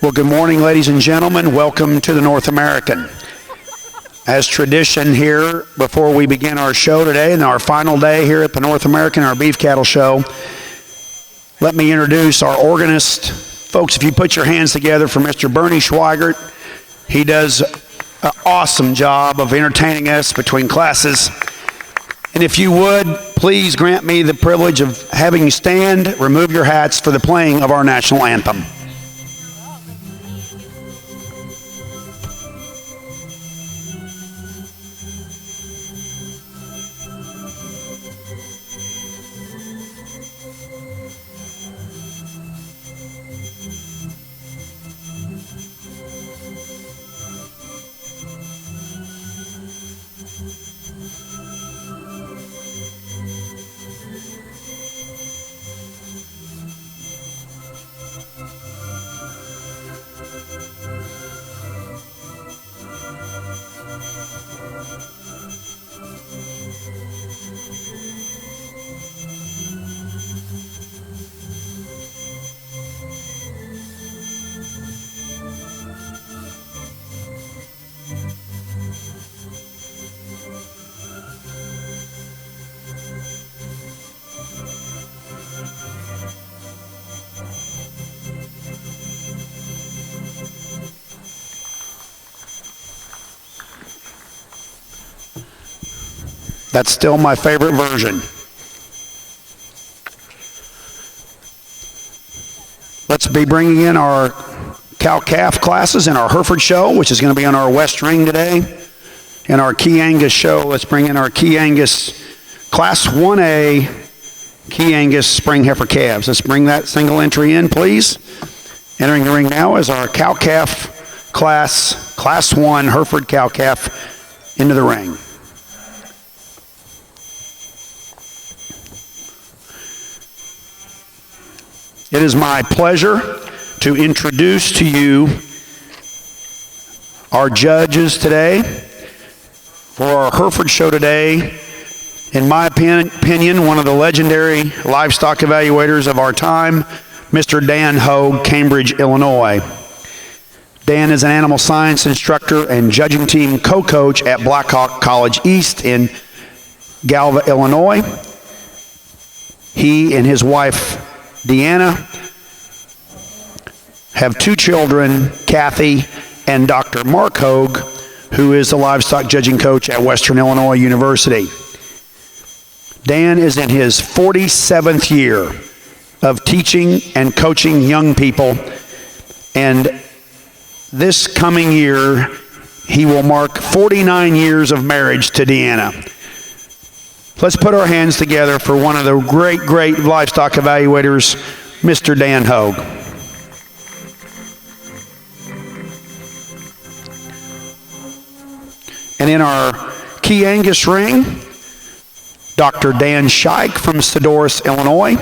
Well, good morning, ladies and gentlemen. Welcome to the North American. As tradition here, before we begin our show today, and our final day here at the North American, our beef cattle show, let me introduce our organist. Folks, if you put your hands together for Mr. Bernie Schweigert, he does an awesome job of entertaining us between classes. And if you would, please grant me the privilege of having you stand, remove your hats for the playing of our national anthem. That's still my favorite version. Let's be bringing in our cow-calf classes in our Hereford show, which is going to be on our West Ring today. And our Key Angus show, let's bring in our Key Angus Class 1A Key Angus Spring Heifer calves. Let's bring that single entry in, please. Entering the ring now is our cow-calf Class 1 Hereford cow-calf into the ring. It is my pleasure to introduce to you our judges today for our Hereford show today. In my opinion, one of the legendary livestock evaluators of our time, Mr. Dan Hogue, Cambridge, Illinois. Dan is an animal science instructor and judging team co-coach at Blackhawk College East in Galva, Illinois. He and his wife, Deanna, have two children, Kathy and Dr. Mark Hogue, who is the livestock judging coach at Western Illinois University. Dan is in his 47th year of teaching and coaching young people, and this coming year he will mark 49 years of marriage to Deanna. Let's put our hands together for one of the great livestock evaluators, Mr. Dan Hogue. And in our Key Angus ring, Dr. Dan Scheich from Sedoris, Illinois.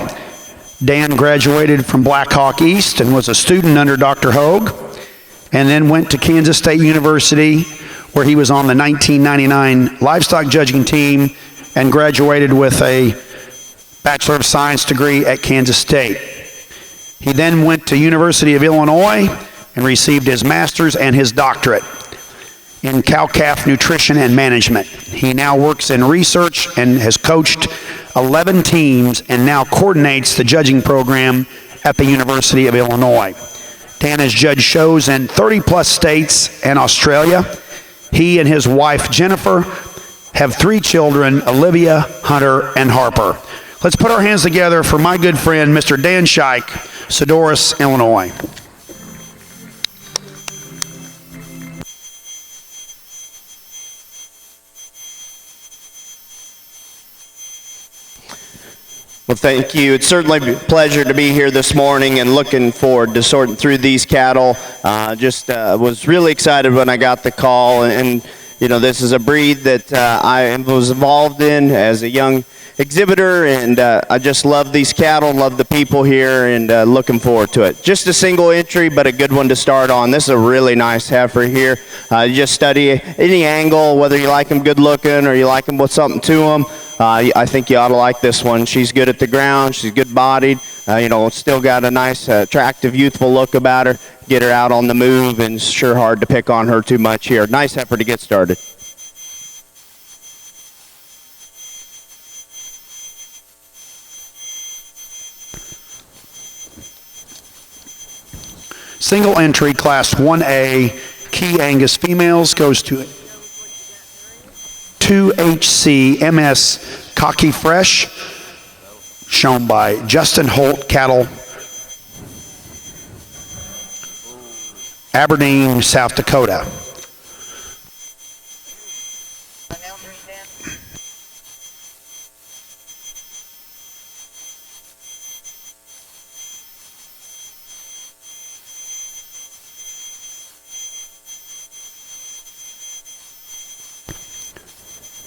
Dan graduated from Blackhawk East and was a student under Dr. Hogue, and then went to Kansas State University, where he was on the 1999 livestock judging team and graduated with a Bachelor of Science degree at Kansas State. He then went to University of Illinois and received his master's and his doctorate in cow-calf nutrition and management. He now works in research and has coached 11 teams and now coordinates the judging program at the University of Illinois. Dan has judged shows in 30-plus states and Australia. He and his wife, Jennifer, have three children, Olivia, Hunter, and Harper. Let's put our hands together for my good friend, Mr. Dan Scheich, Sedoris, Illinois. Well, thank you. It's certainly a pleasure to be here this morning and looking forward to sorting through these cattle. Was really excited when I got the call, and you know, this is a breed that I was involved in as a young exhibitor, and I just love these cattle, love the people here, and looking forward to it. Just a single entry, but a good one to start on. This is a really nice heifer here. You just study any angle, whether you like them good looking or you like them with something to them. I think you ought to like this one. She's good at the ground. She's good bodied. Still got a nice, attractive, youthful look about her. Get her out on the move, and it's sure hard to pick on her too much here. Nice effort to get started. Single entry, Class 1A, Key Angus females goes to 2HC MS Cocky Fresh, shown by Justin Holt Cattle, Aberdeen, South Dakota.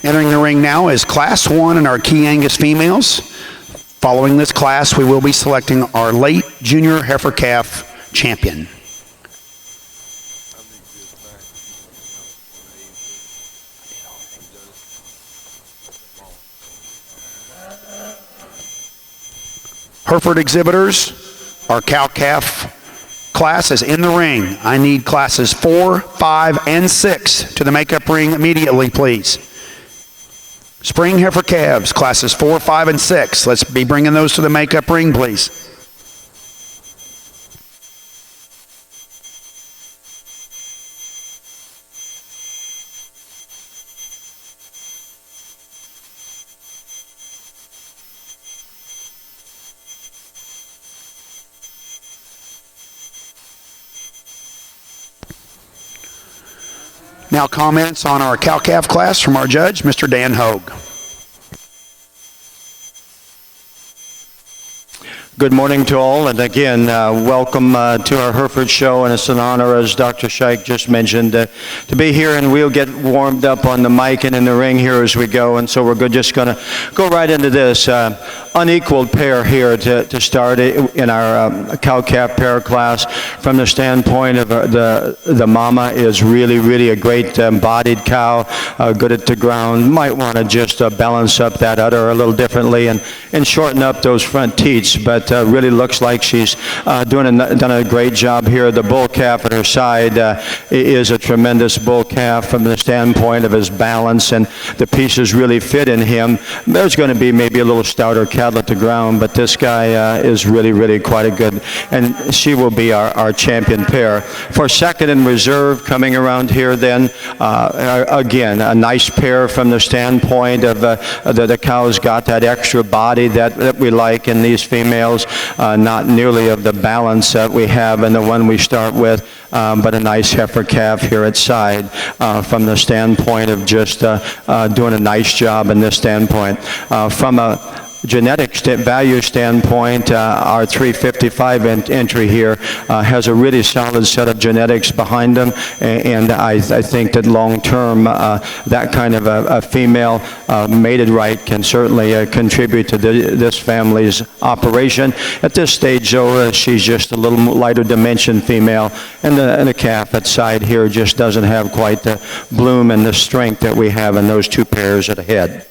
Entering the ring now is Class 1 and our Key Angus females. Following this class, we will be selecting our late junior heifer calf champion. Hereford exhibitors, our cow-calf class is in the ring. I need classes 4, 5, and 6 to the makeup ring immediately, please. Spring heifer calves, classes 4, 5, and 6. Let's be bringing those to the makeup ring, please. Now comments on our cow-calf class from our judge, Mr. Dan Hogue. Good morning to all, and again, welcome to our Hereford show, and it's an honor, as Dr. Scheich just mentioned, to be here, and we'll get warmed up on the mic and in the ring here as we go, and so we're just going to go right into this. Unequaled pair here to start in our cow-calf pair class. From the standpoint of the mama is really a great bodied cow, good at the ground. Might want to just balance up that udder a little differently and shorten up those front teats, but really looks like she's done a great job here. The bull calf at her side is a tremendous bull calf from the standpoint of his balance, and the pieces really fit in him. There's going to be maybe a little stouter cattle at the ground, but this guy is really quite a good, and she will be our champion pair. For second in reserve coming around here then, again, a nice pair from the standpoint of the cow's got that extra body that we like in these females, not nearly of the balance that we have in the one we start with, but a nice heifer calf here at side from the standpoint of just doing a nice job in this standpoint. From a genetic value standpoint, our 355 entry here has a really solid set of genetics behind them, and I think that long term that kind of a female mated right can certainly contribute to this family's operation. At this stage though, she's just a little lighter dimension female, and the calf at side here just doesn't have quite the bloom and the strength that we have in those two pairs at the head.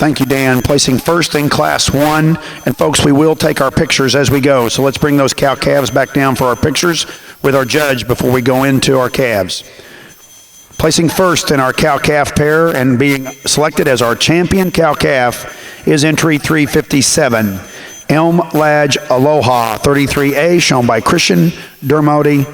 Thank you, Dan. Placing first in Class 1. And folks, we will take our pictures as we go. So let's bring those cow calves back down for our pictures with our judge before we go into our calves. Placing first in our cow calf pair and being selected as our champion cow calf is entry 357, Elm Ladge Aloha 33A, shown by Christian Dermody,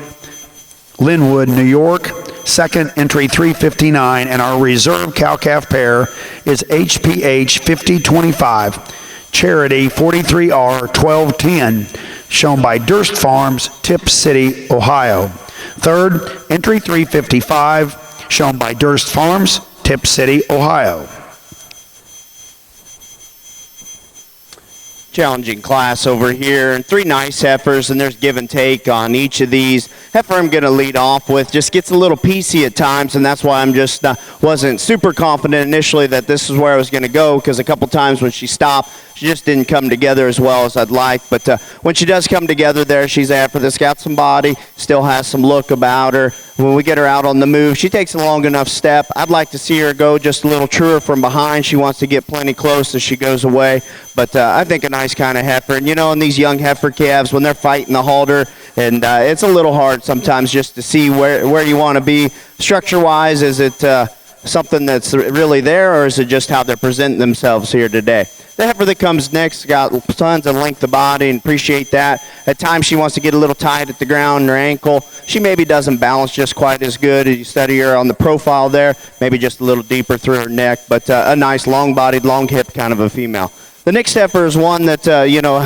Linwood, New York. Second, entry 359, and our reserve cow-calf pair is HPH 5025, Charity 43R 1210, shown by Durst Farms, Tip City, Ohio. Third, entry 355, shown by Durst Farms, Tip City, Ohio. Challenging class over here, and three nice heifers, and there's give and take on each of these. Heifer I'm going to lead off with just gets a little piecey at times, and that's why I'm just wasn't super confident initially that this is where I was going to go, because a couple times when she stopped, She just didn't come together as well as I'd like. But when she does come together there, she's after this. Got some body, still has some look about her. When we get her out on the move, she takes a long enough step. I'd like to see her go just a little truer from behind. She wants to get plenty close as she goes away. But I think a nice kind of heifer. And, in these young heifer calves, when they're fighting the halter, and it's a little hard sometimes just to see where you want to be. Structure-wise, is it something that's really there, or is it just how they're presenting themselves here today? The heifer that comes next got tons of length of body, and appreciate that. At times she wants to get a little tight at the ground in her ankle. She maybe doesn't balance just quite as good as you study her on the profile there, maybe just a little deeper through her neck, but a nice long-bodied, long-hipped kind of a female. The next heifer is one that,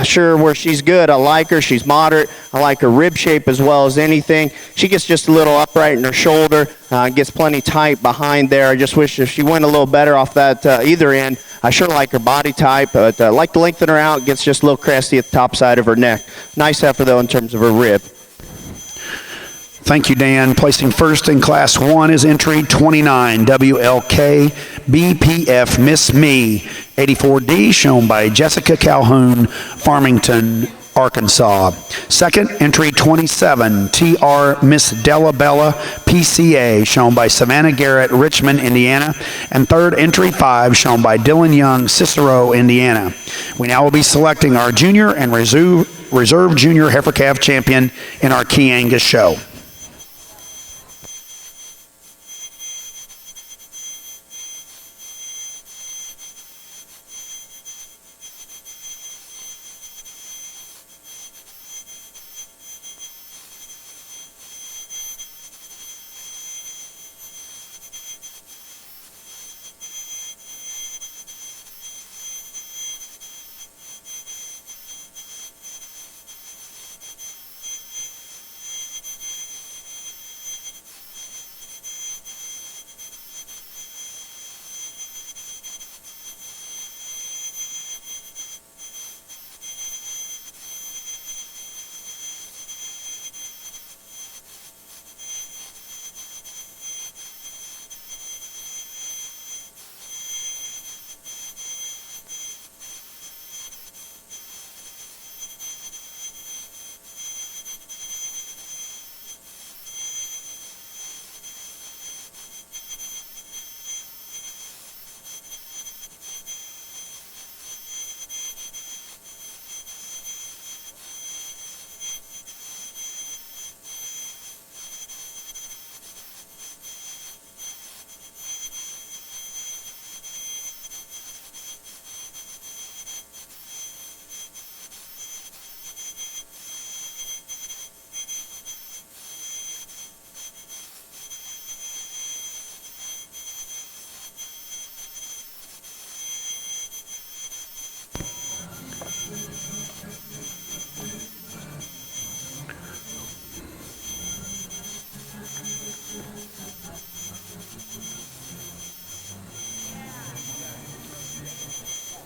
sure, where she's good. I like her. She's moderate. I like her rib shape as well as anything. She gets just a little upright in her shoulder, gets plenty tight behind there. I just wish if she went a little better off that either end. I sure like her body type, but I like to lengthen her out. Gets just a little crusty at the top side of her neck. Nice heifer, though, in terms of her rib. Thank you, Dan. Placing first in Class 1 is entry 29, WLK BPF Miss Me 84D, shown by Jessica Calhoun, Farmington, Arkansas. Second, entry 27, TR Miss Della Bella PCA, shown by Savannah Garrett, Richmond, Indiana. And third, entry 5, shown by Dylan Young, Cicero, Indiana. We now will be selecting our junior and reserve junior heifer calf champion in our Key Angus show.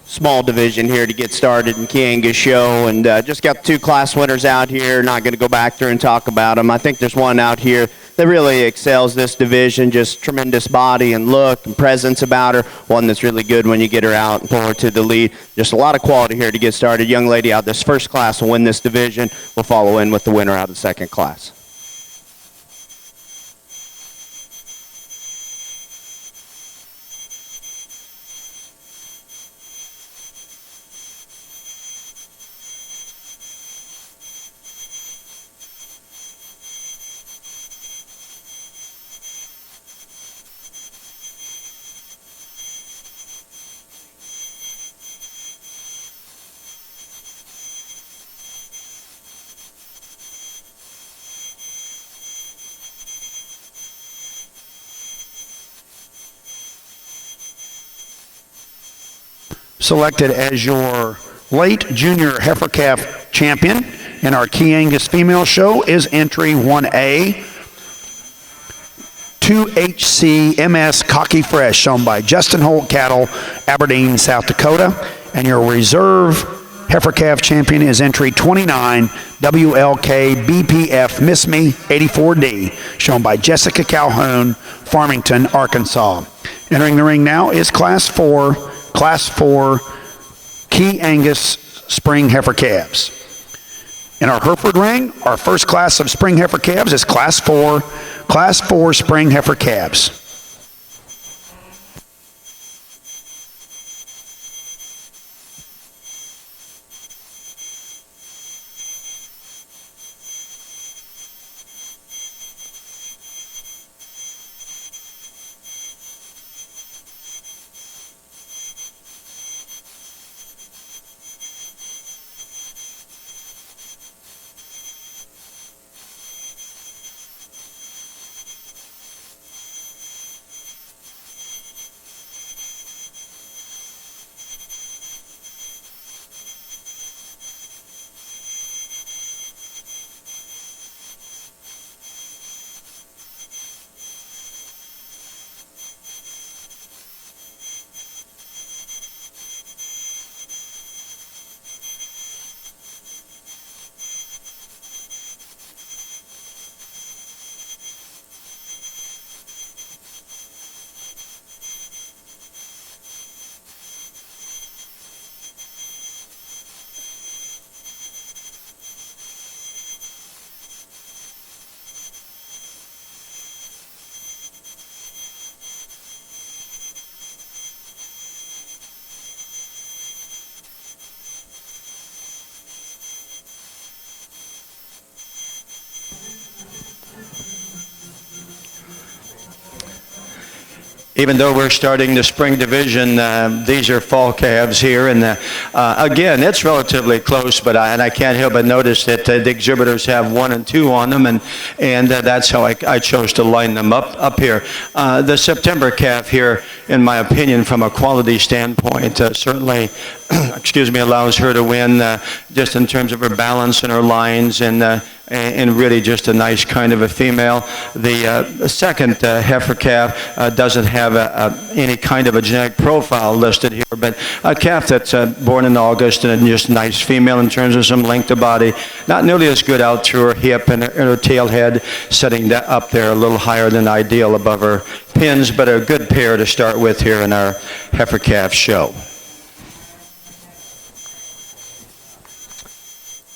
Small division here to get started in Key Angus show, and just got the two class winners out here. Not going to go back there and talk about them. I think there's one out here that really excels this division, just tremendous body and look and presence about her. One that's really good when you get her out and pull her to the lead. Just a lot of quality here to get started. Young lady out this first class will win this division. We'll follow in with the winner out of the second class. Selected as your late junior heifer calf champion in our Key Angus female show is entry 1A, 2HC MS Cocky Fresh, shown by Justin Holt Cattle, Aberdeen, South Dakota. And your reserve heifer calf champion is entry 29, WLK BPF Miss Me 84D, shown by Jessica Calhoun, Farmington, Arkansas. Entering the ring now is Class 4 Key Angus spring heifer calves. In our Hereford ring, our first class of spring heifer calves is Class 4 spring heifer calves. Even though we're starting the spring division, these are fall calves here, and again, it's relatively close, but I can't help but notice that the exhibitors have 1 and 2 on them, and that's how I chose to line them up here. The September calf here, in my opinion, from a quality standpoint, certainly, allows her to win just in terms of her balance and her lines, and really just a nice kind of a female. The second heifer calf doesn't have any kind of a genetic profile listed here, but a calf that's born in August and just nice female in terms of some length of body. Not nearly as good out through her hip and her tail head, setting that up there a little higher than ideal above her pins, but a good pair to start with here in our heifer calf show.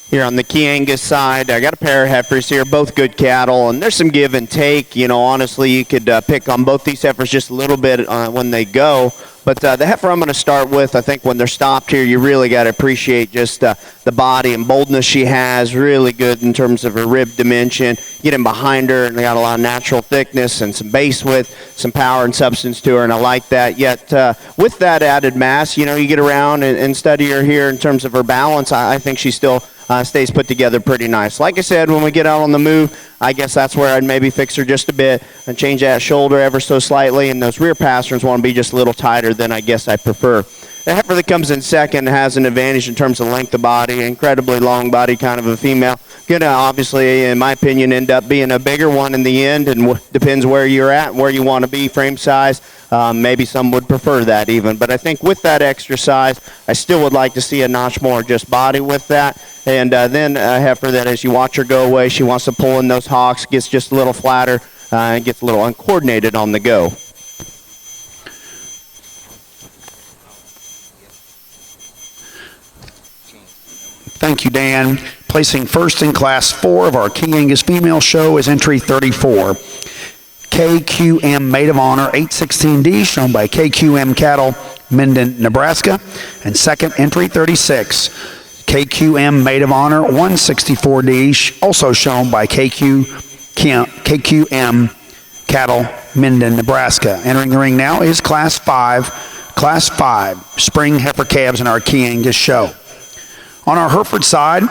Here on the Key Angus side, I got a pair of heifers here, both good cattle, and there's some give and take. You know, honestly, you could pick on both these heifers just a little bit when they go. But the heifer I'm going to start with, I think when they're stopped here, you really got to appreciate just the body and boldness she has. Really good in terms of her rib dimension. Get in behind her, and they got a lot of natural thickness and some base width, some power and substance to her, and I like that. Yet with that added mass, you know, you get around and study her here in terms of her balance. I think she still stays put together pretty nice. Like I said, when we get out on the move, I guess that's where I'd maybe fix her just a bit and change that shoulder ever so slightly, and those rear pasterns want to be just a little tighter than I guess I prefer. The heifer that comes in second has an advantage in terms of length of body, incredibly long body kind of a female. Going to obviously, in my opinion, end up being a bigger one in the end, and depends where you're at and where you want to be, frame size. Maybe some would prefer that even. But I think with that extra size, I still would like to see a notch more just body with that. And then a heifer that as you watch her go away, she wants to pull in those hocks, gets just a little flatter, and gets a little uncoordinated on the go. Thank you, Dan. Placing first in Class 4 of our Key Angus female show is entry 34. KQM Maid of Honor 816D, shown by KQM Cattle, Minden, Nebraska. And second, entry 36. KQM Maid of Honor 164D, also shown by KQM Cattle, Minden, Nebraska. Entering the ring now is Class 5 spring heifer calves in our Key Angus show. On our Hereford side,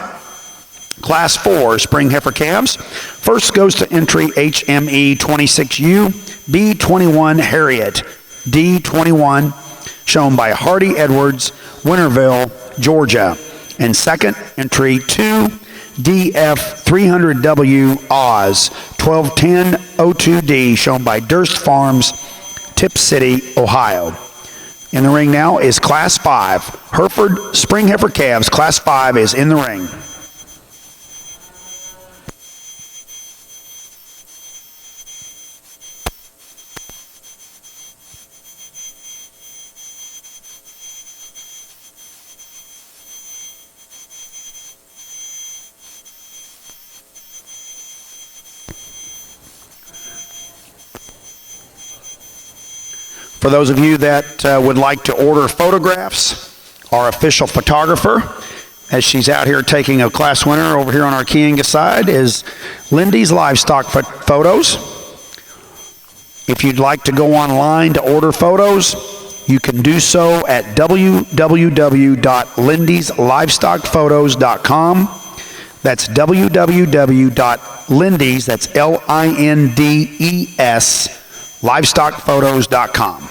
Class 4 spring heifer calves. First goes to entry HME 26U B21 Harriet D21, shown by Hardy Edwards, Winterville, Georgia. And second, entry 2 DF 300W Oz 121002D, shown by Durst Farms, Tip City, Ohio. In the ring now is Class 5. Hereford spring heifer calves. Class 5 is in the ring. For those of you that would like to order photographs, our official photographer, as she's out here taking a class winner over here on our Key Angus side, is Lindy's Livestock Photos. If you'd like to go online to order photos, you can do so at www.lindyslivestockphotos.com. That's www.lindy's, that's Lindes, livestockphotos.com.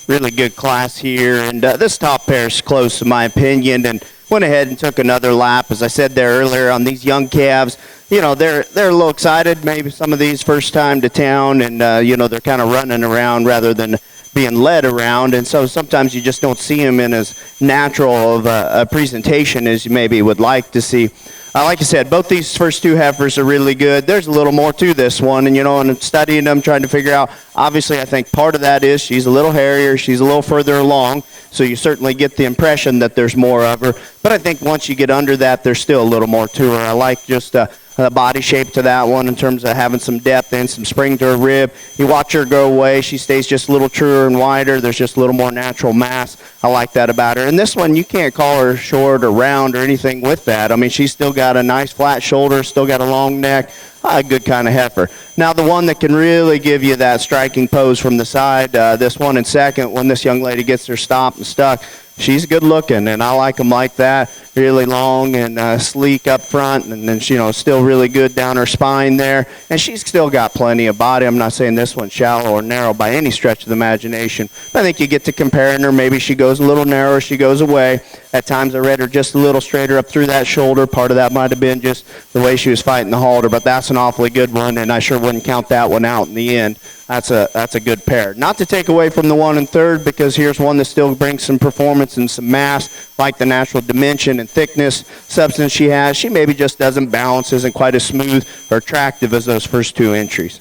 Really good class here, and this top pair is close in my opinion, and went ahead and took another lap. As I said there earlier, on these young calves, you know, they're a little excited, maybe some of these first time to town, and you know, they're kind of running around rather than being led around, and so sometimes you just don't see them in as natural of a presentation as you maybe would like to see. Like I said, both these first two heifers are really good. There's a little more to this one, and you know, and studying them, trying to figure out, obviously I think part of that is she's a little hairier, she's a little further along, so you certainly get the impression that there's more of her, but I think once you get under that, there's still a little more to her. I like just the body shape to that one in terms of having some depth and some spring to her rib. You watch her go away, she stays just a little truer and wider. There's just a little more natural mass. I like that about her. And this one, you can't call her short or round or anything with that. I mean, she's still got a nice flat shoulder, still got a long neck, a good kind of heifer. Now, the one that can really give you that striking pose from the side, this one in second, when this young lady gets her stopped and stuck, she's good looking, and I like them like that. Really long and sleek up front, and then you know, still really good down her spine there. And she's still got plenty of body. I'm not saying this one's shallow or narrow by any stretch of the imagination. But I think you get to comparing her. Maybe she goes a little narrower, she goes away. At times I read her just a little straighter up through that shoulder. Part of that might have been just the way she was fighting the halter, but that's an awfully good one, and I sure wouldn't count that one out in the end. That's a good pair. Not to take away from the one in third, because here's one that still brings some performance and some mass, like the natural dimension and thickness, substance she has. She maybe just doesn't balance, isn't quite as smooth or attractive as those first two entries.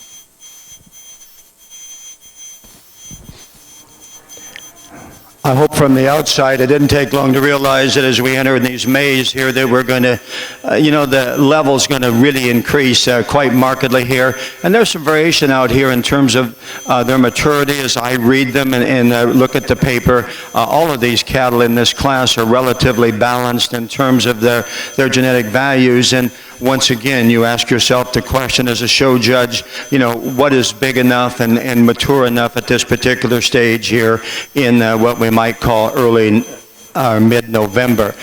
I hope from the outside, it didn't take long to realize that as we enter these Mays here that we're going to, the level's going to really increase quite markedly here. And there's some variation out here in terms of their maturity as I read them and look at the paper. All of these cattle in this class are relatively balanced in terms of their genetic values. And once again, you ask yourself the question as a show judge, what is big enough and mature enough at this particular stage here in what we might call early or mid-November.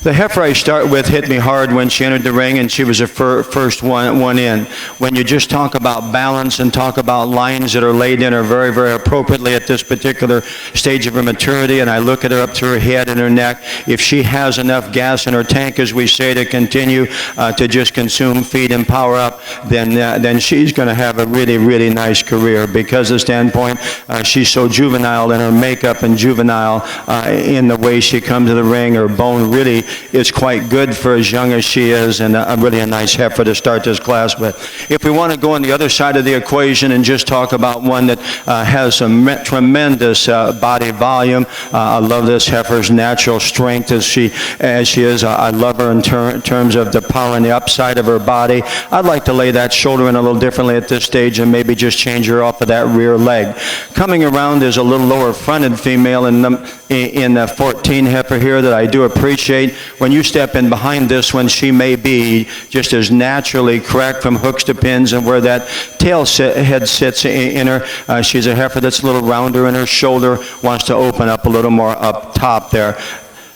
The heifer I start with hit me hard when she entered the ring, and she was the first one in. When you just talk about balance and talk about lines that are laid in her very, very appropriately at this particular stage of her maturity, and I look at her up to her head and her neck, if she has enough gas in her tank, as we say, to continue to just consume, feed, and power up, then she's going to have a really, really nice career, because of the standpoint, she's so juvenile in her makeup and juvenile in the way she comes to the ring. Her bone really is quite good for as young as she is, and really a nice heifer to start this class with. If we want to go on the other side of the equation and just talk about one that has some tremendous body volume, I love this heifer's natural strength as she is. I love her in terms of the power on the upside of her body. I'd like to lay that shoulder in a little differently at this stage and maybe just change her off of that rear leg. Coming around is a little lower fronted female in the 14 heifer here that I do appreciate. When you step in behind this one, she may be just as naturally correct from hooks to pins and where that head sits in her. She's a heifer that's a little rounder in her shoulder, wants to open up a little more up top there.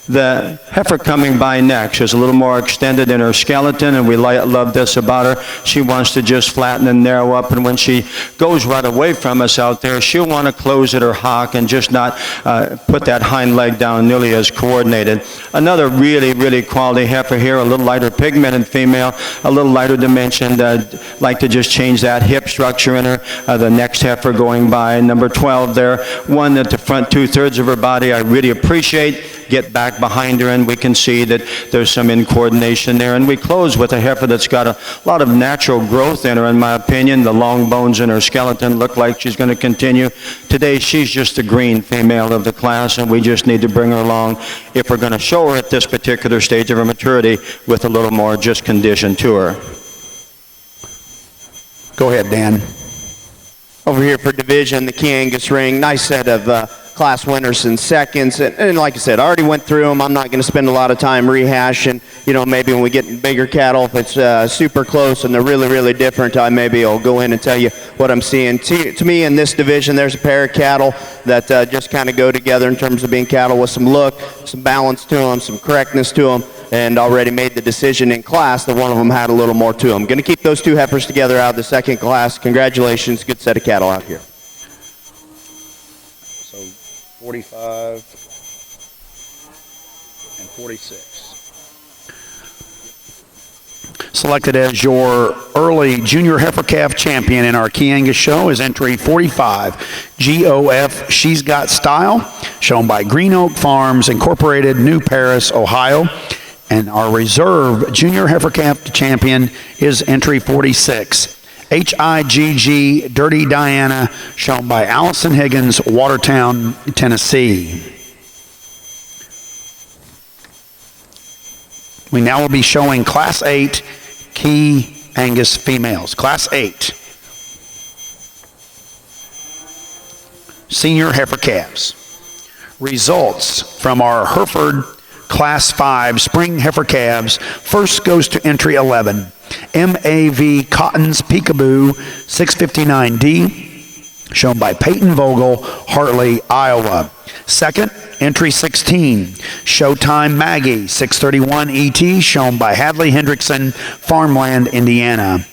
The heifer coming by next is a little more extended in her skeleton, and we love this about her. She wants to just flatten and narrow up, and when she goes right away from us out there, she'll want to close at her hock and just not put that hind leg down nearly as coordinated. Another really, really quality heifer here, a little lighter pigmented female, a little lighter dimensioned. Like to just change that hip structure in her. The next heifer going by, number 12 there, one at the front 2/3 of her body I really appreciate. Get back behind her, and we can see that there's some incoordination there. And we close with a heifer that's got a lot of natural growth in her, in my opinion. The long bones in her skeleton look like she's going to continue. Today, she's just the green female of the class, and we just need to bring her along if we're going to show her at this particular stage of her maturity with a little more just condition to her. Go ahead, Dan. Over here for division, the Key Angus ring. Nice set of class winners and seconds. And like I said, I already went through them. I'm not going to spend a lot of time rehashing. Maybe when we get bigger cattle, if it's super close and they're really, really different, maybe I'll go in and tell you what I'm seeing. To me, in this division, there's a pair of cattle that just kind of go together in terms of being cattle with some look, some balance to them, some correctness to them, and already made the decision in class that one of them had a little more to them. Going to keep those two heifers together out of the second class. Congratulations. Good set of cattle out here. 45 and 46. Selected as your early junior heifer calf champion in our Key Angus show is entry 45, GOF She's Got Style, shown by Green Oak Farms Incorporated, New Paris, Ohio. And our reserve junior heifer calf champion is entry 46. HIGG Dirty Diana, shown by Allison Higgins, Watertown, Tennessee. We now will be showing Class 8 Key Angus females. Class 8. Senior heifer calves. Results from our Hereford Class 5 spring heifer calves. First goes to entry 11. MAV Cotton's Peekaboo 659D, shown by Peyton Vogel, Hartley, Iowa. Second, entry 16, Showtime Maggie 631 ET, shown by Hadley Hendrickson, Farmland, Indiana.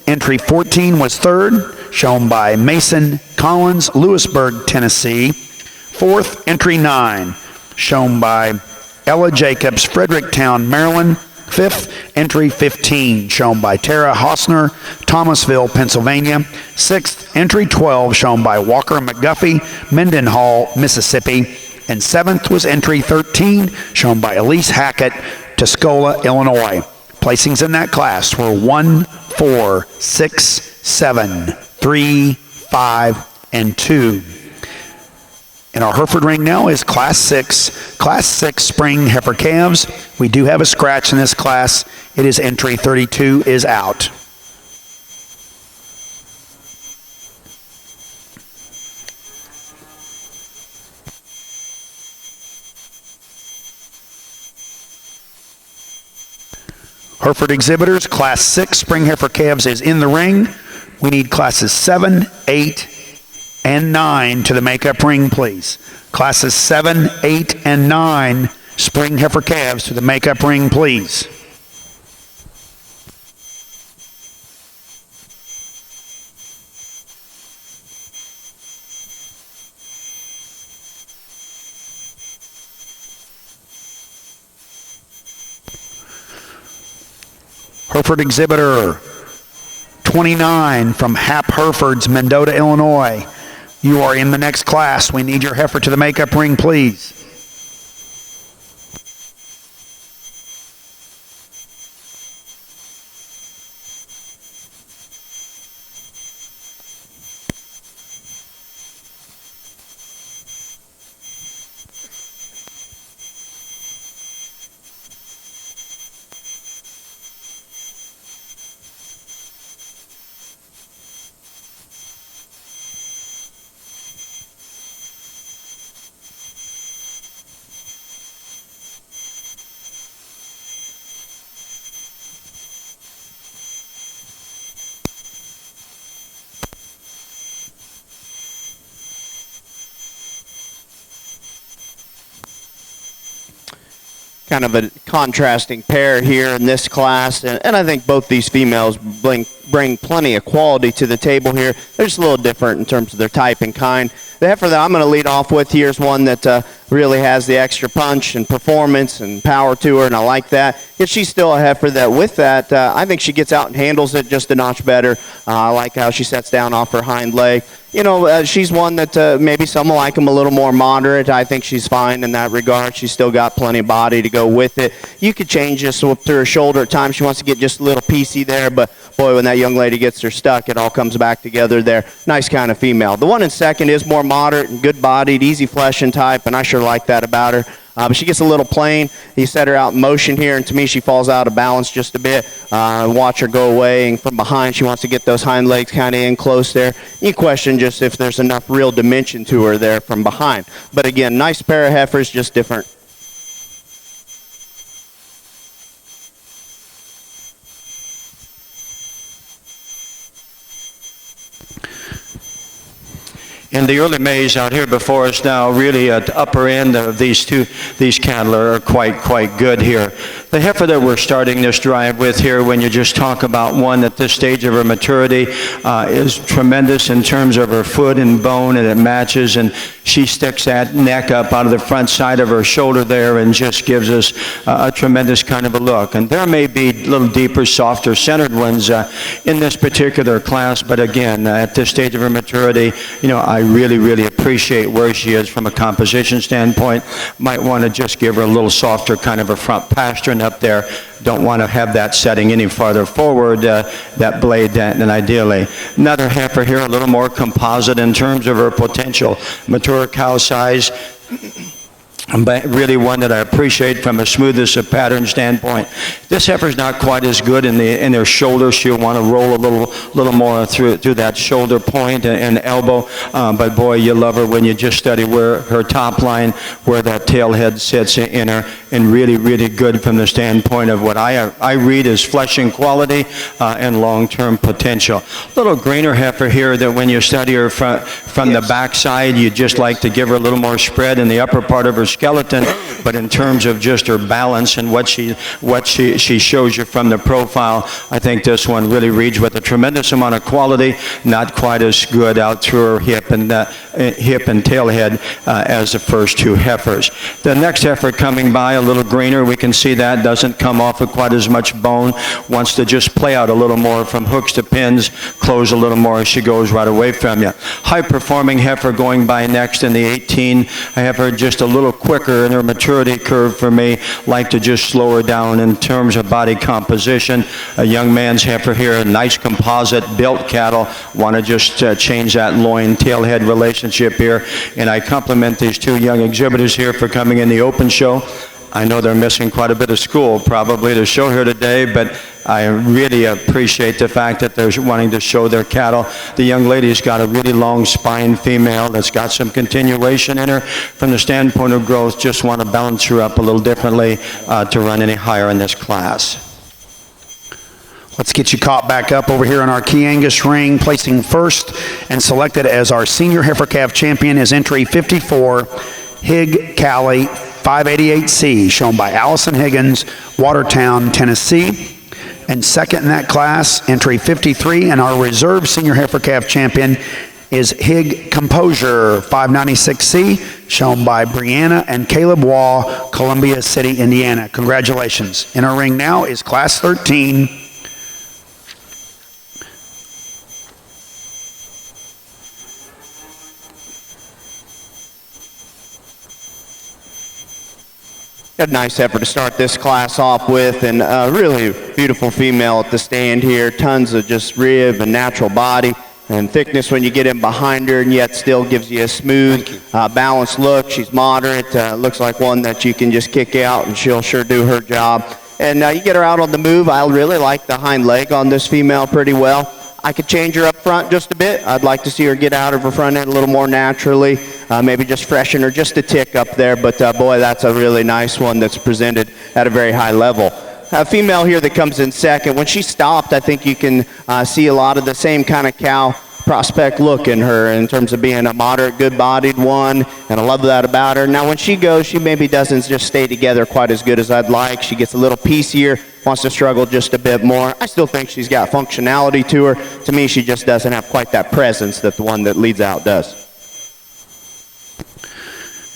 Entry 14 was third, shown by Mason Collins, Lewisburg, Tennessee. Fourth, entry 9, shown by Ella Jacobs, Fredericktown, Maryland. Fifth, entry 15, shown by Tara Hosner, Thomasville, Pennsylvania. Sixth, entry 12, shown by Walker McGuffey, Mendenhall, Mississippi. And seventh was entry 13, shown by Elise Hackett, Tuscola, Illinois. Placings in that class were 1, 4, 6, 7, 3, 5, and 2. And our Hereford ring now is Class 6. Class 6 spring heifer calves. We do have a scratch in this class. It is entry 32 is out. Hereford exhibitors, Class 6 spring heifer calves is in the ring. We need classes 7, 8, and 9 to the makeup ring, please. Classes 7, 8, and 9, spring heifer calves to the makeup ring, please. Hereford exhibitor 29 from Hap Herefords, Mendota, Illinois. You are in the next class. We need your heifer to the makeup ring, please. Kind of a contrasting pair here in this class, and I think both these females bring plenty of quality to the table here. They're just a little different in terms of their type and kind. The heifer that I'm going to lead off with here is one that really has the extra punch and performance and power to her, and I like that. Yet she's still a heifer that with that, I think she gets out and handles it just a notch better. I like how she sets down off her hind leg. You know, she's one that maybe some will like them a little more moderate. I think she's fine in that regard. She's still got plenty of body to go with it. You could change this through her shoulder at times. She wants to get just a little piecey there, but boy, when that young lady gets her stuck, it all comes back together there. Nice kind of female. The one in second is more moderate and good-bodied, easy fleshing type, and I sure like that about her. But she gets a little plain. You set her out in motion here, and to me, she falls out of balance just a bit. Watch her go away, and from behind, she wants to get those hind legs kind of in close there. You question just if there's enough real dimension to her there from behind. But again, nice pair of heifers, just different. In the early Mays out here before us now, really at the upper end of these cattle are quite good here. The heifer that we're starting this drive with here, when you just talk about one at this stage of her maturity, is tremendous in terms of her foot and bone, and it matches, and she sticks that neck up out of the front side of her shoulder there and just gives us a tremendous kind of a look. And there may be a little deeper, softer centered ones in this particular class, but again, at this stage of her maturity, you know, I really appreciate where she is from a composition standpoint. Might want to just give her a little softer kind of a front pastern up there. Don't want to have that setting any farther forward, that blade than ideally. Another heifer here, a little more composite in terms of her potential. Mature cow size. But really one that I appreciate from a smoothness of pattern standpoint. This heifer's not quite as good in their shoulder. She'll want to roll a little more through that shoulder point and elbow. But boy, you love her when you just study where her top line, where that tail head sits in her, and really good from the standpoint of what I read as fleshing quality and long-term potential. Little greener heifer here that when you study her from the backside, you just like to give her a little more spread in the upper part of her skeleton, but in terms of just her balance and what she shows you from the profile, I think this one really reads with a tremendous amount of quality, not quite as good out through her hip and tailhead as the first two heifers. The next heifer coming by, a little greener, we can see that doesn't come off with quite as much bone, wants to just play out a little more from hooks to pins, close a little more as she goes right away from you. High performing heifer going by next in the 18. I have her just a little quicker in her maturity curve for me, like to just slow her down in terms of body composition. A young man's heifer here, a nice composite built cattle, want to just change that loin tailhead relationship here, and I compliment these two young exhibitors here for coming in the open show. I know they're missing quite a bit of school probably to show here today, but I really appreciate the fact that they're wanting to show their cattle. The young lady's got a really long spine female that's got some continuation in her. From the standpoint of growth, just want to balance her up a little differently to run any higher in this class. Let's get you caught back up over here in our Key Angus ring. Placing first and selected as our senior heifer calf champion is entry 54, Hig Cali 588C, shown by Allison Higgins, Watertown, Tennessee. And second in that class, entry 53, and our reserve senior heifer calf champion is Hig Composure 596C, shown by Brianna and Caleb Waugh, Columbia City, Indiana. Congratulations. In our ring now is class 13. Got a nice effort to start this class off with, and a really beautiful female at the stand here. Tons of just rib and natural body and thickness when you get in behind her, and yet still gives you a smooth, balanced look. She's moderate. Looks like one that you can just kick out, and she'll sure do her job. And you get her out on the move. I really like the hind leg on this female pretty well. I could change her up front just a bit. I'd like to see her get out of her front end a little more naturally, maybe just freshen her just a tick up there. But boy, that's a really nice one that's presented at a very high level. A female here that comes in second. When she stopped, I think you can see a lot of the same kind of cow prospect look in her in terms of being a moderate, good-bodied one, and I love that about her. Now, when she goes, she maybe doesn't just stay together quite as good as I'd like. She gets a little piecier, wants to struggle just a bit more. I still think she's got functionality to her. To me, she just doesn't have quite that presence that the one that leads out does.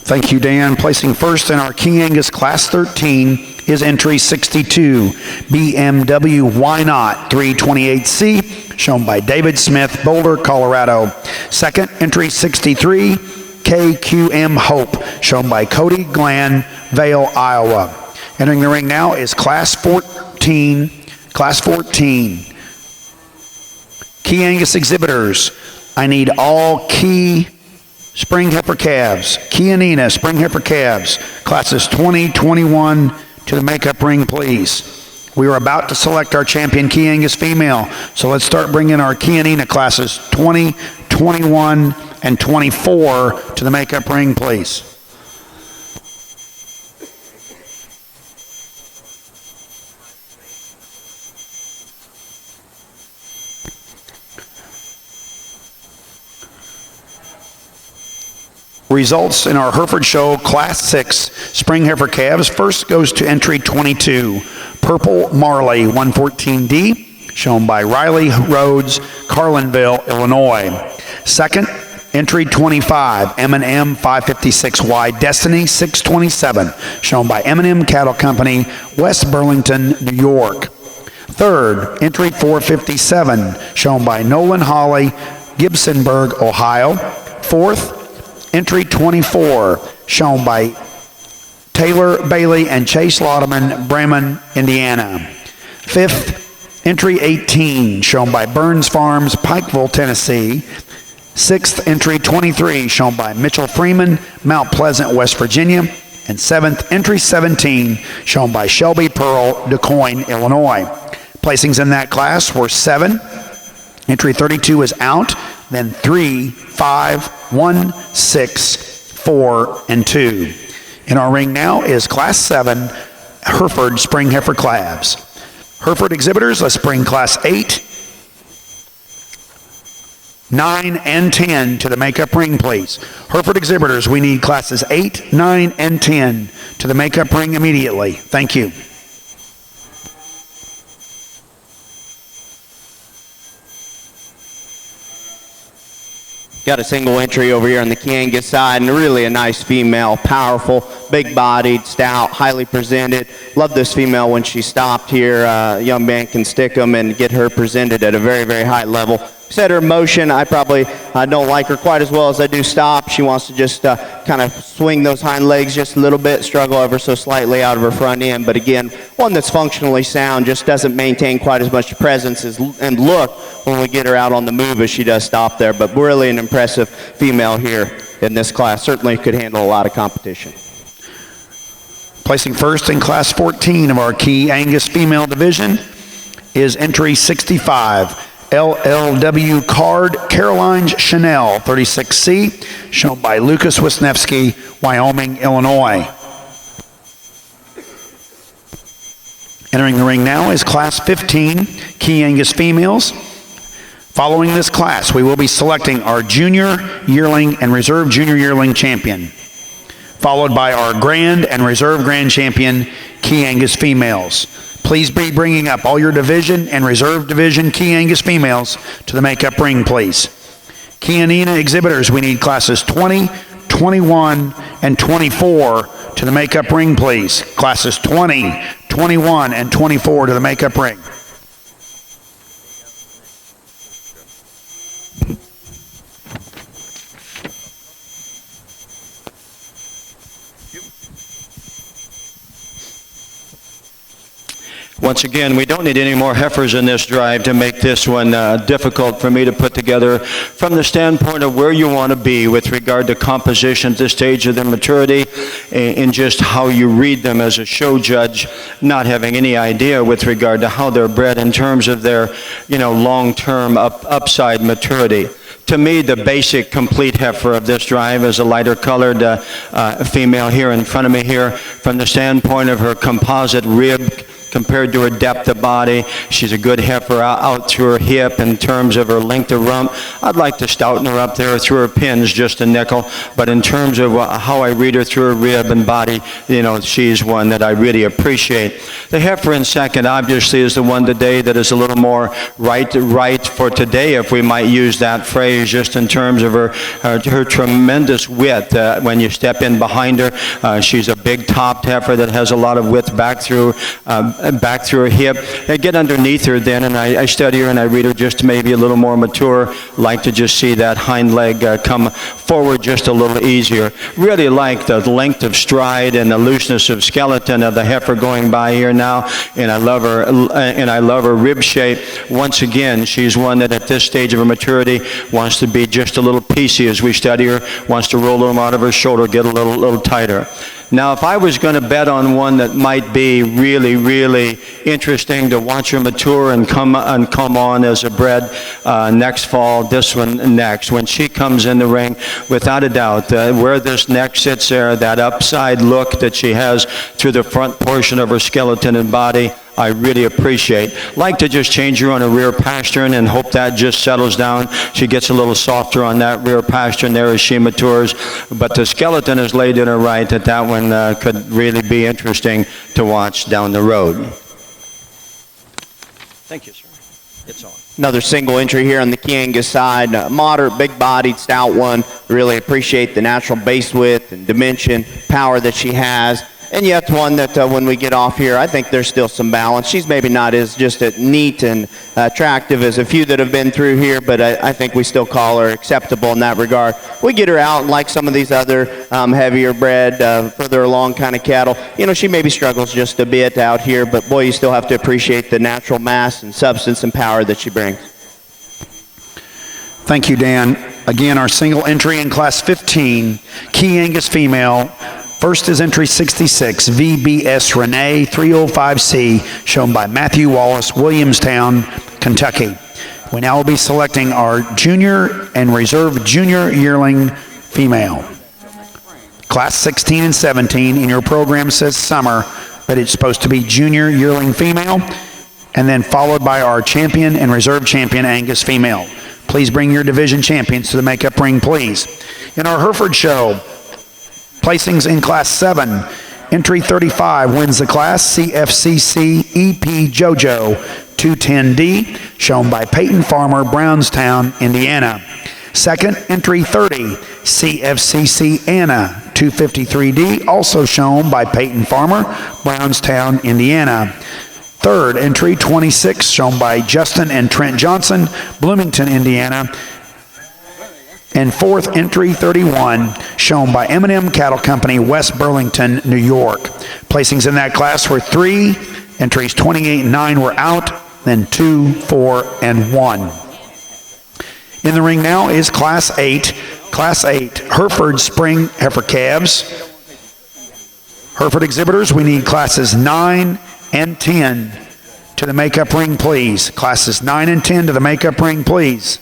Thank you, Dan. Placing first in our King Angus Class 13 is entry 62, BMW Why Not 328C, shown by David Smith, Boulder, Colorado. Second, entry 63, KQM Hope, shown by Cody Glenn, Vale, Iowa. Entering the ring now is Class 14. Key Angus exhibitors, I need all Key spring heifer calves, Chianina spring heifer calves, classes 20, 21 to the makeup ring, please. We are about to select our champion Key Angus female, so let's start bringing our Chianina classes 20, 21, and 24 to the makeup ring, please. Results in our Hereford Show Class 6 Spring Heifer Calves. First goes to entry 22, Purple Marley 114D, shown by Riley Rhodes, Carlinville, Illinois. Second, entry 25, M&M 556Y Destiny 627, shown by M&M Cattle Company, West Burlington, New York. Third, entry 457, shown by Nolan Hawley, Gibsonburg, Ohio. Fourth, entry 24, shown by Taylor Bailey and Chase Laudeman, Bremen, Indiana. Fifth, entry 18, shown by Burns Farms, Pikeville, Tennessee. Sixth, entry 23, shown by Mitchell Freeman, Mount Pleasant, West Virginia. And seventh, entry 17, shown by Shelby Pearl, DuQuoin, Illinois. Placings in that class were 7. Entry 32 is out, then 3, 5, 1, 6, 4, and 2. In our ring now is Class 7, Hereford Spring Heifer Calves. Hereford exhibitors, let's bring Class 8, 9, and 10 to the makeup ring, please. Hereford exhibitors, we need classes 8, 9, and 10 to the makeup ring immediately. Thank you. Got a single entry over here on the Kangas side, and really a nice female, powerful, big-bodied, stout, highly presented. Love this female when she stopped here. Young man can stick them and get her presented at a very, very high level. Set her in motion. I probably don't like her quite as well as I do stop. She wants to just kind of swing those hind legs just a little bit, struggle ever so slightly out of her front end. But again, one that's functionally sound, just doesn't maintain quite as much presence and look when we get her out on the move as she does stop there. But really an impressive female here in this class. Certainly could handle a lot of competition. Placing first in Class 14 of our Key Angus female division is entry 65. LLW card Caroline Chanel, 36C, shown by Lucas Wisniewski, Wyoming, Illinois. Entering the ring now is Class 15, Key Angus females. Following this class, we will be selecting our junior yearling and reserve junior yearling champion, followed by our grand and reserve grand champion, Key Angus females. Please be bringing up all your division and reserve division Key Angus females to the makeup ring, please. Key and Ena exhibitors, we need classes 20, 21, and 24 to the makeup ring, please. Classes 20, 21, and 24 to the makeup ring. Once again, we don't need any more heifers in this drive to make this one difficult for me to put together from the standpoint of where you want to be with regard to composition at this stage of their maturity and just how you read them as a show judge, not having any idea with regard to how they're bred in terms of their, long-term upside maturity. To me, the basic complete heifer of this drive is a lighter colored female here in front of me here. From the standpoint of her composite rib compared to her depth of body, she's a good heifer out through her hip in terms of her length of rump. I'd like to stouten her up there through her pins just a nickel, but in terms of how I read her through her rib and body, she's one that I really appreciate. The heifer in second obviously is the one today that is a little more right for today, if we might use that phrase, just in terms of her tremendous width. When you step in behind her, she's a big topped heifer that has a lot of width back through her hip. I get underneath her then, and I study her and I read her just maybe a little more mature. Like to just see that hind leg come forward just a little easier. Really like the length of stride and the looseness of skeleton of the heifer going by here now, and I love her rib shape. Once again, she's one that at this stage of her maturity wants to be just a little piecey as we study her, wants to roll them out of her shoulder, get a little tighter. Now, if I was going to bet on one that might be really, really interesting to watch her mature and come on as a bred next fall, this one next. When she comes in the ring, without a doubt, where this neck sits there, that upside look that she has through the front portion of her skeleton and body, I really appreciate. Like to just change her on a rear pastern and hope that just settles down. She gets a little softer on that rear pastern there as she matures. But the skeleton is laid in her right that one could really be interesting to watch down the road. Thank you, sir. It's on. Another single entry here on the Key Angus side. Moderate, big-bodied, stout one. Really appreciate the natural base width and dimension, power that she has. And yet one that when we get off here, I think there's still some balance. She's maybe not as just neat and attractive as a few that have been through here, but I think we still call her acceptable in that regard. We get her out, and like some of these other heavier bred, further along kind of cattle, she maybe struggles just a bit out here, but boy, you still have to appreciate the natural mass and substance and power that she brings. Thank you, Dan. Again, our single entry in Class 15, Key Angus female. First is entry 66, VBS Renee 305C, shown by Matthew Wallace, Williamstown, Kentucky. We now will be selecting our junior and reserve junior yearling female. Class 16 and 17, in your program says summer, but it's supposed to be junior yearling female, and then followed by our champion and reserve champion Angus female. Please bring your division champions to the makeup ring, please. In our Hereford show, placings in Class 7, Entry 35 wins the class, CFCC EP JoJo 210D, shown by Peyton Farmer, Brownstown, Indiana. Second, entry 30, CFCC Anna 253D, also shown by Peyton Farmer, Brownstown, Indiana. Third, entry 26, shown by Justin and Trent Johnson, Bloomington, Indiana. And fourth, entry 31, shown by M&M Cattle Company, West Burlington, New York. Placings in that class were 3, entries 28 and 9 were out, then 2, 4, and 1. In the ring now is Class 8. Class 8, Hereford Spring Heifer Calves. Hereford exhibitors, we need classes 9 and 10 to the makeup ring, please. Classes 9 and 10 to the makeup ring, please.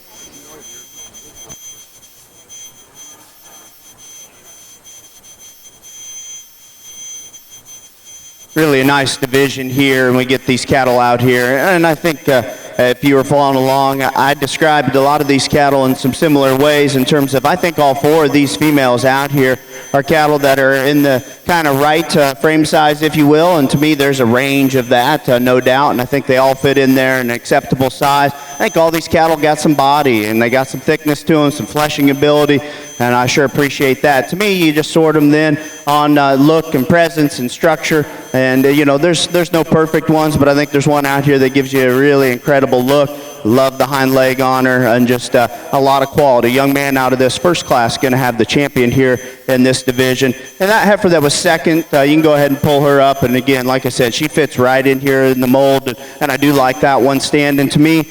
Really a nice division here, and we get these cattle out here. And I think if you were following along, I described a lot of these cattle in some similar ways in terms of I think all 4 of these females out here are cattle that are in the kind of right frame size, if you will. And to me, there's a range of that, no doubt. And I think they all fit in there in an acceptable size. I think all these cattle got some body, and they got some thickness to them, some fleshing ability. And I sure appreciate that. To me, you just sort them then on look and presence and structure. And, you know, there's no perfect ones, but I think there's one out here that gives you a really incredible look. Love the hind leg on her, and just a lot of quality. Young man out of this first class going to have the champion here in this division. And that heifer that was second, you can go ahead and pull her up. And again, like I said, she fits right in here in the mold, and I do like that one stand. And to me,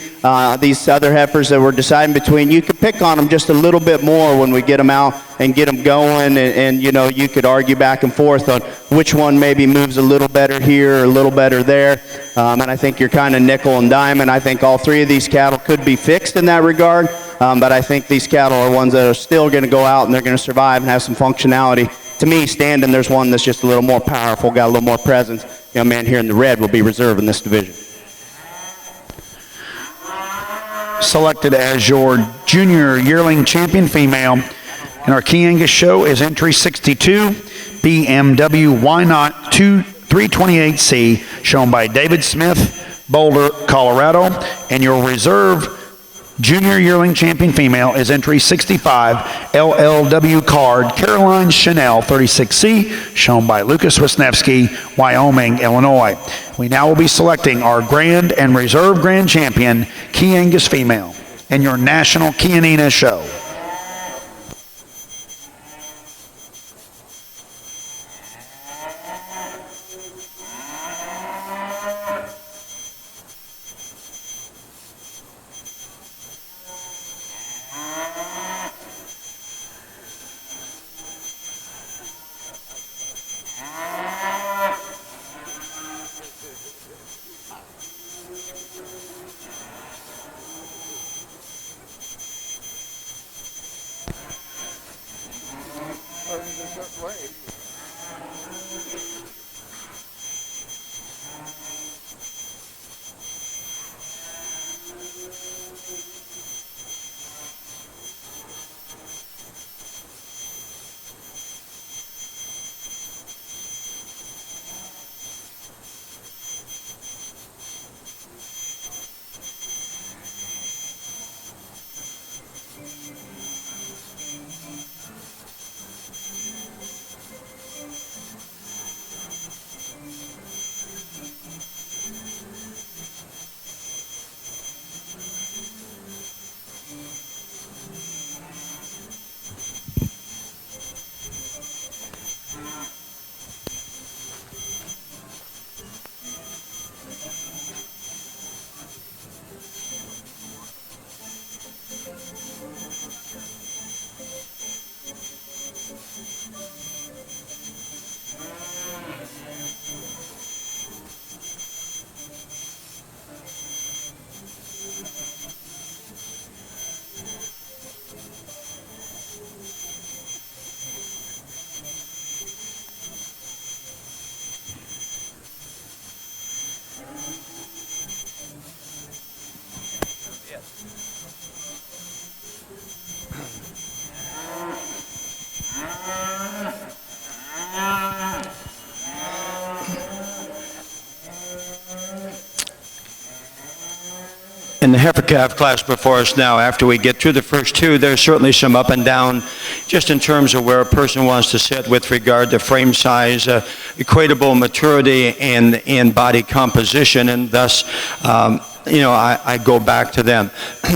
these other heifers that we're deciding between, you could pick on them just a little bit more when we get them out and get them going. And you know, you could argue back and forth on which one maybe moves a little better here or a little better there. And I think you're kind of nickel and diamond. I think all 3 of these cattle could be fixed in that regard. But I think these cattle are ones that are still going to go out and they're going to survive and have some functionality. To me, standing, there's one that's just a little more powerful, got a little more presence. Young man here in the red will be reserved in this division. Selected as your junior yearling champion female in our Key Angus show is entry 62, BMW Why Not 328C, shown by David Smith, Boulder, Colorado. And your reserve junior yearling champion female is entry 65, LLW card, Caroline Chanel 36C, shown by Lucas Wisniewski, Wyoming, Illinois. We now will be selecting our grand and reserve grand champion, Key Angus female, in your national Kianina show. in the heifer calf class before us now, after we get through the first two, there's certainly some up and down just in terms of where a person wants to sit with regard to frame size, equatable maturity, and body composition, and thus I go back to them.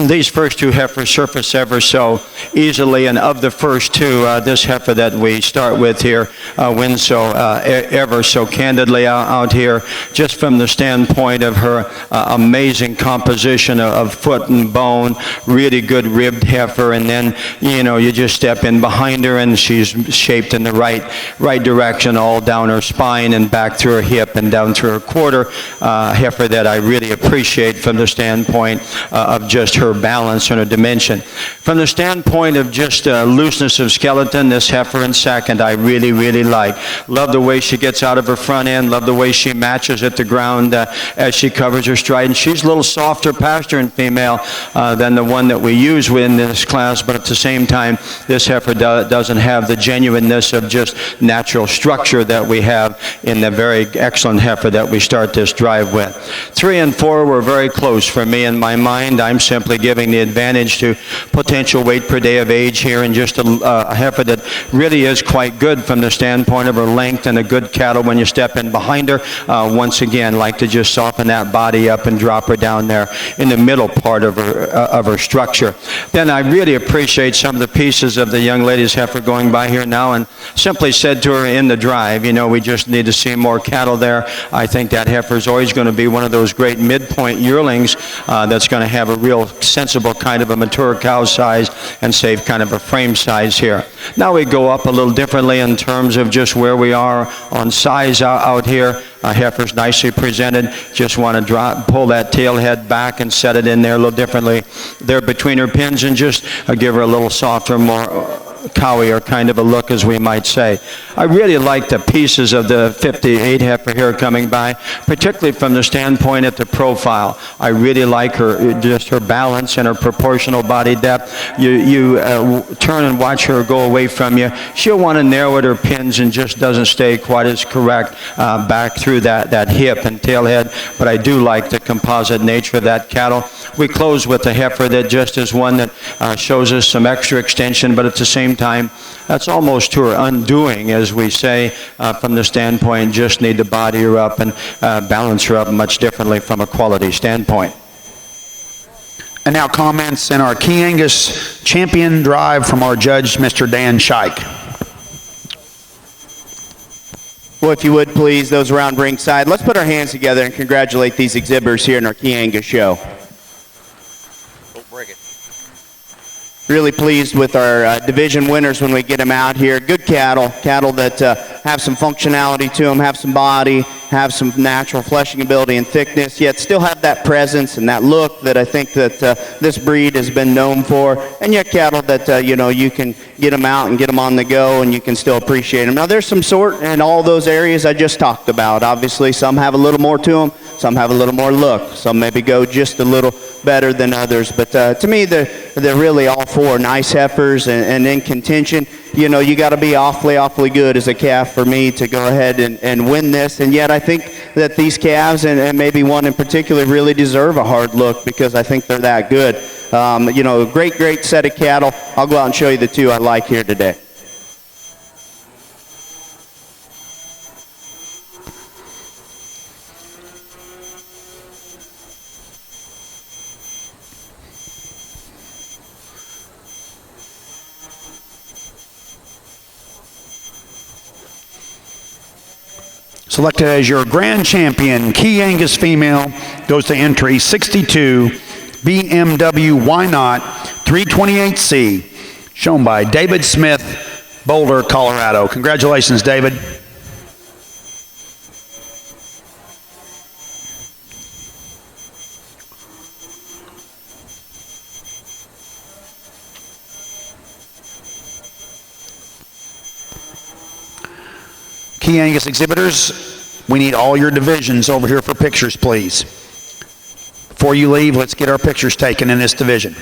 These first two heifers surface ever so easily, and of the first two, this heifer that we start with here wins so ever so candidly out here, just from the standpoint of her amazing composition of foot and bone, really good ribbed heifer, and then you just step in behind her and she's shaped in the right direction, all down her spine and back through her hip and down through her quarter. Heifer that I really appreciate from the standpoint of just her balance and her dimension. From the standpoint of just looseness of skeleton, this heifer in second I really, really like. Love the way she gets out of her front end, love the way she matches at the ground as she covers her stride. And she's a little softer pasturing female than the one that we use in this class, but at the same time, this heifer doesn't have the genuineness of just natural structure that we have in the very excellent heifer that we start this drive with. 3 and 4 were very close for me in my mind. I'm simply giving the advantage to potential weight per day of age here, and just a heifer that really is quite good from the standpoint of her length, and a good cattle when you step in behind her. Once again, like to just soften that body up and drop her down there in the middle part of her structure. Then I really appreciate some of the pieces of the young lady's heifer going by here now, and simply said to her in the drive, we just need to see more cattle there. I think that heifer is always going to be one of those great midpoint yearlings that's going to have a real sensible kind of a mature cow size and save kind of a frame size here. Now we go up a little differently in terms of just where we are on size out here. Heifer's nicely presented. Just want to pull that tail head back and set it in there a little differently there between her pins, and just give her a little softer, more cowier kind of a look, as we might say. I really like the pieces of the 58 heifer here coming by, particularly from the standpoint at the profile. I really like her, just her balance and her proportional body depth. You turn and watch her go away from you. She'll want to narrow at her pins and just doesn't stay quite as correct back through that hip and tail head, but I do like the composite nature of that cattle. We close with a heifer that just is one that shows us some extra extension, but at the same time, that's almost to her undoing, as we say, from the standpoint, just need to body her up and balance her up much differently from a quality standpoint. And now comments in our Key Angus champion drive from our judge, Mr. Dan Shike. Well, if you would please, those around ringside, let's put our hands together and congratulate these exhibitors here in our Key Angus show. Really pleased with our division winners when we get them out here. Good cattle that have some functionality to them, have some body, have some natural fleshing ability and thickness, yet still have that presence and that look that I think that this breed has been known for. And yet cattle that, you can get them out and get them on the go and you can still appreciate them. Now there's some sort in all those areas I just talked about. Obviously some have a little more to them, some have a little more look, some maybe go just a little better than others. But to me, they're really all four nice heifers and in contention. You got to be awfully good as a calf for me to go ahead and win this. And yet I think that these calves, and maybe one in particular, really deserve a hard look because I think they're that good. Great set of cattle. I'll go out and show you the two I like here today. Selected as your grand champion, Key Angus female, goes to entry 62 BMW Why Not 328C, shown by David Smith, Boulder, Colorado. Congratulations, David. Key Angus exhibitors, we need all your divisions over here for pictures, please. Before you leave, let's get our pictures taken in this division.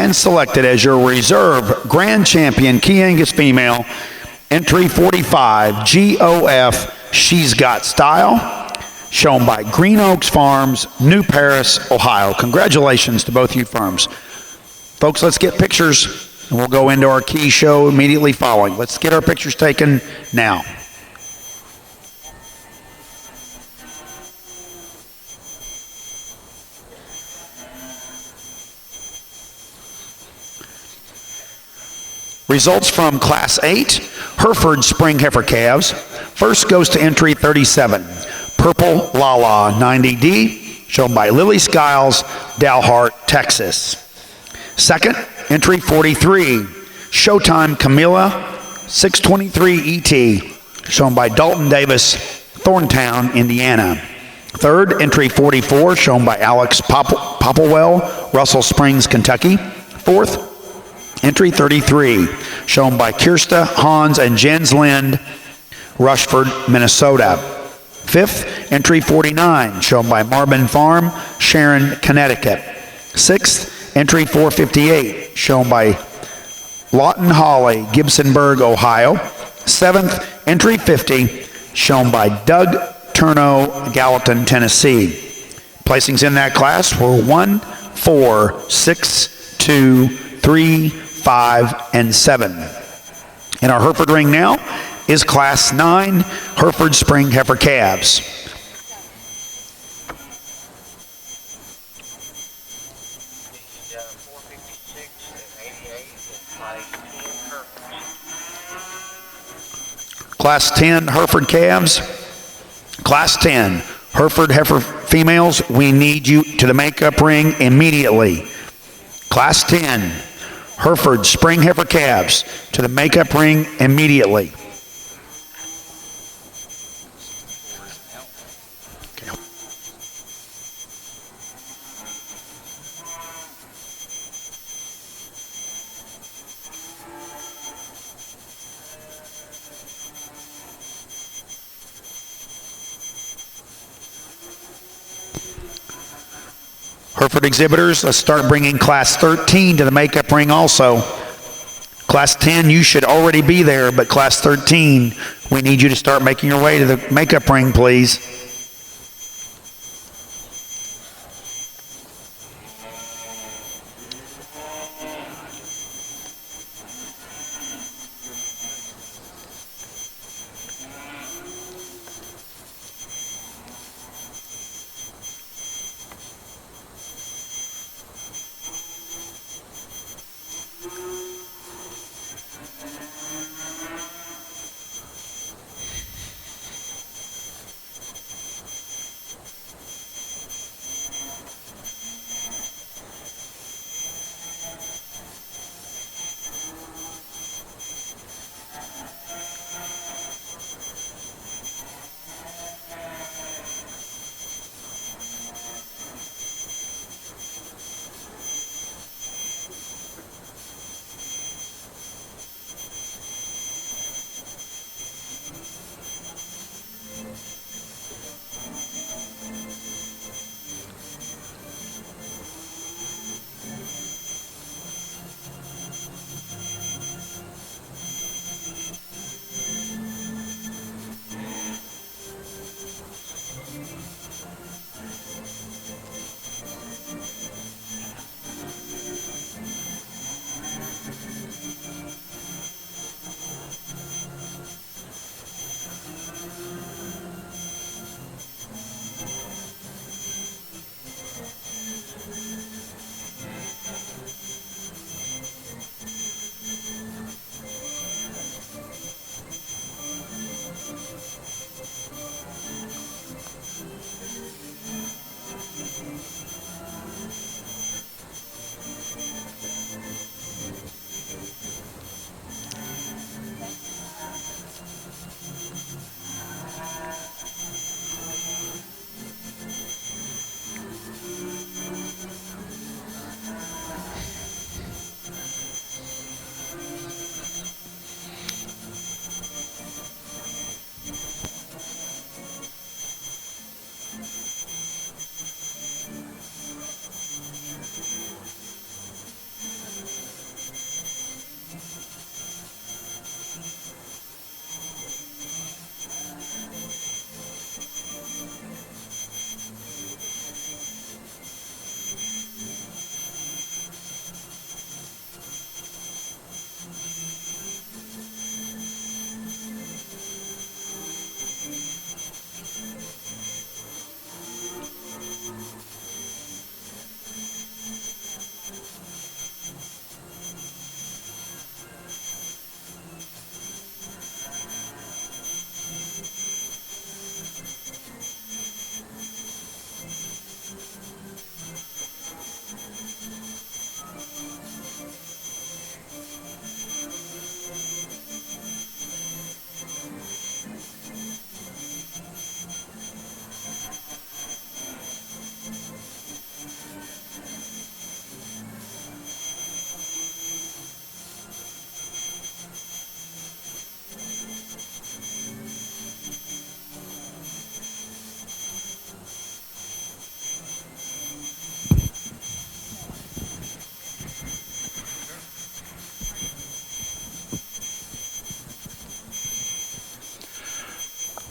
and selected as your reserve grand champion Key Angus female, entry 45, GOF She's Got Style, shown by Green Oaks Farms, New Paris, Ohio. Congratulations to both you firms. Folks, let's get pictures, and we'll go into our key show immediately following. Let's get our pictures taken now. Results from Class 8, Hereford Spring Heifer Calves. First goes to entry 37, Purple Lala 90D, shown by Lily Skiles, Dalhart, Texas. Second, entry 43, Showtime Camilla 623 ET, shown by Dalton Davis, Thorntown, Indiana. Third, entry 44, shown by Alex Popplewell, Russell Springs, Kentucky. Fourth, entry 33, shown by Kirsta Hans and Jens Lind, Rushford, Minnesota. Fifth, entry 49, shown by Marvin Farm, Sharon, Connecticut. Sixth, entry 458, shown by Lawton Holly, Gibsonburg, Ohio. Seventh, entry 50, shown by Doug Turno, Gallatin, Tennessee. Placings in that class were 1, 4, 6, 2, 3, 5, and 7. In our Hereford ring now is Class 9 Hereford Spring Heifer Calves. Class 10 Hereford Calves. Class 10 Hereford Heifer Females, we need you to the makeup ring immediately. Class 10 Hereford Spring Heifer Calves to the makeup ring immediately. Hereford exhibitors, let's start bringing Class 13 to the makeup ring also. Class 10, you should already be there, but Class 13, we need you to start making your way to the makeup ring, please.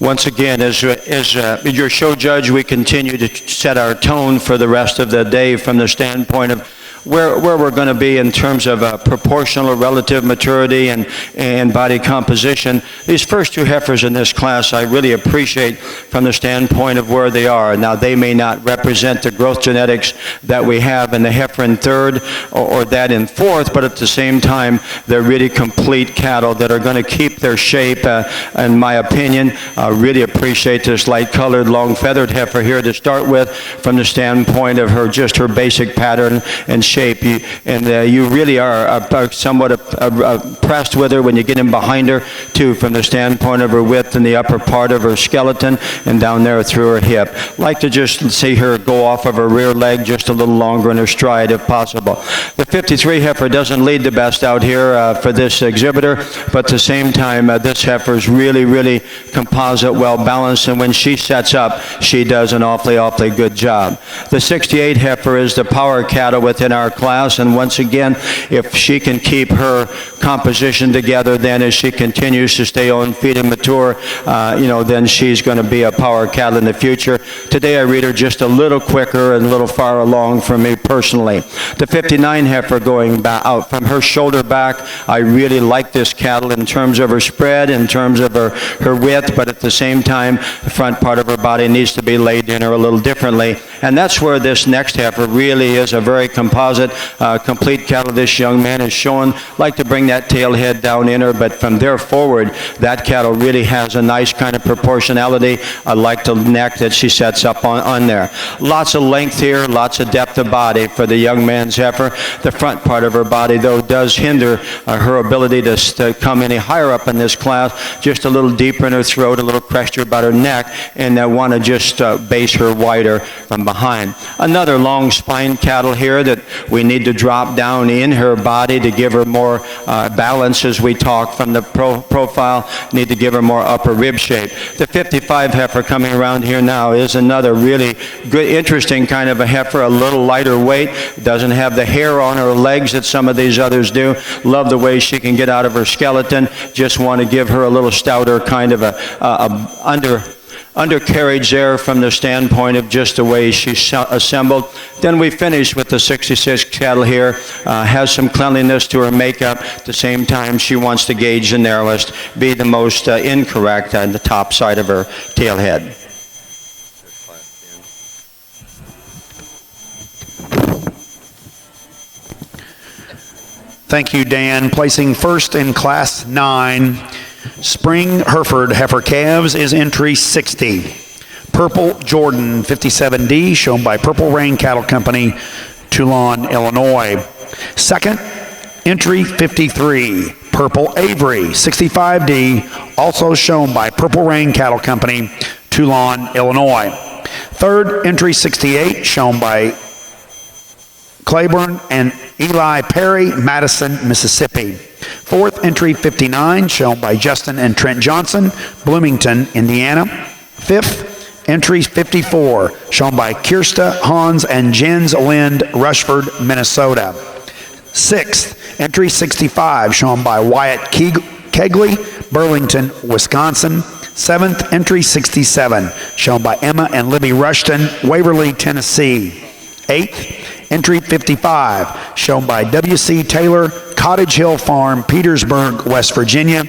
Once again, as your show judge, we continue to set our tone for the rest of the day from the standpoint of where we're going to be in terms of proportional relative maturity and body composition. These first two heifers in this class I really appreciate from the standpoint of where they are. Now, they may not represent the growth genetics that we have in the heifer in third or that in fourth, but at the same time, they're really complete cattle that are going to keep their shape, in my opinion. I really appreciate this light-colored, long-feathered heifer here to start with from the standpoint of her basic pattern and shape. You really are somewhat impressed with her when you get in behind her, too, from the standpoint of her width in the upper part of her skeleton and down there through her hip. Like to just see her go off of her rear leg just a little longer in her stride, if possible. The 53 heifer doesn't lead the best out here for this exhibitor, but at the same time, this heifer is really, really composite, well-balanced, and when she sets up, she does an awfully good job. The 68 heifer is the power cattle within our class, and once again, if she can keep her composition together, then as she continues to stay on feed and mature, then she's going to be a power cattle in the future. Today I read her just a little quicker and a little far along for me personally. The 59 heifer going out from her shoulder back, I really like this cattle in terms of her spread, in terms of her width, but at the same time, the front part of her body needs to be laid in her a little differently. And that's where this next heifer really is a very composite, complete cattle. This young man is showing, like to bring that tail head down in her, but from there forward, that cattle really has a nice kind of proportionality. I like the neck that she sets up on there. Lots of length here, lots of depth of body for the young man's heifer. The front part of her body, though, does hinder her ability to come any higher up in this class, just a little deeper in her throat, a little pressure about her neck, and I want to just base her wider from behind. Another long spine cattle here that we need to drop down in her body to give her more balance as we talk from the profile, need to give her more upper rib shape. The 55 heifer coming around here now is another really good, interesting kind of a heifer, a little lighter weight, doesn't have the hair on her legs that some of these others do. Love the way she can get out of her skeleton. Just want to give her a little stouter kind of undercarriage there from the standpoint of just the way she's assembled. Then we finish with the 66 cattle here. Has some cleanliness to her makeup. At the same time, she wants to gauge the narrowest, be the most incorrect on the top side of her tail head. Thank you, Dan. Placing first in Class 9, Spring Hereford heifer calves is entry 60. Purple Jordan 57D, shown by Purple Rain Cattle Company, Toulon, Illinois. Second, entry 53. Purple Avery 65D, also shown by Purple Rain Cattle Company, Toulon, Illinois. Third, entry 68, shown by Claiborne and Eli Perry, Madison, Mississippi. Fourth, entry 59, shown by Justin and Trent Johnson, Bloomington, Indiana. Fifth, entry 54, shown by Kirsta, Hans, and Jens Lind, Rushford, Minnesota. Sixth, entry 65, shown by Wyatt Kegley, Burlington, Wisconsin. Seventh, entry 67, shown by Emma and Libby Rushton, Waverly, Tennessee. Eighth, entry 55, shown by W.C. Taylor, Cottage Hill Farm, Petersburg, West Virginia.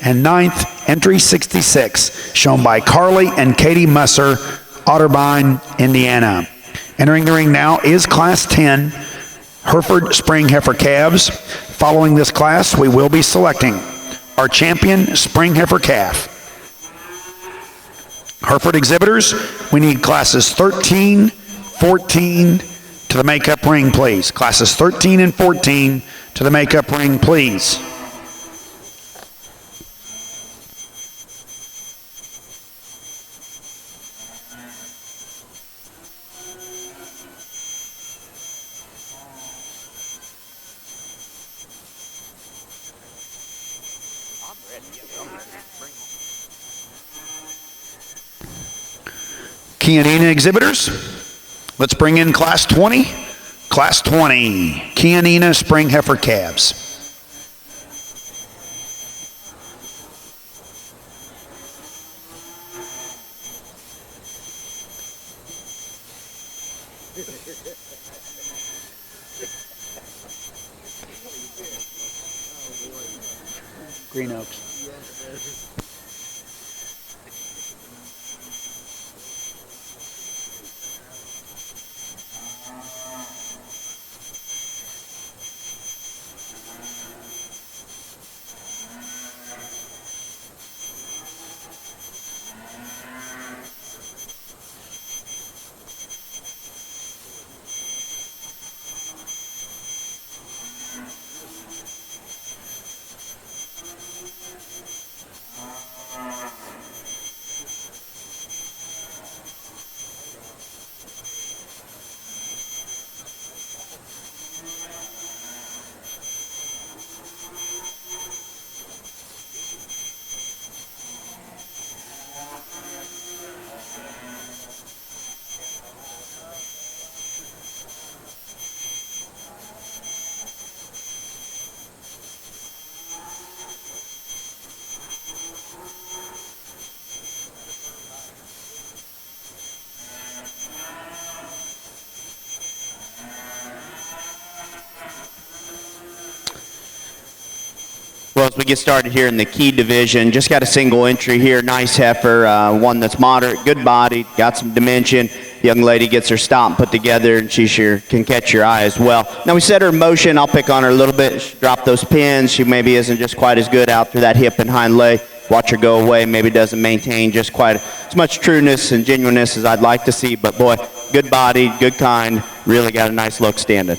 And ninth, entry 66, shown by Carly and Katie Musser, Otterbein, Indiana. Entering the ring now is Class 10, Hereford Spring Heifer Calves. Following this class, we will be selecting our champion Spring Heifer Calf. Hereford exhibitors, we need classes 13, 14 to the makeup ring, please. Classes 13 and 14 to the makeup ring, please. Chianina exhibitors, let's bring in Class 20. Class 20, Chianina Spring Heifer Calves. Green Oaks. Well, as we get started here in the key division, just got a single entry here. Nice heifer, one that's moderate, good body, got some dimension. Young lady gets her stomp put together, and she sure can catch your eye as well. Now, we set her in motion. I'll pick on her a little bit. She dropped those pins. She maybe isn't just quite as good out through that hip and hind leg. Watch her go away. Maybe doesn't maintain just quite as much trueness and genuineness as I'd like to see. But, boy, good body, good kind. Really got a nice look standing.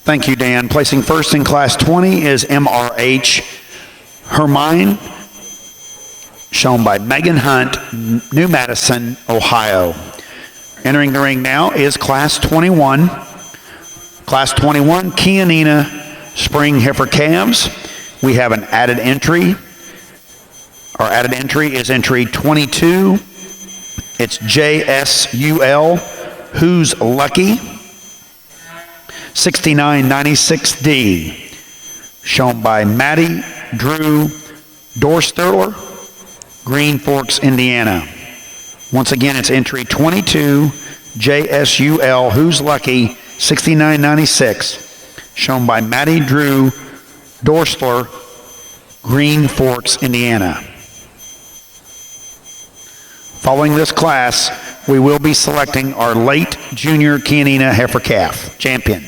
Thank you, Dan. Placing first in Class 20 is MRH Hermine, shown by Megan Hunt, New Madison, Ohio. Entering the ring now is Class 21. Class 21, Chianina Spring Heifer Calves. We have an added entry. Our added entry is entry 22. It's JSUL, Who's Lucky? 6996D, shown by Maddie Drew Dorsterler, Green Forks, Indiana. Once again, it's entry 22, JSUL, Who's Lucky, 6996, shown by Maddie Drew Dorstler, Green Forks, Indiana. Following this class, we will be selecting our late junior Chianina heifer calf champion.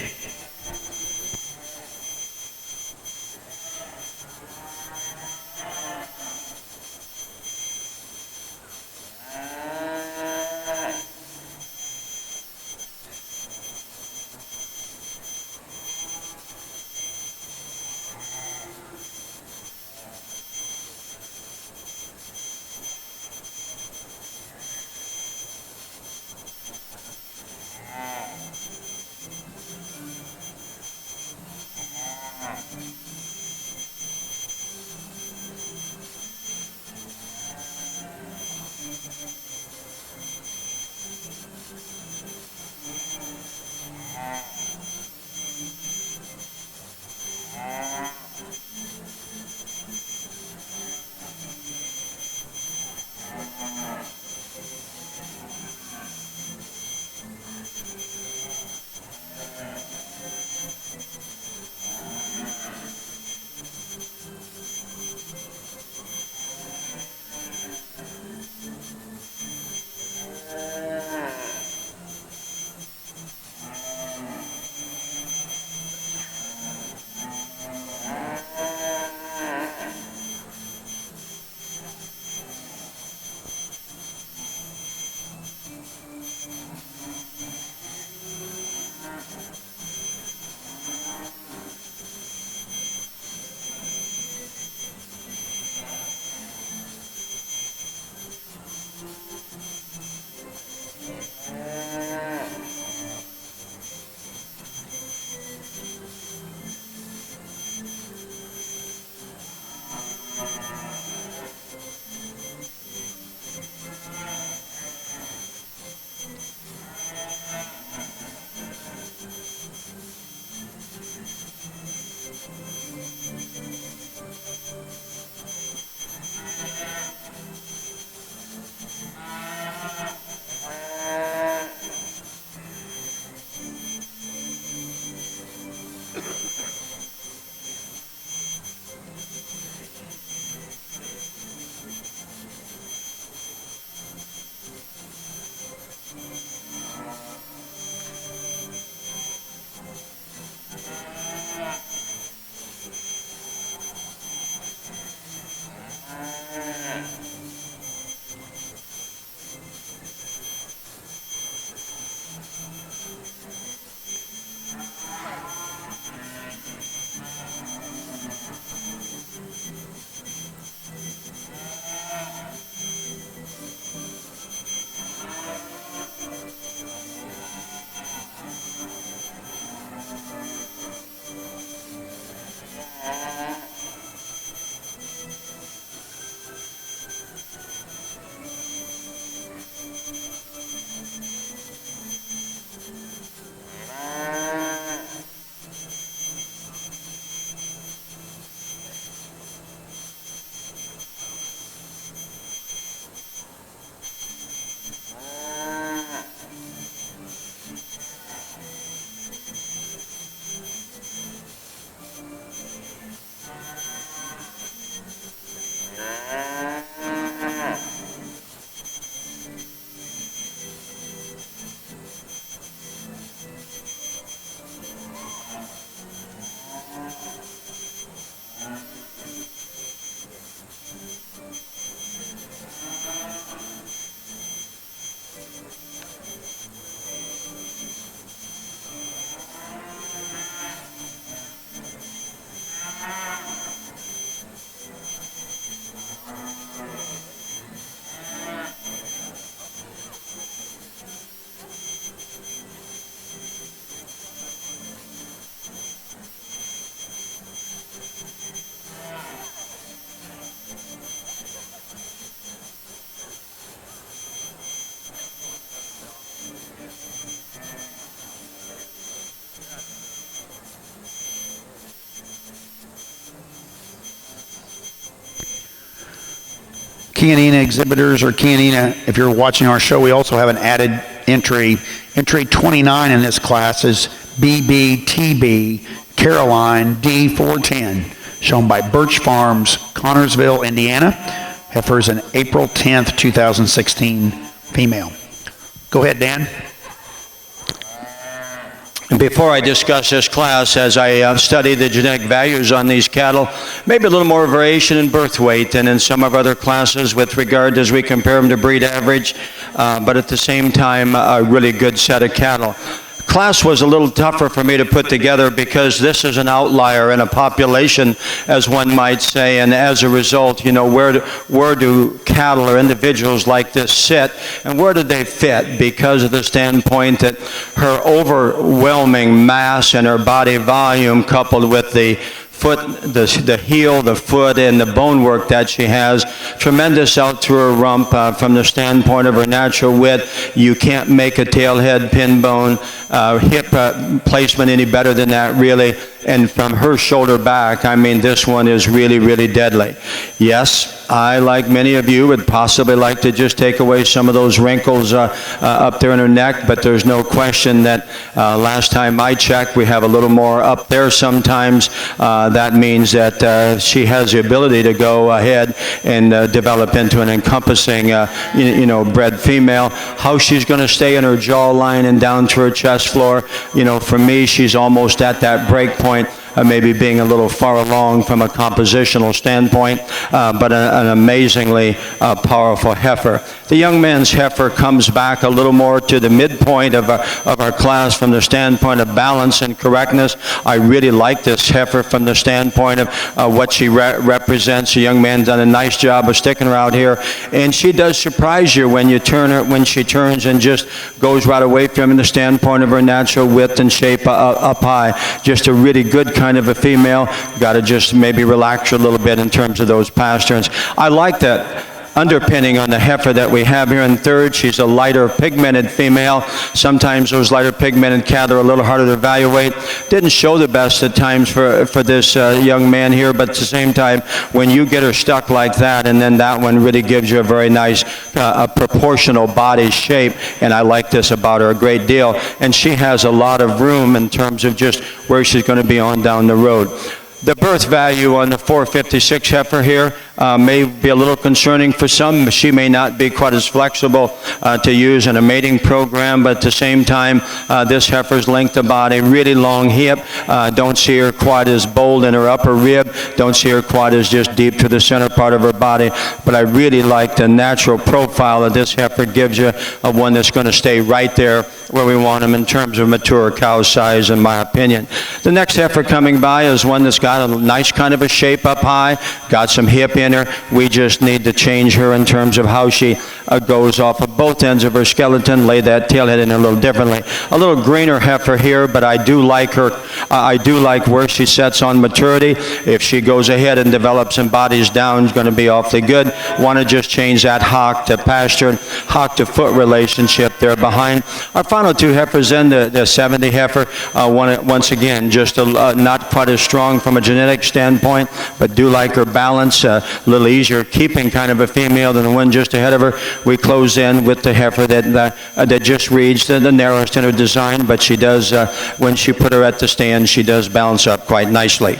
Chianina exhibitors or Chianina, if you're watching our show, we also have an added entry. Entry 29 in this class is BBTB Caroline D410, shown by Birch Farms, Connorsville, Indiana. Heifer is an April 10th, 2016 female. Go ahead, Dan. Before I discuss this class, as I study the genetic values on these cattle, maybe a little more variation in birth weight than in some of our other classes with regard as we compare them to breed average, but at the same time, a really good set of cattle. Class was a little tougher for me to put together because this is an outlier in a population, as one might say, and as a result, you know, where do cattle or individuals like this sit, and where do they fit? Because of the standpoint that her overwhelming mass and her body volume, coupled with the foot, the heel, the foot, and the bone work that she has, tremendous out through her rump from the standpoint of her natural width. You can't make a tailhead pin bone hip placement any better than that, really. And from her shoulder back, I mean, this one is really, really deadly. Yes, I, like many of you, would possibly like to just take away some of those wrinkles up there in her neck, but there's no question that last time I checked, we have a little more up there sometimes. That means that she has the ability to go ahead and develop into an encompassing, bred female. How she's going to stay in her jawline and down to her chest floor, for me, she's almost at that break point. Maybe being a little far along from a compositional standpoint, but an amazingly powerful heifer. The young man's heifer comes back a little more to the midpoint of our class from the standpoint of balance and correctness. I really like this heifer from the standpoint of what she represents. The young man's done a nice job of sticking her out here, and she does surprise you when you turn her, when she turns and just goes right away from the standpoint of her natural width and shape up high. Just a really good kind of a female. Got to just maybe relax her a little bit in terms of those pasterns. I like that underpinning on the heifer that we have here in third. She's a lighter pigmented female. Sometimes those lighter pigmented cattle are a little harder to evaluate. Didn't show the best at times for this young man here, but at the same time, when you get her stuck like that, and then that one really gives you a very nice proportional body shape, and I like this about her a great deal. And she has a lot of room in terms of just where she's going to be on down the road. The birth value on the 456 heifer here may be a little concerning for some. She may not be quite as flexible to use in a mating program, but at the same time, this heifer's length of body, really long hip. Don't see her quite as bold in her upper rib. Don't see her quite as just deep to the center part of her body. But I really like the natural profile that this heifer gives you, of one that's going to stay right there where we want them in terms of mature cow size, in my opinion. The next heifer coming by is one that's got a nice kind of a shape up high, got some hip in her. We just need to change her in terms of how she goes off of both ends of her skeleton, lay that tailhead in a little differently. A little greener heifer here, but I do like her. I do like where she sets on maturity. If she goes ahead and develops and bodies down, it's going to be awfully good. Want to just change that hock to pasture, hock to foot relationship there behind. Our final two heifers in, the 70 heifer, once again, just not quite as strong from a genetic standpoint, but do like her balance, a little easier keeping kind of a female than the one just ahead of her. We close in with the heifer that just reads the narrowest in her design, but she does, when she put her at the stand, she does balance up quite nicely.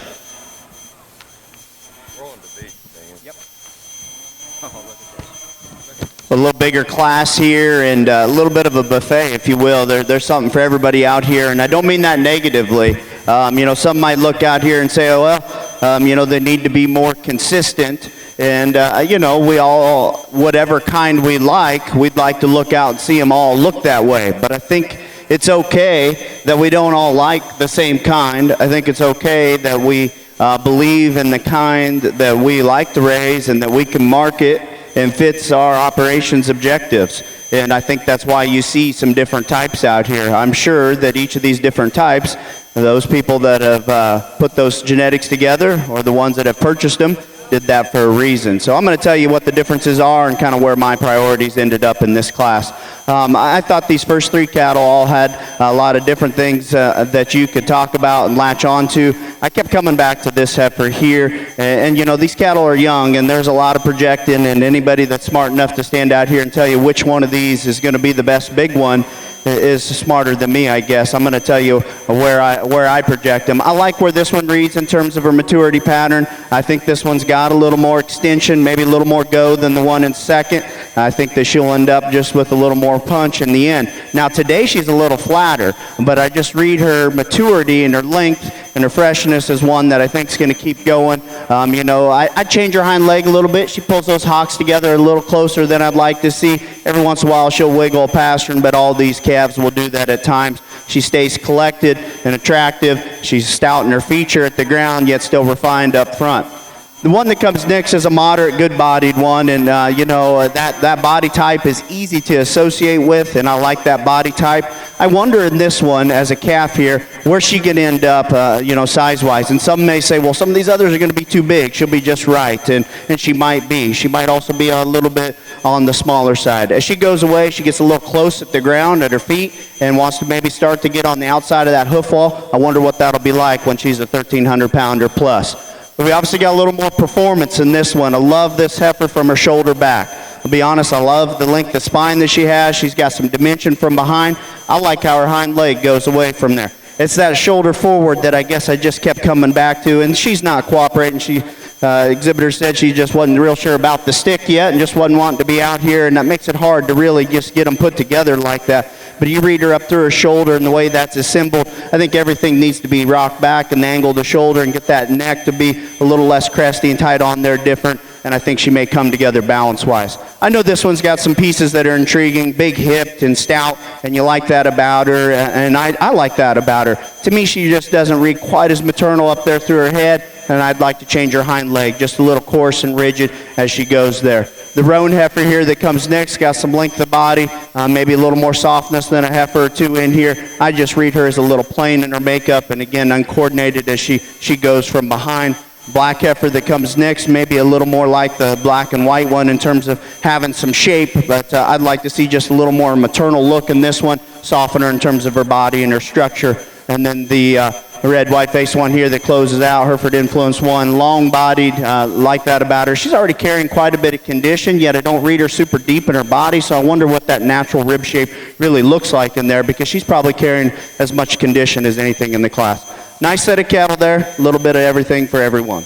A little bigger class here, and a little bit of a buffet, if you will. There's something for everybody out here, and I don't mean that negatively. Some might look out here and say, oh, well, they need to be more consistent. And, we all, whatever kind we like, we'd like to look out and see them all look that way. But I think it's okay that we don't all like the same kind. I think it's okay that we believe in the kind that we like to raise and that we can market and fits our operations objectives. And I think that's why you see some different types out here. I'm sure that each of these different types, those people that have put those genetics together, or the ones that have purchased them, did that for a reason. So I'm going to tell you what the differences are and kind of where my priorities ended up in this class. I thought these first 3 cattle all had a lot of different things that you could talk about and latch onto. I kept coming back to this heifer here, and you know, these cattle are young, and there's a lot of projecting, and anybody that's smart enough to stand out here and tell you which one of these is going to be the best big one is smarter than me, I guess. I'm going to tell you where I project them. I like where this one reads in terms of her maturity pattern. I think this one's got a little more extension, maybe a little more go than the one in second. I think that she'll end up just with a little more punch in the end. Now today she's a little flatter, but I just read her maturity and her length and her freshness as one that I think is going to keep going. You know, I change her hind leg a little bit. She pulls those hocks together a little closer than I'd like to see. Every once in a while she'll wiggle a pastern, but all these calves will do that at times. She stays collected and attractive. She's stout in her feature at the ground, yet still refined up front. The one that comes next is a moderate, good-bodied one, and you know, that body type is easy to associate with, and I like that body type. I wonder in this one, as a calf here, where she can end up, you know, size-wise. And some may say, well, some of these others are going to be too big. She'll be just right, and she might be. She might also be a little bit on the smaller side. As she goes away, she gets a little close at the ground, at her feet, and wants to maybe start to get on the outside of that hoof wall. I wonder what that'll be like when she's a 1,300-pounder plus. But we obviously got a little more performance in this one. I love this heifer from her shoulder back. I'll be honest, I love the length of spine that she has. She's got some dimension from behind. I like how her hind leg goes away from there. It's that shoulder forward that I guess I just kept coming back to, and she's not cooperating. She exhibitor said she just wasn't real sure about the stick yet and just wasn't wanting to be out here, and that makes it hard to really just get them put together like that. But you read her up through her shoulder and the way that's assembled, I think everything needs to be rocked back and the angle of the shoulder and get that neck to be a little less cresty and tight on there different, and I think she may come together balance-wise. I know this one's got some pieces that are intriguing, big-hipped and stout, and you like that about her, and I like that about her. To me, she just doesn't read quite as maternal up there through her head, and I'd like to change her hind leg just a little coarse and rigid as she goes there. The roan heifer here that comes next got some length of body, maybe a little more softness than a heifer or two in here. I just read her as a little plain in her makeup, and again, uncoordinated as she goes from behind. Black heifer that comes next, maybe a little more like the black and white one in terms of having some shape, but I'd like to see just a little more maternal look in this one, soften her in terms of her body and her structure. And then the red white-faced one here that closes out, Hereford Influence one, long-bodied, like that about her. She's already carrying quite a bit of condition, yet I don't read her super deep in her body, so I wonder what that natural rib shape really looks like in there, because she's probably carrying as much condition as anything in the class. Nice set of cattle there, a little bit of everything for everyone.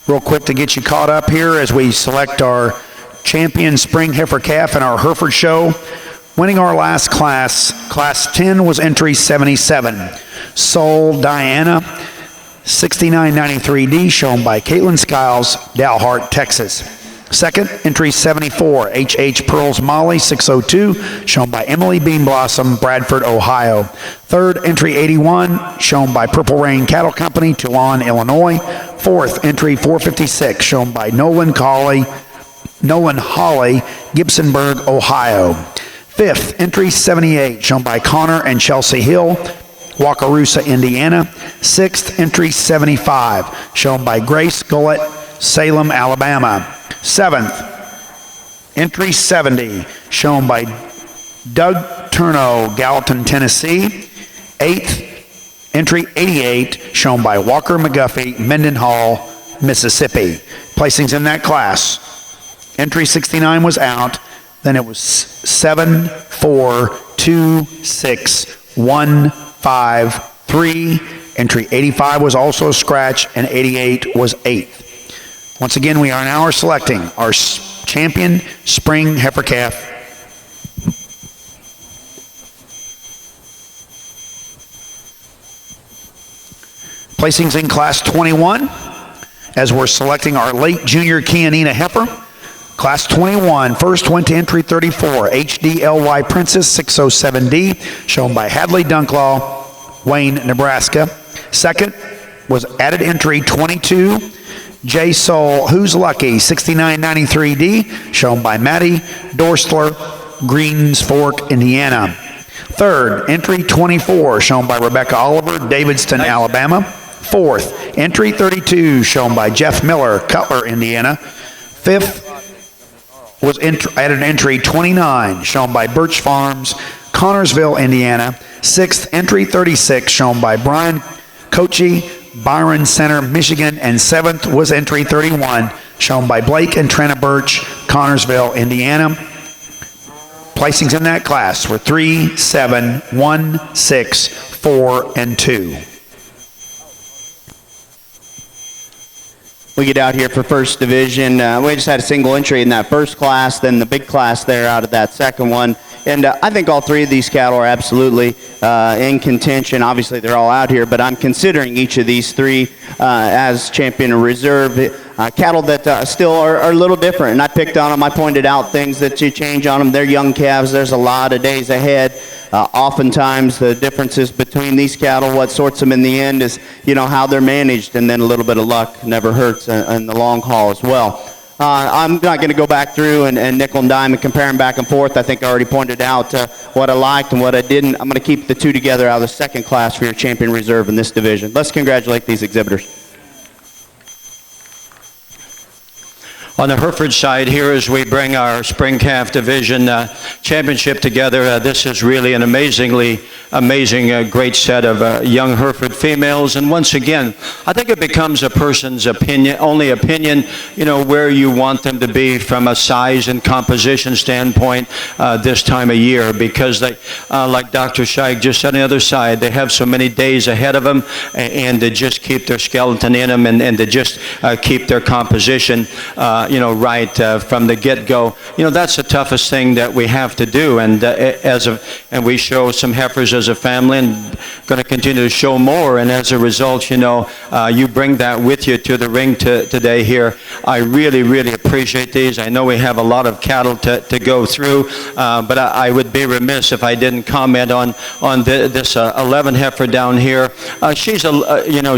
Real quick to get you caught up here as we select our champion spring heifer calf in our Hereford show. Winning our last class, Class 10 was entry 77. Soul Diana, 6993D, shown by Caitlin Skiles, Dalhart, Texas. Second, entry 74, H.H. Pearls Molly, 602, shown by Emily Bean Blossom, Bradford, Ohio. Third, entry 81, shown by Purple Rain Cattle Company, Toulon, Illinois. Fourth, entry 456, shown by Nolan Hawley, Gibsonburg, Ohio. Fifth, entry 78, shown by Connor and Chelsea Hill, Wakarusa, Indiana. Sixth, entry 75, shown by Grace Gullett, Salem, Alabama. Seventh, entry 70, shown by Doug Turno, Gallatin, Tennessee. Eighth, entry 88, shown by Walker McGuffey, Mendenhall, Mississippi. Placings in that class. Entry 69 was out, then it was 7, 4, 2, 6, 1, 5, 3. Entry 85 was also a scratch, and 88 was 8th. Once again, we are now selecting our champion spring heifer calf. Placings in Class 21, as we're selecting our late junior Kianina heifer. Class 21, first went to entry 34, HDLY Princess 607D, shown by Hadley Dunklaw, Wayne, Nebraska. Second was added entry 22, J Soul Who's Lucky 6993D, shown by Maddie Dorstler, Greens Fork, Indiana. Third, entry 24, shown by Rebecca Oliver, Davidston, Alabama. Fourth, entry 32, shown by Jeff Miller, Cutler, Indiana. Fifth was added entry 29, shown by Birch Farms, Connorsville, Indiana. Sixth, entry 36, shown by Brian Kochi, Byron Center, Michigan. And seventh was entry 31, shown by Blake and Trina Birch, Connorsville, Indiana. Placings in that class were 3, 7, 1, 6, 4, and 2. We get out here for first division. We just had a single entry in that first class, then the big class there out of that second one. And I think all three of these cattle are absolutely in contention. Obviously, they're all out here, but I'm considering each of these three as champion or reserve. Cattle that still are a little different, and I picked on them. I pointed out things that you change on them. They're young calves. There's a lot of days ahead. Oftentimes, the differences between these cattle, what sorts them in the end is, how they're managed, and then a little bit of luck never hurts in the long haul as well. I'm not going to go back through and nickel and dime and compare them back and forth. I think I already pointed out what I liked and what I didn't. I'm going to keep the two together out of the second class for your champion reserve in this division. Let's congratulate these exhibitors. On the Hereford side here, as we bring our spring calf division championship together, this is really an amazing, great set of young Hereford females. And once again, I think it becomes a person's only opinion, where you want them to be from a size and composition standpoint this time of year, because they, like Dr. Scheich just said on the other side, they have so many days ahead of them, and to just keep their skeleton in them and to just keep their composition right from the get-go. That's the toughest thing that we have to do. And and we show some heifers as a family, and going to continue to show more. And as a result, you bring that with you to the ring today here. I really, really appreciate these. I know we have a lot of cattle to go through, but I would be remiss if I didn't comment on this 11 heifer down here. She's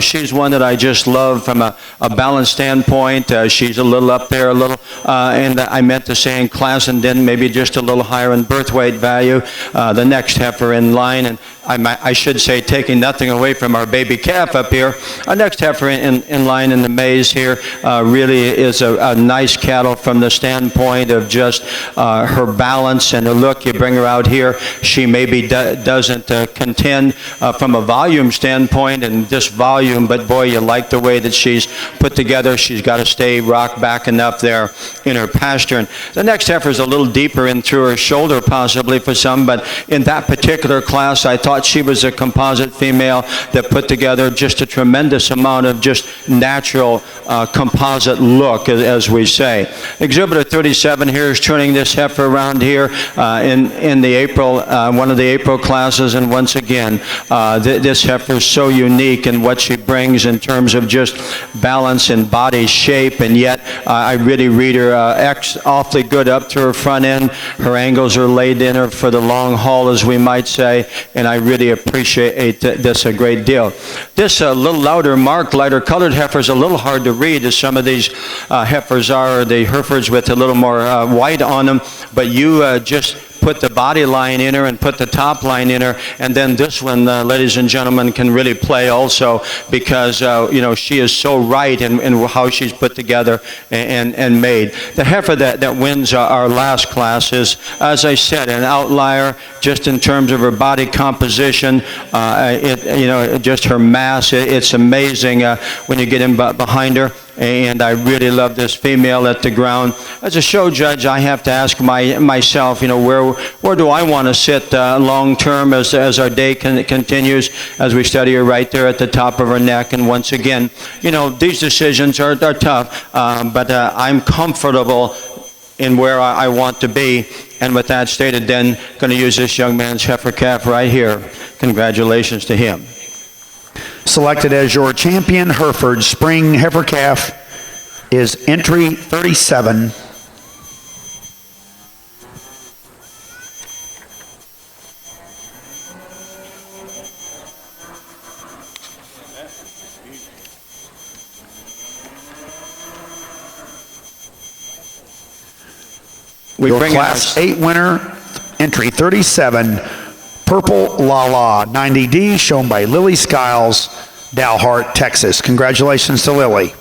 she's one that I just love from a balance standpoint. She's a little up there, a little, and I meant to say in class, and then maybe just a little higher in birth weight value. The next heifer in line, and I should say, taking nothing away from our baby calf up here, our next heifer in line in the maze here really is a nice cattle from the standpoint of just her balance and her look. You bring her out here, she maybe doesn't contend from a volume standpoint, and this volume, but boy, you like the way that she's put together. She's got to stay rock back enough there in her pasture. And the next heifer is a little deeper in through her shoulder possibly for some, but in that particular class, I thought she was a composite female that put together just a tremendous amount of just natural composite look, as we say. Exhibitor 37 here is turning this heifer around here in the April, one of the April classes, and once again, this heifer is so unique in what she brings in terms of just balance and body shape, and yet I really read her awfully good up to her front end. Her angles are laid in her for the long haul, as we might say, and I really appreciate this a great deal. This little lighter colored heifer is a little hard to read, as some of these heifers are, the Herefords with a little more white on them, but you just put the body line in her and put the top line in her, and then this one, ladies and gentlemen, can really play also, because she is so right in how she's put together and made. The heifer that wins our last class is, as I said, an outlier just in terms of her body composition, just her mass. It's amazing when you get in behind her. And I really love this female at the ground. As a show judge, I have to ask myself, where do I want to sit long term as our day continues, as we study her right there at the top of her neck. And once again, these decisions are tough, but I'm comfortable in where I want to be. And with that stated, then going to use this young man's heifer calf right here. Congratulations to him. Selected as your champion Hereford spring heifer calf is entry 37. We Your bring in our Class 8 winner, entry 37, Purple La La 90D, shown by Lily Skiles, Dalhart, Texas. Congratulations to Lily.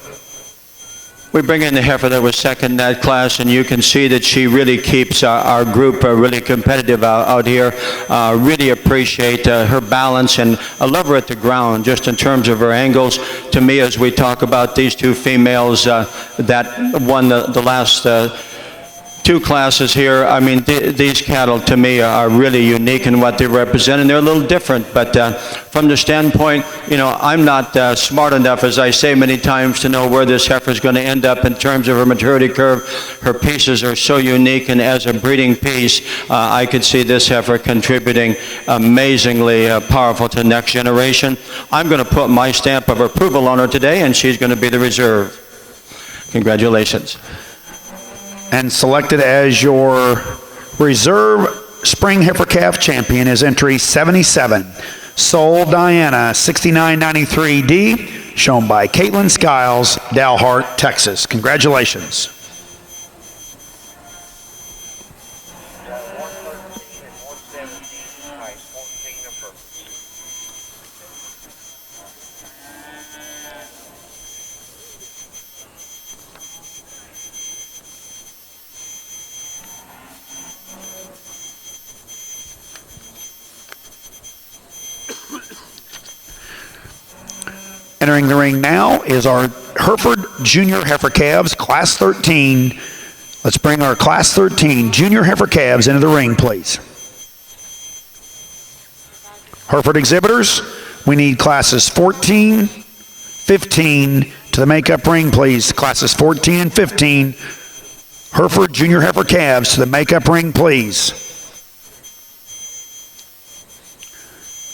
We bring in the heifer that was second in that class, and you can see that she really keeps our group really competitive out here. Really appreciate her balance, and I love her at the ground, just in terms of her angles. To me, as we talk about these two females that won the last two classes here, I mean, these cattle to me are really unique in what they represent, and they're a little different. But from the standpoint, you know, I'm not smart enough, as I say many times, to know where this heifer is going to end up in terms of her maturity curve. Her pieces are so unique, and as a breeding piece, I could see this heifer contributing amazingly powerful to the next generation. I'm going to put my stamp of approval on her today, and she's going to be the reserve. Congratulations. And selected as your reserve spring heifer calf champion is entry 77, Soul Diana 6993D, shown by Caitlin Skiles, Dalhart, Texas. Congratulations. Entering the ring now is our Hereford Junior Heifer Calves, Class 13. Let's bring our Class 13 Junior Heifer Calves into the ring, please. Hereford exhibitors, we need classes 14, 15 to the makeup ring, please. Classes 14 and 15. Hereford Junior Heifer Calves to the makeup ring, please.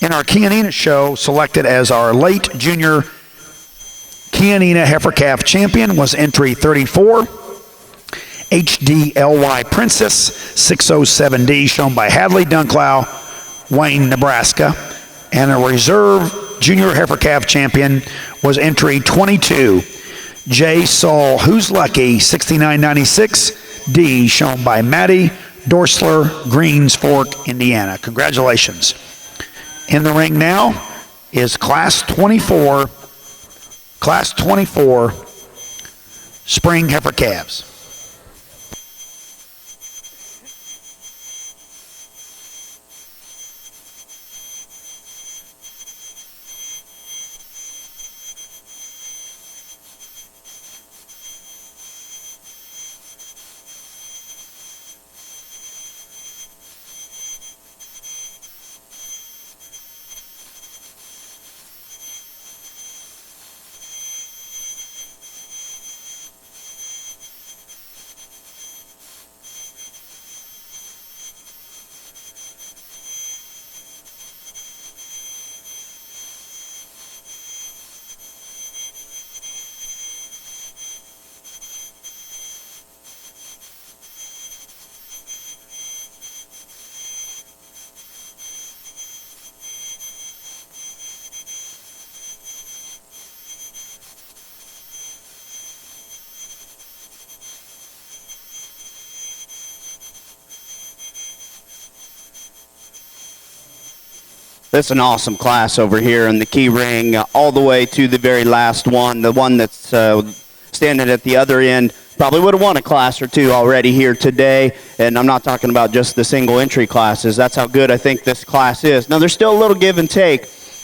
In our Chianina show, selected as our late junior Chianina Heifer Calf champion was entry 34, HDLY Princess 607D, shown by Hadley Dunklau, Wayne, Nebraska. And a reserve junior Heifer Calf champion was entry 22, J. Saul Who's Lucky 6996D, shown by Maddie Dorsler, Greens Fork, Indiana. Congratulations. In the ring now is Class 24 Spring Heifer Calves. This is an awesome class over here in the key ring, all the way to the very last one. The one that's standing at the other end probably would have won a class or two already here today. And I'm not talking about just the single entry classes. That's how good I think this class is. Now, there's still a little give and take.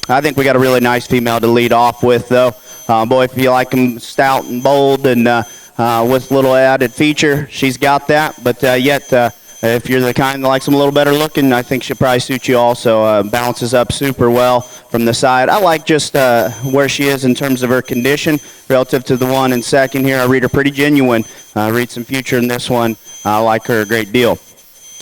I think we got a really nice female to lead off with, though. Boy, if you like them stout and bold and with a little added feature, she's got that. But yet, if you're the kind that likes them a little better looking, I think she'll probably suit you also. Bounces up super well from the side. I like just where she is in terms of her condition relative to the one in second here. I read her pretty genuine. Read some future in this one. I like her a great deal.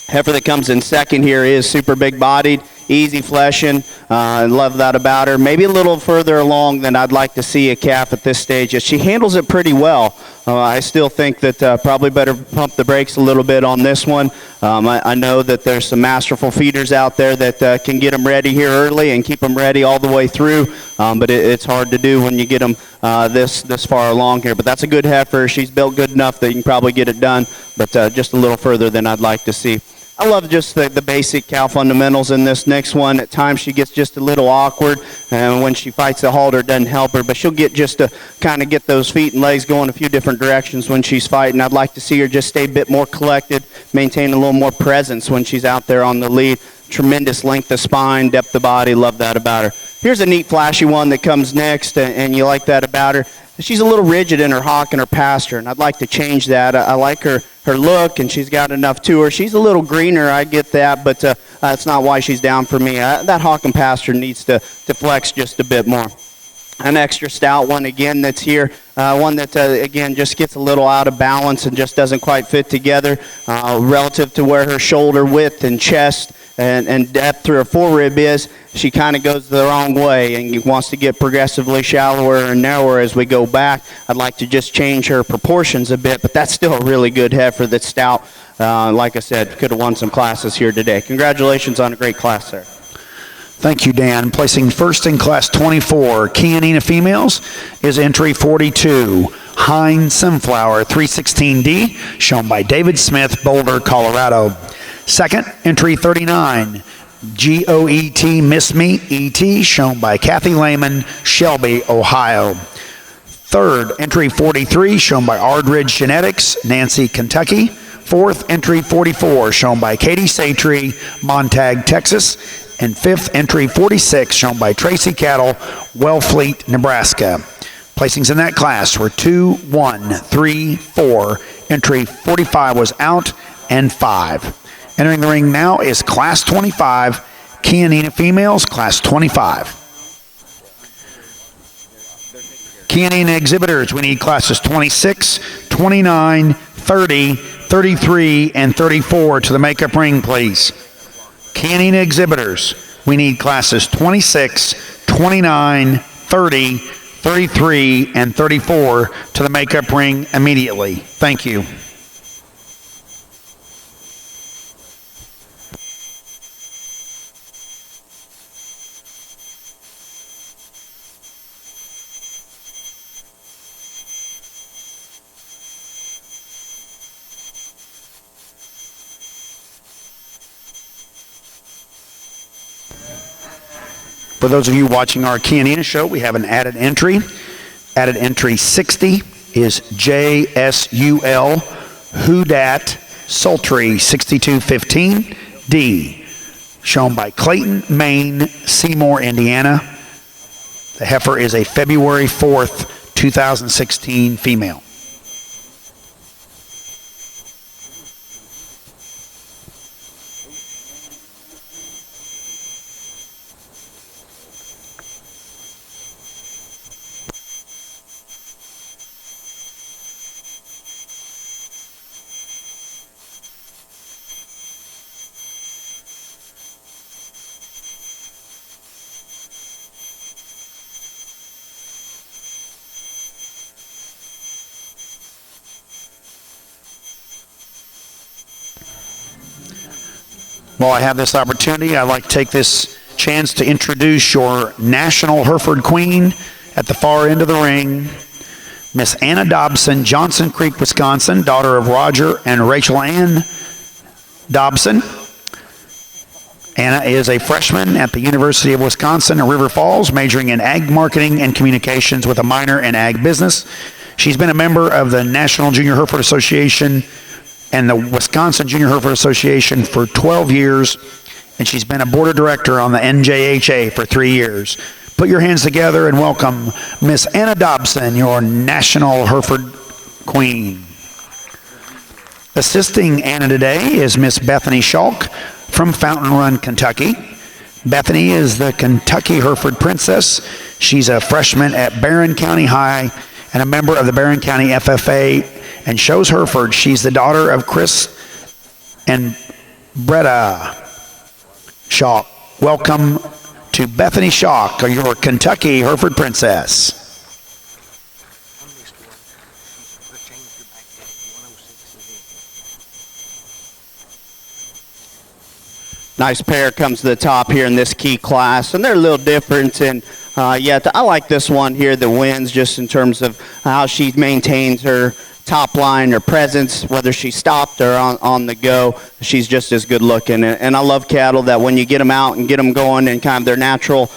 Heifer that comes in second here is super big-bodied, easy fleshing. I love that about her. Maybe a little further along than I'd like to see a calf at this stage. She handles it pretty well. I still think that probably better pump the brakes a little bit on this one. I know that there's some masterful feeders out there that can get them ready here early and keep them ready all the way through, but it's hard to do when you get them this far along here. But that's a good heifer. She's built good enough that you can probably get it done, but just a little further than I'd like to see. I love just the basic cow fundamentals in this next one. At times she gets just a little awkward, and when she fights the halter, it doesn't help her, but she'll get just to kind of get those feet and legs going a few different directions when she's fighting. I'd like to see her just stay a bit more collected, maintain a little more presence when she's out there on the lead. Tremendous length of spine, depth of body, love that about her. Here's a neat flashy one that comes next, and you like that about her. She's a little rigid in her hock and her pasture, and I'd like to change that. I like her look, and she's got enough to her. She's a little greener, I get that, but that's not why she's down for me. That hock and pasture needs to flex just a bit more. An extra stout one again that's here, one that again just gets a little out of balance and just doesn't quite fit together relative to where her shoulder width and chest and depth through her forerib is. She kind of goes the wrong way and wants to get progressively shallower and narrower as we go back. I'd like to just change her proportions a bit, but that's still a really good heifer that's stout. Like I said, could have won some classes here today. Congratulations on a great class there. Thank you, Dan. Placing first in Class 24, Chianina Females, is entry 42, Heinz Sunflower 316D, shown by David Smith, Boulder, Colorado. Second, entry 39, GOET Miss Me ET, shown by Kathy Lehman, Shelby, Ohio. Third, entry 43, shown by Ardridge Genetics, Nancy, Kentucky. Fourth, entry 44, shown by Katie Satry, Montague, Texas. And fifth, entry 46, shown by Tracy Cattle, Wellfleet, Nebraska. Placings in that class were 2, 1, 3, 4. Entry 45 was out, and 5. Entering the ring now is Class 25, Chianina Females, Class 25. Chianina exhibitors, we need classes 26, 29, 30, 33, and 34 to the makeup ring, please. Chianina exhibitors, we need classes 26, 29, 30, 33, and 34 to the makeup ring immediately. Thank you. For those of you watching our Chianina show, we have an added entry. Added entry 60 is JSUL Houdat Sultry 6215D, shown by Clayton, Maine, Seymour, Indiana. The heifer is a February 4th, 2016 female. While I have this opportunity, I'd like to take this chance to introduce your National Hereford Queen at the far end of the ring, Miss Anna Dobson, Johnson Creek, Wisconsin, daughter of Roger and Rachel Ann Dobson. Anna is a freshman at the University of Wisconsin at River Falls, majoring in ag marketing and communications with a minor in ag business. She's been a member of the National Junior Hereford Association and the Wisconsin Junior Hereford Association for 12 years, and she's been a board of director on the NJHA for 3 years. Put your hands together and welcome Miss Anna Dobson, your National Hereford Queen. Assisting Anna today is Miss Bethany Schalk from Fountain Run, Kentucky. Bethany is the Kentucky Hereford Princess. She's a freshman at Barron County High and a member of the Barron County FFA and shows Hereford. She's the daughter of Chris and Bretta Schalk. Welcome to Bethany Schalk, your Kentucky Hereford Princess. Nice pair comes to the top here in this key class, and they're a little different in I like this one here that wins just in terms of how she maintains her top line, her presence, whether she's stopped or on the go. She's just as good looking. And I love cattle that when you get them out and get them going and kind of their natural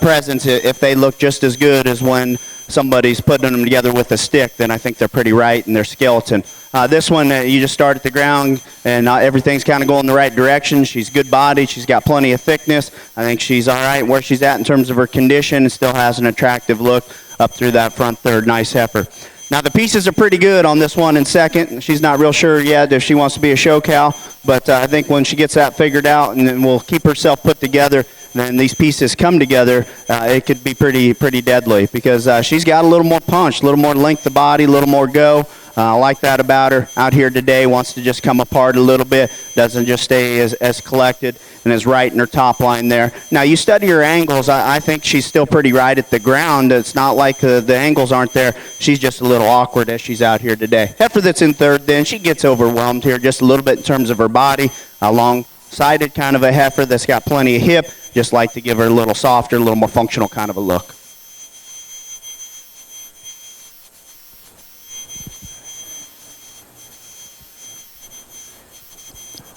presence, if they look just as good as when somebody's putting them together with a stick, then I think they're pretty right in their skeleton. This one, you just start at the ground and everything's kind of going the right direction. She's good bodied. She's got plenty of thickness. I think she's all right where she's at in terms of her condition and still has an attractive look up through that front third. Nice heifer. Now, the pieces are pretty good on this one in second. She's not real sure yet if she wants to be a show cow, but I think when she gets that figured out and then will keep herself put together, then these pieces come together, it could be pretty deadly because she's got a little more punch, a little more length of body, a little more go. I like that about her. Out here today, wants to just come apart a little bit, doesn't just stay as collected and is right in her top line there. Now, you study her angles, I think she's still pretty right at the ground. It's not like the angles aren't there. She's just a little awkward as she's out here today. Heifer that's in third then, she gets overwhelmed here just a little bit in terms of her body. A long-sided kind of a heifer that's got plenty of hip. Just like to give her a little softer, a little more functional kind of a look.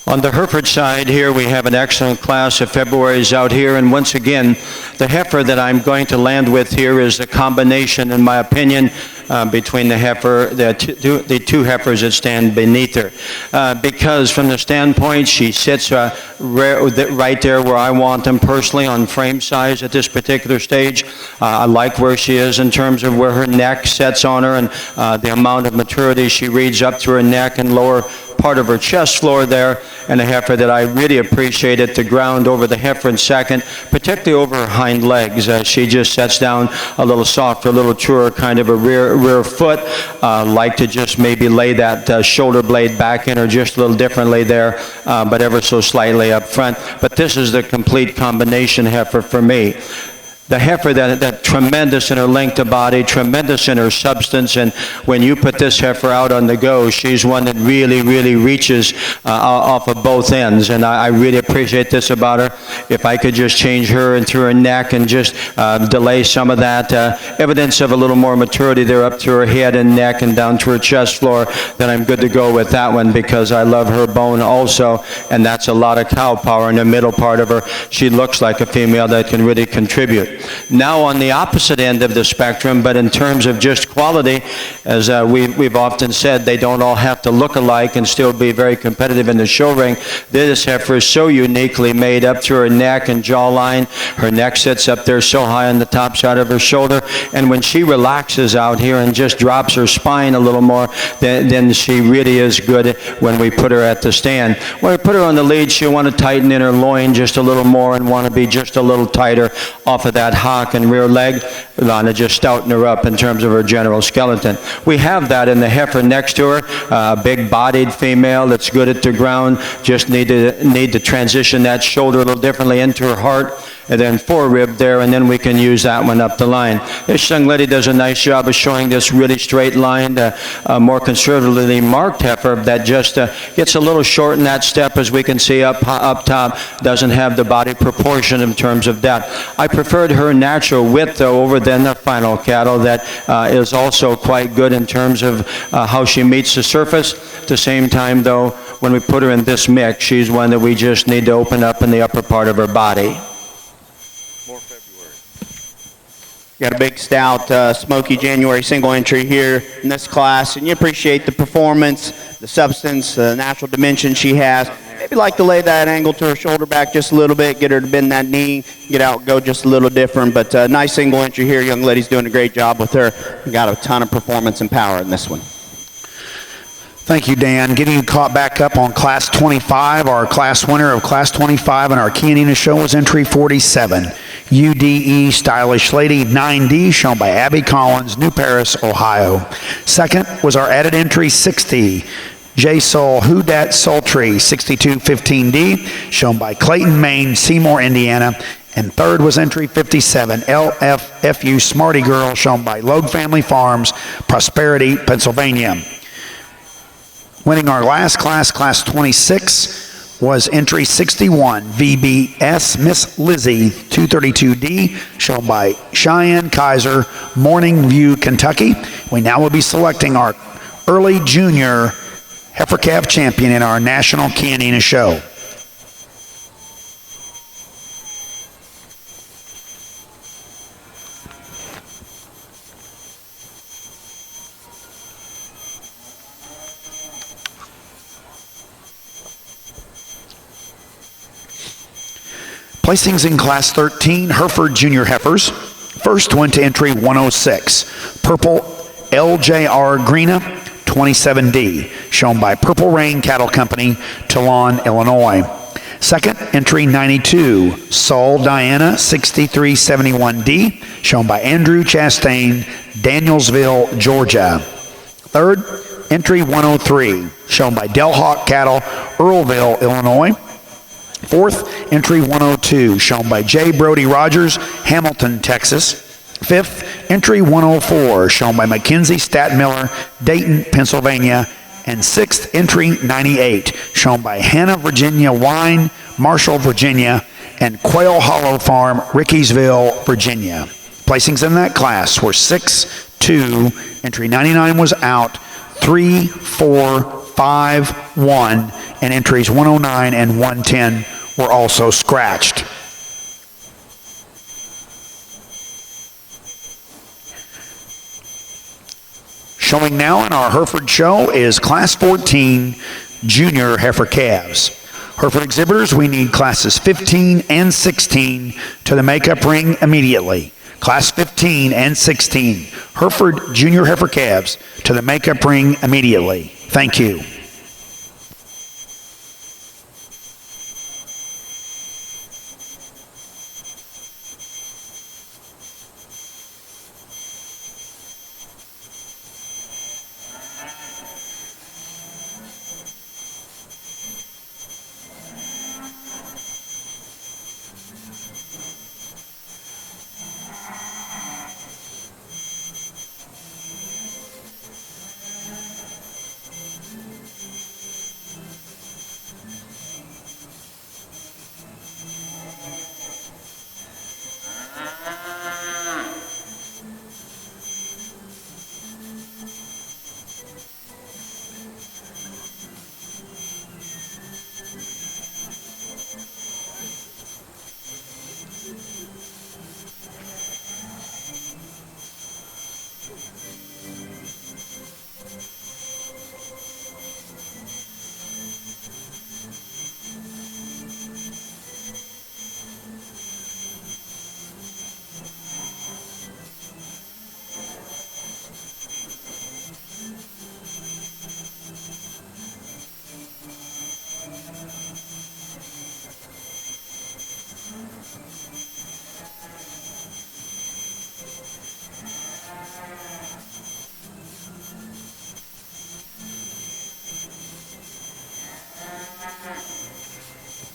On the Hereford side here, we have an excellent class of Februaries out here, and once again, the heifer that I'm going to land with here is a combination, in my opinion, between the two heifers that stand beneath her. Because from the standpoint, she sits right there where I want them personally on frame size at this particular stage. I like where she is in terms of where her neck sets on her and the amount of maturity she reads up to her neck and lower part of her chest floor there, and a heifer that I really appreciate at the ground over the heifer in second, particularly over her hind legs. She just sets down a little softer, a little truer kind of a rear foot. Like to just maybe lay that shoulder blade back in her just a little differently there, but ever so slightly up front. But this is the complete combination heifer for me. The heifer that tremendous in her length of body, tremendous in her substance, and when you put this heifer out on the go, she's one that really reaches off of both ends, and I really appreciate this about her. If I could just change her and through her neck and just delay some of that evidence of a little more maturity there up to her head and neck and down to her chest floor, then I'm good to go with that one because I love her bone also, and that's a lot of cow power in the middle part of her. She looks like a female that can really contribute. Now on the opposite end of the spectrum, but in terms of just quality, as we've often said, they don't all have to look alike and still be very competitive in the show ring. This heifer is so uniquely made up through her neck and jawline. Her neck sits up there so high on the top side of her shoulder, and when she relaxes out here and just drops her spine a little more, then she really is good when we put her at the stand. When we put her on the lead, she'll want to tighten in her loin just a little more and want to be just a little tighter off of that hock and rear leg, to just stouten her up in terms of her general skeleton. We have that in the heifer next to her, big-bodied female that's good at the ground, just need to transition that shoulder a little differently into her heart, and then forerib there, and then we can use that one up the line. This young lady does a nice job of showing this really straight line, more conservatively marked heifer that just gets a little short in that step, as we can see up top, doesn't have the body proportion in terms of depth. I preferred her natural width, though, over than the final cattle that is also quite good in terms of how she meets the surface. At the same time, though, when we put her in this mix, she's one that we just need to open up in the upper part of her body. Got a big, stout, smoky January single entry here in this class, and you appreciate the performance, the substance, the natural dimension she has. Maybe like to lay that angle to her shoulder back just a little bit, get her to bend that knee, get out, go just a little different. But nice single entry here. Young lady's doing a great job with her. Got a ton of performance and power in this one. Thank you, Dan. Getting you caught back up on Class 25. Our class winner of Class 25 in our Chianina show was entry 47. UDE Stylish Lady 9D, shown by Abby Collins, New Paris, Ohio. Second was our added entry 60. J-Soul Who Dat Sultry 6215D, shown by Clayton, Maine, Seymour, Indiana. And third was entry 57, LFFU Smarty Girl, shown by Logue Family Farms, Prosperity, Pennsylvania. Winning our last class, Class 26, was entry 61, VBS Miss Lizzie 232D, shown by Cheyenne Kaiser, Morning View, Kentucky. We now will be selecting our early junior heifer calf champion in our National Canina Show. Placings in Class 13, Hereford Junior Heifers. First one to entry 106, Purple LJR Greena 27D, shown by Purple Rain Cattle Company, Toulon, Illinois. Second, entry 92, Saul Diana 6371D, shown by Andrew Chastain, Danielsville, Georgia. Third, entry 103, shown by Delhawk Cattle, Earlville, Illinois. Fourth, entry 102, shown by J. Brody Rogers, Hamilton, Texas. Fifth, entry 104, shown by Mackenzie Statmiller, Dayton, Pennsylvania. And sixth, entry 98, shown by Hannah Virginia Wine, Marshall, Virginia, and Quail Hollow Farm, Rickeysville, Virginia. Placings in that class were 6, 2, entry 99 was out, 3, 4, 5, 1, and entries 109 and 110 were also scratched. Showing now in our Hereford show is Class 14 Junior Heifer Calves. Hereford exhibitors, we need classes 15 and 16 to the makeup ring immediately. Class 15 and 16, Hereford Junior Heifer Calves to the makeup ring immediately. Thank you.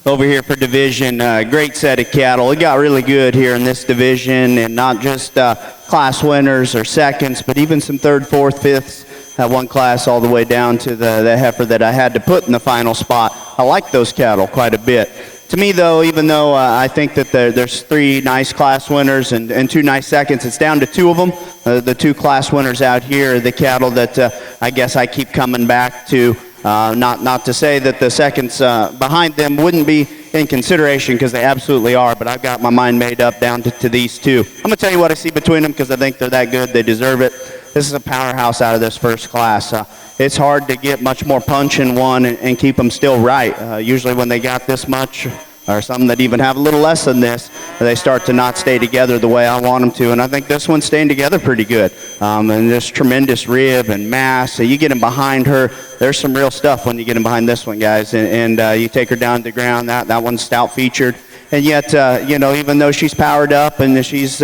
Over here for division, great set of cattle. It got really good here in this division, and not just class winners or seconds, but even some third, fourth, fifths. One class all the way down to the heifer that I had to put in the final spot. I like those cattle quite a bit. To me, though, even though I think that there's 3 nice class winners and 2 nice seconds, it's down to 2 of them. The 2 class winners out here are the cattle that I guess I keep coming back to. Not to say that the seconds behind them wouldn't be in consideration, because they absolutely are, but I've got my mind made up down to these 2. I'm going to tell you what I see between them, because I think they're that good. They deserve it. This is a powerhouse out of this first class. It's hard to get much more punch in one and keep them still right. Usually when they got this much, or some that even have a little less than this, they start to not stay together the way I want them to. And I think this one's staying together pretty good. And this tremendous rib and mass. So you get them behind her, there's some real stuff when you get them behind this one, guys. And you take her down to the ground, that one's stout featured. And yet, even though she's powered up and she's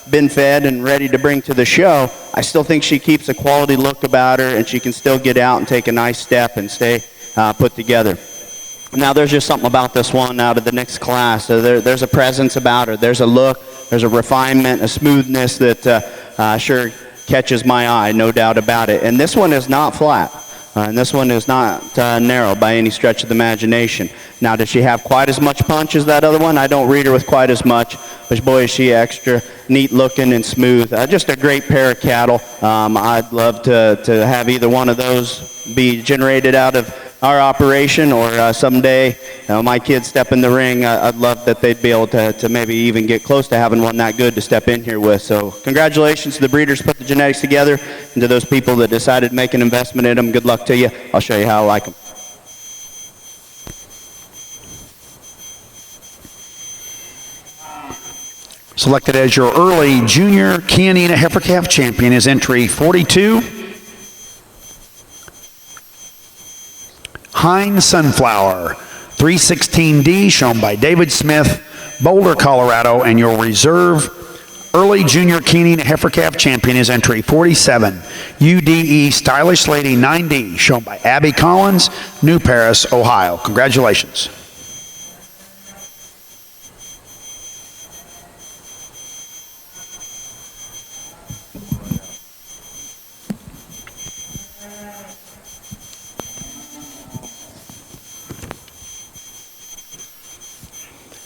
been fed and ready to bring to the show, I still think she keeps a quality look about her, and she can still get out and take a nice step and stay put together. Now, there's just something about this one out of the next class. There's a presence about her. There's a look. There's a refinement, a smoothness that sure catches my eye, no doubt about it. And this one is not flat. and this one is not narrow by any stretch of the imagination. Now, does she have quite as much punch as that other one? I don't read her with quite as much, but boy, is she extra neat looking and smooth. Just a great pair of cattle. I'd love to have either one of those be generated out of our operation, or someday my kids step in the ring. I'd love that they'd be able to maybe even get close to having one that good to step in here with. So congratulations to the breeders who put the genetics together, and to those people that decided to make an investment in them. Good luck to you. I'll show you how I like them. Selected as your early junior Chianina heifer calf champion is entry 42, Heinz Sunflower, 316D, shown by David Smith, Boulder, Colorado, and your reserve early junior Chianina heifer calf champion is entry 47, UDE Stylish Lady 9D, shown by Abby Collins, New Paris, Ohio. Congratulations.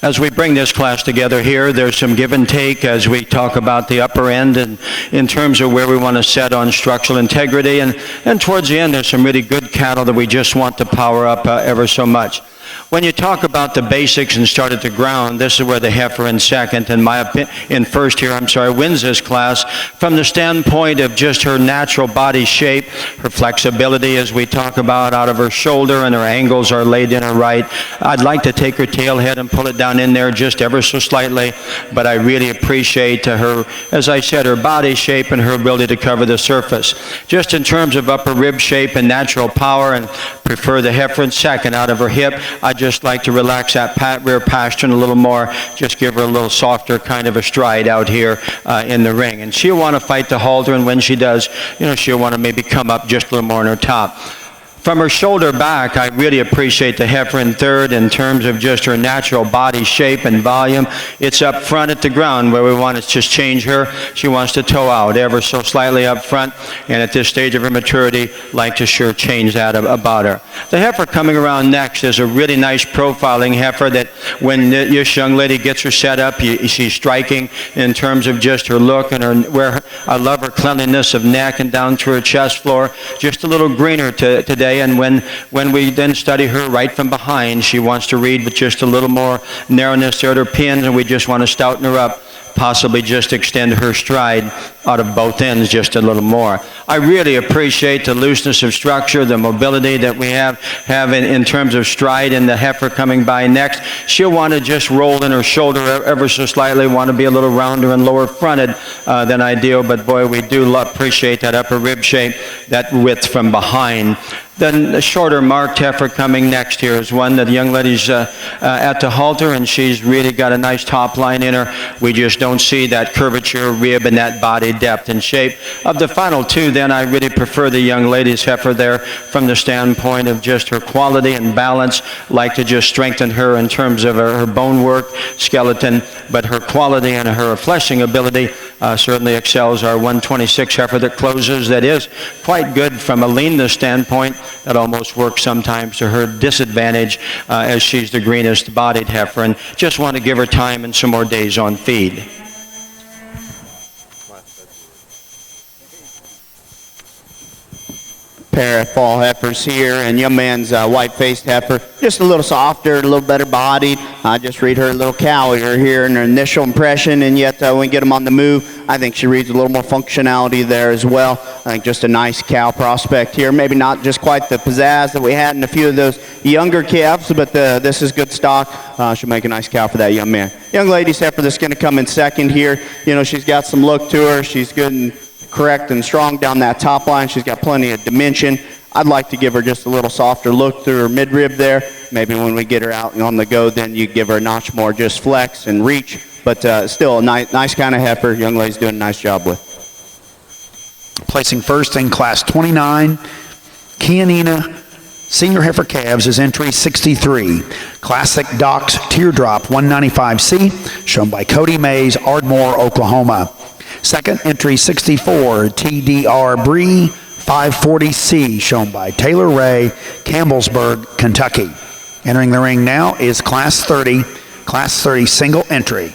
As we bring this class together here, there's some give and take as we talk about the upper end and in terms of where we want to set on structural integrity. And towards the end, there's some really good cattle that we just want to power up ever so much. When you talk about the basics and start at the ground, this is where the heifer in second, and in first here, wins this class from the standpoint of just her natural body shape, her flexibility as we talk about out of her shoulder, and her angles are laid in her right. I'd like to take her tail head and pull it down in there just ever so slightly, but I really appreciate her, as I said, her body shape and her ability to cover the surface. Just in terms of upper rib shape and natural power, and prefer the heifer in second out of her hip. I just like to relax that rear pastern a little more, just give her a little softer kind of a stride out here in the ring. And she'll want to fight the halter, and when she does, she'll want to maybe come up just a little more on her top. From her shoulder back, I really appreciate the heifer in third in terms of just her natural body shape and volume. It's up front at the ground where we want to just change her. She wants to toe out ever so slightly up front, and at this stage of her maturity, like to sure change that about her. The heifer coming around next is a really nice profiling heifer that when this young lady gets her set up, she's striking in terms of just her look and I love her cleanliness of neck and down to her chest floor. Just a little greener today. And when we then study her right from behind, she wants to read with just a little more narrowness there at her pins, and we just want to stouten her up, possibly just extend her stride out of both ends just a little more. I really appreciate the looseness of structure, the mobility that we have in terms of stride, and the heifer coming by next. She'll want to just roll in her shoulder ever so slightly, want to be a little rounder and lower fronted than ideal, but boy, we do appreciate that upper rib shape, that width from behind. Then the shorter marked heifer coming next here is one that the young lady's at the halter, and she's really got a nice top line in her. We just don't see that curvature, rib, and that body depth and shape. Of the final two, then I really prefer the young lady's heifer there from the standpoint of just her quality and balance. Like to just strengthen her in terms of her bone work, skeleton, but her quality and her fleshing ability certainly excels our 126 heifer that closes. That is quite good from a leanness standpoint. That almost works sometimes to her disadvantage as she's the greenest bodied heifer, and just want to give her time and some more days on feed. Pair of fall heifers here, and young man's white-faced heifer, just a little softer, a little better bodied. I just read her a little cowier here in her initial impression, and yet when we get them on the move, I think she reads a little more functionality there as well. I think just a nice cow prospect here. Maybe not just quite the pizzazz that we had in a few of those younger calves, but this is good stock. She'll make a nice cow for that young man. Young lady's heifer that's going to come in second here. She's got some look to her. She's good and correct and strong down that top line. She's got plenty of dimension. I'd like to give her just a little softer look through her midrib there. Maybe when we get her out and on the go, then you give her a notch more just flex and reach. But still a nice kind of heifer. Young lady's doing a nice job with. Placing first in class 29, Chianina Senior Heifer Calves is entry 63, Classic Docks Teardrop 195C, shown by Cody Mays, Ardmore, Oklahoma. Second, entry 64, TDR Bree 540C, shown by Taylor Ray, Campbellsburg, Kentucky. Entering the ring now is Class 30 single entry.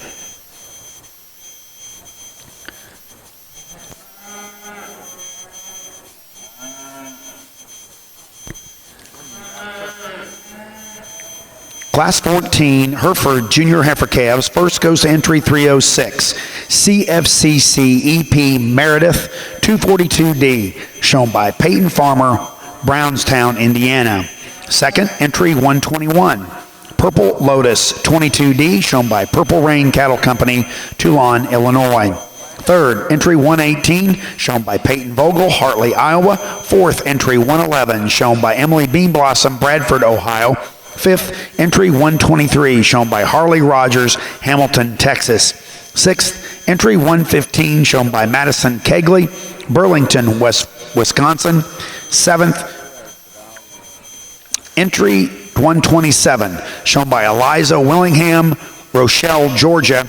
Class 14, Hereford Junior Heifer Calves. First goes to entry 306, CFCC EP Meredith 242D, shown by Peyton Farmer, Brownstown, Indiana. Second, entry 121, Purple Lotus 22D, shown by Purple Rain Cattle Company, Toulon, Illinois. Third, entry 118, shown by Peyton Vogel, Hartley, Iowa. Fourth, entry 111, shown by Emily Bean Blossom, Bradford, Ohio. Fifth, entry 123, shown by Harley Rogers, Hamilton, Texas. Sixth, entry 115, shown by Madison Kegley, Burlington, Wisconsin. Seventh, entry 127, shown by Eliza Willingham, Rochelle, Georgia.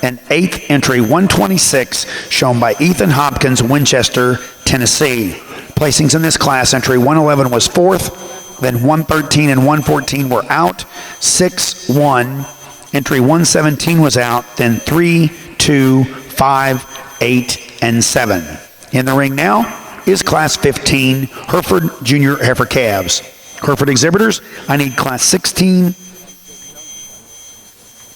And eighth, entry 126, shown by Ethan Hopkins, Winchester, Tennessee. Placings in this class, entry 111 was fourth. Then 113 and 114 were out. 6, 1. Entry 117 was out. Then 3, 2, 5, 8, and 7. In the ring now is Class 15, Hereford Junior Heifer Calves. Hereford exhibitors, I need Class 16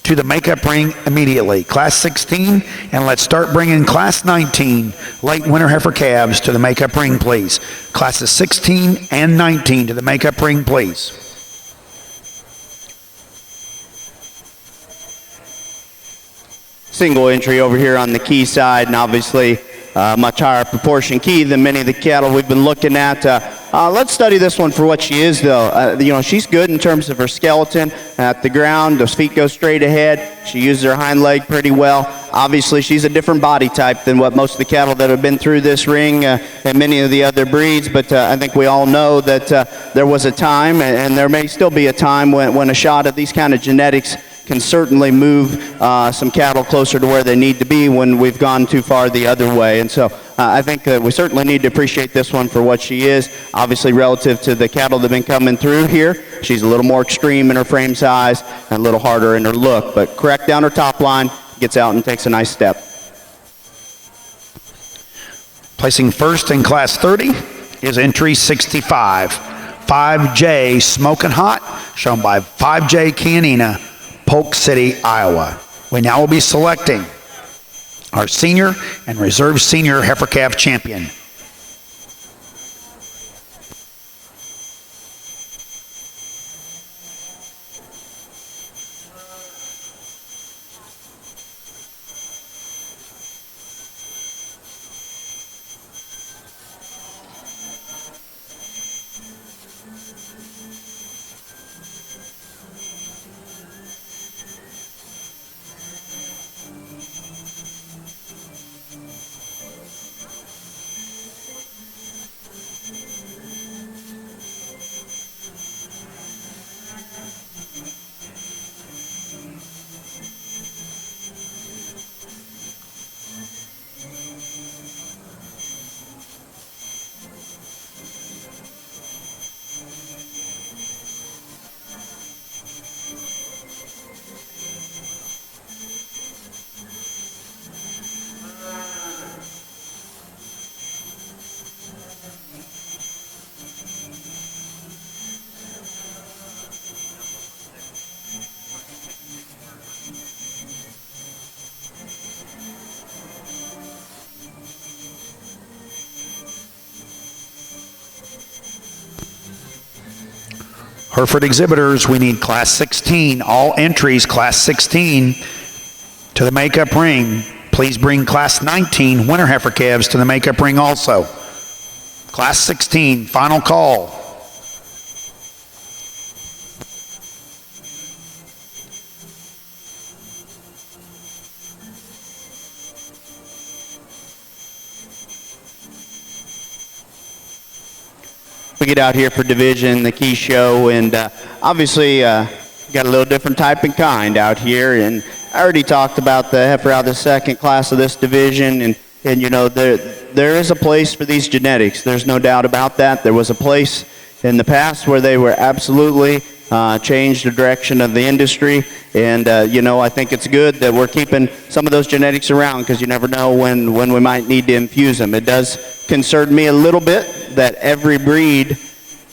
to the makeup ring immediately. Class 16, and let's start bringing Class 19, late winter heifer calves, to the makeup ring, please. Classes 16 and 19 to the makeup ring, please. Single entry over here on the key side, and obviously much higher proportion key than many of the cattle we've been looking at. Let's study this one for what she is, though. She's good in terms of her skeleton at the ground. Those feet go straight ahead. She uses her hind leg pretty well. Obviously, she's a different body type than what most of the cattle that have been through this ring and many of the other breeds. But I think we all know that there was a time, and there may still be a time when a shot of these kind of genetics can certainly move some cattle closer to where they need to be when we've gone too far the other way. And so I think that we certainly need to appreciate this one for what she is. Obviously, relative to the cattle that have been coming through here, she's a little more extreme in her frame size and a little harder in her look. But correct down her top line, gets out and takes a nice step. Placing first in Class 30 is entry 65, 5J Smokin' Hot, shown by 5J Canina, Polk City, Iowa. We now will be selecting our senior and reserve senior heifer calf champion. Hereford exhibitors, we need Class 16, all entries Class 16 to the makeup ring. Please bring Class 19 winter heifer calves to the makeup ring also. Class 16, final call. We get out here for division, the key show, and obviously got a little different type and kind out here. And I already talked about the heifer out of the second class of this division, and And there is a place for these genetics. There's no doubt about that. There was a place in the past where they were absolutely changed the direction of the industry. And, I think it's good that we're keeping some of those genetics around because you never know when we might need to infuse them. It does concern me a little bit that every breed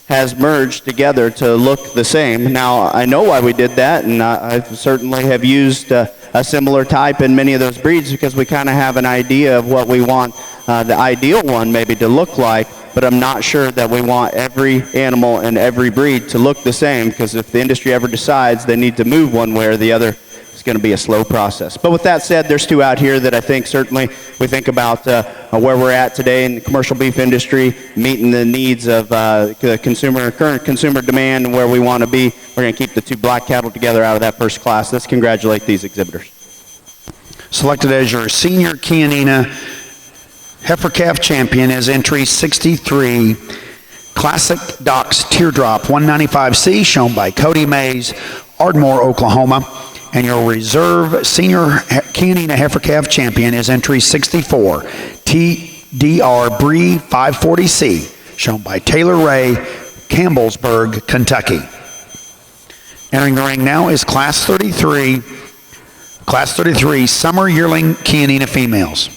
has merged together to look the same. Now, I know why we did that, and I certainly have used a similar type in many of those breeds because we kind of have an idea of what we want the ideal one maybe to look like, but I'm not sure that we want every animal and every breed to look the same, because if the industry ever decides they need to move one way or the other, it's going to be a slow process. But with that said, there's two out here that I think certainly we think about where we're at today in the commercial beef industry, meeting the needs of the current consumer demand and where we want to be. We're going to keep the two black cattle together out of that first class. Let's congratulate these exhibitors. Selected as your senior Chianina heifer calf champion is entry 63, Classic Docks Teardrop 195C, shown by Cody Mays, Ardmore, Oklahoma. And your reserve senior Chianina heifer calf champion is entry 64, TDR Bree 540C, shown by Taylor Ray, Campbellsburg, Kentucky. Entering the ring now is Class 33 Summer Yearling Chianina females.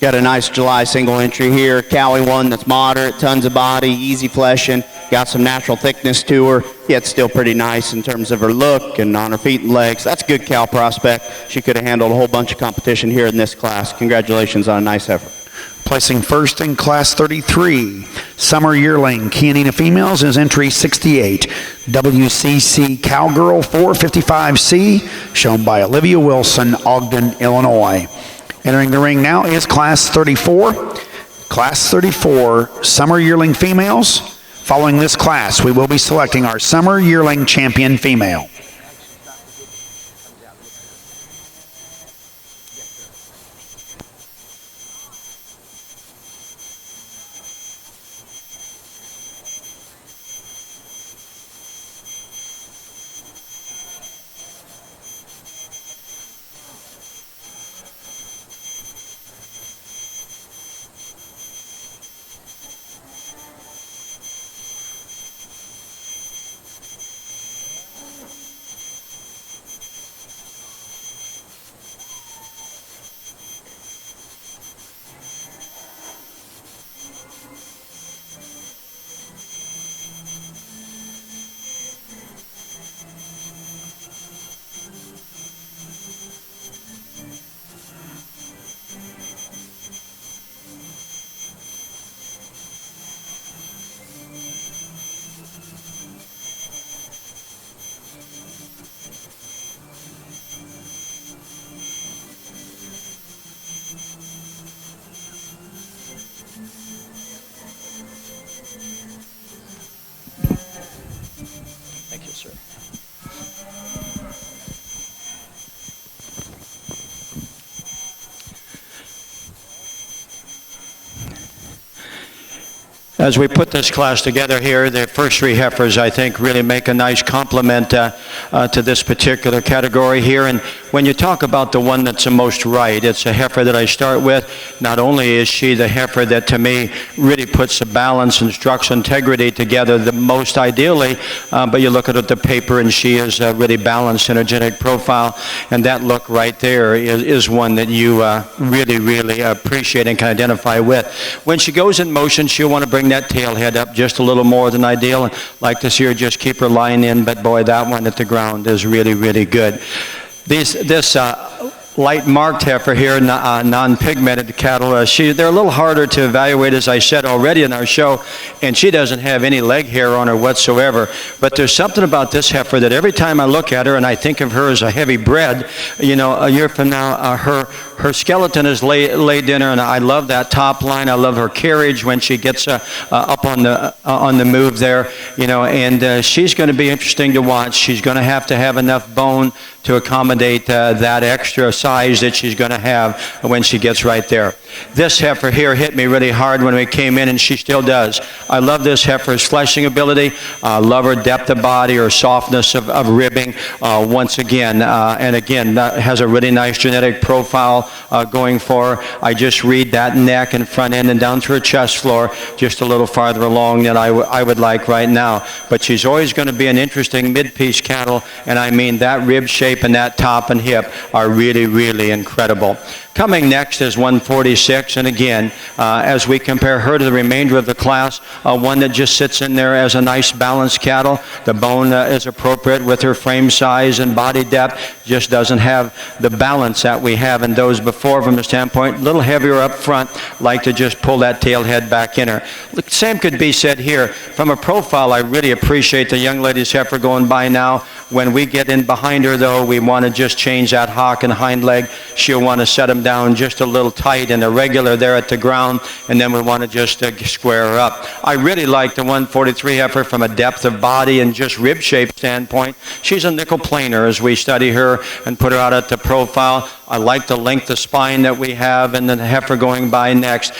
Got a nice July single entry here. Cowie one that's moderate, tons of body, easy fleshing, got some natural thickness to her, yet still pretty nice in terms of her look and on her feet and legs. That's a good cow prospect. She could have handled a whole bunch of competition here in this class. Congratulations on a nice heifer. Placing first in Class 33, Summer Yearling Chianina females is entry 68, WCC Cowgirl 455C, shown by Olivia Wilson, Ogden, Illinois. Entering the ring now is Class 34. Class 34, Summer Yearling females. Following this class, we will be selecting our Summer Yearling champion female. Thank you, sir. As we put this class together here, the first three heifers, I think, really make a nice complement to this particular category here. And when you talk about the one that's the most right, it's a heifer that I start with. Not only is she the heifer that to me really puts the balance and structural integrity together the most ideally, but you look at the paper and she is a really balanced energetic profile, and that look right there is one that you really appreciate and can identify with. When she goes in motion, she'll want to bring that tail head up just a little more than ideal, and like to see her just keep her line in, but boy, that one at the ground is really good. This light marked heifer here, non-pigmented cattle, they're a little harder to evaluate, as I said already in our show, and she doesn't have any leg hair on her whatsoever. But there's something about this heifer that every time I look at her and I think of her as a heavy bred, you know, a year from now, her skeleton is laid in her, and I love that top line. I love her carriage when she gets up on the move there, you know, and she's going to be interesting to watch. She's going to have enough bone to accommodate that extra size that she's going to have when she gets right there. This heifer here hit me really hard when we came in, and she still does. I love this heifer's fleshing ability. I love her depth of body, her softness of ribbing. Once again, and again, that has a really nice genetic profile going for her. I just read that neck and front end and down through her chest floor just a little farther along than I would like right now. But she's always going to be an interesting mid-piece cattle, and I mean that rib shape and that top and hip are really incredible. Coming next is 146, and again, as we compare her to the remainder of the class, one that just sits in there as a nice balanced cattle. The bone is appropriate with her frame size and body depth, just doesn't have the balance that we have in those before from the standpoint, a little heavier up front, like to just pull that tail head back in her. The same could be said here. From a profile, I really appreciate the young lady's heifer going by now. When we get in behind her, though, we want to just change that hock and hind leg. She'll want to set them down just a little tight and irregular there at the ground, and then we want to just square her up. I really like the 143 heifer from a depth of body and just rib shape standpoint. She's a nickel planer as we study her and put her out at the profile. I like the length of spine that we have, and then the heifer going by next.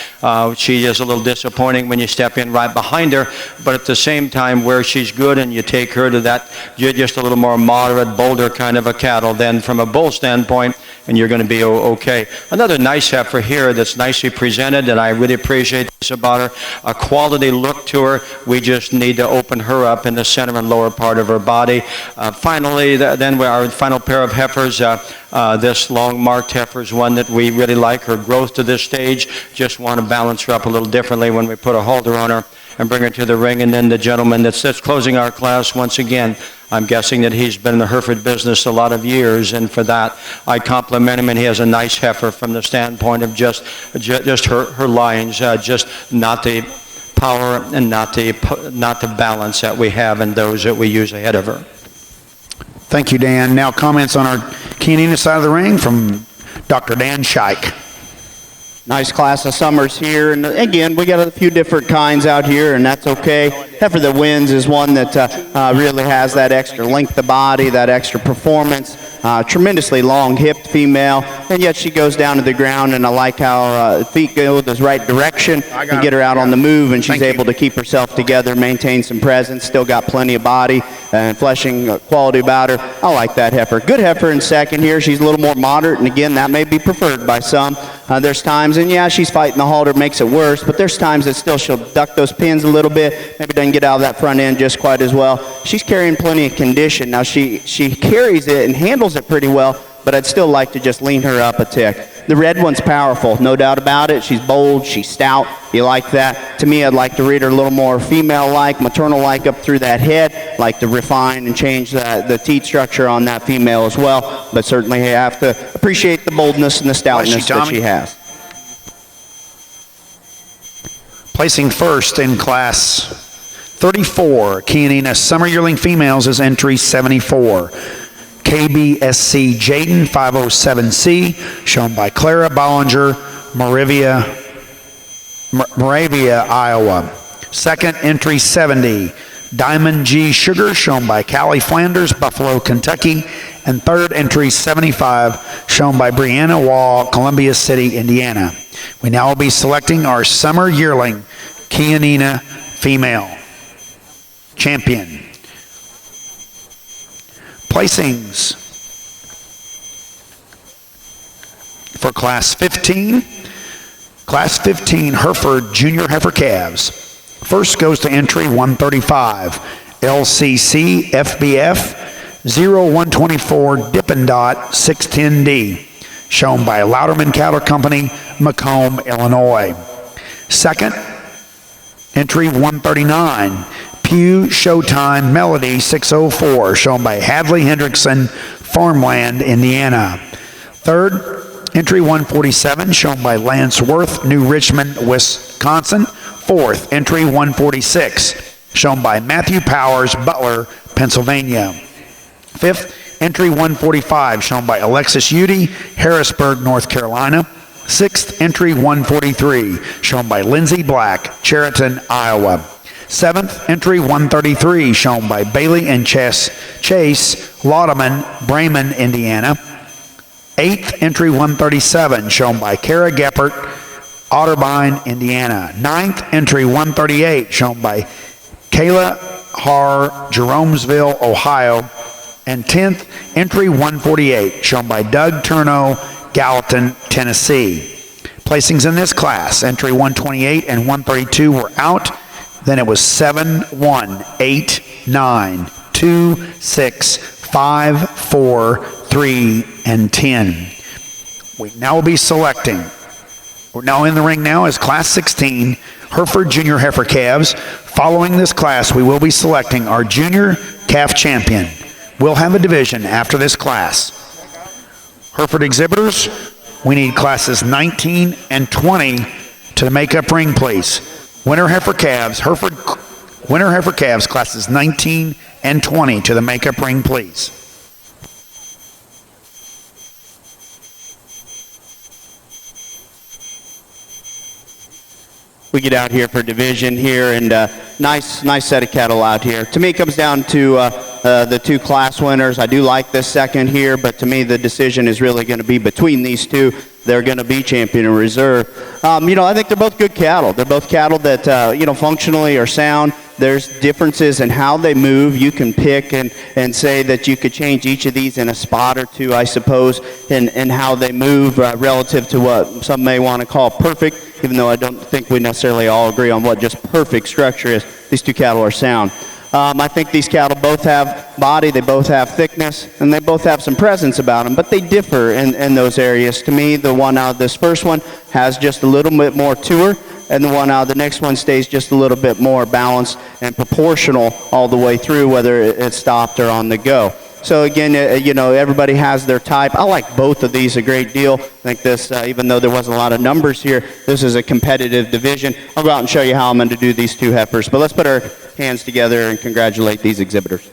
She is a little disappointing when you step in right behind her, but at the same time, where she's good and you take her to that just a little more moderate, bolder kind of a cattle, then from a bull standpoint, and you're going to be okay. Another nice heifer here that's nicely presented, and I really appreciate this about her. A quality look to her. We just need to open her up in the center and lower part of her body. Finally, then our final pair of heifers, this long marked heifer is one that we really like. Her growth to this stage, just want to balance her up a little differently when we put a halter on her and bring her to the ring. And then the gentleman that's closing our class, once again, I'm guessing that he's been in the Hereford business a lot of years, and for that I compliment him, and he has a nice heifer from the standpoint of just her lines, just not the power and not the balance that we have in those that we use ahead of her. Thank you, Dan. Now comments on our Chianina side of the ring from Dr. Dan Scheich. Nice class of summers here, and again, we got a few different kinds out here, and that's okay. Heifer that wins is one that really has that extra length of body, that extra performance, tremendously long-hipped female, and yet she goes down to the ground, and I like how feet go the right direction and get her out on the move, and she's able to keep herself together, maintain some presence, still got plenty of body and fleshing quality about her. I like that heifer. Good heifer in second here. She's a little more moderate, and again, that may be preferred by some. There's times, and yeah, she's fighting the halter, makes it worse, but there's times that still she'll duck those pins a little bit, maybe doesn't get out of that front end just quite as well. She's carrying plenty of condition. Now, she carries it and handles it pretty well, but I'd still like to just lean her up a tick. The red one's powerful, no doubt about it. She's bold, she's stout. You like that? To me, I'd like to read her a little more female-like, maternal-like up through that head. Like to refine and change the teat structure on that female as well. But certainly you have to appreciate the boldness and the stoutness that she has. Placing first in class 34, Chianina Summer Yearling Females is entry 74. KBSC Jaden 507C, shown by Clara Bollinger, Moravia, Iowa. Second, entry 70, Diamond G Sugar, shown by Callie Flanders, Buffalo, Kentucky. And third, entry 75, shown by Brianna Wall, Columbia City, Indiana. We now will be selecting our Summer Yearling Chianina Female Champion. Placings for Class 15. Class 15 Hereford Junior Heifer Calves. First goes to entry 135, LCC FBF 0124 Dippin' Dot 610D, shown by Louderman Cattle Company, Macomb, Illinois. Second, entry 139, Pew Showtime Melody 604, shown by Hadley Hendrickson, Farmland, Indiana. Third, entry 147, shown by Lance Worth, New Richmond, Wisconsin. Fourth, entry 146, shown by Matthew Powers, Butler, Pennsylvania. Fifth, entry 145, shown by Alexis Udy, Harrisburg, North Carolina. Sixth, entry 143, shown by Lindsey Black, Chariton, Iowa. Seventh, entry 133, shown by Bailey and Chase Laudeman, Bremen, Indiana. Eighth, entry 137, shown by Kara Geppert, Otterbein, Indiana. Ninth, entry 138, shown by Kayla Har, Jeromesville, Ohio. And 10th, entry 148, shown by Doug Turno, Gallatin, Tennessee. Placings in this class, entry 128 and 132 were out. Then it was 7, 1, 8, 9, 2, 6, 5, 4, 3, and 10. We now will be selecting. We're now in the ring now is Class 16 Hereford Junior Heifer Calves. Following this class, we will be selecting our junior calf champion. We'll have a division after this class. Hereford exhibitors, we need classes 19 and 20 to the makeup ring, please. Winter Heifer Calves, Winter Heifer Calves, classes 19 and 20 to the makeup ring, please. We get out here for division here, and nice set of cattle out here. To me, it comes down to the two class winners. I do like this second here, but to me, the decision is really going to be between these two. They're going to be champion and reserve. I think they're both good cattle. They're both cattle that, functionally are sound. There's differences in how they move. You can pick and say that you could change each of these in a spot or two, I suppose, in how they move relative to what some may want to call perfect, even though I don't think we necessarily all agree on what just perfect structure is. These two cattle are sound. I think these cattle both have body, they both have thickness, and they both have some presence about them, but they differ in those areas. To me, the one out of this first one has just a little bit more to her, and the one out of the next one stays just a little bit more balanced and proportional all the way through, whether it's stopped or on the go. So again, everybody has their type. I like both of these a great deal. I think this, even though there wasn't a lot of numbers here, this is a competitive division. I'll go out and show you how I'm going to do these two heifers. But let's put our hands together and congratulate these exhibitors.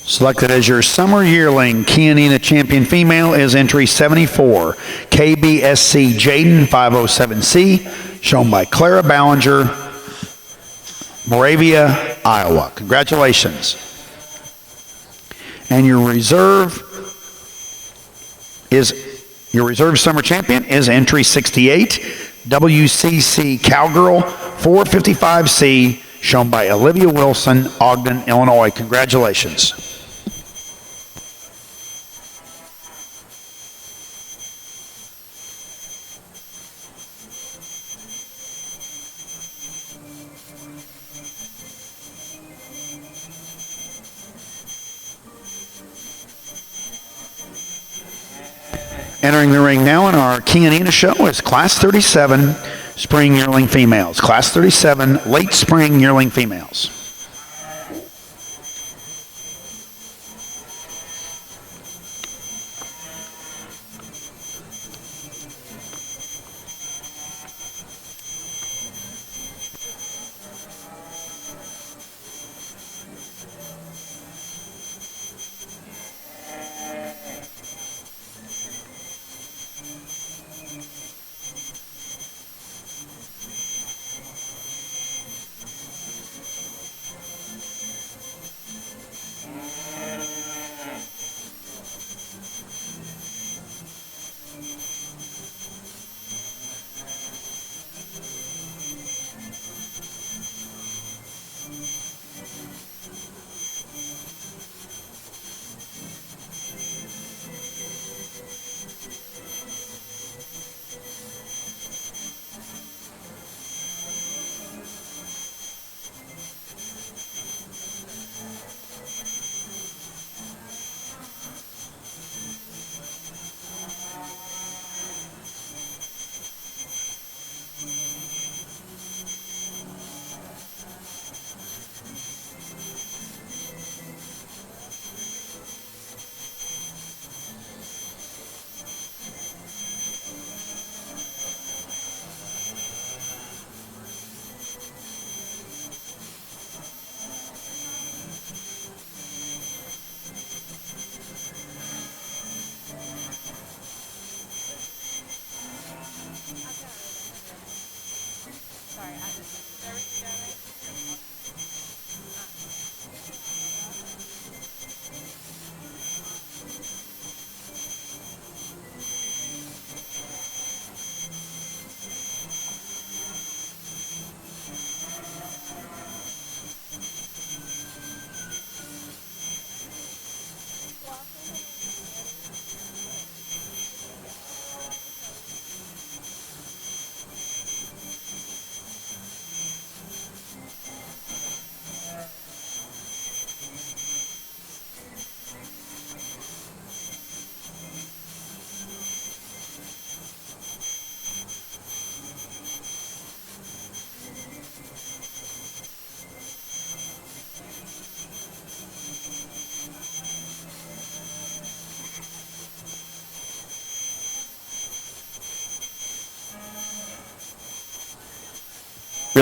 Selected as your summer yearling Chianina champion female is entry 74, KBSC Jaden 507C, shown by Clara Ballinger, Moravia, Iowa. Congratulations. And your reserve summer champion is entry 68, WCC Cowgirl 455C, shown by Olivia Wilson, Ogden, Illinois. Congratulations. Entering the ring now in our Chianina show is Class 37 Spring Yearling Females. Class 37 Late Spring Yearling Females.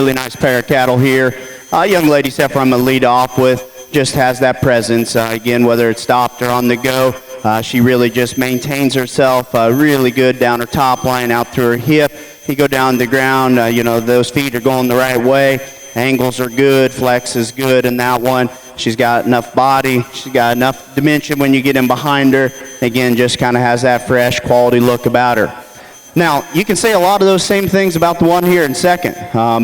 really nice pair of cattle here. Young lady's heifer I'm going to lead off with just has that presence. Again, whether it's stopped or on the go, she really just maintains herself really good down her top line, out through her hip. You go down the ground, those feet are going the right way. Angles are good, flex is good in that one. She's got enough body. She's got enough dimension when you get in behind her. Again, just kind of has that fresh, quality look about her. Now, you can say a lot of those same things about the one here in second,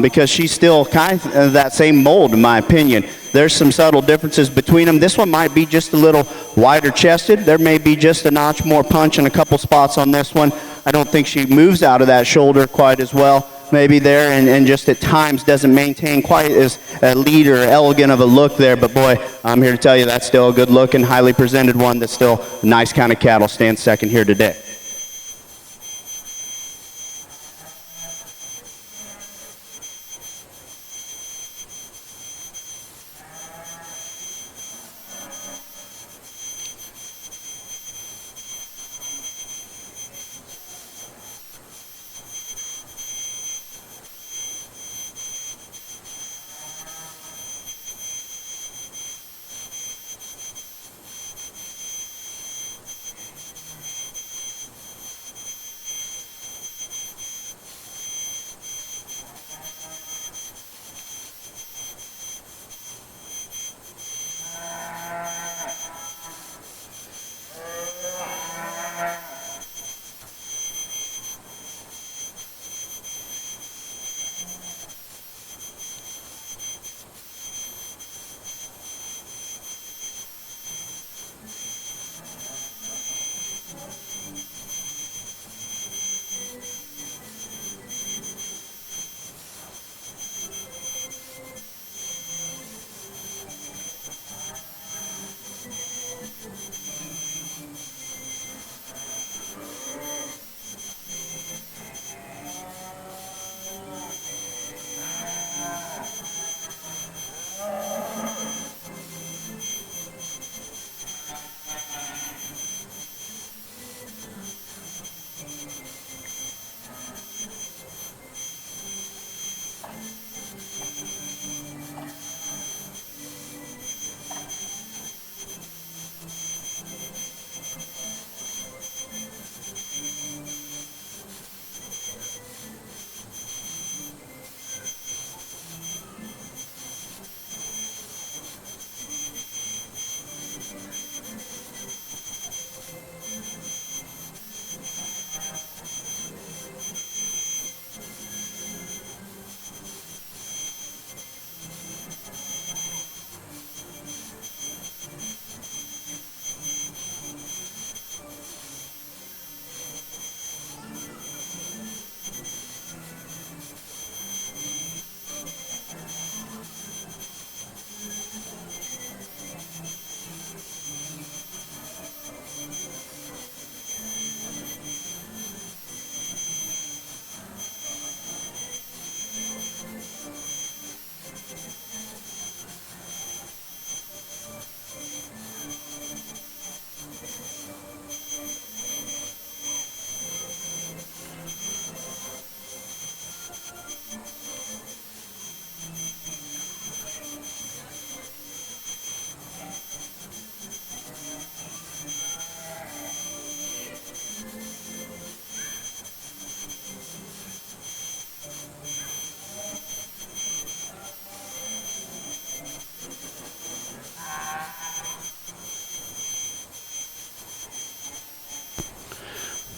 because she's still kind of that same mold, in my opinion. There's some subtle differences between them. This one might be just a little wider chested. There may be just a notch more punch in a couple spots on this one. I don't think she moves out of that shoulder quite as well, maybe there, and just at times doesn't maintain quite as lead or elegant of a look there. But boy, I'm here to tell you that's still a good looking, highly presented one that's still a nice kind of cattle. Stands second here today.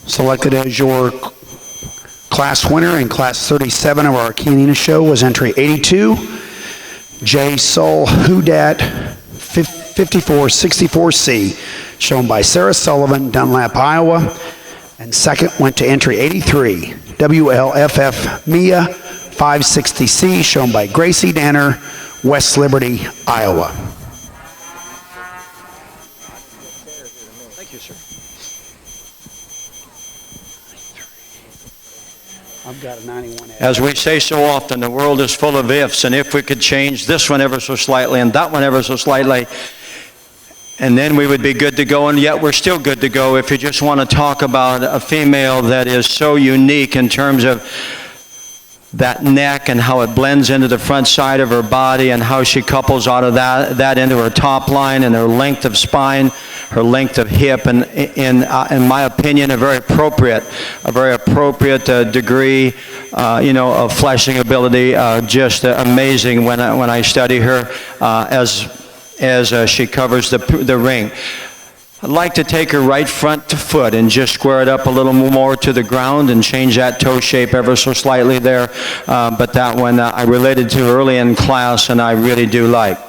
Selected as your class winner in class 37 of our Chianina show was entry 82, J. Sol Hudat 5464C, shown by Sarah Sullivan, Dunlap, Iowa. And second went to entry 83, WLFF Mia 560C, shown by Gracie Danner, West Liberty, Iowa. Thank you, sir. I've got a 91. As we say so often, the world is full of ifs, and if we could change this one ever so slightly and that one ever so slightly, and then we would be good to go, and yet we're still good to go if you just want to talk about a female that is so unique in terms of that neck and how it blends into the front side of her body and how she couples out of that into her top line and her length of spine, her length of hip, and in my opinion, a very appropriate degree, of fleshing ability. Just amazing when I study her as she covers the ring. I'd like to take her right front foot and just square it up a little more to the ground and change that toe shape ever so slightly there. But that one I related to early in class, and I really do like.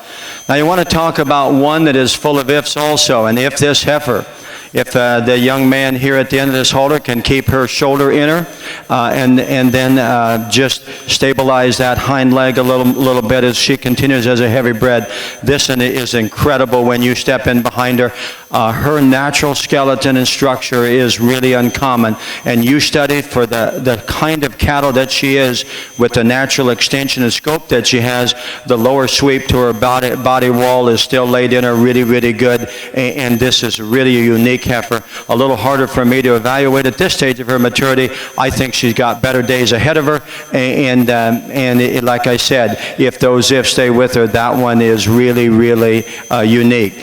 Now you want to talk about one that is full of ifs also, and if this heifer, if the young man here at the end of this halter can keep her shoulder inner and then just stabilize that hind leg a little bit as she continues as a heavy bred. This is incredible when you step in behind her. Her natural skeleton and structure is really uncommon, and you study for the kind of cattle that she is with the natural extension and scope that she has. The lower sweep to her body wall is still laid in her really, really good, and this is really a unique heifer. A little harder for me to evaluate at this stage of her maturity. I think she's got better days ahead of her, and like I said, if those ifs stay with her, that one is really, really unique.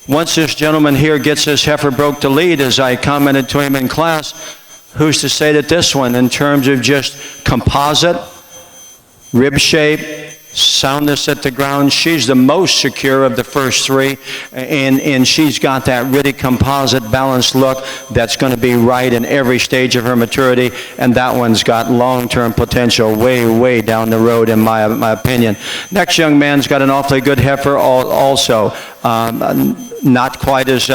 Once this gentleman here gets this heifer broke to lead, as I commented to him in class, who's to say that this one, in terms of just composite, rib shape, soundness at the ground, she's the most secure of the first three, and she's got that really composite balanced look that's going to be right in every stage of her maturity, and that one's got long-term potential way down the road in my opinion. Next young man's got an awfully good heifer also. Not quite as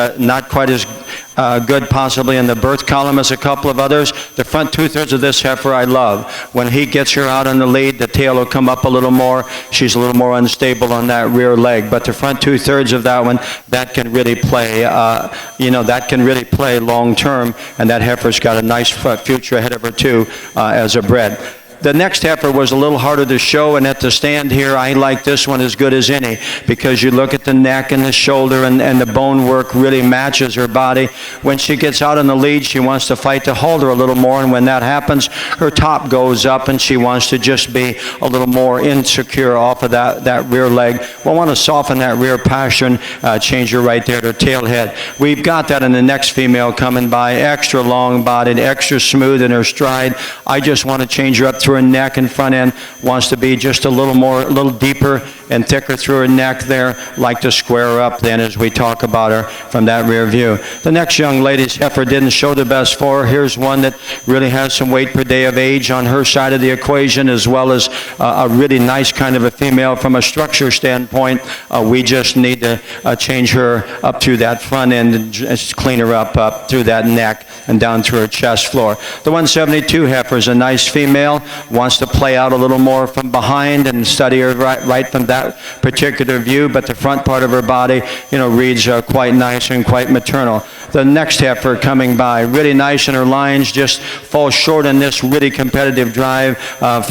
good possibly in the birth column as a couple of others. The front two-thirds of this heifer I love. When he gets her out on the lead, the tail will come up a little more. She's a little more unstable on that rear leg, but the front two-thirds of that one, that can really play, that can really play long-term, and that heifer's got a nice future ahead of her too as a bred. The next heifer was a little harder to show, and at the stand here, I like this one as good as any, because you look at the neck and the shoulder, and the bone work really matches her body. When she gets out on the lead, she wants to fight to hold her a little more, and when that happens, her top goes up, and she wants to just be a little more insecure off of that rear leg. We'll want to soften that rear passion, change her right there to tail head. We've got that in the next female coming by, extra long-bodied, extra smooth in her stride. I just want to change her up through her neck and front end, wants to be just a little deeper and thicker through her neck there, like to square her up then as we talk about her from that rear view. The next young lady's heifer didn't show the best for her. Here's one that really has some weight per day of age on her side of the equation, as well as a really nice kind of a female from a structure standpoint. We just need to change her up through that front end and just clean her up through that neck and down through her chest floor. The 172 heifer is a nice female, wants to play out a little more from behind and study her right from that particular view, but the front part of her body, reads quite nice and quite maternal. The next heifer coming by, really nice in her lines, just falls short in this really competitive drive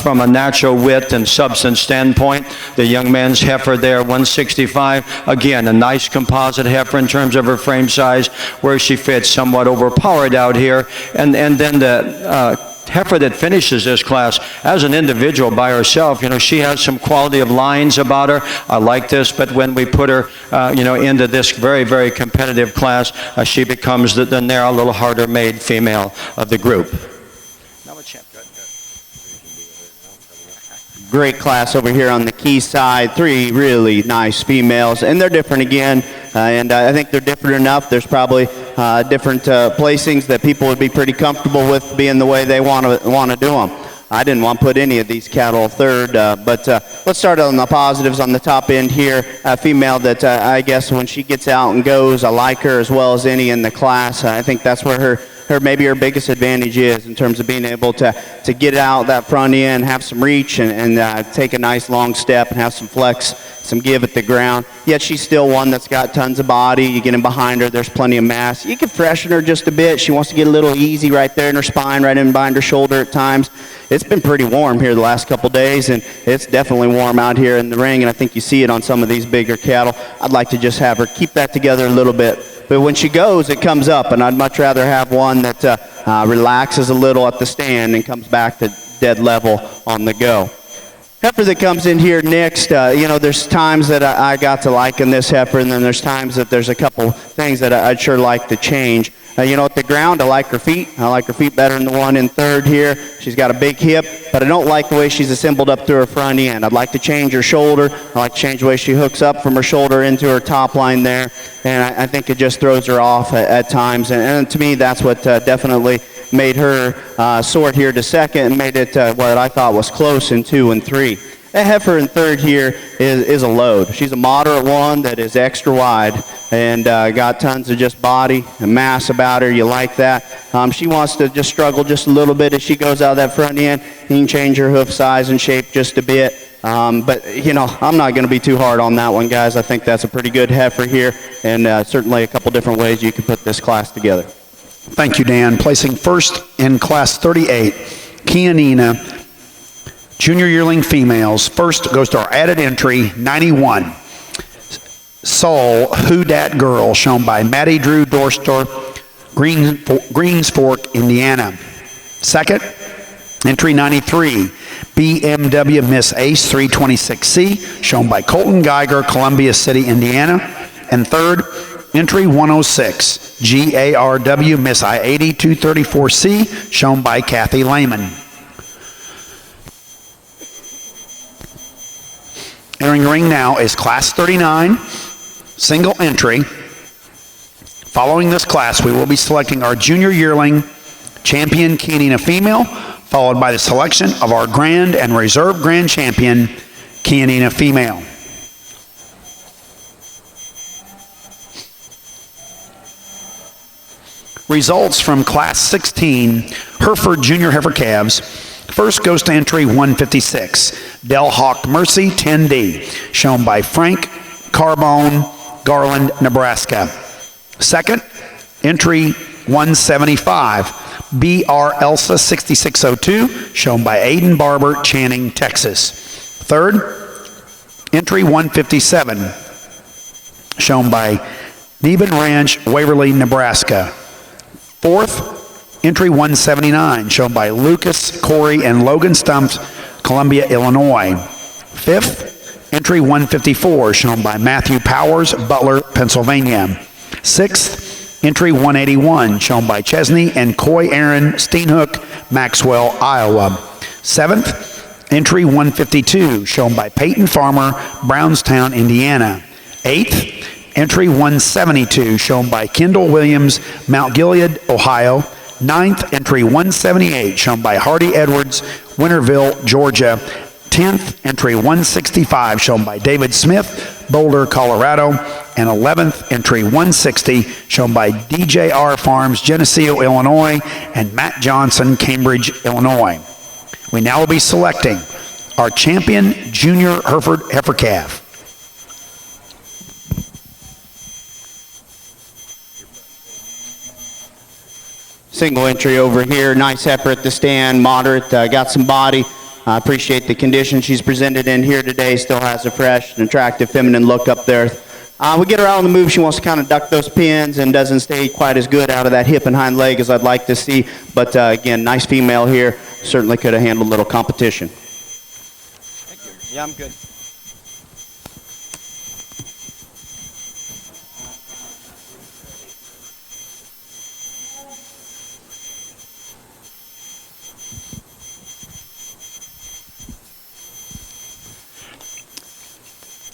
from a natural width and substance standpoint. The young man's heifer there, 165, again, a nice composite heifer in terms of her frame size, where she fits somewhat overpowered out here, and then the heifer that finishes this class as an individual by herself, she has some quality of lines about her. I like this, but when we put her, into this very, very competitive class, she becomes the narrow, little harder made female of the group. Great class over here on the Key side. Three really nice females, and they're different again, and I think they're different enough. There's probably different placings that people would be pretty comfortable with being the way they want to do them. I didn't want to put any of these cattle third, but let's start on the positives on the top end here. A female that I guess when she gets out and goes, I like her as well as any in the class. I think that's where her maybe her biggest advantage is in terms of being able to get out that front end, have some reach, and take a nice long step and have some flex, some give at the ground. Yet she's still one that's got tons of body. You get in behind her, there's plenty of mass. You can freshen her just a bit. She wants to get a little easy right there in her spine, right in behind her shoulder at times. It's been pretty warm here the last couple days, and it's definitely warm out here in the ring, and I think you see it on some of these bigger cattle. I'd like to just have her keep that together a little bit. But when she goes, it comes up, and I'd much rather have one that relaxes a little at the stand and comes back to dead level on the go. Heifer that comes in here next, there's times that I got to liking this heifer, and then there's times that there's a couple things that I'd sure like to change. At the ground, I like her feet. I like her feet better than the one in third here. She's got a big hip, but I don't like the way she's assembled up through her front end. I'd like to change her shoulder. I like to change the way she hooks up from her shoulder into her top line there, and I think it just throws her off at times. And to me, that's what definitely made her sort here to second and made it what I thought was close in 2 and 3. That heifer in third here is a load. She's a moderate one that is extra wide and got tons of just body and mass about her. You like that. She wants to just struggle just a little bit as she goes out of that front end. You can change her hoof size and shape just a bit. But I'm not going to be too hard on that one, guys. I think that's a pretty good heifer here, and certainly a couple different ways you can put this class together. Thank you, Dan. Placing first in Class 38, Kianina, Junior Yearling Females. First goes to our added entry, 91, Soul Who Dat Girl, shown by Maddie Drew Dorster, Greens Fork, Indiana. Second, entry 93, BMW Miss Ace 326C, shown by Colton Geiger, Columbia City, Indiana. And third, entry 106, GARW Miss I-80 234C, shown by Kathy Lehman. Entering the ring now is Class 39, single entry. Following this class, we will be selecting our Junior Yearling Champion Kianina Female, followed by the selection of our Grand and Reserve Grand Champion Kianina Female. Results from Class 16 Hereford Junior Heifer Calves. First goes to entry 156, Del Hawk Mercy 10D, shown by Frank Carbone, Garland, Nebraska. Second, entry 175, BR Elsa 6602, shown by Aiden Barber, Channing, Texas. Third, entry 157, shown by Neben Ranch, Waverly, Nebraska. Fourth, entry 179, shown by Lucas, Corey, and Logan Stumps, Columbia, Illinois. Fifth, entry 154, shown by Matthew Powers, Butler, Pennsylvania. Sixth, entry 181, shown by Chesney and Coy Aaron, Steenhook, Maxwell, Iowa. Seventh, entry 152, shown by Peyton Farmer, Brownstown, Indiana. Eighth, entry 172, shown by Kendall Williams, Mount Gilead, Ohio. Ninth, entry 178, shown by Hardy Edwards, Winterville, Georgia. 10th, entry 165, shown by David Smith, Boulder, Colorado. And 11th, entry 160, shown by DJR Farms, Geneseo, Illinois, and Matt Johnson, Cambridge, Illinois. We now will be selecting our champion junior Hereford heifer calf. Single entry over here, nice heifer at the stand, moderate, got some body. I appreciate the condition she's presented in here today. Still has a fresh and attractive feminine look up there. We get her out on the move. She wants to kind of duck those pins and doesn't stay quite as good out of that hip and hind leg as I'd like to see. But again, nice female here. Certainly could have handled a little competition. Thank you. Yeah, I'm good.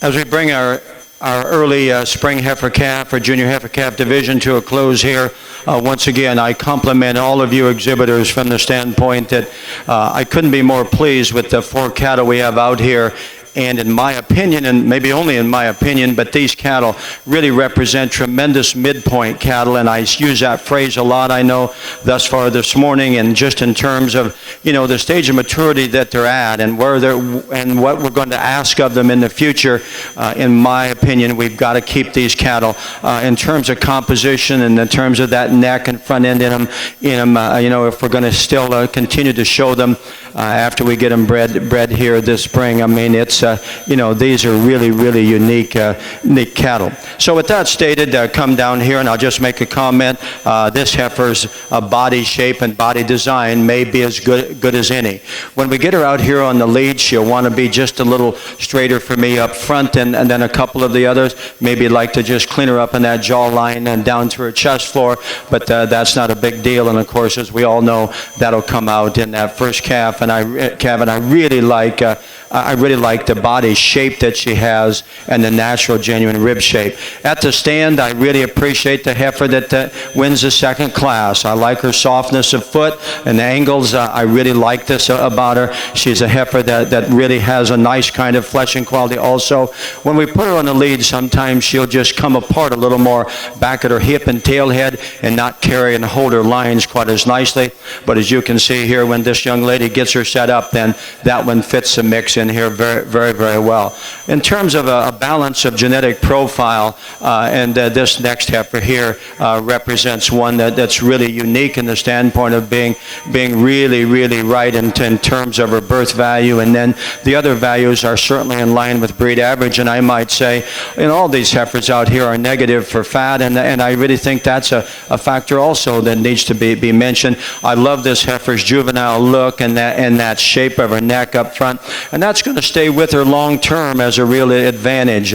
As we bring our early spring heifer calf or junior heifer calf division to a close here, once again, I compliment all of you exhibitors from the standpoint that I couldn't be more pleased with the 4 cattle we have out here. And in my opinion, and maybe only in my opinion, but these cattle really represent tremendous midpoint cattle, and I use that phrase a lot, I know, thus far this morning, and just in terms of, the stage of maturity that they're at and where they're, and what we're going to ask of them in the future. In my opinion, we've got to keep these cattle in terms of composition and in terms of that neck and front end in them, if we're going to still continue to show them after we get them bred here this spring. I mean, it's, these are really, really unique cattle. So with that stated, come down here and I'll just make a comment. This heifer's body shape and body design may be as good as any. When we get her out here on the lead, she'll want to be just a little straighter for me up front, and then a couple of the others maybe like to just clean her up in that jawline and down to her chest floor, but that's not a big deal. And of course, as we all know, that'll come out in that first calf. And I really like the body shape that she has and the natural, genuine rib shape. At the stand, I really appreciate the heifer that wins the second class. I like her softness of foot and the angles. I really like this about her. She's a heifer that really has a nice kind of fleshing quality also. When we put her on the lead, sometimes she'll just come apart a little more back at her hip and tail head and not carry and hold her lines quite as nicely. But as you can see here, when this young lady gets her set up, then that one fits the mix in here very, very, very well. In terms of a balance of genetic profile, this next heifer here represents one that's really unique in the standpoint of being really, really right in terms of her birth value, and then the other values are certainly in line with breed average. And I might say, all these heifers out here are negative for fat, and I really think that's a factor also that needs to be mentioned. I love this heifer's juvenile look and that shape of her neck up front, and that's going to stay with her long term as a real advantage.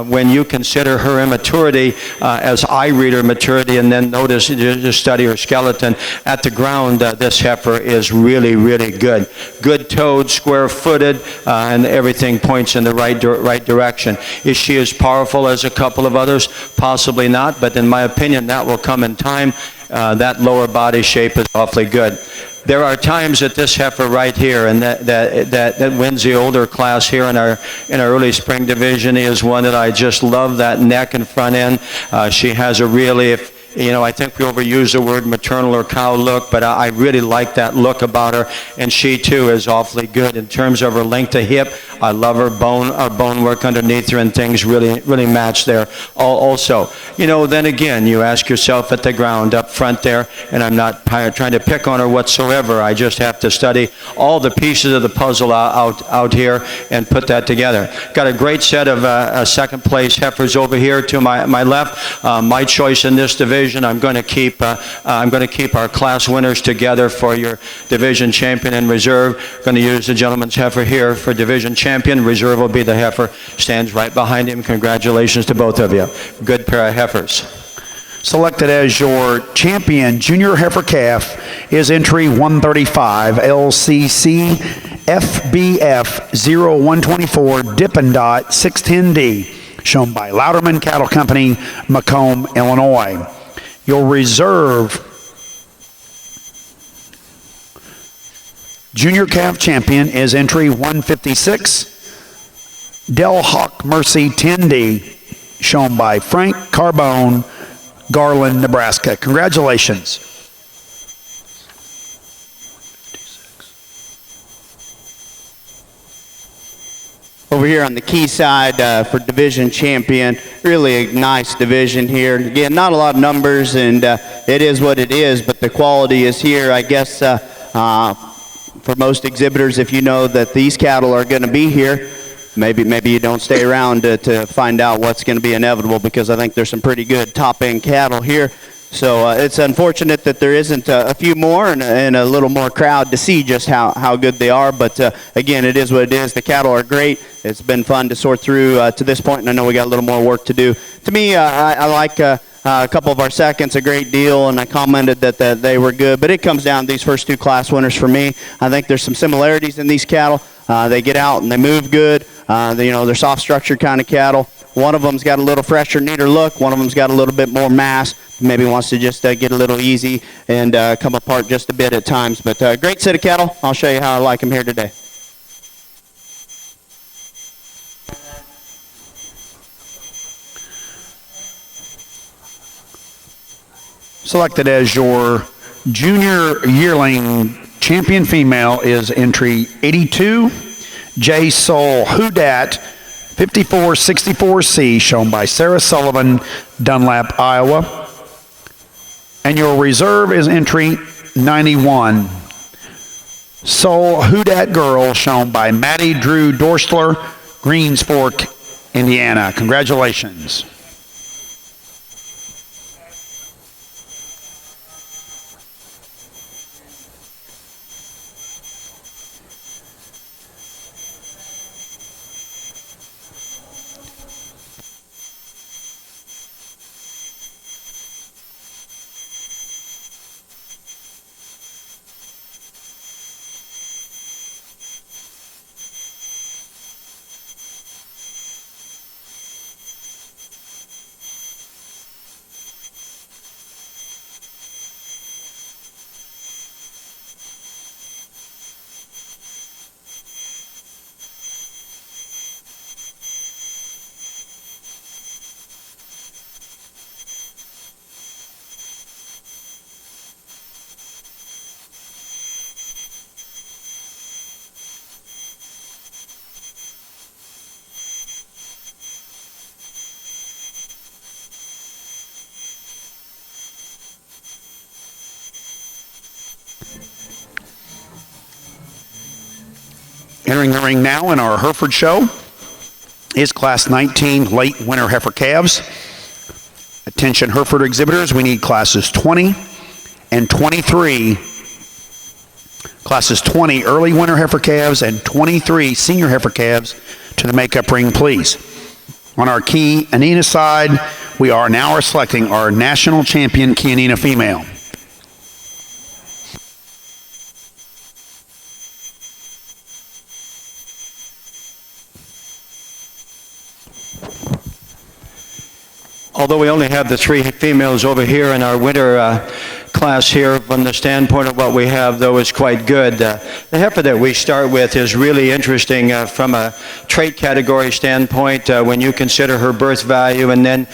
When you consider her immaturity as I read her maturity, and then notice, just study her skeleton at the ground, this heifer is really, really good. Good-toed, square-footed, and everything points in the right direction. Is she as powerful as a couple of others? Possibly not, but in my opinion, that will come in time. That lower body shape is awfully good. There are times that this heifer right here, and that wins the older class here in our early spring division, is one that I just love. That neck and front end. She has a really, I think we overuse the word maternal or cow look, but I really like that look about her, and she too is awfully good in terms of her length of hip. I love her bone work underneath her, and things really, really match there. Also, then again, you ask yourself at the ground up front there, and I'm not trying to pick on her whatsoever. I just have to study all the pieces of the puzzle out here and put that together. Got a great set of second place heifers over here to my left. My choice in this division, I'm going to keep our class winners together for your division champion and reserve. Going to use the gentleman's heifer here for division champion. Reserve will be the heifer. Stands right behind him. Congratulations to both of you. Good pair of heifers. Selected as your champion junior heifer calf is entry 135 LCC FBF 0124 Dippin' Dot 610D, shown by Louderman Cattle Company, Macomb, Illinois. Your reserve junior calf champion is entry 156 Del Hawk Mercy 10D, shown by Frank Carbone, Garland, Nebraska. Congratulations. Over here on the key side for division champion, really a nice division here. Again, not a lot of numbers, and it is what it is, but the quality is here. I guess for most exhibitors, if you know that these cattle are going to be here, maybe you don't stay around to find out what's going to be inevitable, because I think there's some pretty good top-end cattle here. So it's unfortunate that there isn't a few more and a little more crowd to see just how good they are. But again, it is what it is. The cattle are great. It's been fun to sort through to this point, and I know we got a little more work to do. To me, I like a couple of our seconds a great deal, and I commented that they were good. But it comes down to these first two class winners for me. I think there's some similarities in these cattle. They get out and they move good. They're soft-structured kind of cattle. One of them's got a little fresher, neater look. One of them's got a little bit more mass. Maybe wants to just get a little easy and come apart just a bit at times. But great set of cattle. I'll show you how I like them here today. Selected as your junior yearling champion female is entry 82, J. Soul Hudat 5464C, shown by Sarah Sullivan, Dunlap, Iowa. And your reserve is entry 91, So Who Dat Girl, shown by Maddie Drew Dorstler, Greens Fork, Indiana. Congratulations. Entering the ring now in our Hereford show is Class 19 late winter heifer calves. Attention Hereford exhibitors, we need classes 20 and 23. Classes 20 early winter heifer calves and 23 senior heifer calves to the makeup ring, please. On our Key Anina side, we are now selecting our national champion Key Anina female. Although we only have the 3 females over here in our winter class here, from the standpoint of what we have, though, is quite good. The heifer that we start with is really interesting from a trait category standpoint when you consider her birth value, and then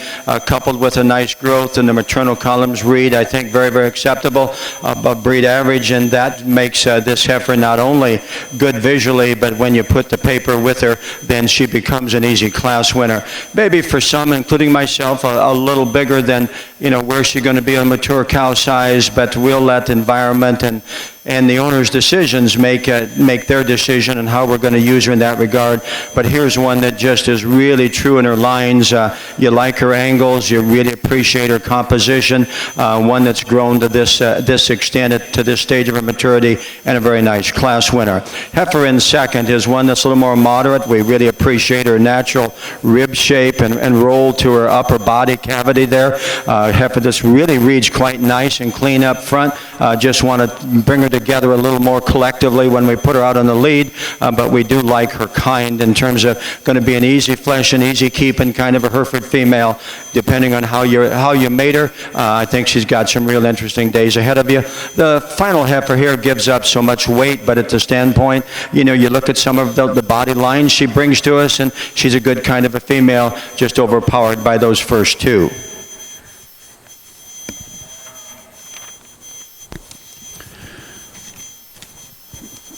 coupled with a nice growth in the maternal columns read, I think very, very acceptable, above breed average, and that makes this heifer not only good visually, but when you put the paper with her, then she becomes an easy class winner. Maybe for some, including myself, a little bigger than, where's she going to be on mature cow size, but we'll let the environment and the owner's decisions make their decision on how we're going to use her in that regard. But here's one that just is really true in her lines. You like her angles, you really appreciate her composition, one that's grown to this extent, to this stage of her maturity, and a very nice class winner. Heifer in second is one that's a little more moderate. We really appreciate her natural rib shape and roll to her upper body cavity there. Heifer that's really reads quite nice and clean up front. Just want to bring her together a little more collectively when we put her out on the lead, but we do like her kind in terms of going to be an easy flesh and easy keeping kind of a Hereford female, depending on how you made her. I think she's got some real interesting days ahead of you. The final heifer here gives up so much weight, but at the standpoint, you look at some of the body lines she brings to us, and she's a good kind of a female, just overpowered by those first 2.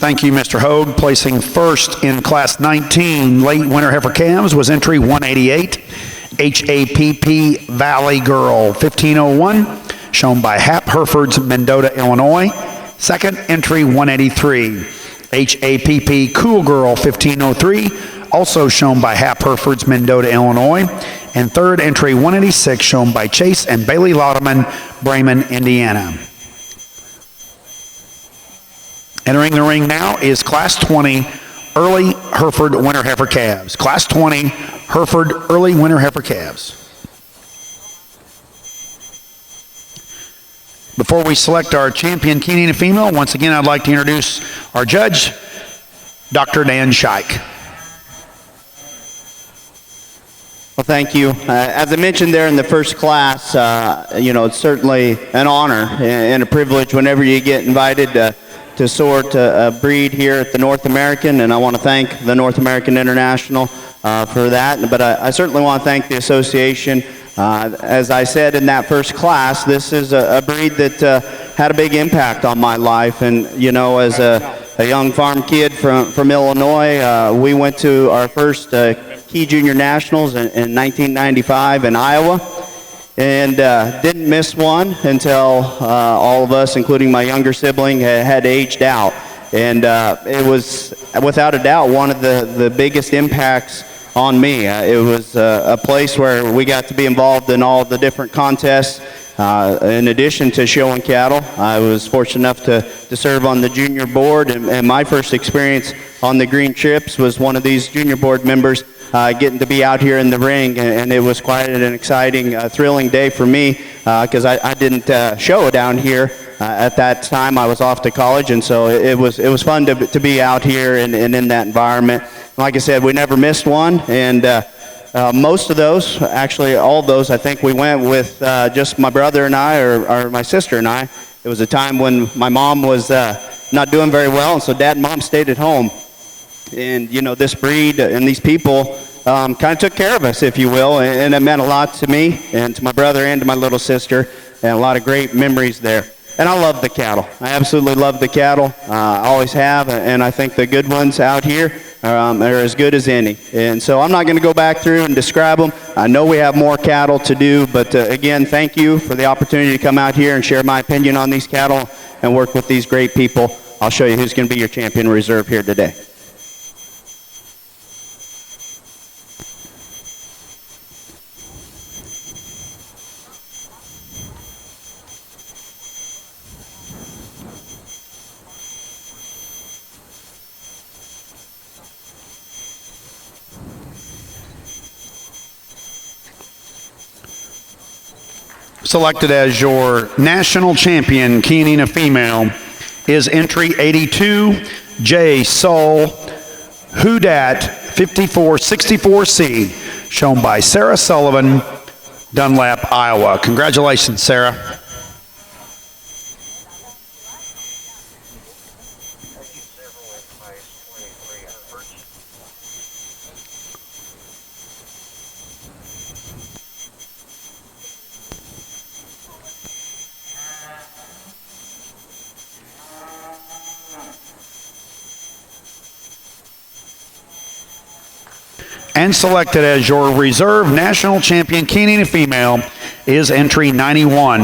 Thank you, Mr. Hogue. Placing first in Class 19 late winter heifer calves was entry 188, HAPP Valley Girl 1501, shown by Hap Herefords, Mendota, Illinois. Second entry 183, HAPP Cool Girl 1503, also shown by Hap Herefords, Mendota, Illinois. And third entry 186, shown by Chase and Bailey Lauderman, Bremen, Indiana. Entering the ring now is Class 20 Early Hereford Winter Heifer Calves. Class 20 Hereford Early Winter Heifer Calves. Before we select our champion Key Anina female, once again I'd like to introduce our judge, Dr. Dan Shaik. Well, thank you. As I mentioned there in the first class, it's certainly an honor and a privilege whenever you get invited to sort a breed here at the North American, and I want to thank the North American International for that, but I certainly want to thank the association. As I said in that first class, this is a breed that had a big impact on my life, and as a young farm kid from Illinois, we went to our first Key Junior Nationals in 1995 in Iowa, and didn't miss one until all of us, including my younger sibling, had aged out. And it was, without a doubt, one of the biggest impacts on me. It was a place where we got to be involved in all the different contests. In addition to showing cattle, I was fortunate enough to serve on the junior board, and my first experience on the green trips was one of these junior board members getting to be out here in the ring, and it was quite an exciting, thrilling day for me because I didn't show down here. At that time, I was off to college, and so it was fun to be out here and in that environment. Like I said, we never missed one, and most of those, actually all of those, I think we went with just my brother and I, or my sister and I. It was a time when my mom was not doing very well, and so Dad and Mom stayed at home. And, you know, this breed and these people kind of took care of us, if you will, and it meant a lot to me and to my brother and to my little sister, and a lot of great memories there. And I love the cattle. I absolutely love the cattle. I always have, and I think the good ones out here are as good as any. And so I'm not going to go back through and describe them. I know we have more cattle to do, but again, thank you for the opportunity to come out here and share my opinion on these cattle and work with these great people. I'll show you who's going to be your champion reserve here today. Selected as your national champion, Chianina female, is entry 82, J. Sol Hudat 5464C, shown by Sarah Sullivan, Dunlap, Iowa. Congratulations, Sarah. And selected as your reserve national champion Chianina female is entry 91,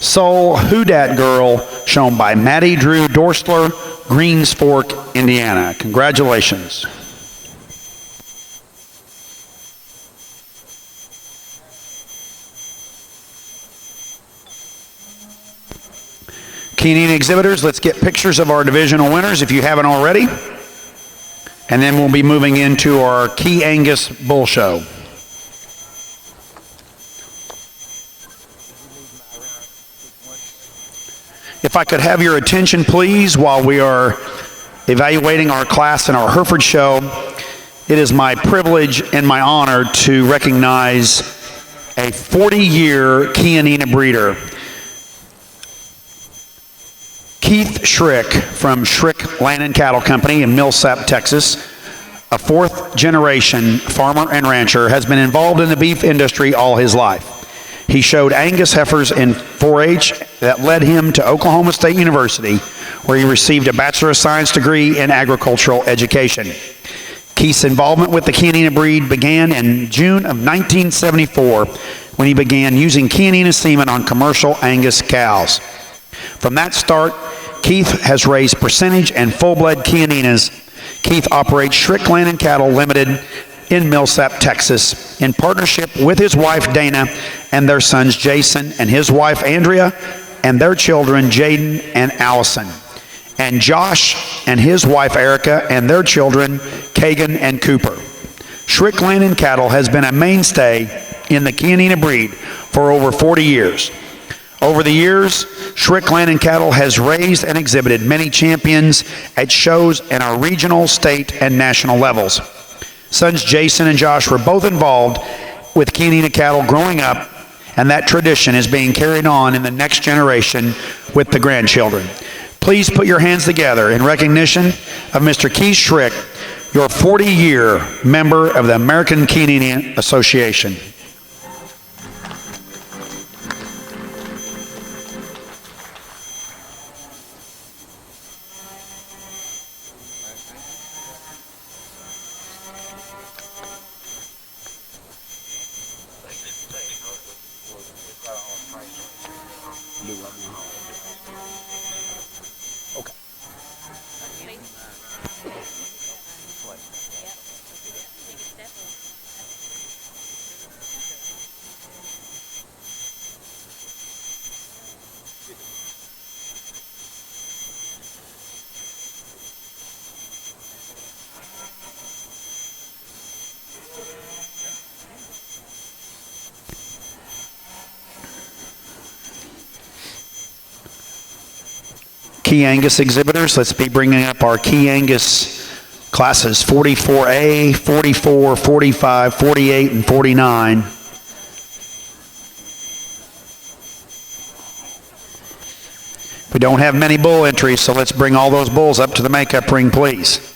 Soul Hudat Girl, shown by Maddie Drew Dorstler, Greens Fork, Indiana. Congratulations. Chianina exhibitors, let's get pictures of our divisional winners if you haven't already. And then we'll be moving into our Key Angus Bull Show. If I could have your attention, please, while we are evaluating our class in our Hereford Show, it is my privilege and my honor to recognize a 40-year Chianina breeder, Keith Schrick from Schrick Land and Cattle Company in Millsap, Texas, a fourth-generation farmer and rancher, has been involved in the beef industry all his life. He showed Angus heifers in 4-H that led him to Oklahoma State University, where he received a Bachelor of Science degree in agricultural education. Keith's involvement with the Chianina breed began in June of 1974, when he began using Chianina semen on commercial Angus cows. From that start, Keith has raised percentage and full-blood Chianinas. Keith operates Schrick Land and Cattle Limited in Millsap, Texas, in partnership with his wife Dana and their sons Jason and his wife Andrea and their children Jaden and Allison, and Josh and his wife Erica and their children Kagan and Cooper. Schrick Land and Cattle has been a mainstay in the Chianina breed for over 40 years. Over the years, Schrick Land and Cattle has raised and exhibited many champions at shows in our regional, state, and national levels. Sons Jason and Josh were both involved with Chianina cattle growing up, and that tradition is being carried on in the next generation with the grandchildren. Please put your hands together in recognition of Mr. Keith Schrick, your 40-year member of the American Chianina Association. Key Angus exhibitors. Let's be bringing up our Key Angus classes 44A, 44, 45, 48, and 49. We don't have many bull entries, so let's bring all those bulls up to the makeup ring, please.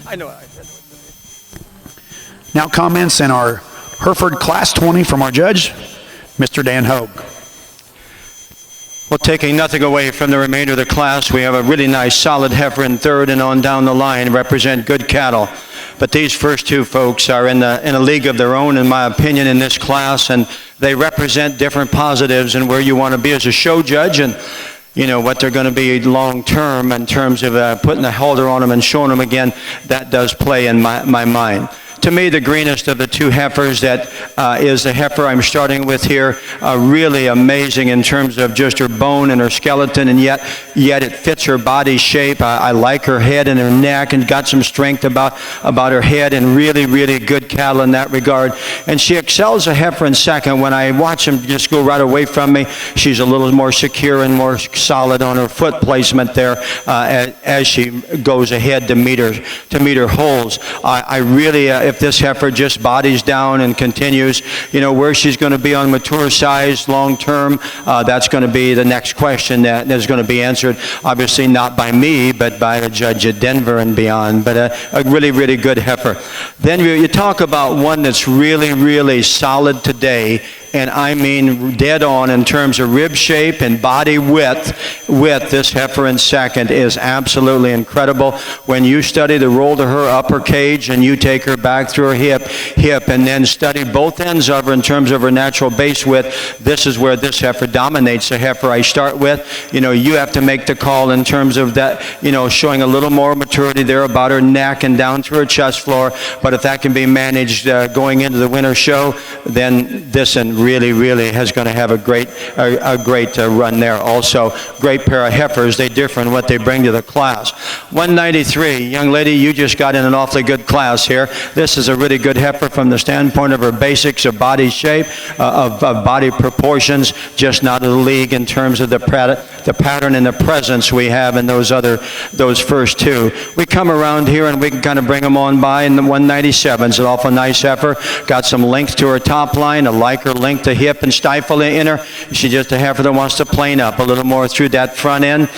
I know. Now comments in our Hereford Class 20 from our judge, Mr. Dan Hogue. Well, taking nothing away from the remainder of the class, we have a really nice solid heifer in third and on down the line, represent good cattle. But these first two folks are in a league of their own, in my opinion, in this class, and they represent different positives and where you want to be as a show judge, and you know what they're going to be long term in terms of putting the halter on them and showing them again. That does play in my mind. To me, the greenest of the two heifers that is the heifer I'm starting with here, really amazing in terms of just her bone and her skeleton, and yet it fits her body shape. I like her head and her neck, and got some strength about her head, and really, really good cattle in that regard. And she excels a heifer in second. When I watch them just go right away from me, she's a little more secure and more solid on her foot placement there as she goes ahead to meet her holes. I really, if this heifer just bodies down and continues, you know, where she's going to be on mature size long term, that's going to be the next question that is going to be answered. Obviously not by me, but by the judge at Denver and beyond. But a really, really good heifer. Then you talk about one that's really, really solid today, and I mean dead on in terms of rib shape and body width. This heifer in second is absolutely incredible. When you study the roll to her upper cage and you take her back through her hip and then study both ends of her in terms of her natural base width, this is where this heifer dominates the heifer I start with. You know, you have to make the call in terms of that, you know, showing a little more maturity there about her neck and down through her chest floor. But if that can be managed going into the winter show, then this and really, really is going to have a great run there. Also, great pair of heifers. They differ in what they bring to the class. 193, young lady, you just got in an awfully good class here. This is a really good heifer from the standpoint of her basics of body shape, of body proportions, just not in the league in terms of the pattern and the presence we have in those first two. We come around here and we can kind of bring them on by, and the 197 is an awful nice heifer. Got some length to her top line. I like her length to hip and stifle in her. She's just a heifer that wants to plane up a little more through that front end.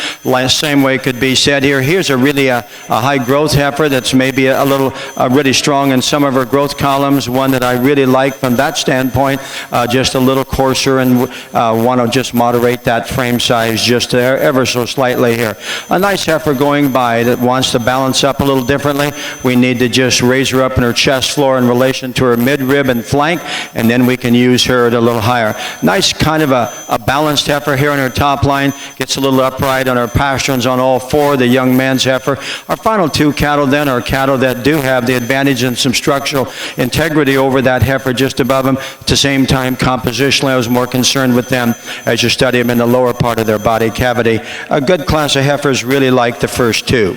Same way could be said here. Here's a really a high growth heifer that's maybe a little really strong in some of her growth columns. One that I really like from that standpoint, just a little coarser, and want to just moderate that frame size just ever so slightly here. A nice heifer going by that wants to balance up a little differently. We need to just raise her up in her chest floor in relation to her midrib and flank, and then we can use her third, a little higher. Nice kind of a balanced heifer here on her top line. Gets a little upright on her pasterns on all four, the young man's heifer. Our final two cattle then are cattle that do have the advantage and some structural integrity over that heifer just above them. At the same time, compositionally, I was more concerned with them as you study them in the lower part of their body cavity. A good class of heifers, really like the first two.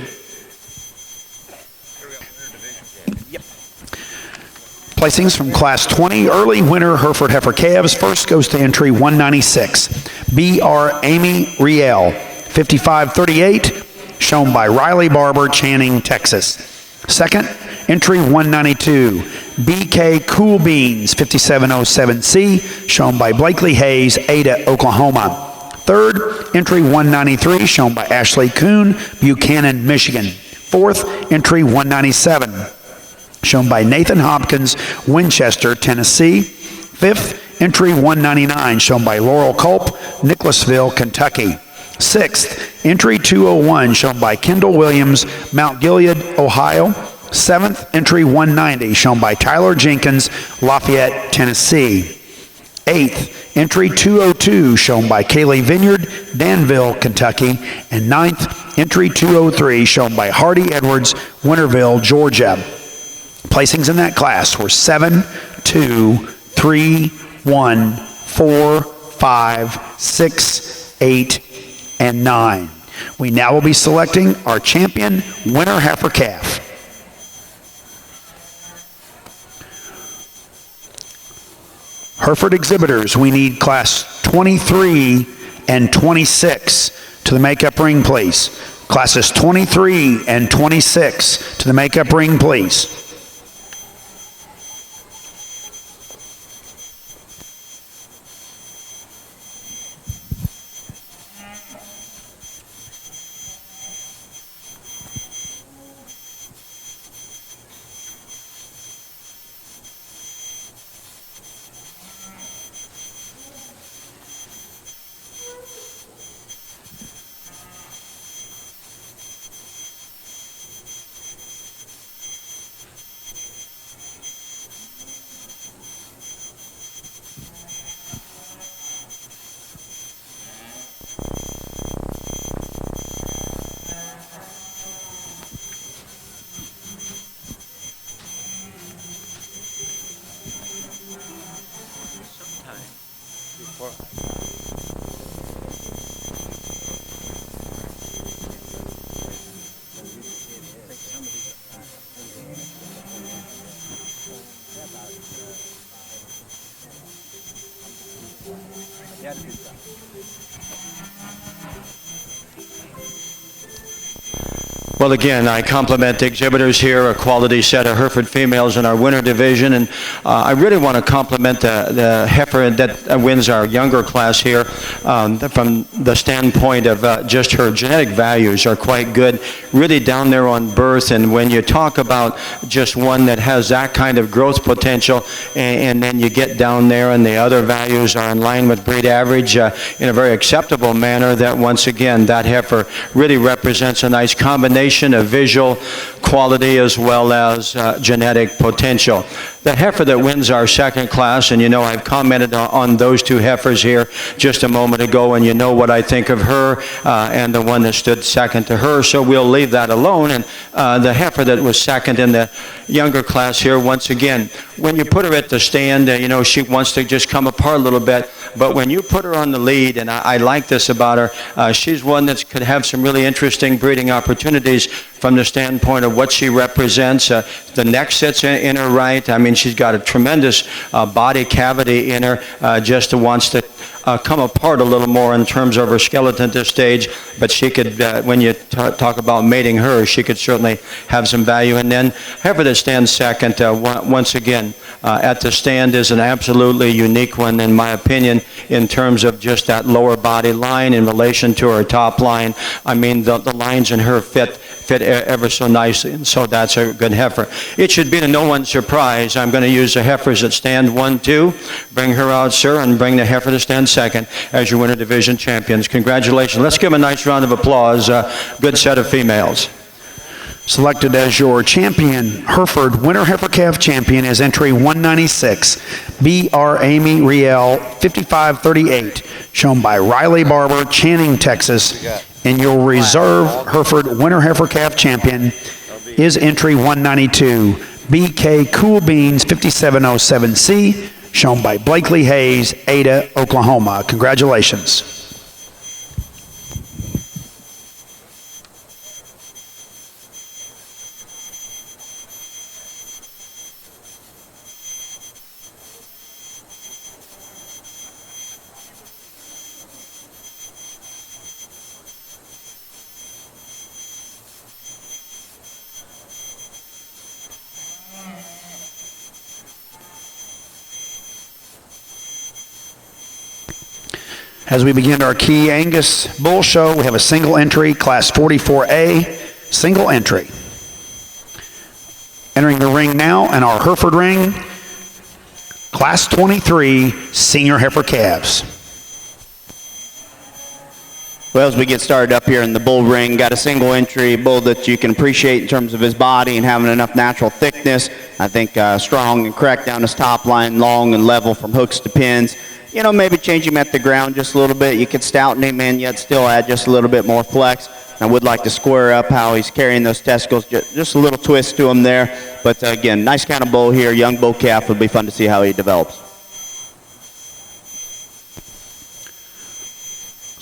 Placings from Class 20 early winter Hereford heifer calves. First goes to entry 196, B.R. Amy Riel, 5538, shown by Riley Barber, Channing, Texas. Second, entry 192, B.K. Cool Beans, 5707C, shown by Blakely Hayes, Ada, Oklahoma. Third, entry 193, shown by Ashley Kuhn, Buchanan, Michigan. Fourth, entry 197, shown by Nathan Hopkins, Winchester, Tennessee. Fifth, entry 199, shown by Laurel Culp, Nicholasville, Kentucky. Sixth, entry 201, shown by Kendall Williams, Mount Gilead, Ohio. Seventh, entry 190, shown by Tyler Jenkins, Lafayette, Tennessee. Eighth, entry 202, shown by Kaylee Vineyard, Danville, Kentucky. And ninth, entry 203, shown by Hardy Edwards, Winterville, Georgia. Placings in that class were 7, 2, 3, 1, 4, 5, 6, 8, and 9. We now will be selecting our champion winter heifer calf. Hereford exhibitors, we need class 23 and 26 to the makeup ring, please. Classes 23 and 26 to the makeup ring, please. Well, again, I compliment the exhibitors here, a quality set of Hereford females in our winter division, and I really want to compliment the heifer that wins our younger class here from the standpoint of just her genetic values are quite good, really down there on birth, and when you talk about just one that has that kind of growth potential, and then you get down there and the other values are in line with breed average in a very acceptable manner, that once again, that heifer really represents a nice combination of visual quality as well as genetic potential. The heifer that wins our second class, and you know I've commented on those two heifers here just a moment ago, and you know what I think of her and the one that stood second to her, so we'll leave that alone. And the heifer that was second in the younger class here, once again, when you put her at the stand, you know, she wants to just come apart a little bit, but when you put her on the lead, and I like this about her, she's one that could have some really interesting breeding opportunities from the standpoint of what she represents. The neck sits in her right. I mean, she's got a tremendous body cavity in her, just wants to come apart a little more in terms of her skeleton at this stage, but she could, when you talk about mating her, she could certainly have some value. And then heifer that stands second, once again, at the stand is an absolutely unique one, in my opinion, in terms of just that lower body line in relation to her top line. I mean, the lines in her fit ever so nicely, and so that's a good heifer. It should be to no one's surprise, I'm going to use the heifers that stand 1, 2. Bring her out, sir, and bring the heifer to stand second as your winter division champions. Congratulations. Let's give them a nice round of applause. Good set of females. Selected as your champion, Hereford Winter Heifer Calf Champion is entry 196, B.R. Amy Riel, 5538, shown by Riley Barber, Channing, Texas. And your reserve Hereford Winter Heifer Calf Champion is entry 192, B.K. Cool Beans, 5707C, shown by Blakely Hayes, Ada, Oklahoma. Congratulations. As we begin our Key Angus Bull Show, we have a single entry, Class 44A, single entry. Entering the ring now in our Hereford ring, Class 23 Senior Heifer Calves. Well, as we get started up here in the bull ring, got a single entry bull that you can appreciate in terms of his body and having enough natural thickness. I think strong and correct down his top line, long and level from hooks to pins. You know, maybe change him at the ground just a little bit. You could stouten him and yet still add just a little bit more flex. I would like to square up how he's carrying those testicles, just a little twist to him there. But again, nice kind of bull here, young bull calf. Would be fun to see how he develops.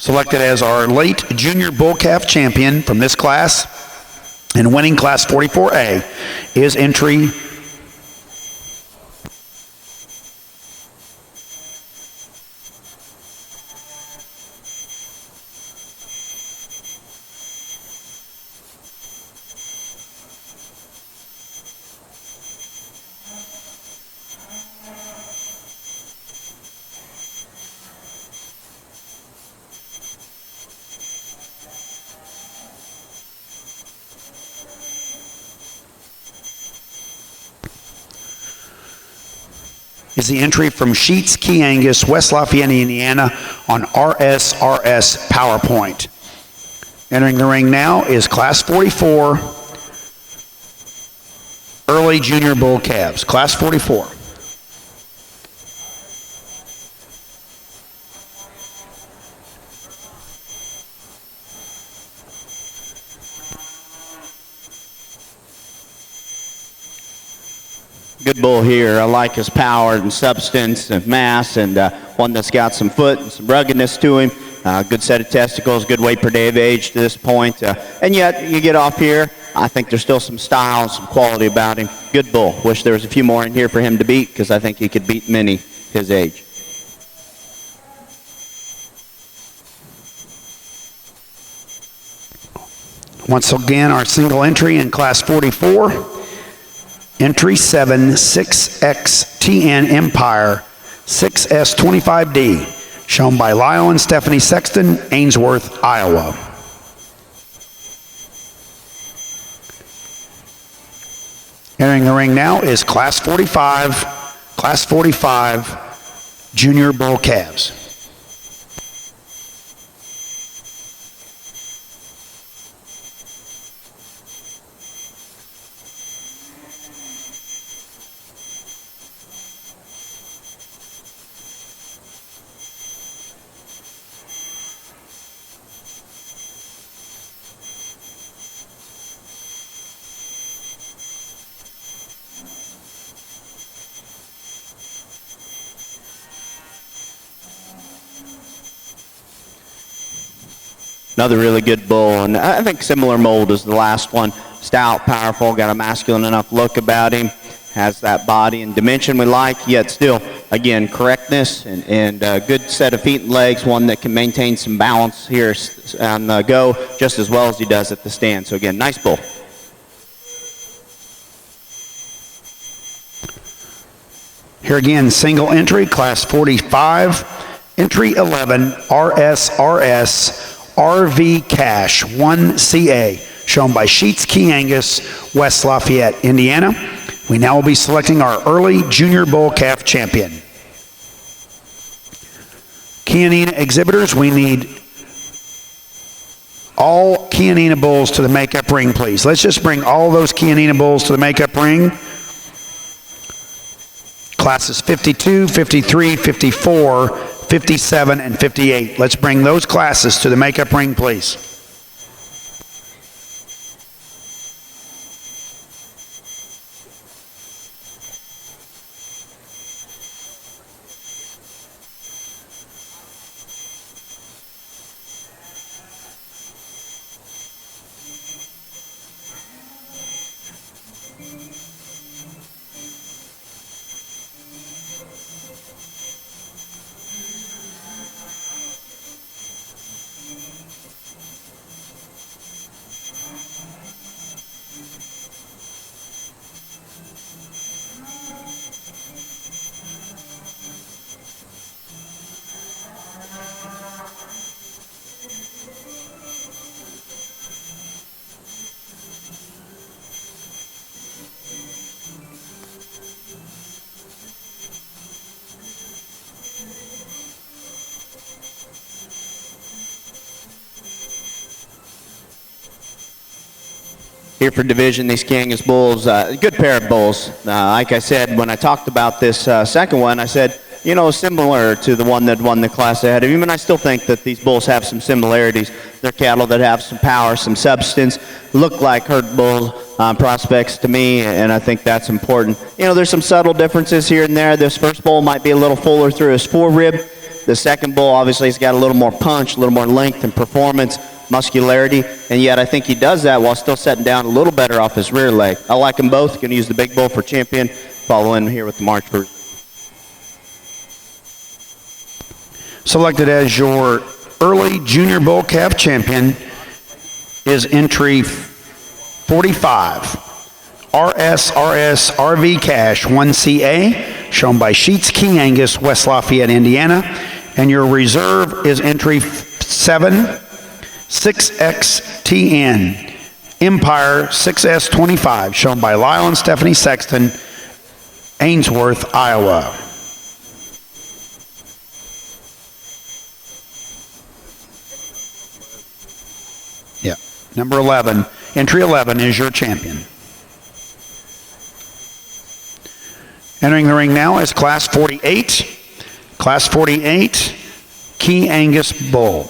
Selected as our late junior bull calf champion from this class and winning Class 44A is entry is the entry from Sheets Key Angus, West Lafayette, Indiana on RSRS PowerPoint. Entering the ring now is Class 44 Early Junior Bull Calves, Class 44. Good bull here. I like his power and substance and mass, and one that's got some foot and some ruggedness to him. Good set of testicles, good weight per day of age to this point. And yet, you get off here, I think there's still some style and some quality about him. Good bull. Wish there was a few more in here for him to beat, because I think he could beat many his age. Once again, our single entry in Class 44. Entry 7, 6XTN Empire, 6S25D, shown by Lyle and Stephanie Sexton, Ainsworth, Iowa. Entering the ring now is Class 45 Junior Bull Calves. Another really good bull, and I think similar mold as the last one. Stout, powerful, got a masculine enough look about him. Has that body and dimension we like, yet still, again, correctness and a good set of feet and legs, one that can maintain some balance here on the go just as well as he does at the stand. So again, nice bull. Here again, single entry, Class 45, entry 11, RSRS, RV Cash 1CA, shown by Sheets Key Angus, West Lafayette, Indiana. We now will be selecting our early junior bull calf champion. Kianina exhibitors, we need all Chianina bulls to the makeup ring, please. Let's just bring all those Chianina bulls to the makeup ring. Classes 52, 53, 54, 57, and 58. Let's bring those classes to the makeup ring, please. Here for division, these Kangas bulls, good pair of bulls. Like I said, when I talked about this second one, I said, you know, similar to the one that won the class ahead of him, and I still think that these bulls have some similarities. They're cattle that have some power, some substance, look like herd bull prospects to me, and I think that's important. You know, there's some subtle differences here and there. This first bull might be a little fuller through his forerib. The second bull, obviously, has got a little more punch, a little more length and performance, muscularity, and yet I think he does that while still setting down a little better off his rear leg. I like them both. Going to use the big bull for champion. Follow in here with the Marchburg. Selected as your early junior bull calf champion is entry 45, RSRS RV Cash 1CA, shown by Sheets Key Angus, West Lafayette, Indiana. And your reserve is entry 7, 6XTN, Empire 6S25, shown by Lyle and Stephanie Sexton, Ainsworth, Iowa. Yeah, number 11, entry 11 is your champion. Entering the ring now is class 48. Class 48, Key Angus bull.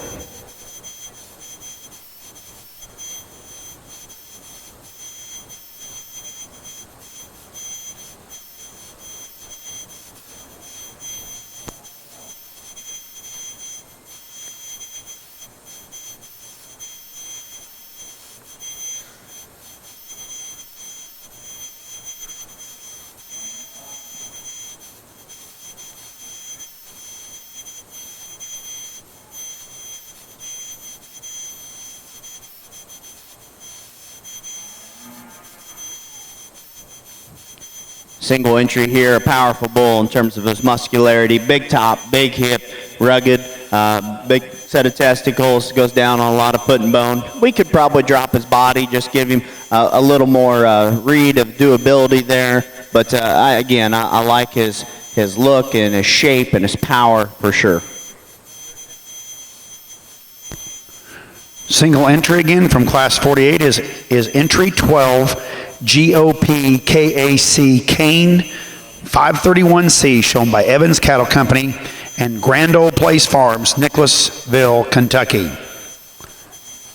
Single entry here, a powerful bull in terms of his muscularity, big top, big hip, rugged, big set of testicles, goes down on a lot of foot and bone. We could probably drop his body, just give him a little more read of doability there. But I like his look and his shape and his power for sure. Single entry again from class 48 is entry 12, GOP KAC Kane 531C, shown by Evans Cattle Company and Grand Old Place Farms, Nicholasville, Kentucky.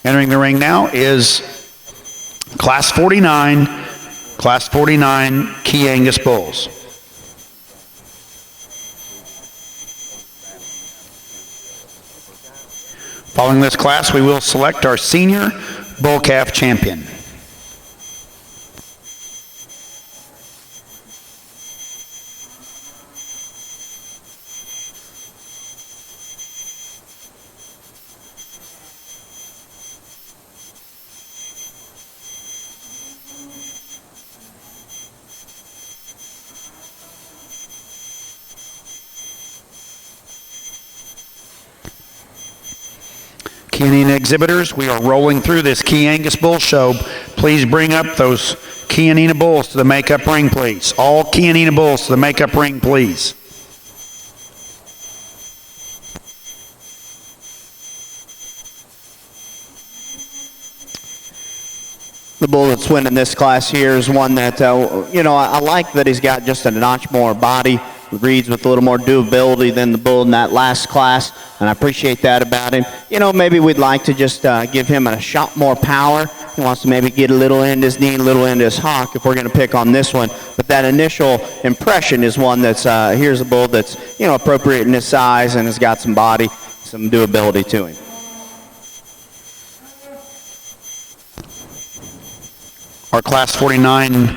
Entering the ring now is class 49 Key Angus bulls. Following this class, we will select our senior bull calf champion. Chianina exhibitors, we are rolling through this Key Angus bull show. Please bring up those Chianina bulls to the makeup ring, please. All Chianina bulls to the makeup ring, please. The bull that's winning this class here is one that, I like that he's got just a notch more body, reads with a little more durability than the bull in that last class, and I appreciate that about him. Maybe we'd like to just give him a shot more power. He wants to maybe get a little into his knee, a little into his hock if we're going to pick on this one. But that initial impression is one that's, here's a bull that's, appropriate in his size and has got some body, some durability to him. Our Class 49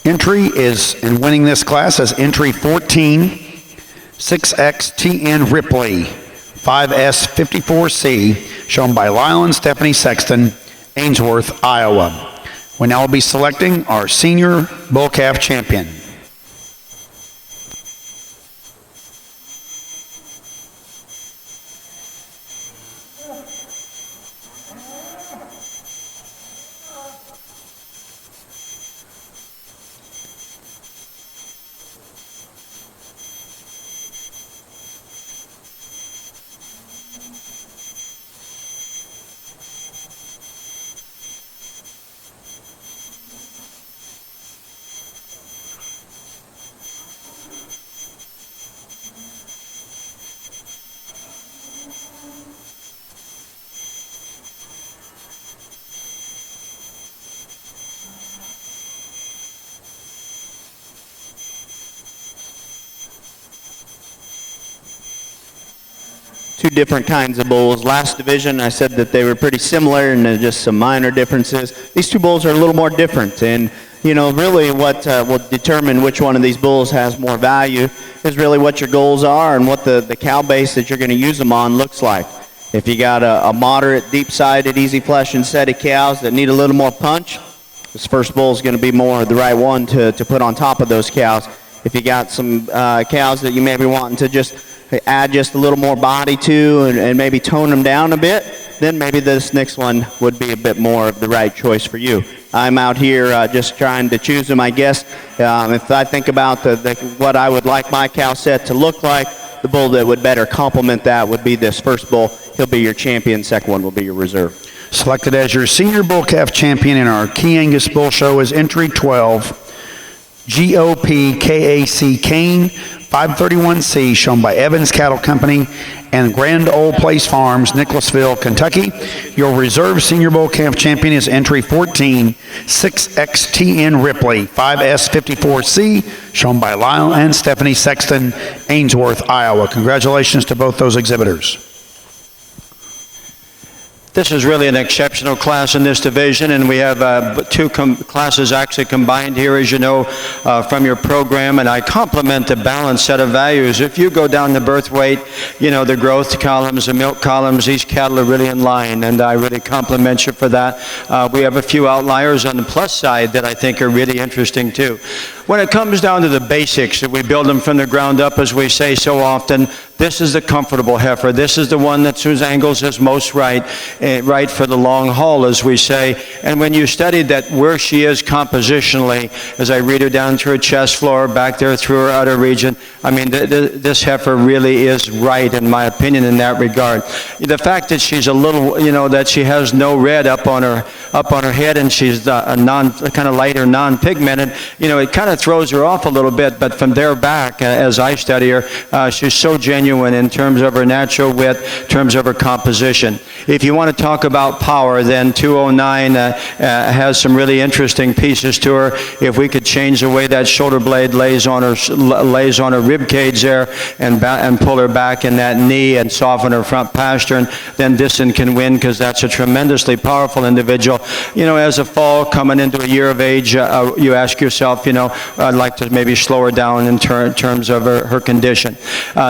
entry is, in winning this class, as entry 14, 6XTN Ripley, 5S54C, shown by Lyle and Stephanie Sexton, Ainsworth, Iowa. We now will be selecting our senior bull calf champion. Two different kinds of bulls. Last division, I said that they were pretty similar and just some minor differences. These two bulls are a little more different, and really what will determine which one of these bulls has more value is really what your goals are and what the cow base that you're going to use them on looks like. If you got a moderate, deep-sided, easy flesh and set of cows that need a little more punch, this first bull is going to be more the right one to put on top of those cows. If you got some cows that you may be wanting to just add just a little more body to and maybe tone them down a bit, then maybe this next one would be a bit more of the right choice for you. I'm out here just trying to choose them, I guess. If I think about what I would like my cow set to look like, the bull that would better complement that would be this first bull. He'll be your champion. Second one will be your reserve. Selected as your senior bull calf champion in our Key Angus Bull Show is entry 12, GOP Kane, 531C, shown by Evans Cattle Company and Grand Ole Place Farms, Nicholasville, Kentucky. Your reserve senior bull calf champion is entry 14, 6XTN Ripley, 5S54C, shown by Lyle and Stephanie Sexton, Ainsworth, Iowa. Congratulations to both those exhibitors. This is really an exceptional class in this division, and we have two classes actually combined here, as you know, from your program, and I compliment the balanced set of values. If you go down the birth weight, the growth columns, the milk columns, these cattle are really in line, and I really compliment you for that. We have a few outliers on the plus side that I think are really interesting too. When it comes down to the basics, that we build them from the ground up, as we say so often, this is the comfortable heifer. This is the one that Susan Angles is most right for the long haul, as we say. And when you study that where she is compositionally, as I read her down through her chest floor, back there through her udder region, I mean, this heifer really is right, in my opinion, in that regard. The fact that she's a little, that she has no red up on her head, and she's kind of lighter, non-pigmented, it kind of throws her off a little bit. But from there back, as I study her, she's so genuine in terms of her natural width, in terms of her composition. If you want to talk about power, then 209 has some really interesting pieces to her. If we could change the way that shoulder blade lays on her rib cage there, and pull her back in that knee and soften her front pastern, then Disson can win, because that's a tremendously powerful individual. As a fall coming into a year of age, you ask yourself, I'd like to maybe slow her down in terms of her condition.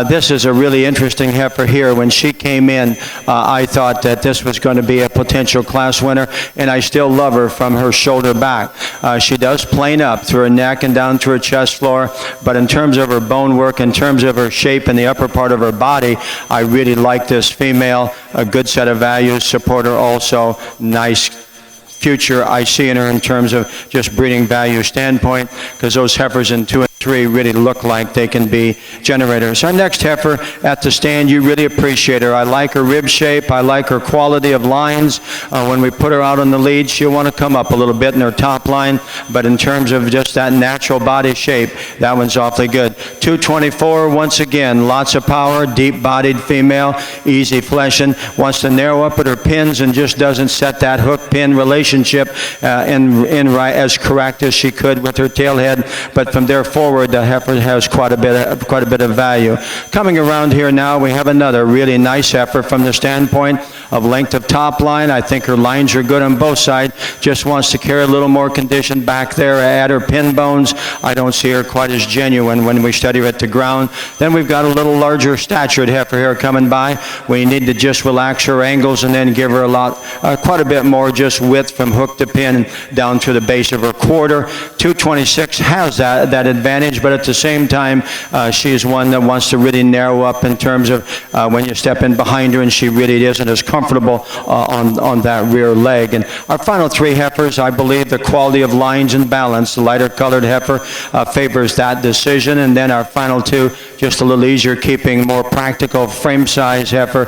This is a really interesting heifer here. When she came in, I thought that this was going to be a potential class winner, and I still love her from her shoulder back. She does plane up through her neck and down through her chest floor, but in terms of her bone work, in terms of her shape in the upper part of her body, I really like this female. A good set of values, support her also. Nice future I see in her in terms of just breeding value standpoint, because those heifers in 2 three really look like they can be generators. Our next heifer at the stand, you really appreciate her. I like her rib shape. I like her quality of lines. When we put her out on the lead, she'll want to come up a little bit in her top line, but in terms of just that natural body shape, that one's awfully good. 224, once again, lots of power, deep-bodied female, easy fleshing, wants to narrow up at her pins and just doesn't set that hook-pin relationship in right as correct as she could with her tail head, but from there forward, the heifer has quite a bit of value. Coming around here now, we have another really nice heifer from the standpoint of length of top line. I think her lines are good on both sides. Just wants to carry a little more condition back there at her pin bones. I don't see her quite as genuine when we study her at the ground. Then we've got a little larger statured heifer here coming by. We need to just relax her angles and then give her quite a bit more just width from hook to pin down to the base of her quarter. 226 has that advantage, but at the same time, she is one that wants to really narrow up in terms of when you step in behind her, and she really isn't as comfortable on that rear leg. And our final three heifers, I believe the quality of lines and balance, the lighter colored heifer favors that decision, and then our final two, just a little easier keeping, more practical frame size heifer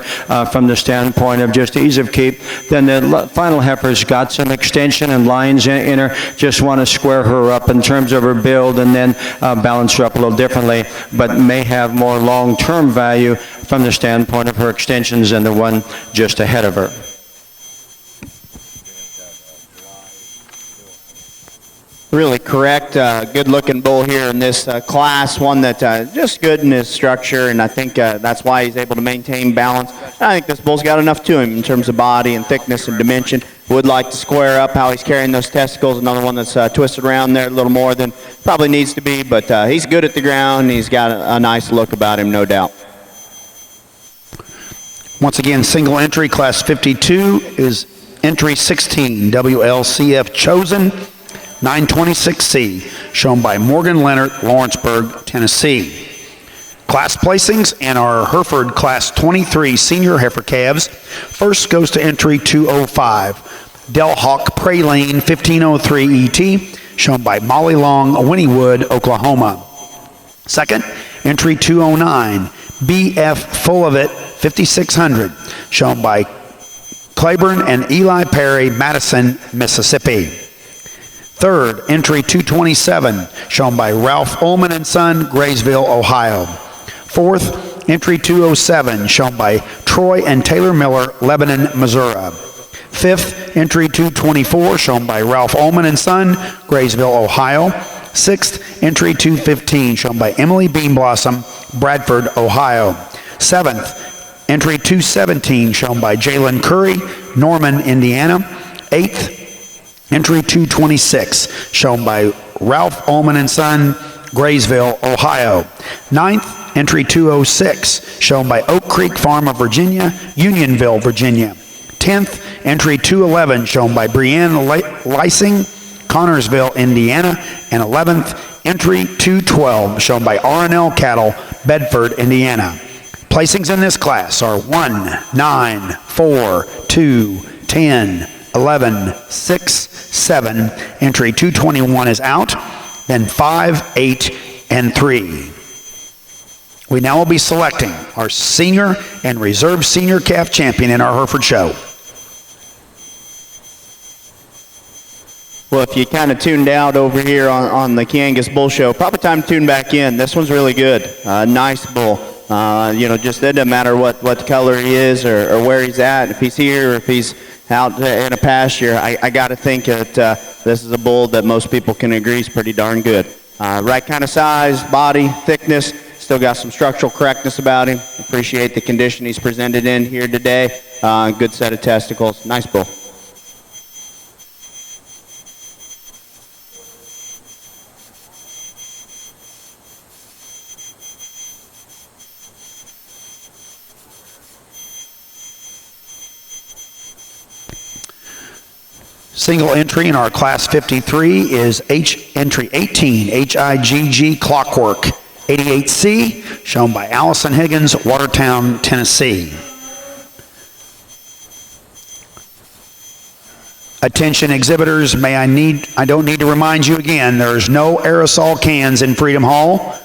from the standpoint of just ease of keep. Then the final heifer's got some extension and lines in her, just want to square her up in terms of her build, and then balance her up a little differently, but may have more long-term value from the standpoint of her extensions than the one just ahead of her. Really correct, good-looking bull here in this class, one that just good in his structure, and I think that's why he's able to maintain balance. I think this bull's got enough to him in terms of body and thickness and dimension. Would like to square up how he's carrying those testicles. Another one that's twisted around there a little more than probably needs to be, but he's good at the ground. He's got a nice look about him, no doubt. Once again, single entry, class 52 is entry 16, WLCF Chosen, 926C, shown by Morgan Leonard, Lawrenceburg, Tennessee. Class placings and our Hereford Class 23 Senior Heifer Calves. First goes to entry 205, Del Hawk Praline 1503 ET, shown by Molly Long, Winniewood, Oklahoma. Second, entry 209, BF Full of It 5600, shown by Claiborne and Eli Perry, Madison, Mississippi. Third, entry 227, shown by Ralph Ullman and Son, Graysville, Ohio. Fourth, entry 207, shown by Troy and Taylor Miller, Lebanon, Missouri. Fifth, entry 224, shown by Ralph Ullman and Son, Graysville, Ohio. Sixth, entry 215, shown by Emily Beanblossom, Bradford, Ohio. Seventh, entry 217, shown by Jalen Curry, Norman, Indiana. Eighth, entry 226, shown by Ralph Ullman and Son, Graysville, Ohio. Ninth, entry 206, shown by Oak Creek Farm of Virginia, Unionville, Virginia. 10th, entry 211, shown by Brianne Lysing, Connorsville, Indiana. And 11th, entry 212, shown by R&L Cattle, Bedford, Indiana. Placings in this class are 1, 9, 4, 2, 10, 11, 6, 7. Entry 221 is out. Then 5, 8, and 3. We now will be selecting our senior and reserve senior calf champion in our Hereford show. Well, if you kind of tuned out over here on the Kangas Bull Show, probably time to tune back in. This one's really good. Nice bull. Just it doesn't matter what color he is or where he's at. If he's here or if he's out in a pasture, I got to think that this is a bull that most people can agree is pretty darn good. Right kind of size, body, thickness, still got some structural correctness about him. Appreciate the condition he's presented in here today. Good set of testicles. Nice bull. Single entry in our class 53 is entry 18, HIGG Clockwork 88C, shown by Allison Higgins, Watertown, Tennessee. Attention exhibitors, I don't need to remind you again, there's no aerosol cans in Freedom Hall.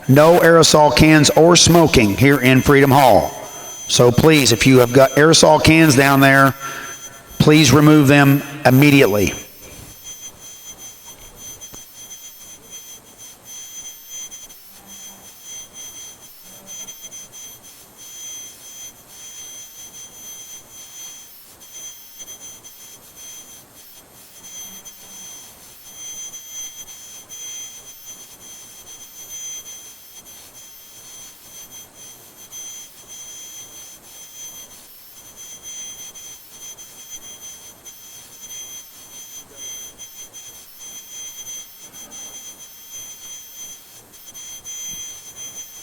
No aerosol cans or smoking here in Freedom Hall. So please, if you have got aerosol cans down there, please remove them immediately.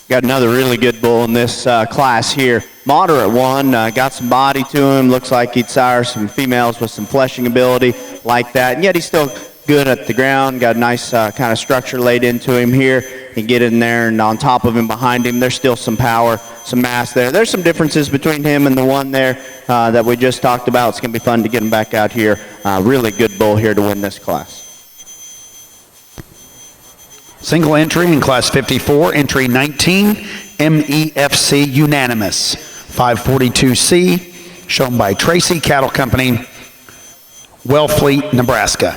Got another really good bull in this class here. Moderate one, got some body to him. Looks like he'd sire some females with some fleshing ability like that. And yet he's still good at the ground. Got a nice kind of structure laid into him here. You can get in there and on top of him, behind him, there's still some power, some mass there. There's some differences between him and the one there that we just talked about. It's going to be fun to get him back out here. Really good bull here to win this class. Single entry in Class 54, entry 19, MEFC Unanimous, 542C, shown by Tracy Cattle Company, Wellfleet, Nebraska.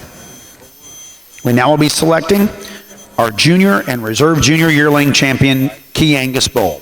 We now will be selecting our junior and reserve junior yearling champion, Key Angus Bull.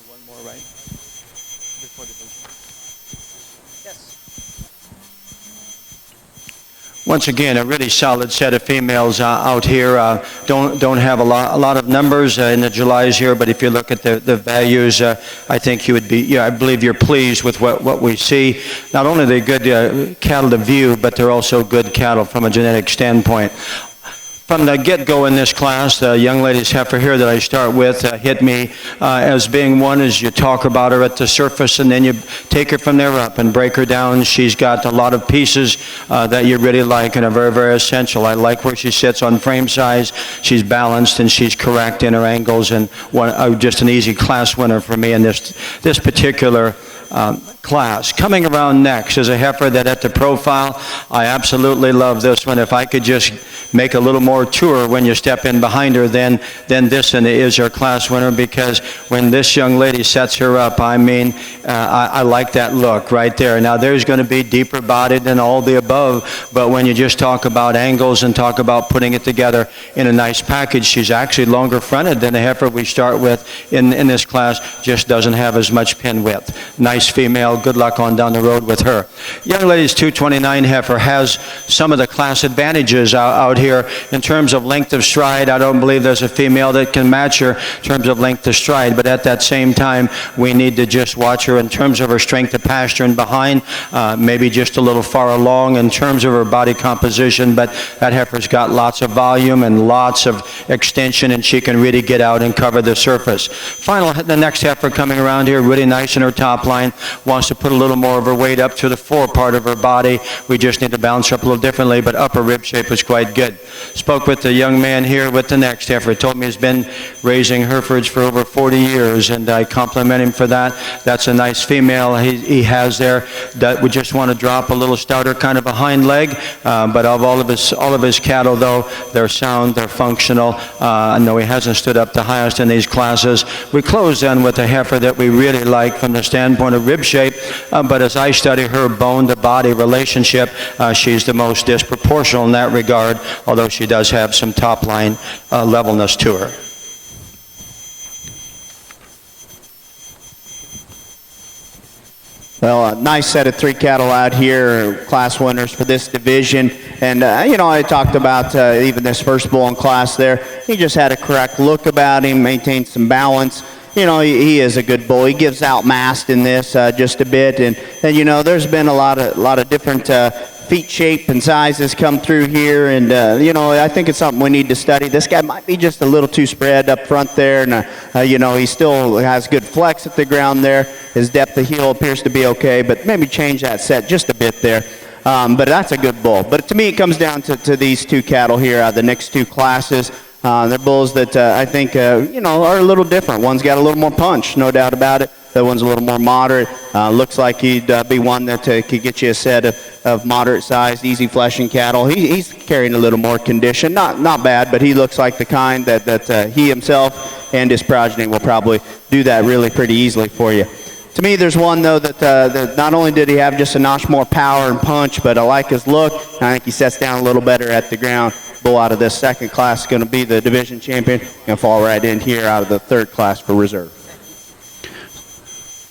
One more, right? Before the Once again, a really solid set of females out here. Don't have a lot of numbers in the Julys here, but if you look at the values, I think you would be, I believe you're pleased with what we see. Not only are they good cattle to view, but they're also good cattle from a genetic standpoint. From the get-go in this class, the young lady's heifer here that I start with hit me as being one as you talk about her at the surface and then you take her from there up and break her down. She's got a lot of pieces that you really like and are very, very essential. I like where she sits on frame size. She's balanced and she's correct in her angles, and just an easy class winner for me in this particular class. Coming around next is a heifer that at the profile, I absolutely love this one. If I could just make a little more tour when you step in behind her, then this one is your class winner, because when this young lady sets her up, I mean, I like that look right there. Now there's going to be deeper bodied and all the above, but when you just talk about angles and talk about putting it together in a nice package, she's actually longer fronted than the heifer we start with in this class. Just doesn't have as much pin width. Nice female. Good luck on down the road with her. Young lady's 229 heifer has some of the class advantages out here in terms of length of stride. I don't believe there's a female that can match her in terms of length of stride, but at that same time, we need to just watch her in terms of her strength of pasture and behind, maybe just a little far along in terms of her body composition, but that heifer's got lots of volume and lots of extension, and she can really get out and cover the surface. The next heifer coming around here, really nice in her top line, wants to put a little more of her weight up to the fore part of her body. We just need to balance her up a little differently, but upper rib shape is quite good. Spoke with the young man here with the next heifer. Told me he's been raising Herefords for over 40 years, and I compliment him for that. That's a nice female he has there that would just want to drop a little stouter kind of a hind leg, but of all of his cattle, though, they're sound, they're functional. I know he hasn't stood up the highest in these classes. We close then with a heifer that we really like from the standpoint of rib shape, but as I study her bone-to-body relationship, she's the most disproportional in that regard, although she does have some top-line levelness to her. Well, a nice set of 3 cattle out here, class winners for this division. And, I talked about even this first bull in class there. He just had a correct look about him, maintained some balance. He is a good bull. He gives out mast in this just a bit. And there's been a lot of different feet shape and sizes come through here. And, I think it's something we need to study. This guy might be just a little too spread up front there. And, he still has good flex at the ground there. His depth of heel appears to be okay, but maybe change that set just a bit there. But that's a good bull. But to me, it comes down to these 2 cattle here out of the next 2 classes. They're bulls that I think, are a little different. One's got a little more punch, no doubt about it. That one's a little more moderate. Looks like he'd be one that could get you a set of moderate-sized, easy-fleshing cattle. He's carrying a little more condition. Not bad, but he looks like the kind that he himself and his progeny will probably do that really pretty easily for you. To me, there's one, though, that not only did he have just a notch more power and punch, but I like his look. I think he sets down a little better at the ground. Bull out of this second class is going to be the division champion and fall right in here out of the third class for reserve.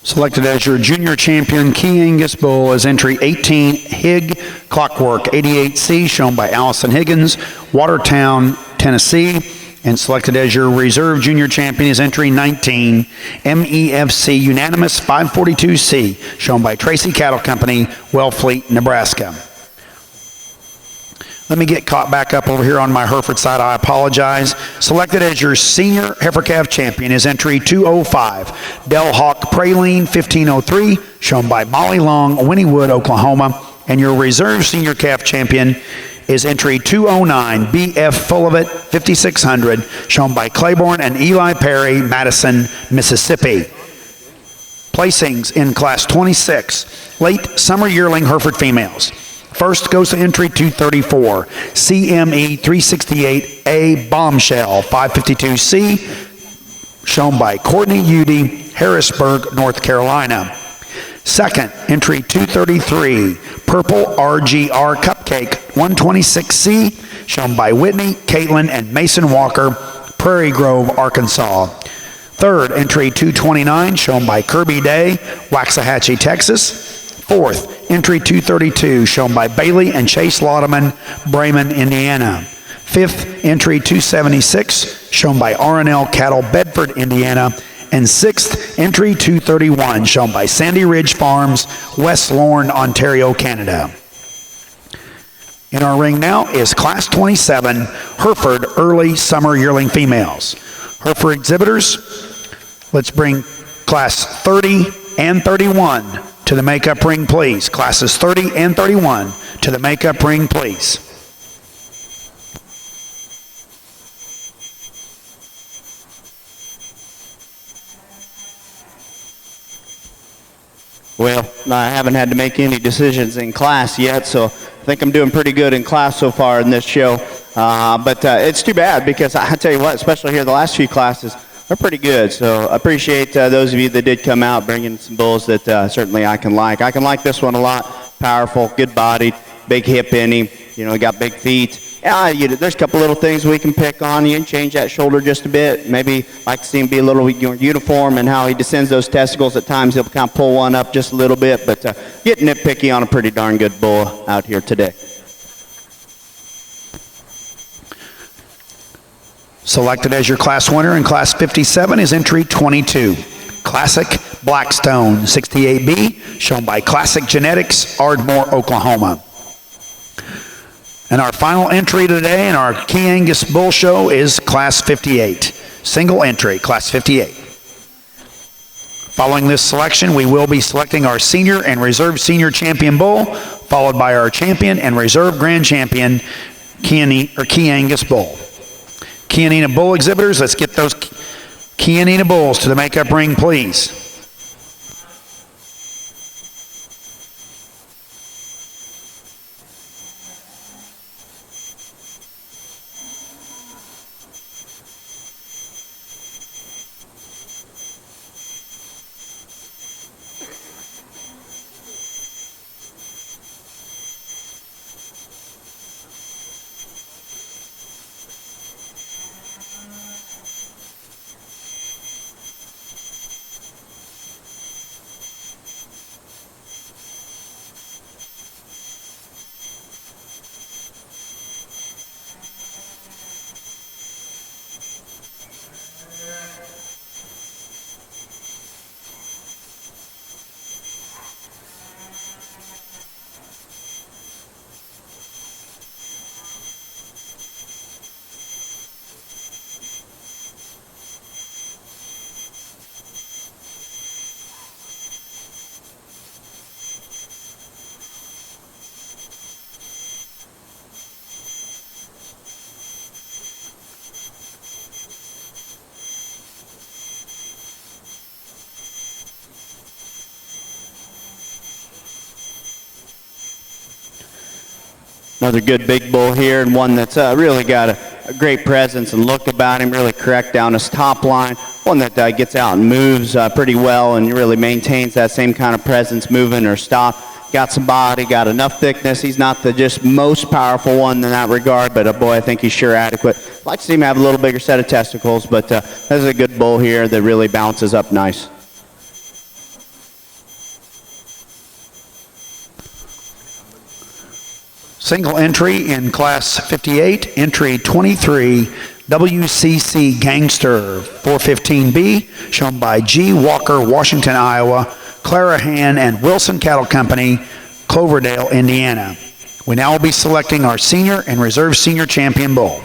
Selected as your junior champion, Key Angus Bull, is entry 18, Hig Clockwork 88C, shown by Allison Higgins, Watertown, Tennessee. And selected as your reserve junior champion is entry 19, MEFC Unanimous 542C, shown by Tracy Cattle Company, Wellfleet, Nebraska. Let me get caught back up over here on my Hereford side. I apologize. Selected as your senior heifer calf champion is entry 205, Del Hawk Praline 1503, shown by Molly Long, Wynnewood, Oklahoma. And your reserve senior calf champion is entry 209, BF Fullivit 5600, shown by Claiborne and Eli Perry, Madison, Mississippi. Placings in class 26, late summer yearling Hereford females. First goes to entry 234, CME 368A Bombshell 552C, shown by Courtney Udy, Harrisburg, North Carolina. Second, entry 233, Purple RGR Cupcake 126C, shown by Whitney, Caitlin, and Mason Walker, Prairie Grove, Arkansas. Third, entry 229, shown by Kirby Day, Waxahachie, Texas. Fourth, entry 232, shown by Bailey and Chase Laudeman, Bremen, Indiana. Fifth, entry 276, shown by R&L Cattle, Bedford, Indiana. And sixth, entry 231, shown by Sandy Ridge Farms, West Lorne, Ontario, Canada. In our ring now is Class 27, Hereford Early Summer Yearling Females. Hereford exhibitors, let's bring Class 30 and 31 to the makeup ring, please. Classes 30 and 31 to the makeup ring, please. Well, I haven't had to make any decisions in class yet, so I think I'm doing pretty good in class so far in this show. But it's too bad because I tell you what, especially here the last few classes, they're pretty good. So I appreciate those of you that did come out bringing some bulls that certainly I can like. I can like this one a lot. Powerful, good-bodied, big hip in him. Got big feet. There's a couple little things we can pick on. You can change that shoulder just a bit. Maybe like to see him be a little uniform and how he descends those testicles. At times he'll kind of pull one up just a little bit. But get nitpicky on a pretty darn good bull out here today. Selected as your class winner in class 57 is entry 22, Classic Blackstone 68B, shown by Classic Genetics, Ardmore, Oklahoma. And our final entry today in our Key Angus Bull Show is class 58, single entry, class 58. Following this selection, we will be selecting our senior and reserve senior champion bull, followed by our champion and reserve grand champion, Key Angus Bull. Chianina Bull exhibitors, let's get those Chianina Bulls to the makeup ring, please. Another good big bull here, and one that's really got a great presence and look about him, really correct down his top line. One that gets out and moves pretty well and really maintains that same kind of presence, moving or stop. Got some body, got enough thickness. He's not the just most powerful one in that regard, but boy, I think he's sure adequate. I'd like to see him have a little bigger set of testicles, but there's a good bull here that really bounces up nice. Single entry in Class 58, entry 23, WCC Gangster 415B, shown by G. Walker, Washington, Iowa, Clara Han and Wilson Cattle Company, Cloverdale, Indiana. We now will be selecting our senior and reserve senior champion bull.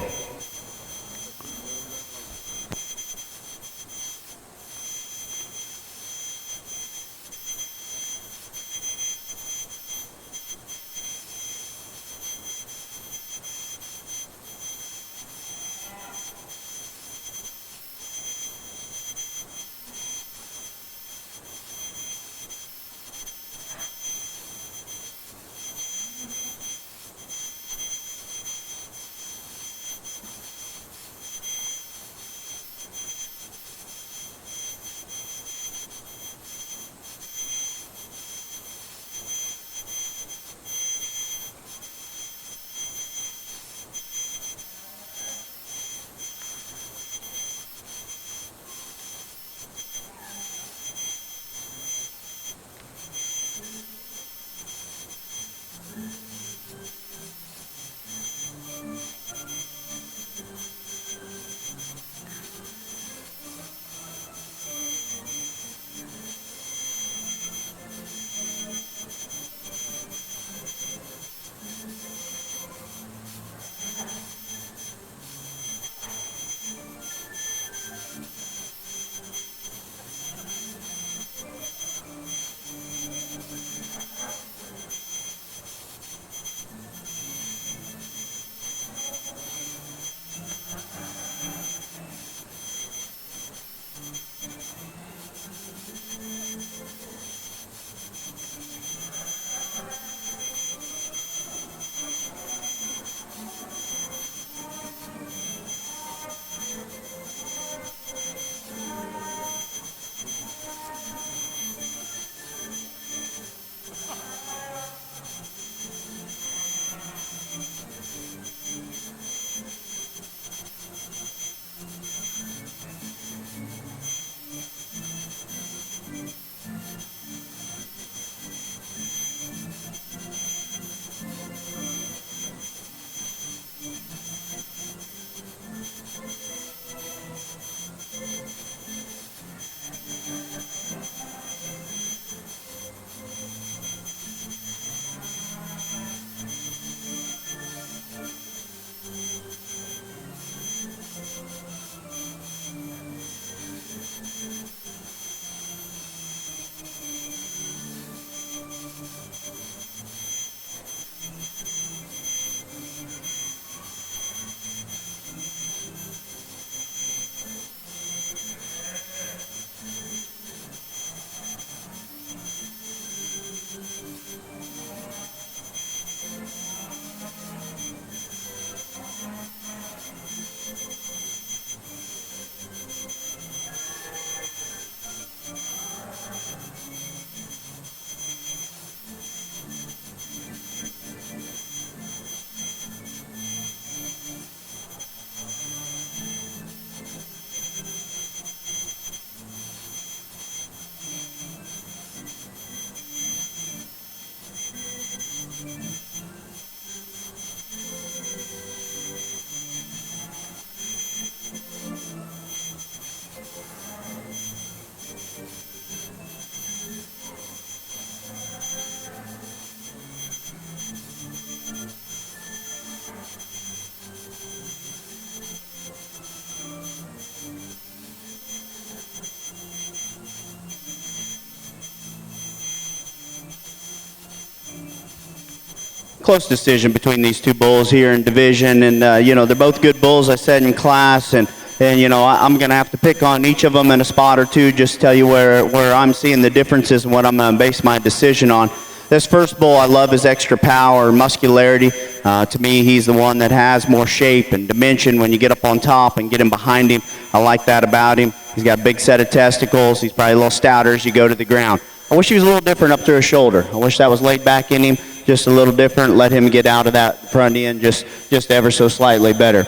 Close decision between these two bulls here in division, and you know, they're both good bulls, I said, in class, and you know, I'm going to have to pick on each of them in a spot or two, just to tell you where I'm seeing the differences and what I'm going to base my decision on. This first bull I love his extra power, muscularity. To me, he's the one that has more shape and dimension when you get up on top and get him behind him. I like that about him. He's got a big set of testicles. He's probably a little stouter as you go to the ground. I wish he was a little different up to his shoulder. I wish that was laid back in him just a little different. Let him get out of that front end just ever so slightly better.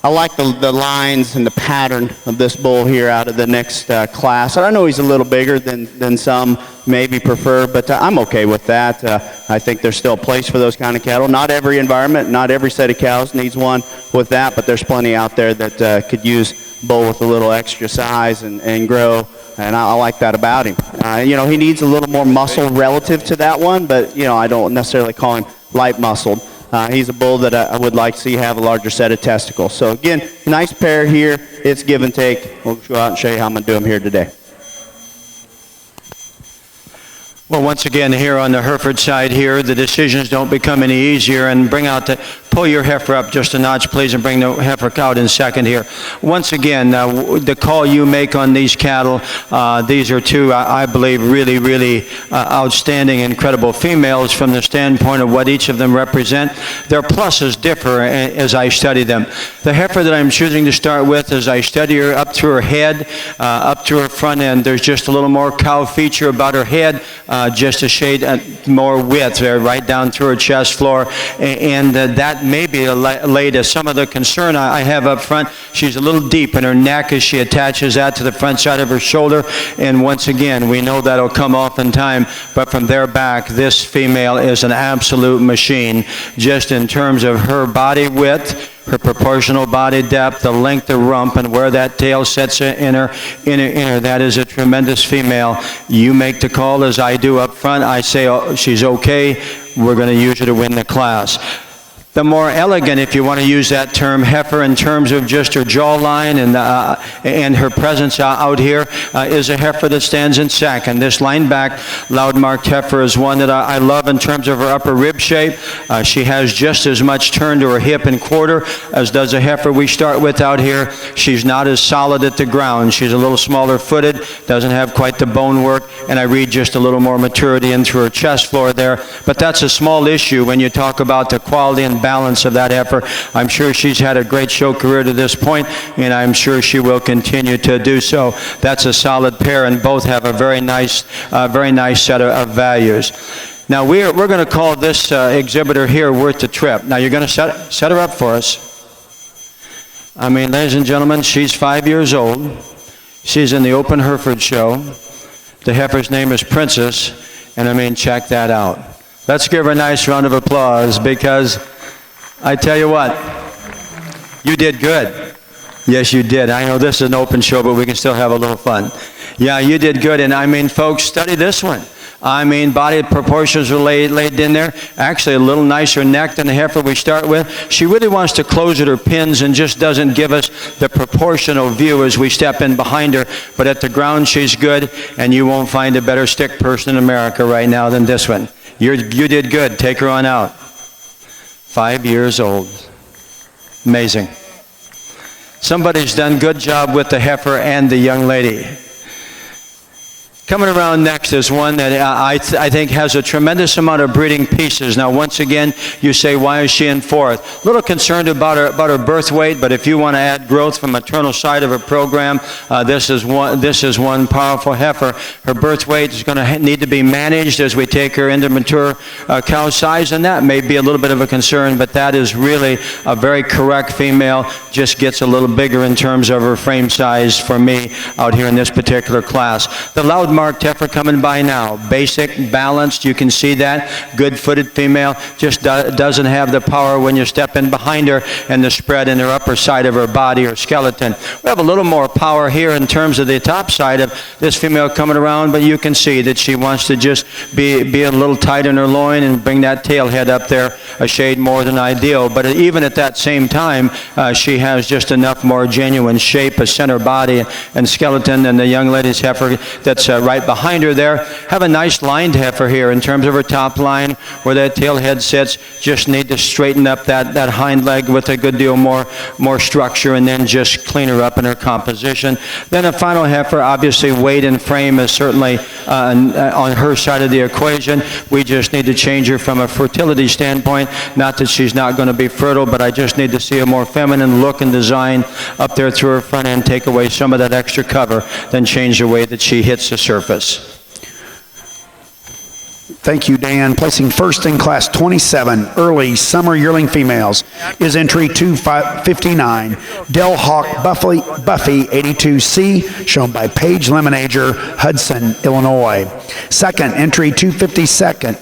I like the lines and the pattern of this bull here out of the next class. I know he's a little bigger than some maybe prefer, but I'm okay with that. I think there's still a place for those kind of cattle. Not every environment, not every set of cows needs one with that, but there's plenty out there that could use bull with a little extra size and grow, and I like that about him. He needs a little more muscle relative to that one, but I don't necessarily call him light muscled. He's a bull that I would like to see have a larger set of testicles. So again, nice pair here. It's give and take. We'll go out and show you how I'm going to do them here today. Well, once again, here on the Hereford side here, the decisions don't become any easier. And pull your heifer up just a notch, please, and bring the heifer out in second here. Once again, the call you make on these cattle, these are two, I believe, really, really outstanding, incredible females from the standpoint of what each of them represent. Their pluses differ as I study them. The heifer that I'm choosing to start with, as I study her up through her head, up to her front end, there's just a little more cow feature about her head, just a shade more width there, right down through her chest floor, and that may be laid as some of the concern I have up front. She's a little deep in her neck as she attaches that to the front side of her shoulder, and once again, we know that'll come off in time, but from there back, this female is an absolute machine, just in terms of her body width, her proportional body depth, the length of rump, and where that tail sets in her. That is a tremendous female. You make the call as I do up front. I say, oh, she's okay. We're going to use her to win the class. The more elegant, if you want to use that term, heifer in terms of just her jawline and her presence out here is a heifer that stands in second. This line-back, loud-marked heifer is one that I love in terms of her upper rib shape. She has just as much turn to her hip and quarter as does a heifer we start with out here. She's not as solid at the ground. She's a little smaller footed, doesn't have quite the bone work, and I read just a little more maturity in through her chest floor there. But that's a small issue when you talk about the quality and balance of that heifer. I'm sure she's had a great show career to this point, and I'm sure she will continue to do so. That's a solid pair, and both have a very nice set of values. Now we're going to call this exhibitor here worth the trip. Now you're going to set her up for us. I mean, ladies and gentlemen, she's 5 years old. She's in the Open Hereford show. The heifer's name is Princess, and I mean, check that out. Let's give her a nice round of applause, because I tell you what, you did good. Yes, you did. I know this is an open show, but we can still have a little fun. Yeah, you did good. And I mean, folks, study this one. I mean, body proportions are laid in there. Actually, a little nicer neck than the heifer we start with. She really wants to close at her pins and just doesn't give us the proportional view as we step in behind her. But at the ground, she's good, and you won't find a better stick person in America right now than this one. You did good. Take her on out. 5 years old. Amazing. Somebody's done a good job with the heifer and the young lady. Coming around next is one that I think has a tremendous amount of breeding pieces. Now, once again, you say, why is she in fourth? A little concerned about her birth weight, but if you want to add growth from the maternal side of her program, this is one powerful heifer. Her birth weight is going to need to be managed as we take her into mature cow size, and that may be a little bit of a concern, but that is really a very correct female. Just gets a little bigger in terms of her frame size for me out here in this particular class. The loud-marked heifer coming by now. Basic, balanced, you can see that. Good-footed female, just doesn't have the power when you step in behind her and the spread in her upper side of her body or skeleton. We have a little more power here in terms of the top side of this female coming around, but you can see that she wants to just be a little tight in her loin and bring that tail head up there a shade more than ideal. But even at that same time, she has just enough more genuine shape, a center body and skeleton than the young lady's heifer that's right right behind her there. Have a nice lined heifer here in terms of her top line, where that tail head sits. Just need to straighten up that hind leg with a good deal more structure, and then just clean her up in her composition. Then a final heifer, obviously weight and frame is certainly on her side of the equation. We just need to change her from a fertility standpoint. Not that she's not going to be fertile, but I just need to see a more feminine look and design up there through her front end, take away some of that extra cover, then change the way that she hits the surface. Thank you, Dan. Placing first in Class 27 early summer yearling females is entry 259, Del Hawk Buffy 82C, shown by Paige Lemonager, Hudson, Illinois. Second, entry 252nd,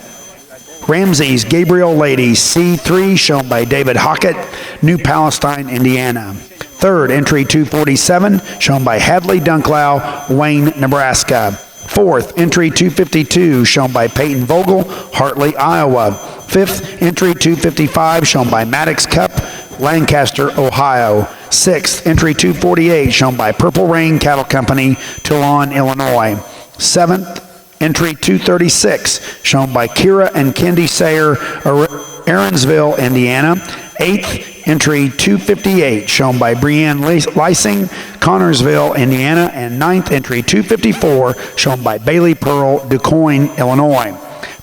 Ramsey's Gabriel Lady C3, shown by David Hockett, New Palestine, Indiana. Third, entry 247, shown by Hadley Dunklau, Wayne, Nebraska. Fourth, entry 252, shown by Peyton Vogel, Hartley, Iowa. Fifth, entry 255, shown by Maddox Cup, Lancaster, Ohio. Sixth, entry 248, shown by Purple Rain Cattle Company, Toulon, Illinois. Seventh, entry 236, shown by Kira and Kendi Sayer, Aaronsville, Indiana. Eighth, entry 258, shown by Brianne Lysing, Connorsville, Indiana. And ninth, entry 254, shown by Bailey Pearl, DuQuoin, Illinois.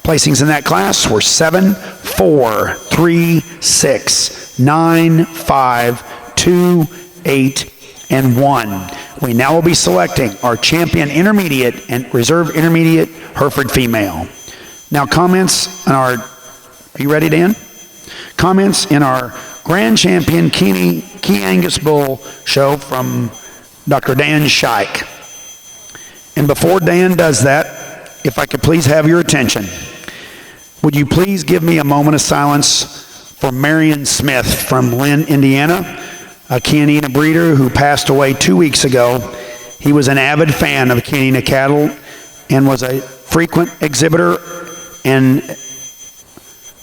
Placings in that class were 7, 4, 3, 6, 9, 5, 2, 8, and 1. We now will be selecting our champion intermediate and reserve intermediate Hereford female. Now comments on our, are you ready, Dan? Comments in our Grand Champion Key Angus Bull show from Dr. Dan Scheich. And before Dan does that, if I could please have your attention, would you please give me a moment of silence for Marion Smith from Lynn, Indiana, a Chianina breeder who passed away 2 weeks ago. He was an avid fan of Chianina cattle and was a frequent exhibitor and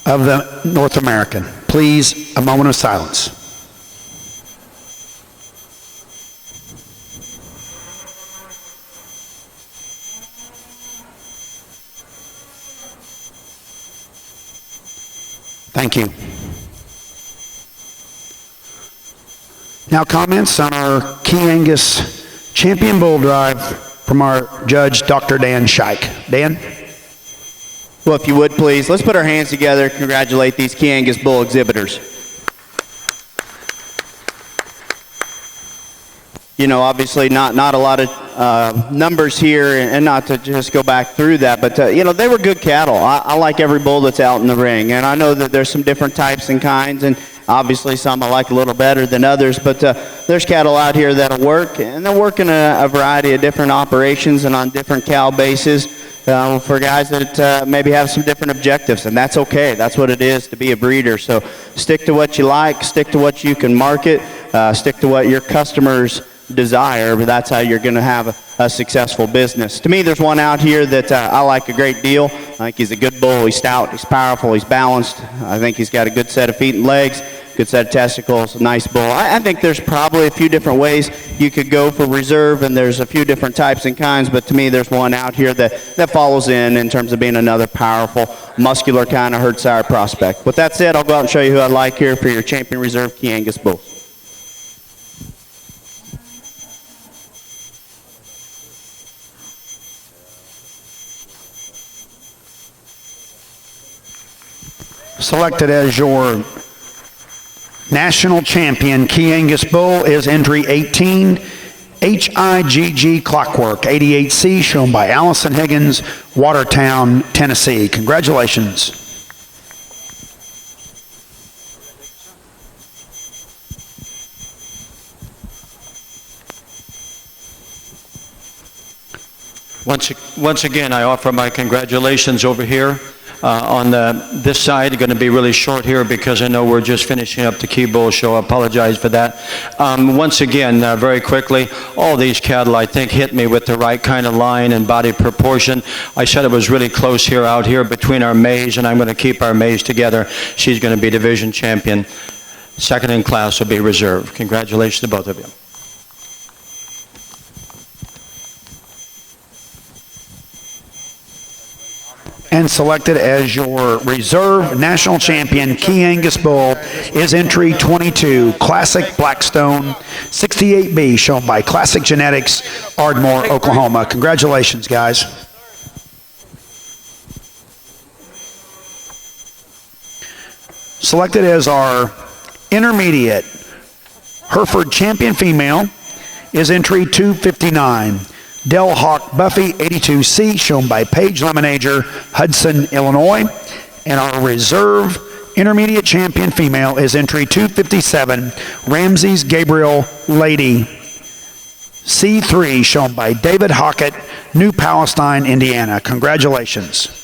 of the North American. Please, a moment of silence. Thank you. Now comments on our Key Angus Champion Bull Drive from our judge, Dr. Dan Scheich. Dan? Well, if you would please, let's put our hands together, congratulate these Key Angus Bull exhibitors. You know, obviously not a lot of numbers here, and not to just go back through that, but you know, they were good cattle. I like every bull that's out in the ring, and I know that there's some different types and kinds, and obviously some I like a little better than others, but there's cattle out here that'll work, and they're working a variety of different operations and on different cow bases. For guys that maybe have some different objectives, and that's okay. That's what it is to be a breeder. So stick to what you like, stick to what you can market, stick to what your customers desire, but that's how you're going to have a successful business. To me, there's one out here that I like a great deal. I think he's a good bull. He's stout, he's powerful, he's balanced. I think he's got a good set of feet and legs, good set of testicles, a nice bull. I think there's probably a few different ways you could go for reserve, and there's a few different types and kinds, but to me there's one out here that follows in terms of being another powerful, muscular kind of herd sire prospect. With that said, I'll go out and show you who I like here for your Champion Reserve Key Angus Bull. Selected as your national champion Key Angus Bull is entry 18, HIGG Clockwork 88C, shown by Allison Higgins, Watertown, Tennessee. Congratulations. Once again, I offer my congratulations over here. On this side, going to be really short here because I know we're just finishing up the Key Bull show. I apologize for that. Once again, very quickly, all these cattle I think hit me with the right kind of line and body proportion. I said it was really close here out here between our mays, and I'm going to keep our mays together. She's going to be division champion. Second in class will be reserve. Congratulations to both of you. And selected as your reserve national champion, Key Angus Bull, is entry 22, Classic Blackstone 68B, shown by Classic Genetics, Ardmore, Oklahoma. Congratulations, guys. Selected as our intermediate Hereford champion female is entry 259, Del Hawk Buffy 82C, shown by Paige Lemonager, Hudson, Illinois. And our reserve intermediate champion female is entry 257, Ramses Gabriel Lady C3, shown by David Hockett, New Palestine, Indiana. Congratulations.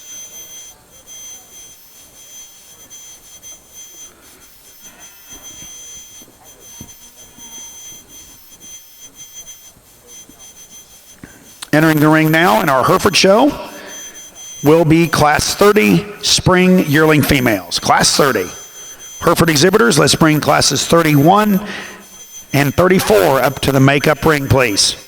Entering the ring now in our Hereford show will be Class 30 Spring Yearling Females. Class 30. Hereford exhibitors, let's bring classes 31 and 34 up to the makeup ring, please.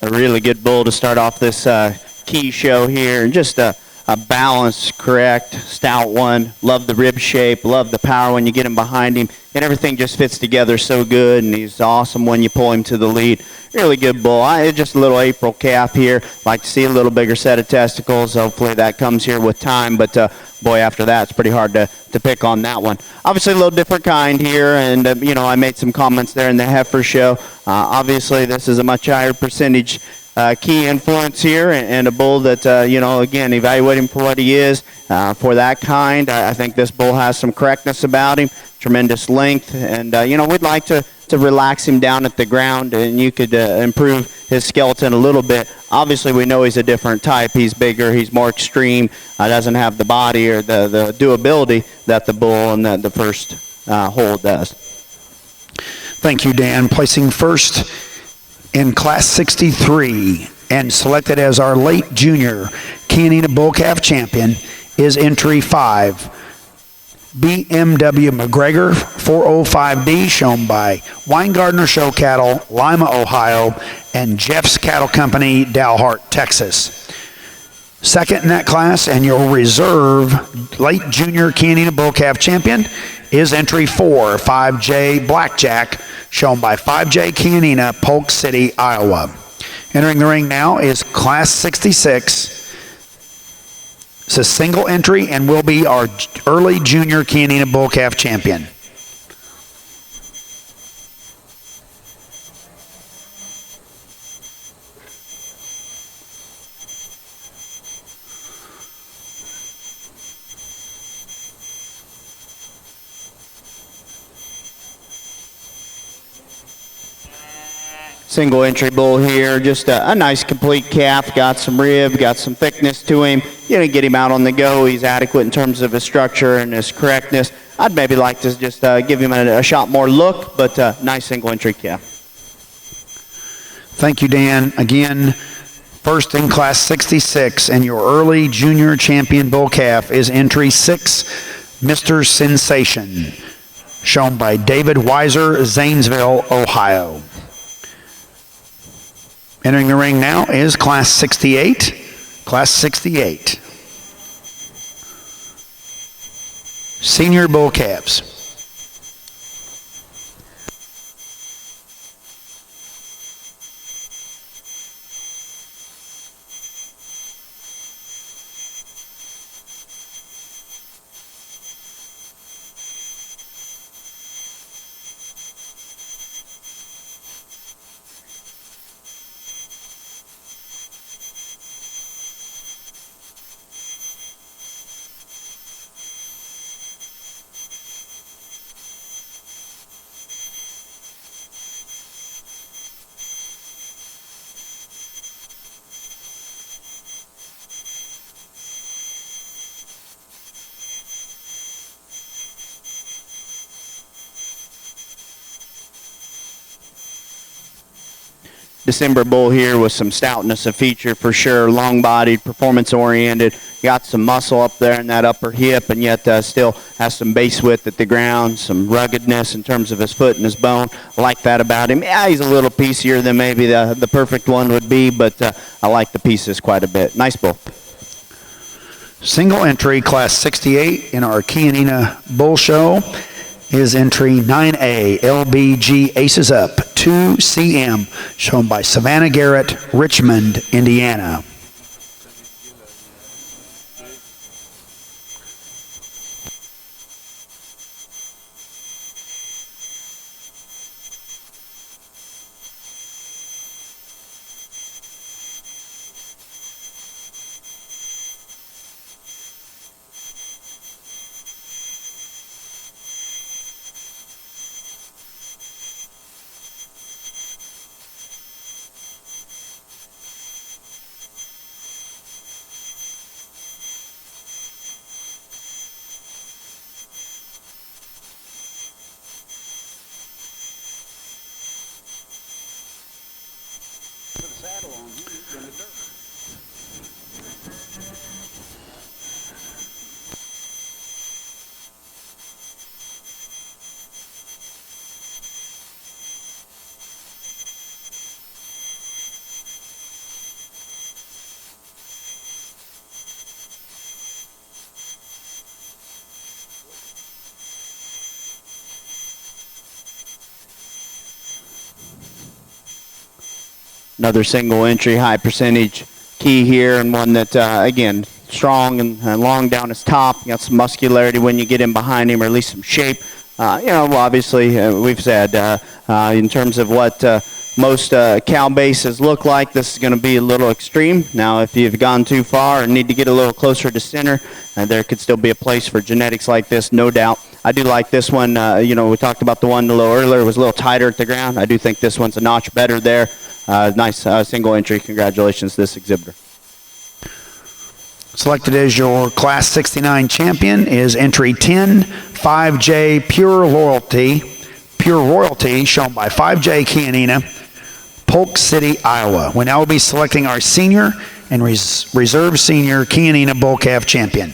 a really good bull to start off this key show here, and just a balanced, correct, stout one. Love the rib shape, love the power when you get him behind him, and everything just fits together so good, and he's awesome when you pull him to the lead. Really good bull. Just a little April calf here. Like to see a little bigger set of testicles. Hopefully that comes here with time, but boy, after that, it's pretty hard to pick on that one. Obviously a little different kind here, and I made some comments there in the heifer show. Obviously this is a much higher percentage key influence here, and a bull that, again, evaluate him for what he is. For that kind, I think this bull has some correctness about him, tremendous length, and, we'd like to relax him down at the ground, and you could improve his skeleton a little bit. Obviously, we know he's a different type. He's bigger, he's more extreme, doesn't have the body or the doability that the bull and the first hole does. Thank you, Dan. Placing first in Class 63 and selected as our late junior Canina Bull Calf champion is entry 5. BMW McGregor 405D, shown by Weingartner Show Cattle, Lima, Ohio, and Jeff's Cattle Company, Dalhart, Texas. Second in that class, and your reserve late junior Canina Bull Calf champion is entry 4, 5J Blackjack, shown by 5J Canina, Polk City, Iowa. Entering the ring now is Class 66. It's a single entry and will be our early junior Canina Bull Calf champion. Single entry bull here, just a nice complete calf, got some rib, got some thickness to him. Get him out on the go. He's adequate in terms of his structure and his correctness. I'd maybe like to just give him a shot more look, but nice single entry calf. Thank you, Dan. Again, first in Class 66, and your early junior champion bull calf is entry 6, Mr. Sensation, shown by David Weiser, Zanesville, Ohio. Entering the ring now is Class 68. Class 68. Senior bull calves. December bull here with some stoutness of feature for sure, long-bodied, performance-oriented, got some muscle up there in that upper hip, and yet still has some base width at the ground, some ruggedness in terms of his foot and his bone. I like that about him. Yeah, he's a little piecier than maybe the perfect one would be, but I like the pieces quite a bit. Nice bull. Single entry, Class 68 in our Canina Bull Show is entry 9A, LBG Aces Up, 2CM, shown by Savannah Garrett, Richmond, Indiana. Another single entry, high percentage key here, and one that, again, strong and long down his top. Got some muscularity when you get in behind him, or at least some shape. Obviously, we've said in terms of what most cow bases look like, this is going to be a little extreme. Now, if you've gone too far and need to get a little closer to center, there could still be a place for genetics like this, no doubt. I do like this one. We talked about the one a little earlier. It was a little tighter at the ground. I do think this one's a notch better there. Nice single entry. Congratulations to this exhibitor. Selected as your Class 69 champion is entry 10, 5J Pure Royalty, shown by 5J Kianina, Polk City, Iowa. We now will be selecting our senior and reserve senior Kianina Bull Calf champion.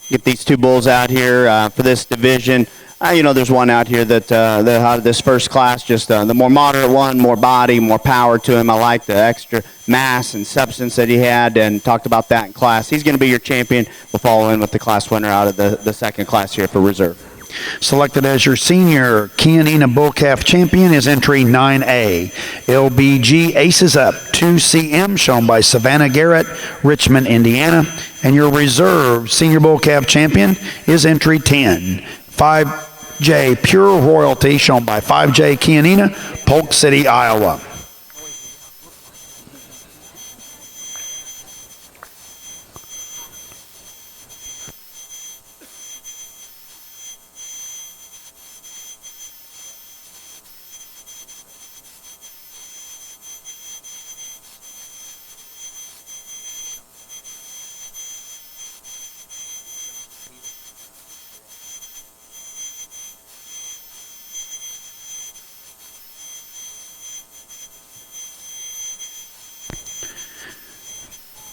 Get these two bulls out here for this division. There's one out here that out of this first class, just the more moderate one, more body, more power to him. I like the extra mass and substance that he had, and talked about that in class. He's going to be your champion. We'll follow in with the class winner out of the second class here for reserve. Selected as your senior Kianina Bull Calf champion is entry 9A. LBG Aces Up 2CM, shown by Savannah Garrett, Richmond, Indiana. And your reserve senior Bull Calf champion is entry 10. 5J Pure Royalty, shown by 5J Kianina, Polk City, Iowa.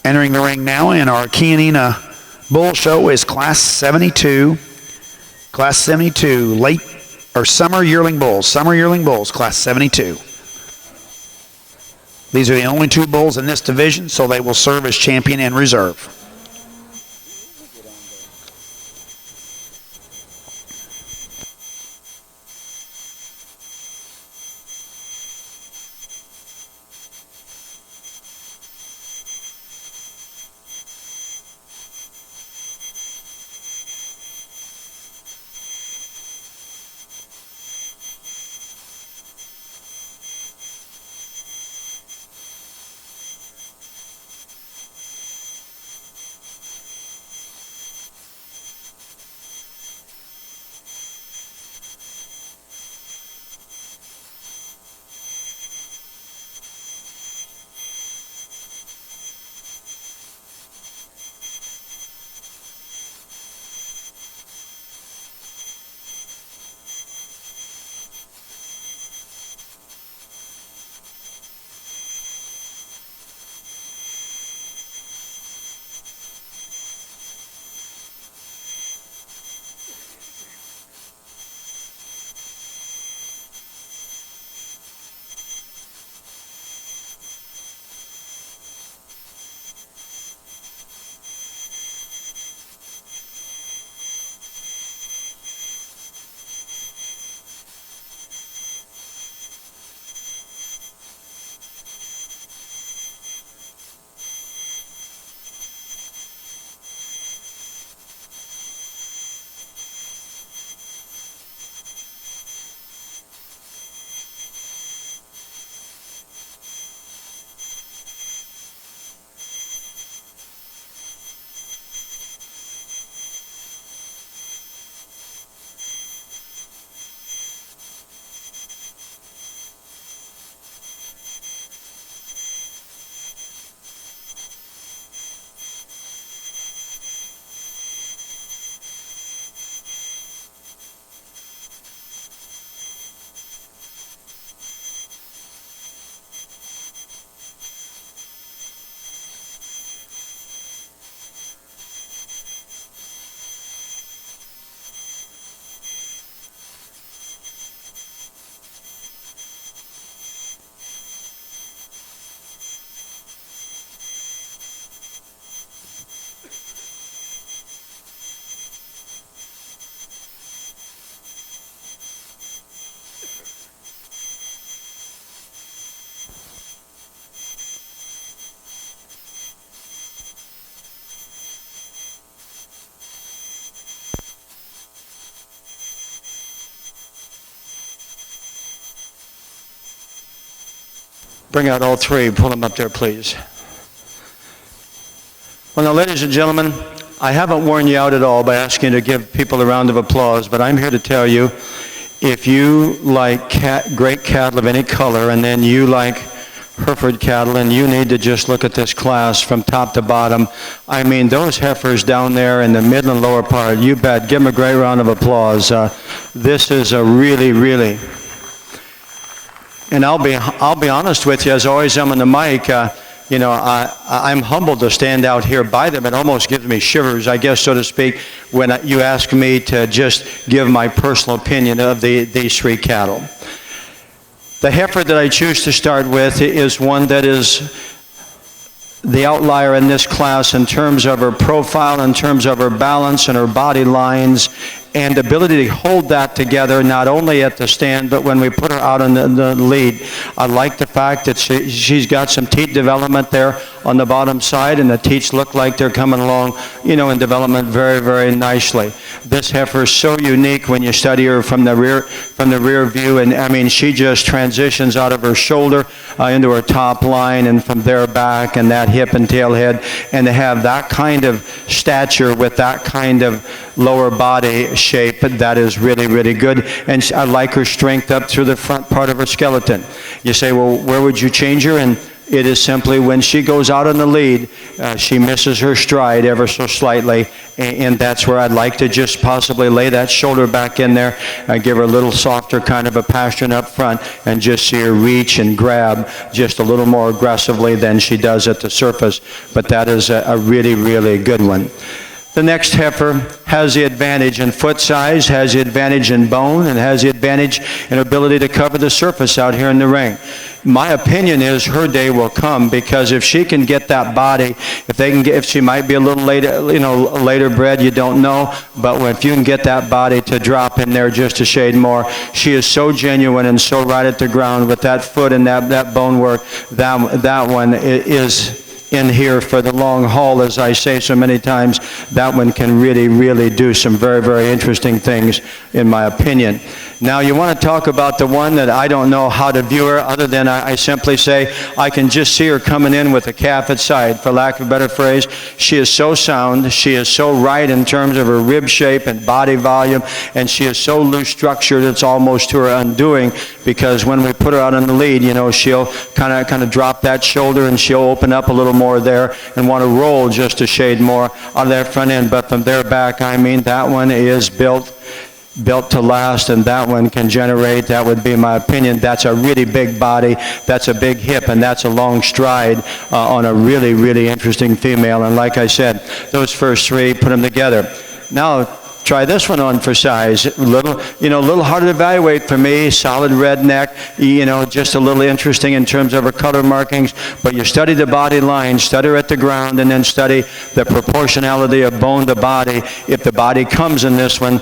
Entering the ring now in our Kianina Bull Show is Class 72. Class 72, Summer Yearling Bulls, Class 72. These are the only two bulls in this division, so they will serve as champion and reserve. Bring out all three. Pull them up there, please. Well, now, ladies and gentlemen, I haven't worn you out at all by asking you to give people a round of applause, but I'm here to tell you, if you like great cattle of any color, and then you like Hereford cattle, and you need to just look at this class from top to bottom. I mean, those heifers down there in the middle and lower part, you bet. Give them a great round of applause. This is a really, and I'll be honest with you, as always I'm on the mic, you know, I'm humbled to stand out here by them. It almost gives me shivers, I guess, so to speak, when you ask me to just give my personal opinion of these three cattle. The heifer that I choose to start with is one that is the outlier in this class in terms of her profile, in terms of her balance and her body lines, and ability to hold that together, not only at the stand, but when we put her out in the lead. I like the fact that she's got some teat development there on the bottom side, and the teats look like they're coming along, you know, in development very nicely. This heifer is so unique when you study her from the rear view, and I mean, she just transitions out of her shoulder into her top line, and from there back, and that hip and tail head, and to have that kind of stature with that kind of lower body shape, that is really good. And I like her strength up through the front part of her skeleton. You say, well, where would you change her? And it is simply when she goes out on the lead, she misses her stride ever so slightly, and that's where I'd like to just possibly lay that shoulder back in there, give her a little softer kind of a pasture up front, and just see her reach and grab just a little more aggressively than she does at the surface. But that is a really good one. The next heifer has the advantage in foot size, has the advantage in bone, and has the advantage in ability to cover the surface out here in the ring. My opinion is her day will come, because if she can get that body, if she might be a little later, you know, later bred, you don't know, but if you can get that body to drop in there just a shade more, she is so genuine and so right at the ground with that foot and that bone work. That one is in here for the long haul, as I say so many times. That one can really do some very interesting things, in my opinion. Now, you want to talk about the one that I don't know how to view her, other than I simply say I can just see her coming in with a calf at side, for lack of a better phrase. She is so sound, she is so right in terms of her rib shape and body volume, and she is so loose structured it's almost to her undoing, because when we put her out on the lead, you know, she'll kind of drop that shoulder, and she'll open up a little more there and want to roll just a shade more on that front end. But from there back, I mean, that one is built to last, and that one can generate, that would be my opinion. That's a really big body, that's a big hip, and that's a long stride on a really interesting female. And like I said, those first three, put them together. Now, try this one on for size. A little hard to evaluate for me. Solid red neck, you know, just a little interesting in terms of her color markings. But you study the body line, study her at the ground, and then study the proportionality of bone to body. If the body comes in this one,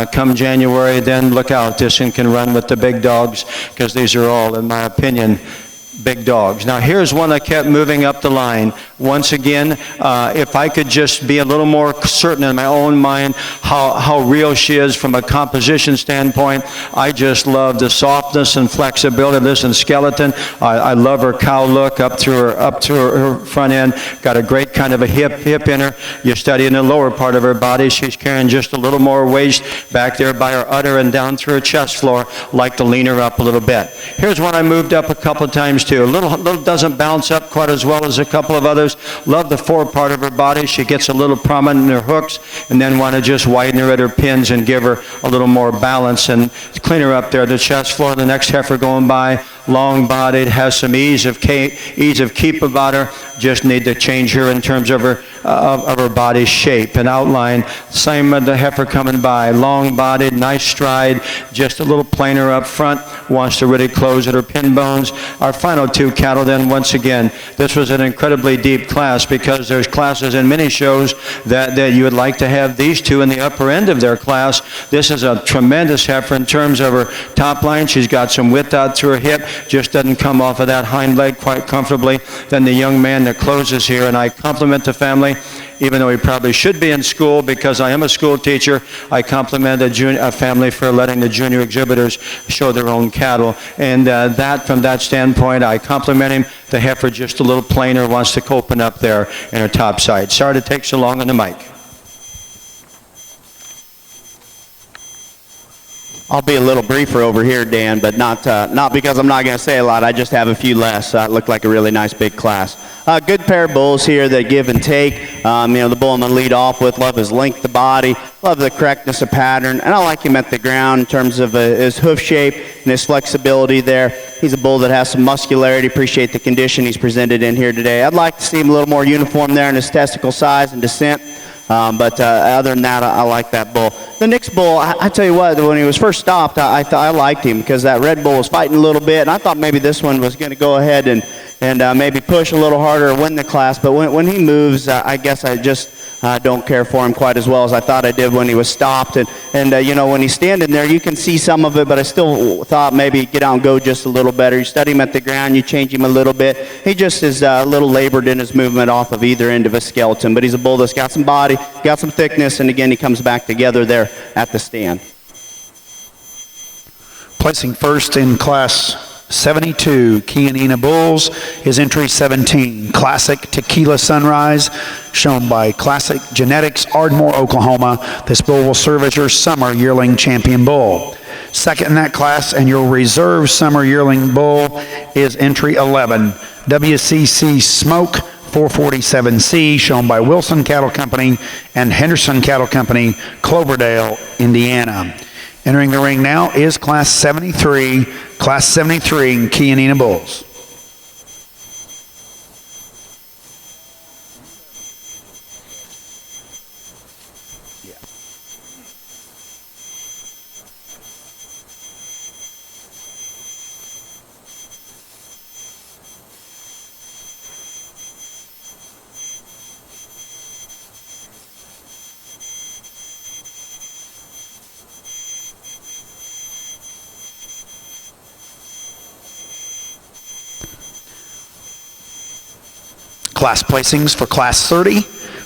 come January, then look out. This one can run with the big dogs, because these are all, in my opinion, big dogs. Now, here's one that kept moving up the line. Once again, if I could just be a little more certain in my own mind how real she is from a composition standpoint, I just love the softness and flexibility of this and skeleton. I love her cow look up to her front end. Got a great kind of a hip in her. You study in the lower part of her body, she's carrying just a little more waist back there by her udder and down through her chest floor. Like to lean her up a little bit. Here's one I moved up a couple of times too. A little doesn't bounce up quite as well as a couple of others. Love the forepart of her body. She gets a little prominent in her hooks, and then want to just widen her at her pins and give her a little more balance and clean her up there. The chest floor, the next heifer going by, long-bodied, has some ease of keep about her. Just need to change her in terms of her body shape and outline. Same with the heifer coming by, long-bodied, nice stride, just a little plainer up front, wants to really close at her pin bones. Our final two cattle then, once again, this was an incredibly deep class, because there's classes in many shows that you would like to have these two in the upper end of their class. This is a tremendous heifer in terms of her top line. She's got some width out through her hip. just doesn't come off of that hind leg quite comfortably than the young man that closes here. And I compliment the family, even though he probably should be in school because I am a school teacher. I compliment a family for letting the junior exhibitors show their own cattle. And from that standpoint, I compliment him. The heifer just a little plainer, wants to open up there in her top side. Sorry to take so long on the mic. I'll be a little briefer over here, Dan, but not because I'm not going to say a lot. I just have a few less. It looked like a really nice big class. Good pair of bulls here that give and take. The bull I'm going to lead off with, love his length of body, love the correctness of pattern, and I like him at the ground in terms of his hoof shape and his flexibility there. He's a bull that has some muscularity. Appreciate the condition he's presented in here today. I'd like to see him a little more uniform there in his testicle size and descent. But other than that, I like that bull. The next bull, I tell you what, when he was first stopped, I liked him because that red bull was fighting a little bit, and I thought maybe this one was going to go ahead and maybe push a little harder or win the class. But when he moves, I guess I just don't care for him quite as well as I thought I did when he was stopped. And when he's standing there, you can see some of it, but I still thought maybe get out and go just a little better. You study him at the ground, you change him a little bit. He just is a little labored in his movement off of either end of his skeleton, but he's a bull that's got some body, got some thickness, and again, he comes back together there at the stand. Placing first in Class 72, Chianina Bulls, is entry 17, Classic Tequila Sunrise, shown by Classic Genetics, Ardmore, Oklahoma. This bull will serve as your summer yearling champion bull. Second in that class and your reserve summer yearling bull is entry 11, WCC Smoke 447C, shown by Wilson Cattle Company and Henderson Cattle Company, Cloverdale, Indiana. Entering the ring now is Class 73, Chianina Bulls. Class placings for Class 30,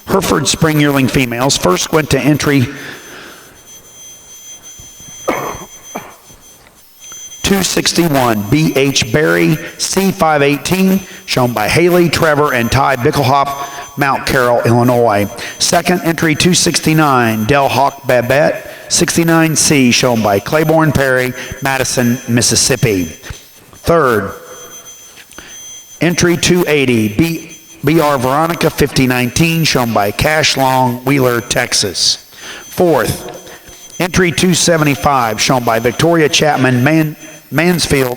Hereford Spring Yearling Females. First went to entry 261, B.H. Berry, C518, shown by Haley, Trevor, and Ty Bickelhoff, Mount Carroll, Illinois. Second, entry 269, Del Hawk Babette, 69C, shown by Claiborne Perry, Madison, Mississippi. Third, entry 280, B.R. Veronica 5019, shown by Cash Long, Wheeler, Texas. Fourth, entry 275, shown by Victoria Chapman, Mansville,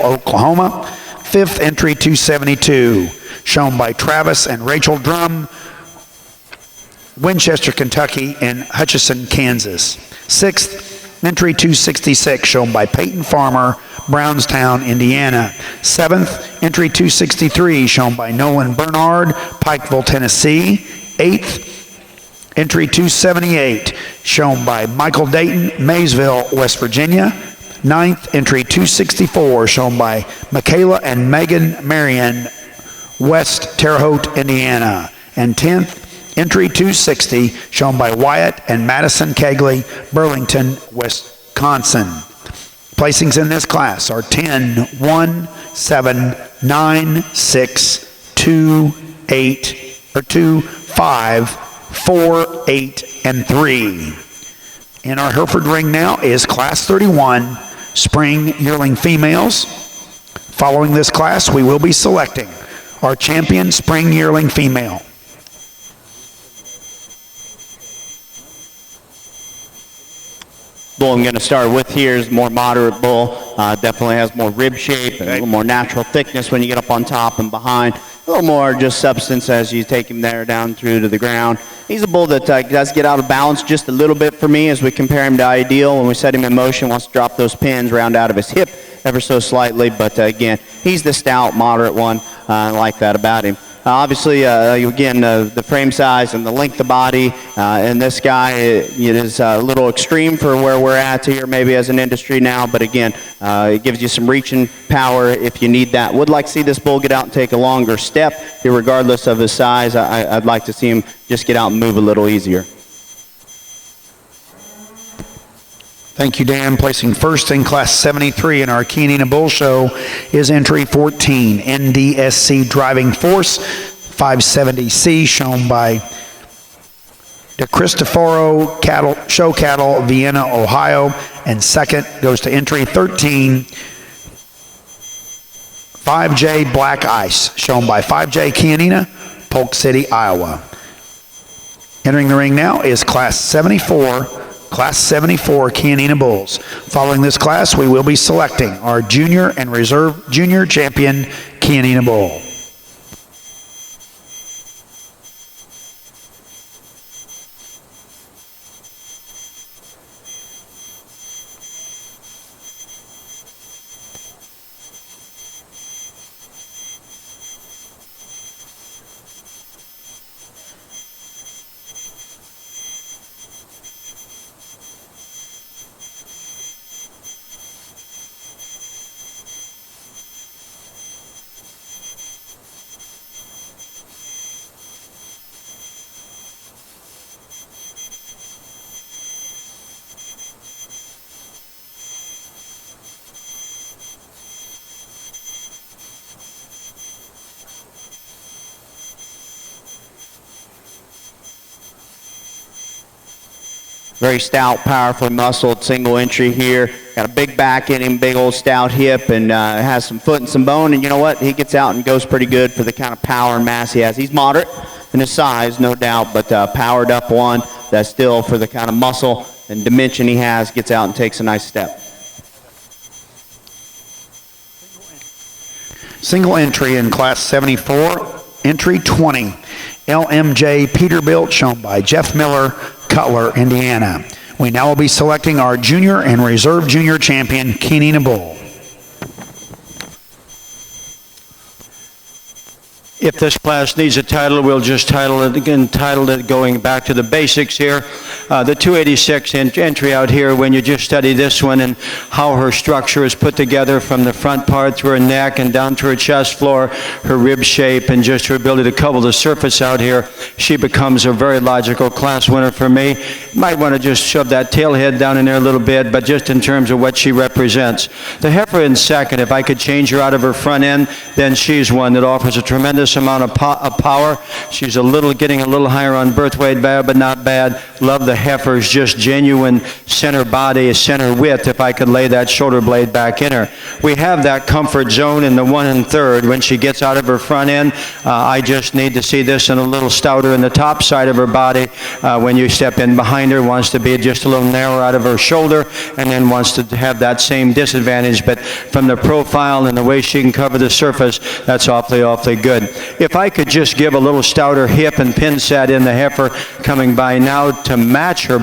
Oklahoma. Fifth, entry 272, shown by Travis and Rachel Drum, Winchester, Kentucky, and Hutchinson, Kansas. Sixth, entry 266, shown by Peyton Farmer, Brownstown, Indiana. Seventh, entry 263, shown by Nolan Bernard, Pikeville, Tennessee. Eighth, entry 278, shown by Michael Dayton, Maysville, West Virginia. Ninth, entry 264, shown by Michaela and Megan Marion, West Terre Haute, Indiana. And 10th, entry 260, shown by Wyatt and Madison Kegley, Burlington, Wisconsin. Placings in this class are 10, 1, 7, 9, 6, 2, 8, or 2, 5, 4, 8, and 3. In our Hereford ring now is Class 31, Spring Yearling Females. Following this class, we will be selecting our champion Spring Yearling Female. Bull I'm going to start with here is more moderate bull. Definitely has more rib shape and a little more natural thickness when you get up on top and behind. A little more just substance as you take him there down through to the ground. He's a bull that does get out of balance just a little bit for me as we compare him to Ideal. When we set him in motion, wants to drop those pins round out of his hip ever so slightly. But again, he's the stout, moderate one. I like that about him. Obviously, again, the frame size and the length of body, and this guy it is a little extreme for where we're at here maybe as an industry now, but again, it gives you some reaching power if you need that. Would like to see this bull get out and take a longer step, regardless of his size. I'd like to see him just get out and move a little easier. Thank you, Dan. Placing first in Class 73 in our Chianina Bull Show is entry 14, NDSC Driving Force 570C, shown by De Cristoforo Show Cattle, Vienna, Ohio. And second goes to entry 13, 5J Black Ice, shown by 5J Chianina, Polk City, Iowa. Entering the ring now is Class 74 Chianina Bulls. Following this class, we will be selecting our Junior and Reserve Junior Champion Chianina Bull. Very stout, powerfully muscled, single entry here. Got a big back in him, big old stout hip, and has some foot and some bone. And you know what? He gets out and goes pretty good for the kind of power and mass he has. He's moderate in his size, no doubt, but powered up one that still, for the kind of muscle and dimension he has, gets out and takes a nice step. Single entry in Class 74, entry 20, LMJ Peterbilt, shown by Jeff Miller, Cutler, Indiana. We now will be selecting our Junior and Reserve Junior Champion Chianina Bull. If this class needs a title, we'll just title it going back to the basics here. The 286 entry out here, when you just study this one and how her structure is put together from the front part through her neck and down to her chest floor, her rib shape, and just her ability to cover the surface out here, she becomes a very logical class winner for me. Might want to just shove that tail head down in there a little bit, but just in terms of what she represents. The heifer in second, if I could change her out of her front end, then she's one that offers a tremendous amount of power. She's getting a little higher on birth weight, but not bad. Love the heifer's just genuine center body, center width, if I could lay that shoulder blade back in her. We have that comfort zone in the 1 1/3 when she gets out of her front end. I just need to see this in a little stouter in the top side of her body. When you step in behind her, wants to be just a little narrower out of her shoulder, and then wants to have that same disadvantage. But from the profile and the way she can cover the surface, that's awfully good. If I could just give a little stouter hip and pin set in the heifer coming by now to match her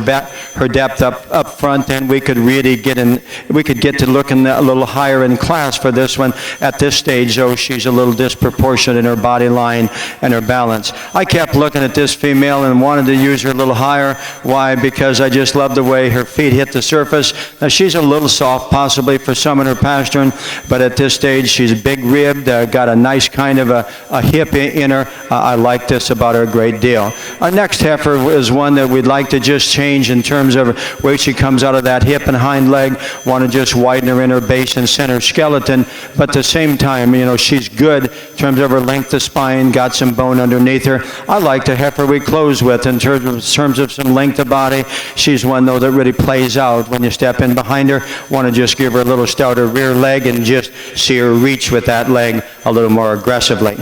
depth up front, then we could really get to looking a little higher in class for this one. At this stage, though, she's a little disproportionate in her body line and her balance. I kept looking at this female and wanted to use her a little higher. Why? Because I just love the way her feet hit the surface. Now, she's a little soft possibly for some in her pastern, but at this stage, she's big ribbed, got a nice kind of a hip in her. I like this about her a great deal. Our next heifer is one that we'd like to just change in terms of where she comes out of that hip and hind leg. Want to just widen her in her base and center skeleton, but at the same time, she's good in terms of her length of spine, got some bone underneath her. I like the heifer we close with in terms of some length of body. She's one, though, that really plays out when you step in behind her. Want to just give her a little stouter rear leg and just see her reach with that leg a little more aggressively.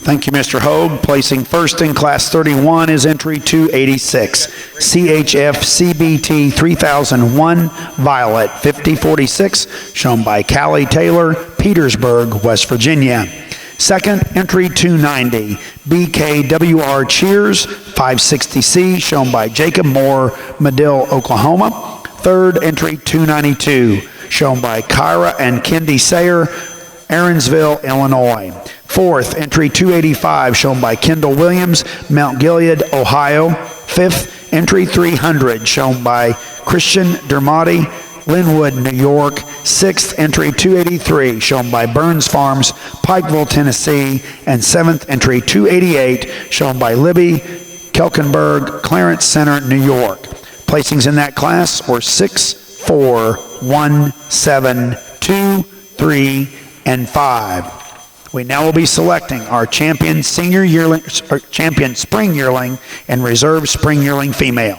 Thank you, Mr. Hogue. Placing first in Class 31 is entry 286, CHF CBT 3001 Violet 5046, shown by Callie Taylor, Petersburg, West Virginia. Second, entry 290, BKWR Cheers 560C, shown by Jacob Moore, Medill, Oklahoma. Third, entry 292, shown by Kyra and Kendi Sayer, Aaronsville, Illinois. Fourth, entry 285, shown by Kendall Williams, Mount Gilead, Ohio. Fifth, entry 300, shown by Christian Dermody, Linwood, New York. Sixth, entry 283, shown by Burns Farms, Pikeville, Tennessee. And seventh, entry 288, shown by Libby Kelkenberg, Clarence Center, New York. Placings in that class were 6, 4, 1, 7, 2, 3, and 5. We now will be selecting our champion senior yearling, or champion spring yearling and reserve spring yearling female.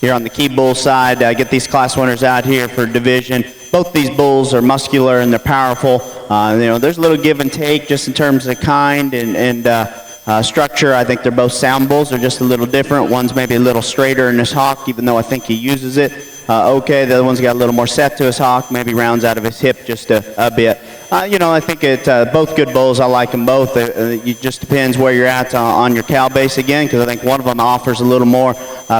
Here on the Key Bull side, get these class winners out here for division. Both these bulls are muscular and they're powerful. There's a little give and take just in terms of kind and structure. I think they're both sound bulls. They're just a little different. One's maybe a little straighter in his hock, even though I think he uses it okay. The other one's got a little more set to his hock, maybe rounds out of his hip just a bit. I think both good bulls. I like them both. It just depends where you're at on your cow base again, because I think one of them offers a little more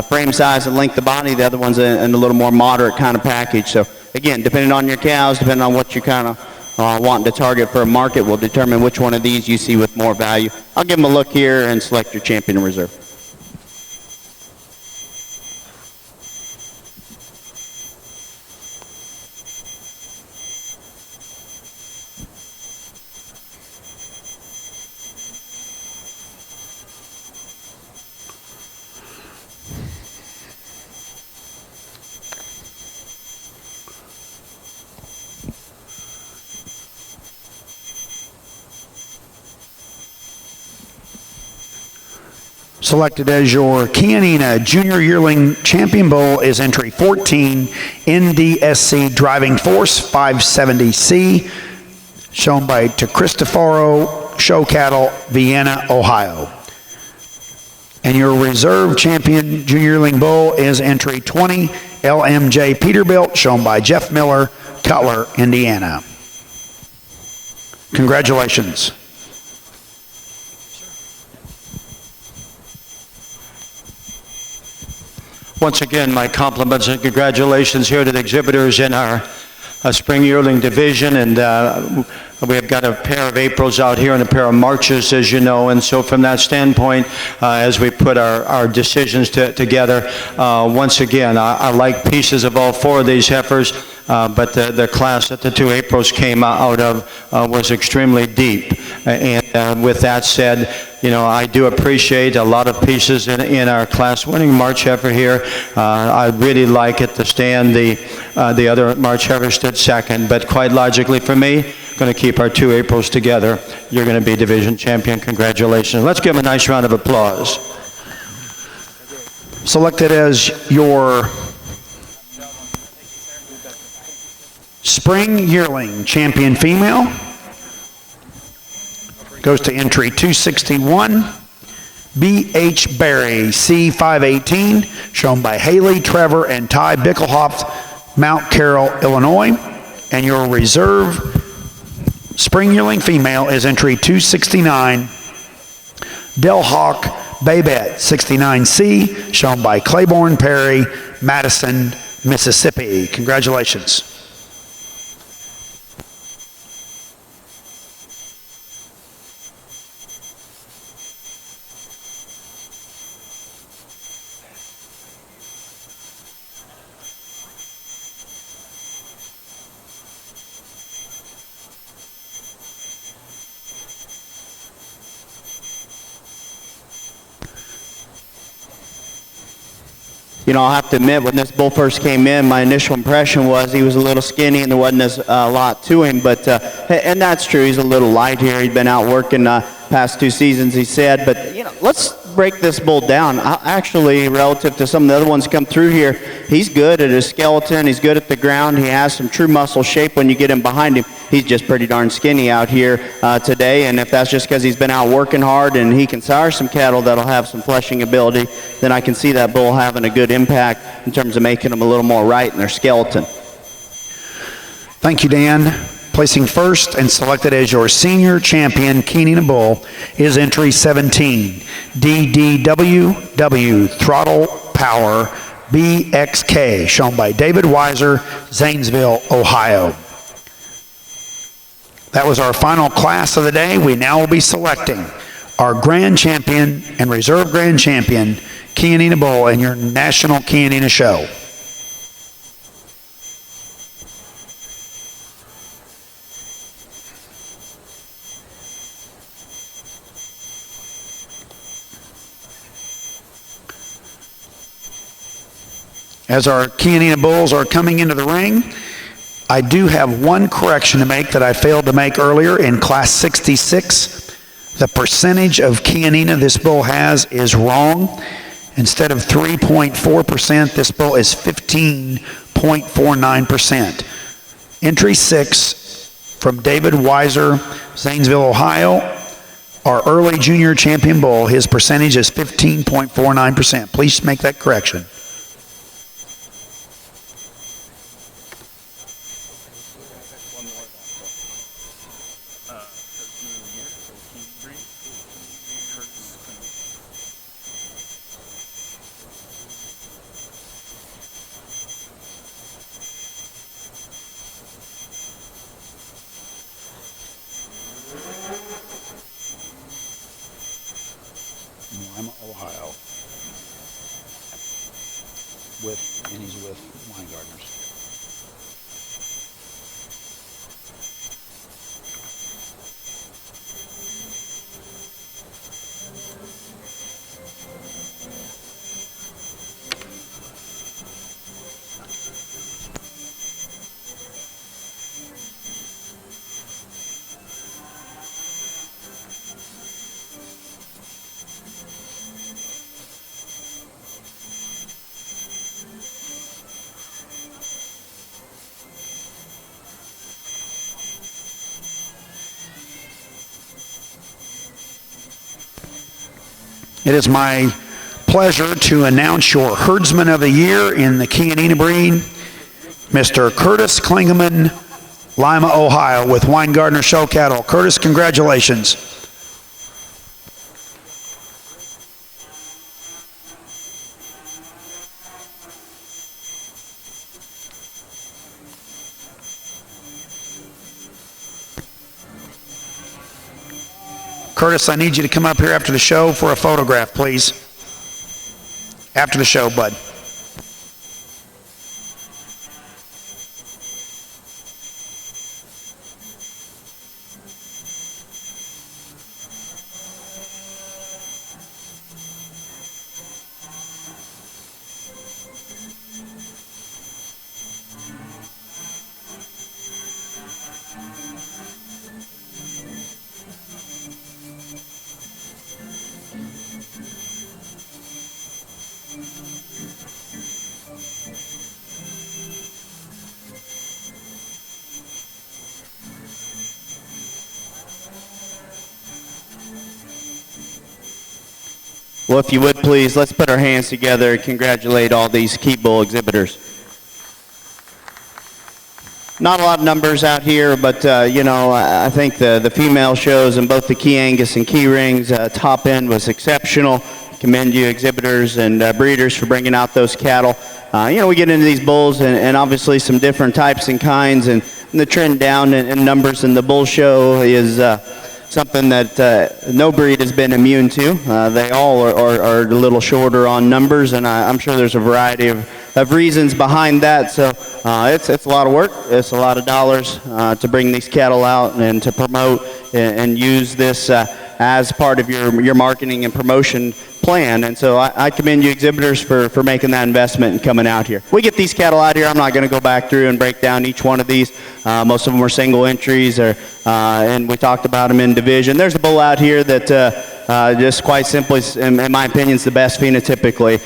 frame size and length of body. The other one's in a little more moderate kind of package. So again, depending on your cows, depending on what you kind of wanting to target for a market, will determine which one of these you see with more value. I'll give them a look here and select your champion and reserve. Selected as your Chianina Junior Yearling Champion Bull is entry 14, NDSC Driving Force 570C, shown by Cristoforo Show Cattle, Vienna, Ohio. And your reserve champion junior yearling bull is entry 20, LMJ Peterbilt, shown by Jeff Miller, Cutler, Indiana. Congratulations. Once again, my compliments and congratulations here to the exhibitors in our spring yearling division, and we have got a pair of Aprils out here and a pair of Marches, as you know, and so from that standpoint, as we put our decisions together, once again, I like pieces of all four of these heifers, but the class that the two Aprils came out of was extremely deep, and with that said, I do appreciate a lot of pieces in our class-winning March heifer here. I'd really like it to stand. The other March heifer stood second, but quite logically for me, going to keep our two Aprils together. You're going to be division champion. Congratulations. Let's give them a nice round of applause. Selected as your spring yearling champion female goes to entry 261, B.H. Berry, C518, shown by Haley Trevor and Ty Bickelhoff, Mount Carroll, Illinois. And your reserve spring yearling female is entry 269, Del Hawk Babette, 69C, shown by Claiborne Perry, Madison, Mississippi. Congratulations. I'll have to admit, when this bull first came in, my initial impression was he was a little skinny and there wasn't a lot to him. But and that's true. He's a little light here. He's been out working past 2 seasons, he said. But let's break this bull down. Actually, relative to some of the other ones come through here, he's good at his skeleton. He's good at the ground. He has some true muscle shape when you get him behind him. He's just pretty darn skinny out here today, and if that's just because he's been out working hard and he can sire some cattle that'll have some fleshing ability, then I can see that bull having a good impact in terms of making them a little more right in their skeleton. Thank you, Dan. Placing first and selected as your senior champion Chianina bull is entry 17, DDWW Throttle Power BXK, shown by David Weiser, Zanesville, Ohio. That was our final class of the day. We now will be selecting our grand champion and reserve grand champion, Chianina Bull, in your National Chianina Show. As our Chianina Bulls are coming into the ring, I do have one correction to make that I failed to make earlier. In Class 66, the percentage of Chianina this bull has is wrong. Instead of 3.4%, this bull is 15.49%. Entry 6 from David Weiser, Zanesville, Ohio. Our early junior champion bull, his percentage is 15.49%. Please make that correction. Lima, Ohio, and he's with Weingartners. It is my pleasure to announce your herdsman of the year in the Chianina breed, Mr. Curtis Klingeman, Lima, Ohio, with Weingartner Show Cattle. Curtis, congratulations. Curtis, I need you to come up here after the show for a photograph, please. After the show, bud. Well, if you would please, let's put our hands together and congratulate all these Key Bull exhibitors. Not a lot of numbers out here, but I think the female shows in both the Key Angus and Key Rings top end was exceptional. Commend you exhibitors and breeders for bringing out those cattle. We get into these bulls and obviously some different types and kinds, and the trend down in numbers in the bull show is something that no breed has been immune to. They all are a little shorter on numbers, and I'm sure there's a variety of reasons behind that. So it's a lot of work. It's a lot of dollars to bring these cattle out and to promote and use this as part of your marketing and promotion plan. And so I commend you exhibitors for making that investment and coming out here. We get these cattle out here. I'm not going to go back through and break down each one of these. Most of them are single entries, and we talked about them in division. There's a bull out here that just quite simply, in my opinion, is the best phenotypically.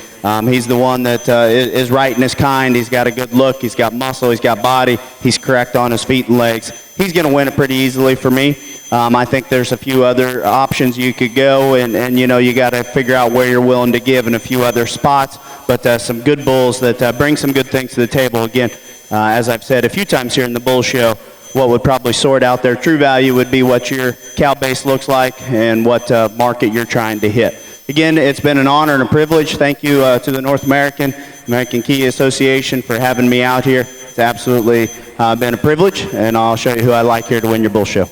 He's the one that is right in his kind. He's got a good look. He's got muscle. He's got body. He's correct on his feet and legs. He's going to win it pretty easily for me. I think there's a few other options you could go, and you got to figure out where you're willing to give in a few other spots. But some good bulls that bring some good things to the table. Again, as I've said a few times here in the bull show, what would probably sort out their true value would be what your cow base looks like and what market you're trying to hit. Again, it's been an honor and a privilege. Thank you to the North American Key Association for having me out here. It's absolutely been a privilege, and I'll show you who I like here to win your bull show.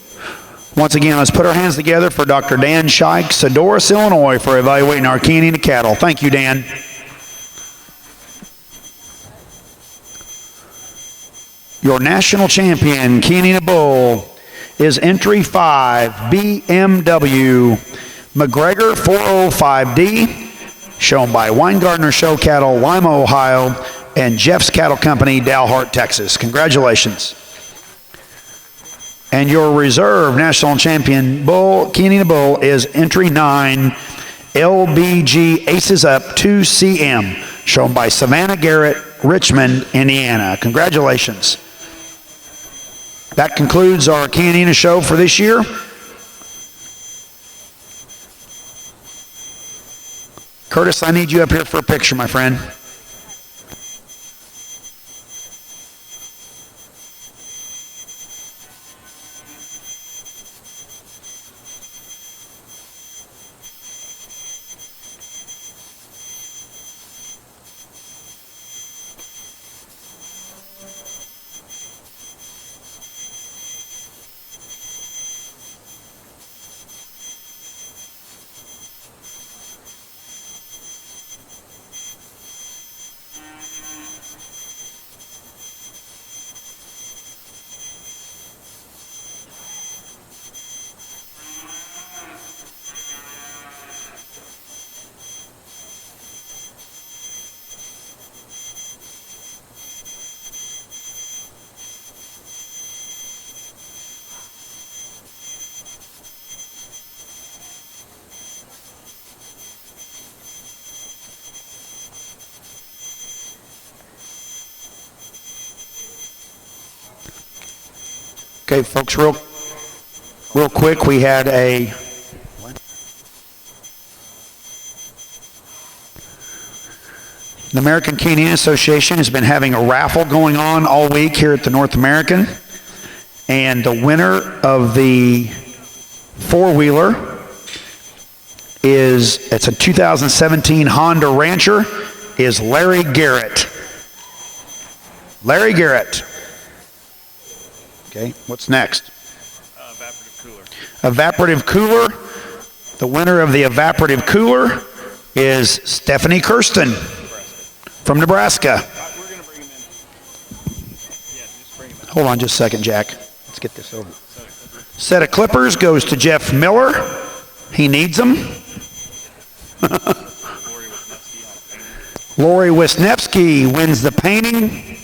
Once again, let's put our hands together for Dr. Dan Shike, Sadorus, Illinois, for evaluating our Chianina cattle. Thank you, Dan. Your national champion, Chianina Bull, is entry 5, BMW McGregor 405D, shown by Weingartner Show Cattle, Lima, Ohio, and Jeff's Cattle Company, Dalhart, Texas. Congratulations. And your reserve national champion bull, Chianina Bull, is entry 9, LBG Aces Up 2CM, shown by Savannah Garrett, Richmond, Indiana. Congratulations. That concludes our Chianina show for this year. Curtis, I need you up here for a picture, my friend. Okay, folks, real quick, we had the American Chianina Association has been having a raffle going on all week here at the North American, and the winner of the four-wheeler it's a 2017 Honda Rancher, is Larry Garrett. Larry Garrett. Okay, what's next? Evaporative cooler. The winner of the evaporative cooler is Stephanie Kirsten from Nebraska. Hold on just a second, Jack. Let's get this over. Set of clippers goes to Jeff Miller. He needs them. Lori Wisniewski wins the painting.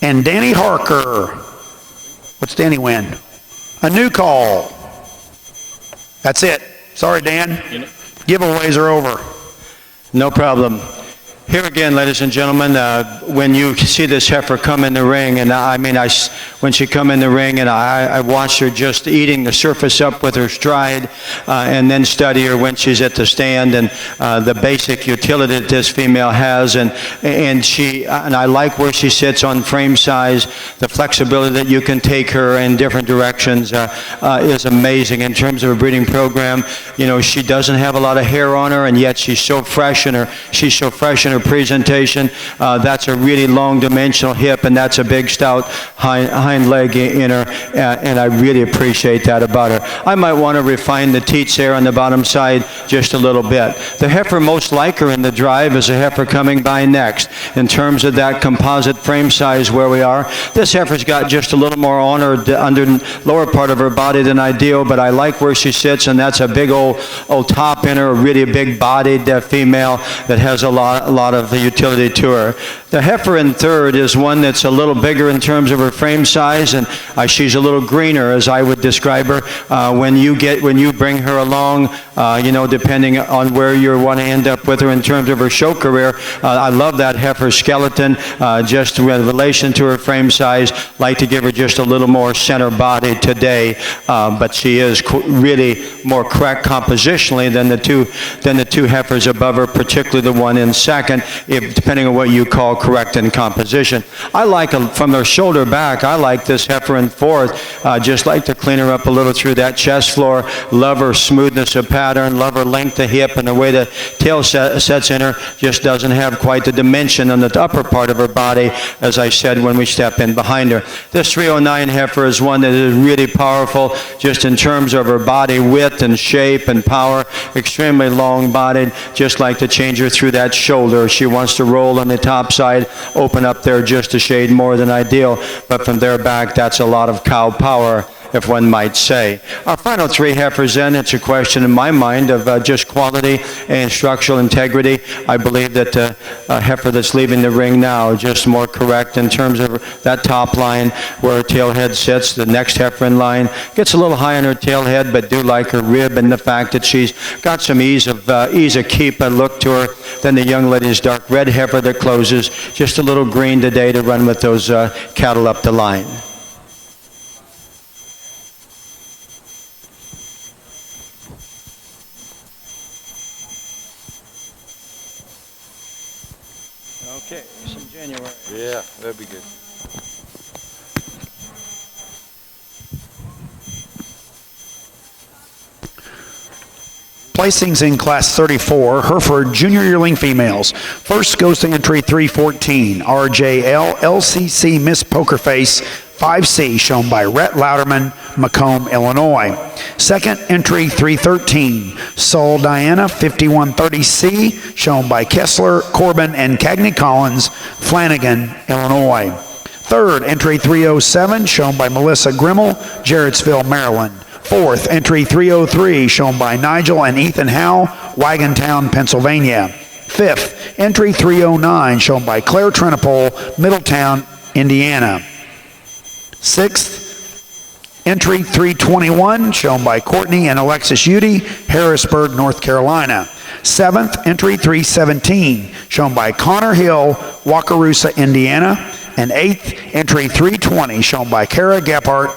And Danny Harker. What's Danny win? A new call. That's it. Sorry, Dan. Giveaways are over. No problem. Here again, ladies and gentlemen, when you see this heifer come in the ring, and when she come in the ring, and I watched her just eating the surface up with her stride, and then study her when she's at the stand, and the basic utility that this female has, and I like where she sits on frame size. The flexibility that you can take her in different directions is amazing in terms of a breeding program. You know, she doesn't have a lot of hair on her, and yet she's so fresh in her presentation. That's a really long dimensional hip, and that's a big stout hind leg in her, and I really appreciate that about her. I might want to refine the teats there on the bottom side just a little bit. The heifer most like her in the drive is a heifer coming by next. In terms of that composite frame size where we are, this heifer's got just a little more on her under lower part of her body than ideal, but I like where she sits, and that's a big old top in her, a really big bodied female that has a lot of the utility to her. The heifer in third is one that's a little bigger in terms of her frame size, and she's a little greener, as I would describe her. When you bring her along, depending on where you want to end up with her in terms of her show career, I love that heifer skeleton, just in relation to her frame size. Like to give her just a little more center body today, but she is really more correct compositionally than the two heifers above her, particularly the one in second, depending on what you call correct in composition. I like, from their shoulder back, I like this heifer in fourth. Just like to clean her up a little through that chest floor. Love her smoothness of pattern, love her length of hip, and the way the tail sets in her just doesn't have quite the dimension on the upper part of her body, as I said when we step in behind her. This 309 heifer is one that is really powerful just in terms of her body width and shape and power. Extremely long-bodied. Just like to change her through that shoulder. She wants to roll on the top side, open up there just a shade more than ideal, but from there back, that's a lot of cow power, if one might say. Our final three heifers then, it's a question in my mind of just quality and structural integrity. I believe that a heifer that's leaving the ring now just more correct in terms of that top line where her tailhead sits. The next heifer in line gets a little high on her tailhead, but do like her rib and the fact that she's got some ease of keep and look to her. Then the young lady's dark red heifer that closes, just a little green today to run with those cattle up the line. Okay, some January. Yeah, that'd be good. Placings in Class 34, Hereford Junior Yearling Females. First goes to entry 314, RJL LCC Miss Pokerface 5C, shown by Rhett Louderman, Macomb, Illinois. Second, entry 313, Sol Diana 5130C, shown by Kessler, Corbin, and Cagney Collins, Flanagan, Illinois. Third, entry 307, shown by Melissa Grimmel, Jarrettsville, Maryland. Fourth, entry 303, shown by Nigel and Ethan Howe, Wagontown, Pennsylvania. Fifth, entry 309, shown by Claire Trenopole, Middletown, Indiana. Sixth, entry 321, shown by Courtney and Alexis Udy, Harrisburg, North Carolina. Seventh, entry 317, shown by Connor Hill, Wakarusa, Indiana. And eighth, entry 320, shown by Kara Gephardt,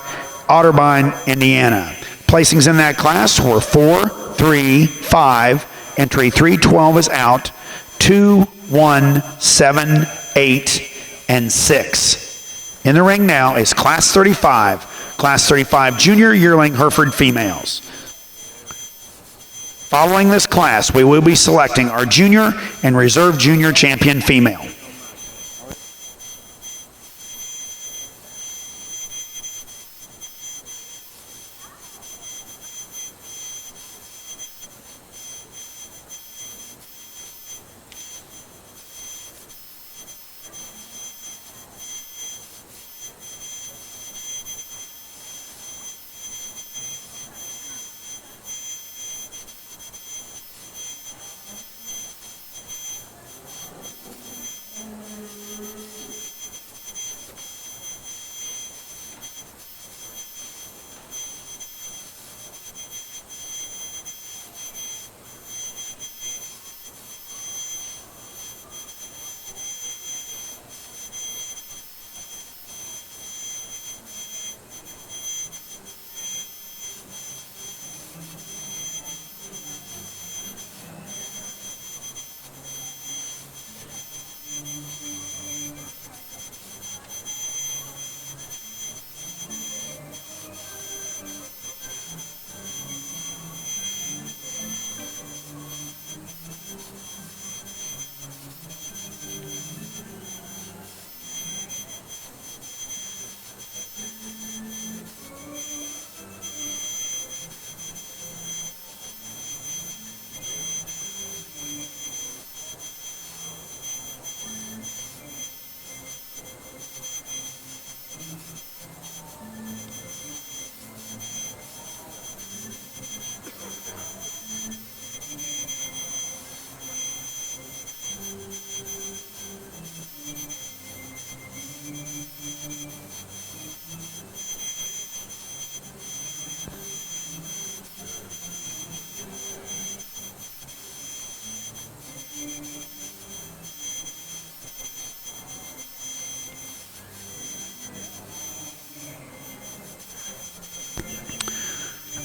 Otterbein, Indiana. Placings in that class were 4, 3, 5, entry 312 is out, 2, 1, 7, 8, and 6. In the ring now is Class 35, Class 35 Junior Yearling Hereford Females. Following this class, we will be selecting our Junior and Reserve Junior Champion Female.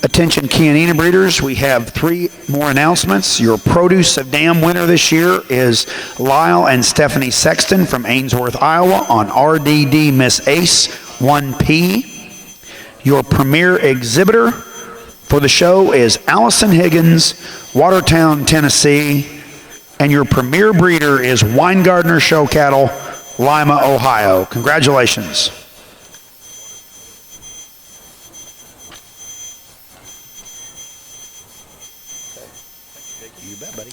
Attention Chianina breeders, we have 3 more announcements. Your Produce of Dam winner this year is Lyle and Stephanie Sexton from Ainsworth, Iowa on RDD Miss Ace 1P. Your premier exhibitor for the show is Allison Higgins, Watertown, Tennessee. And your premier breeder is Weingartner Show Cattle, Lima, Ohio. Congratulations. You bet, buddy.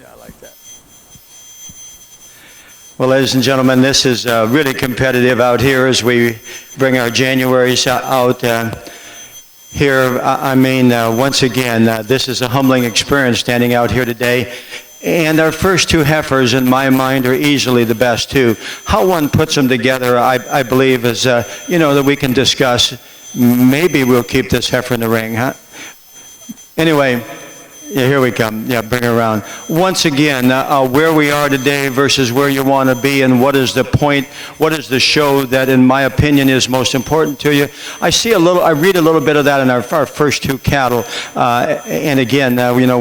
Yeah, I like that. Well, ladies and gentlemen, this is really competitive out here as we bring our Januaries out here. I mean, once again, this is a humbling experience standing out here today. And our first 2 heifers, in my mind, are easily the best too. How one puts them together, I believe, is, that we can discuss. Maybe we'll keep this heifer in the ring, huh? Anyway, Yeah, here we come. Yeah, bring her around. Once again, where we are today versus where you want to be, and what is the point? What is the show that, in my opinion, is most important to you? I read a little bit of that in our first two cattle, and again,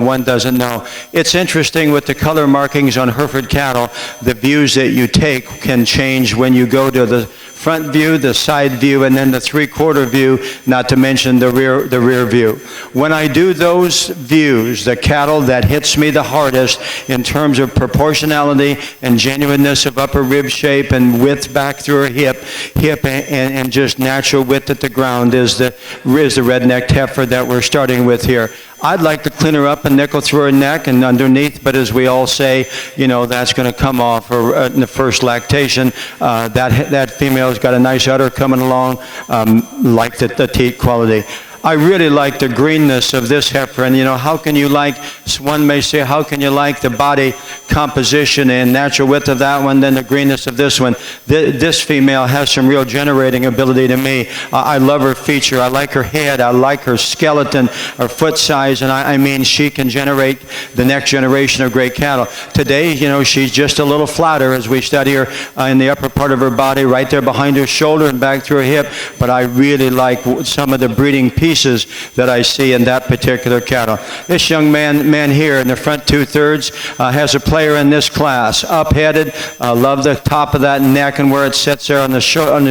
one doesn't know. It's interesting with the color markings on Hereford cattle. The views that you take can change when you go to the front view, the side view, and then the three-quarter view, not to mention the rear view. When I do those views, the cattle that hits me the hardest in terms of proportionality and genuineness of upper rib shape and width back through her hip and just natural width at the ground is the red-necked heifer that we're starting with here. I'd like to clean her up and nickel through her neck and underneath, but as we all say, that's going to come off in the first lactation. That female's got a nice udder coming along, like the teat quality. I really like the greenness of this heifer, and how can you like, one may say, how can you like the body composition and natural width of that one, then the greenness of this one? This female has some real generating ability to me. I love her feature. I like her head. I like her skeleton, her foot size, and I mean, she can generate the next generation of great cattle. Today, she's just a little flatter as we study her in the upper part of her body, right there behind her shoulder and back through her hip, but I really like some of the breeding pieces that I see in that particular cattle. This young man here in the front 2/3 has a player in this class. Up-headed, love the top of that neck and where it sits there on the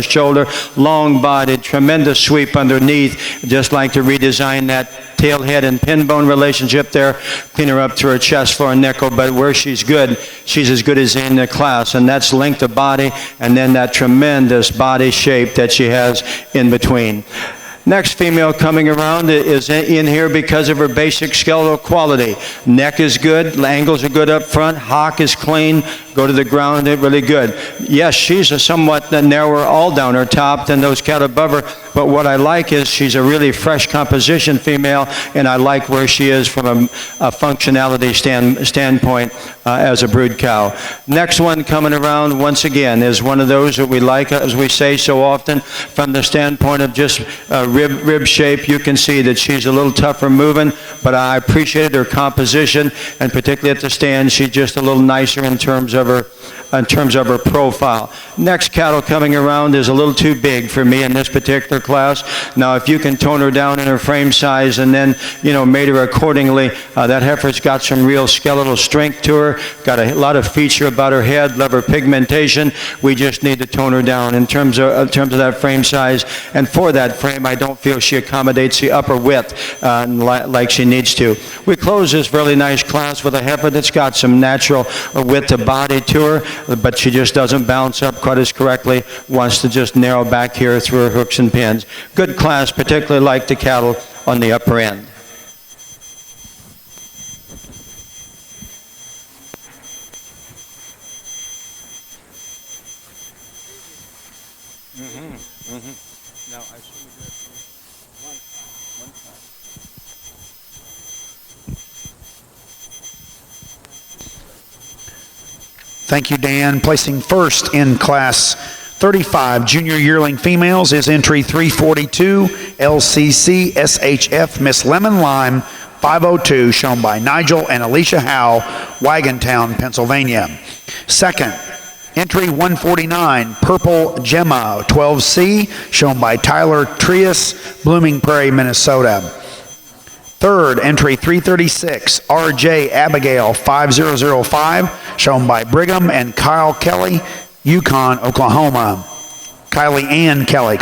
shoulder. Long-bodied, tremendous sweep underneath. Just like to redesign that tail head and pin bone relationship there. Clean her up through her chest, floor, and nickel, but where she's good, she's as good as in the class, and that's length of body and then that tremendous body shape that she has in between. Next female coming around is in here because of her basic skeletal quality. Neck is good, angles are good up front, hock is clean, go to the ground, they're really good. Yes, she's a somewhat narrower all down her top than those cattle above her, but what I like is she's a really fresh composition female, and I like where she is from a functionality standpoint as a brood cow. Next one coming around, once again, is one of those that we like, as we say so often, from the standpoint of just rib shape. You can see that she's a little tougher moving, but I appreciated her composition, and particularly at the stand, she's just a little nicer in terms of her profile. Next cattle coming around is a little too big for me in this particular class. Now, if you can tone her down in her frame size and then, mate her accordingly, that heifer's got some real skeletal strength to her, got a lot of feature about her head, love her pigmentation. We just need to tone her down in terms of that frame size. And for that frame, I don't feel she accommodates the upper width like she needs to. We close this really nice class with a heifer that's got some natural width of body to her, but she just doesn't bounce up quite as correctly, wants to just narrow back here through her hooks and pins. Good class, particularly like the cattle on the upper end. Thank you, Dan. Placing first in Class 35 Junior Yearling Females is entry 342, LCC SHF Miss Lemon Lime 502, shown by Nigel and Alicia Howe, Wagontown, Pennsylvania. Second, entry 149, Purple Gemma 12C, shown by Tyler Trias, Blooming Prairie, Minnesota. Third, entry 336, RJ Abigail 5005, shown by Brigham and Kyle Kelly, Yukon, Oklahoma. Kylie Ann Kelly,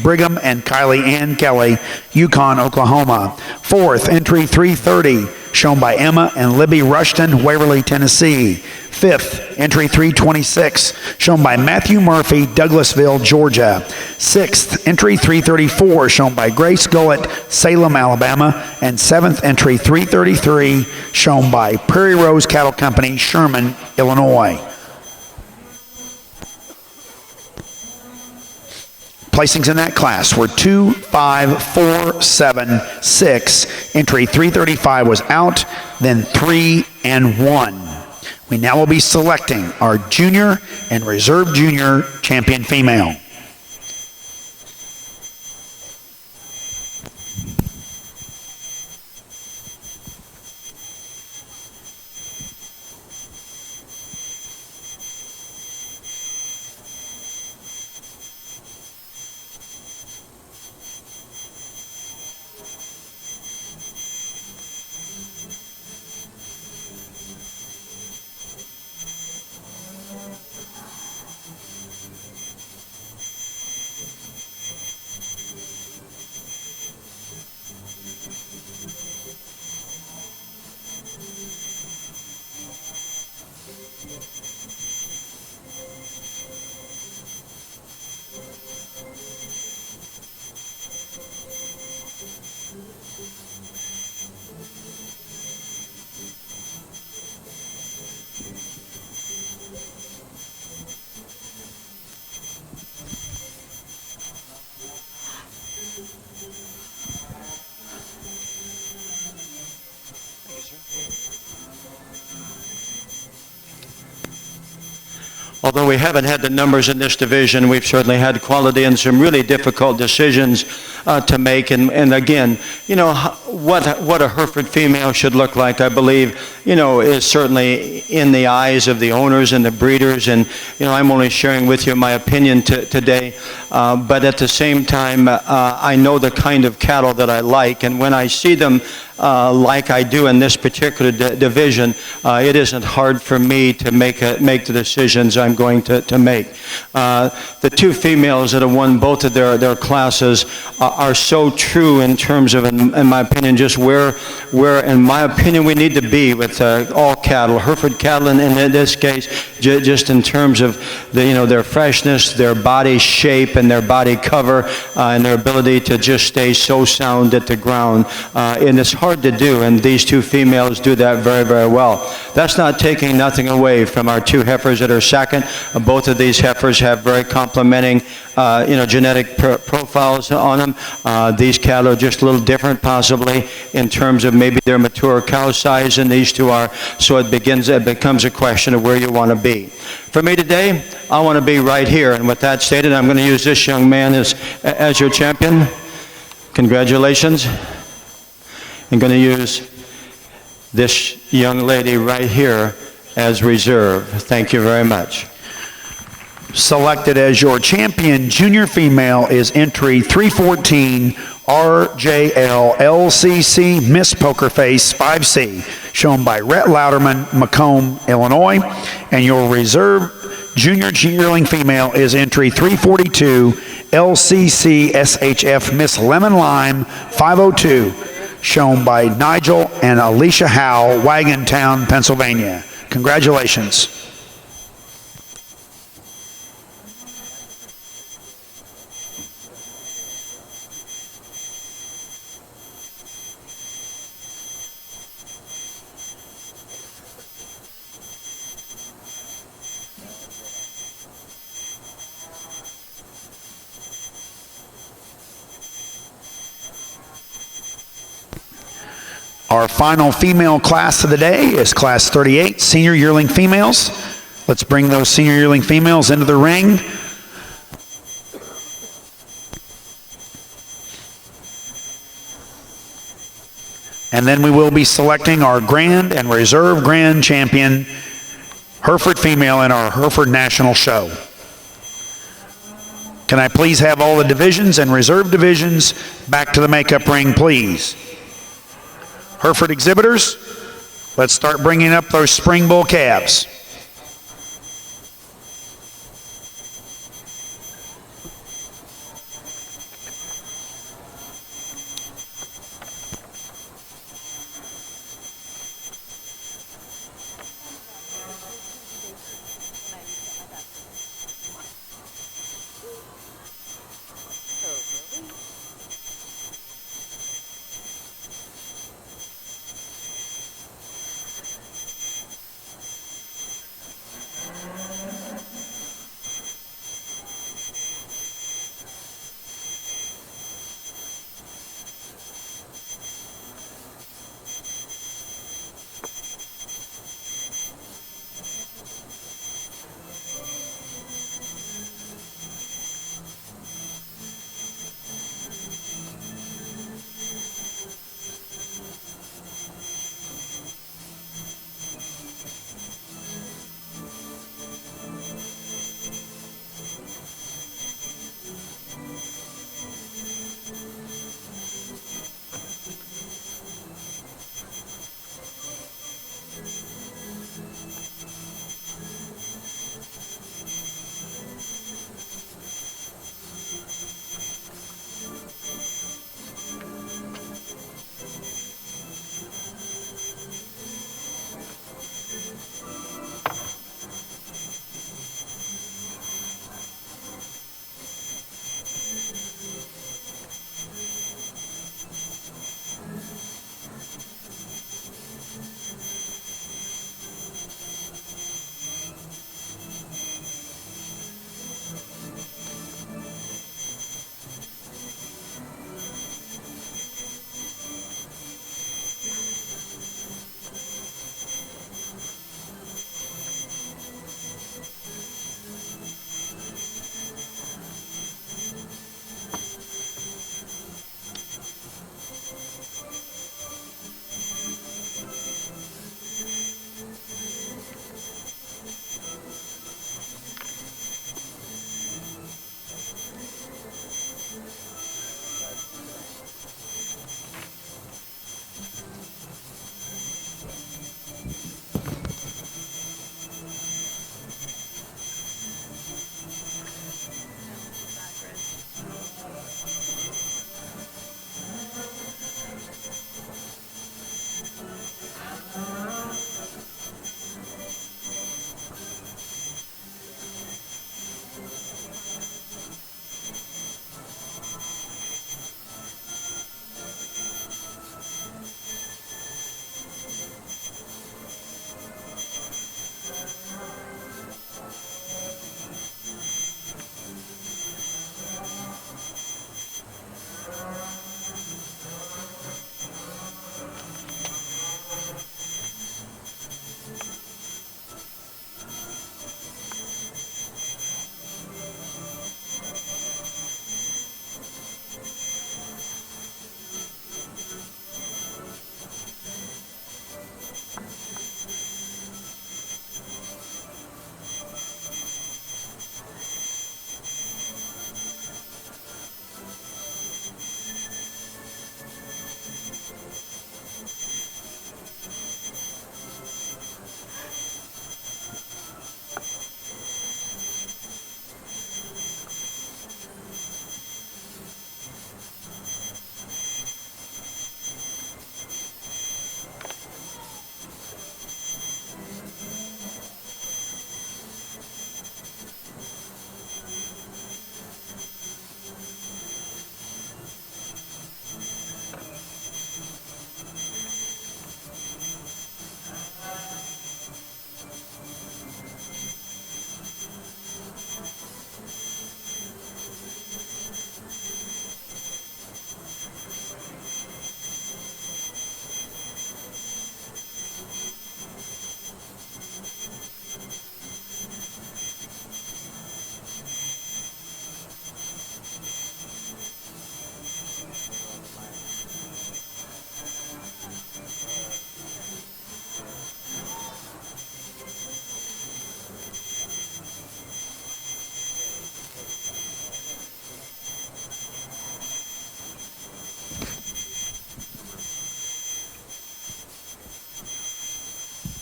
Brigham and Kylie Ann Kelly, Yukon, Oklahoma. Fourth, entry 330, shown by Emma and Libby Rushton, Waverly, Tennessee. Fifth, entry 326, shown by Matthew Murphy, Douglasville, Georgia. Sixth, entry 334, shown by Grace Gullett, Salem, Alabama. And seventh, entry 333, shown by Prairie Rose Cattle Company, Sherman, Illinois. Placings in that class were 2, 5, 4, 7, 6. Entry 335 was out, then 3 and 1. We now will be selecting our junior and reserve junior champion female. although we haven't had the numbers in this division, we've certainly had quality and some really difficult decisions to make. And again, you know, what a Hereford female should look like, I believe, you know, is certainly in the eyes of the owners and the breeders. And, you know, I'm only sharing with you my opinion today. But at the same time, I know the kind of cattle that I like. And when I see them like I do in this particular division, it isn't hard for me to make the decisions I'm going to make. The two females that have won both of their classes are so true in terms of, in my opinion, just where in my opinion we need to be with all cattle, Hereford cattle, and in this case, just in terms of their freshness, their body shape, and their body cover, and their ability to just stay so sound at the ground. And it's hard to do, and these two females do that very, very well. That's not taking nothing away from our two heifers that are second. Both of these heifers have very complementing, genetic profiles on them. These cattle are just a little different, possibly, in terms of maybe their mature cow size, and these two are. So it becomes a question of where you want to be. For me today, I want to be right here. And with that stated, I'm going to use this young man as your champion. Congratulations. I'm going to use this young lady right here as reserve. Thank you very much. Selected as your champion junior female is entry 314 RJL LCC Miss Poker Face 5C, shown by Rhett Louderman, Macomb, Illinois. And your reserve junior yearling female is entry 342 LCC SHF Miss Lemon Lime 502, shown by Nigel and Alicia Howe, Wagontown, Pennsylvania. Congratulations. Our final female class of the day is Class 38, Senior Yearling Females. Let's bring those Senior Yearling Females into the ring. And then we will be selecting our Grand and Reserve Grand Champion, Hereford Female, in our Hereford National Show. Can I please have all the divisions and reserve divisions back to the makeup ring, please? Hereford exhibitors, let's start bringing up those spring bull calves.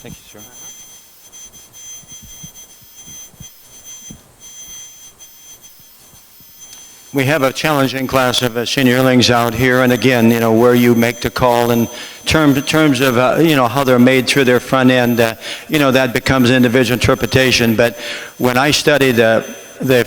Thank you, sir. We have a challenging class of senior yearlings out here, and again, where you make the call in terms of, how they're made through their front end, that becomes individual interpretation. But when I study the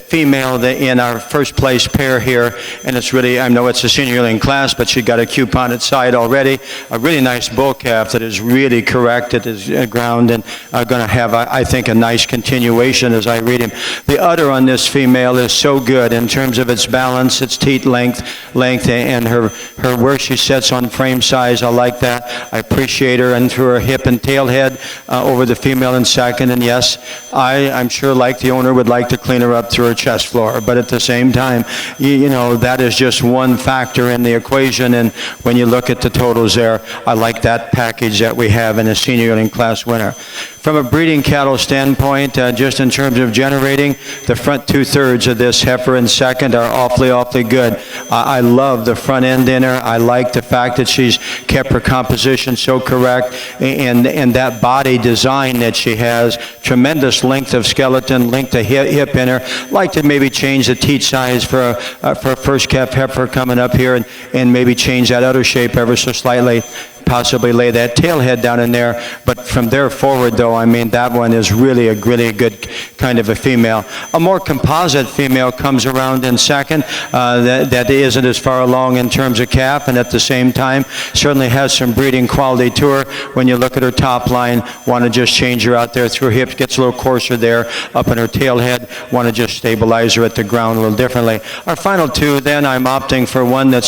female in our first place pair here, and it's really, I know it's a senior yearling class, but she got a couponed side already, a really nice bull calf that is really correct, it is ground, and going to have, I think, a nice continuation as I read him. The udder on this female is so good in terms of its balance, its teat length, and her where she sits on frame size. I like that. I appreciate her, and through her hip and tail head over the female in second. And yes, I'm sure, like the owner, would like to clean her up through her chest floor, but at the same time, that is just one factor in the equation, and when you look at the totals there, I like that package that we have in a senior yearling class winner. From a breeding cattle standpoint, just in terms of generating, the front 2/3 of this heifer in second are awfully good. I love the front end in her. I like the fact that she's kept her composition so correct, and that body design that she has, tremendous length of skeleton, length of hip in her. Like to maybe change the teat size for a first calf heifer coming up here, and maybe change that udder shape ever so slightly. Possibly lay that tail head down in there, but from there forward, though, I mean, that one is really a good kind of a female. A more composite female comes around in second, that isn't as far along in terms of calf, and at the same time certainly has some breeding quality to her. When you look at her top line, want to just change her out there through her hips, gets a little coarser there up in her tail head, want to just stabilize her at the ground a little differently. Our final two, then, I'm opting for one that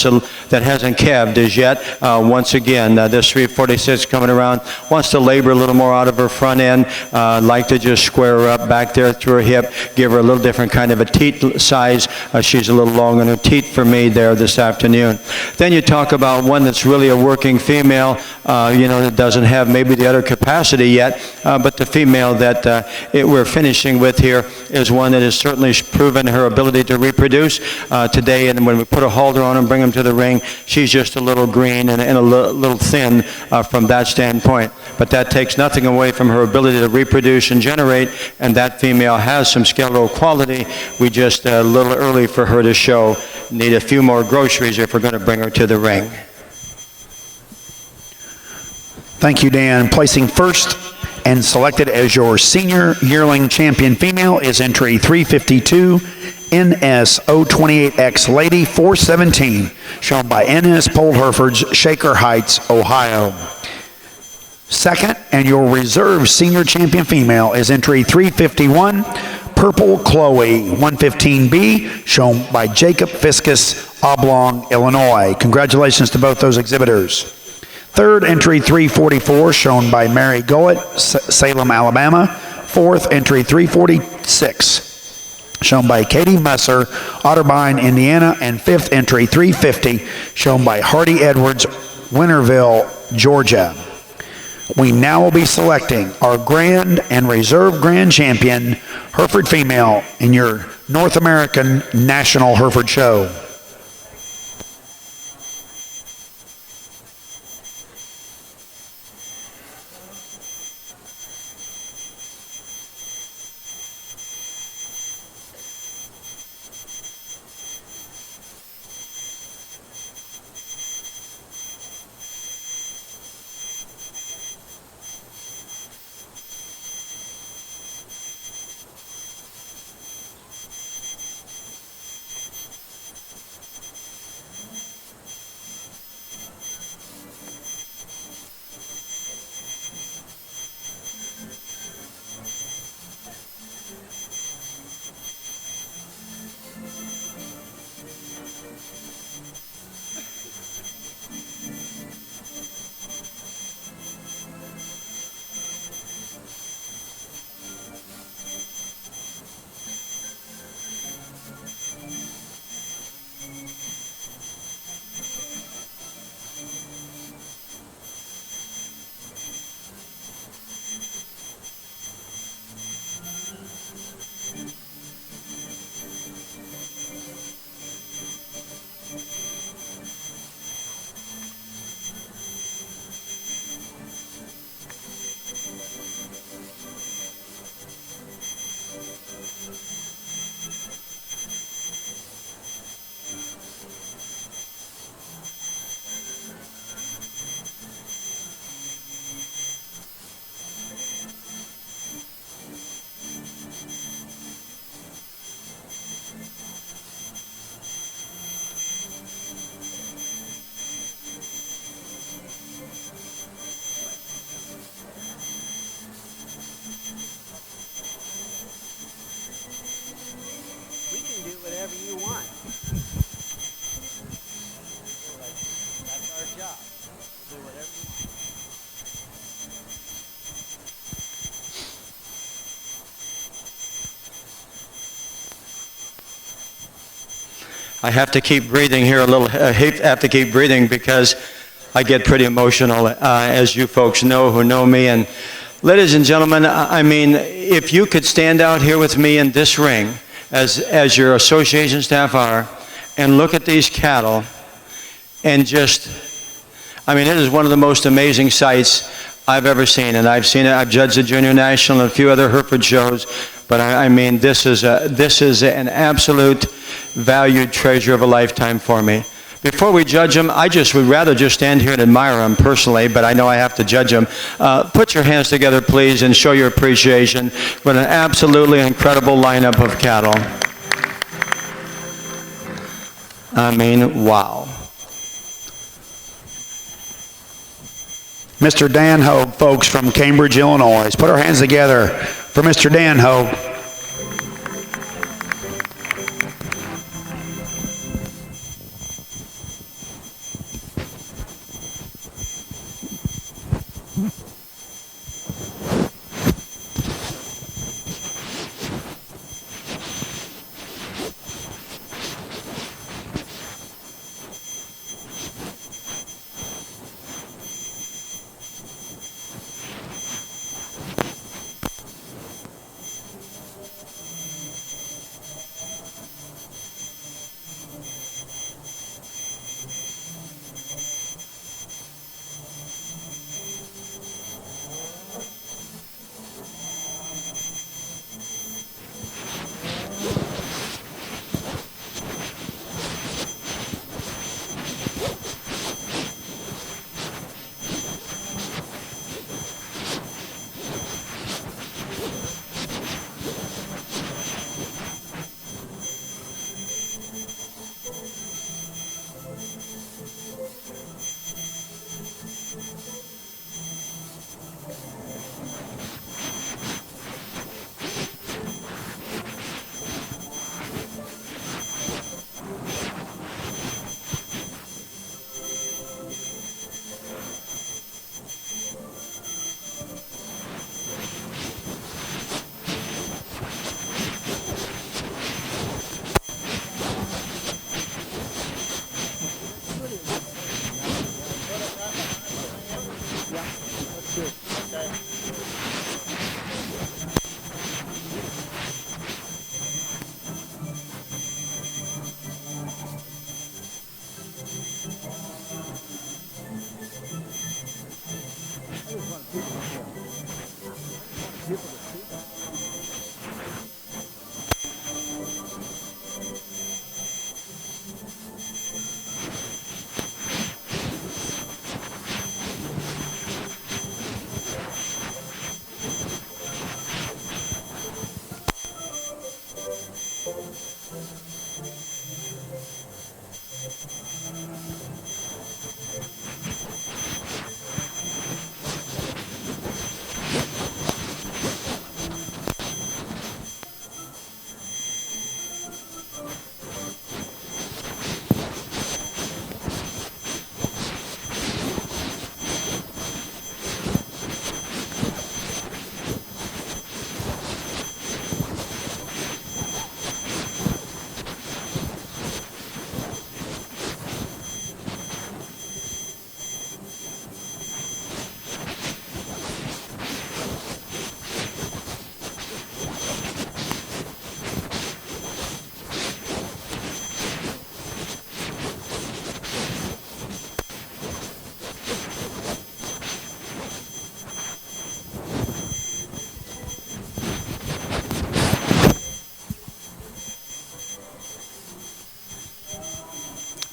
hasn't calved as yet. Once again, this 346 coming around, wants to labor a little more out of her front end, like to just square her up back there through her hip, give her a little different kind of a teat size. She's a little long on her teat for me there this afternoon. Then you talk about one that's really a working female, that doesn't have maybe the other capacity yet, but the female that we're finishing with here is one that has certainly proven her ability to reproduce today, and when we put a halter on and bring them to the ring, she's just a little green and a little thin from that standpoint. But that takes nothing away from her ability to reproduce and generate, and that female has some skeletal quality. We just a little early for her to show. Need a few more groceries if we're going to bring her to the ring. Thank you, Dan. Placing first and selected as your senior yearling champion female is entry 352, NS028X Lady 417, shown by NS Polled Herefords, Shaker Heights, Ohio. Second, and your reserve senior champion female is entry 351, Purple Chloe 115B, shown by Jacob Fiskus, Oblong, Illinois. Congratulations to both those exhibitors. Third, entry 344, shown by Mary Goet, Salem, Alabama. Fourth, entry 346, shown by Katie Messer, Otterbein, Indiana. And fifth, entry 350, shown by Hardy Edwards, Winterville, Georgia. We now will be selecting our grand and reserve grand champion, Hereford female, in your North American National Hereford Show. whatever you want. That's our job. Do whatever you want. I have to keep breathing here a little. I have to keep breathing because I get pretty emotional, as you folks know who know me. And ladies and gentlemen, I mean, if you could stand out here with me in this ring, as your association staff are, and look at these cattle, and just, I mean, it is one of the most amazing sights I've ever seen. And I've seen it. I've judged the Junior National and a few other Hereford shows, but I mean, this is an absolute valued treasure of a lifetime for me. Before we judge them, I just would rather just stand here and admire them personally, but I know I have to judge them. Put your hands together, please, and show your appreciation for an absolutely incredible lineup of cattle. I mean, wow. Mr. Dan Hogue, folks, from Cambridge, Illinois. Let's put our hands together for Mr. Dan Hogue.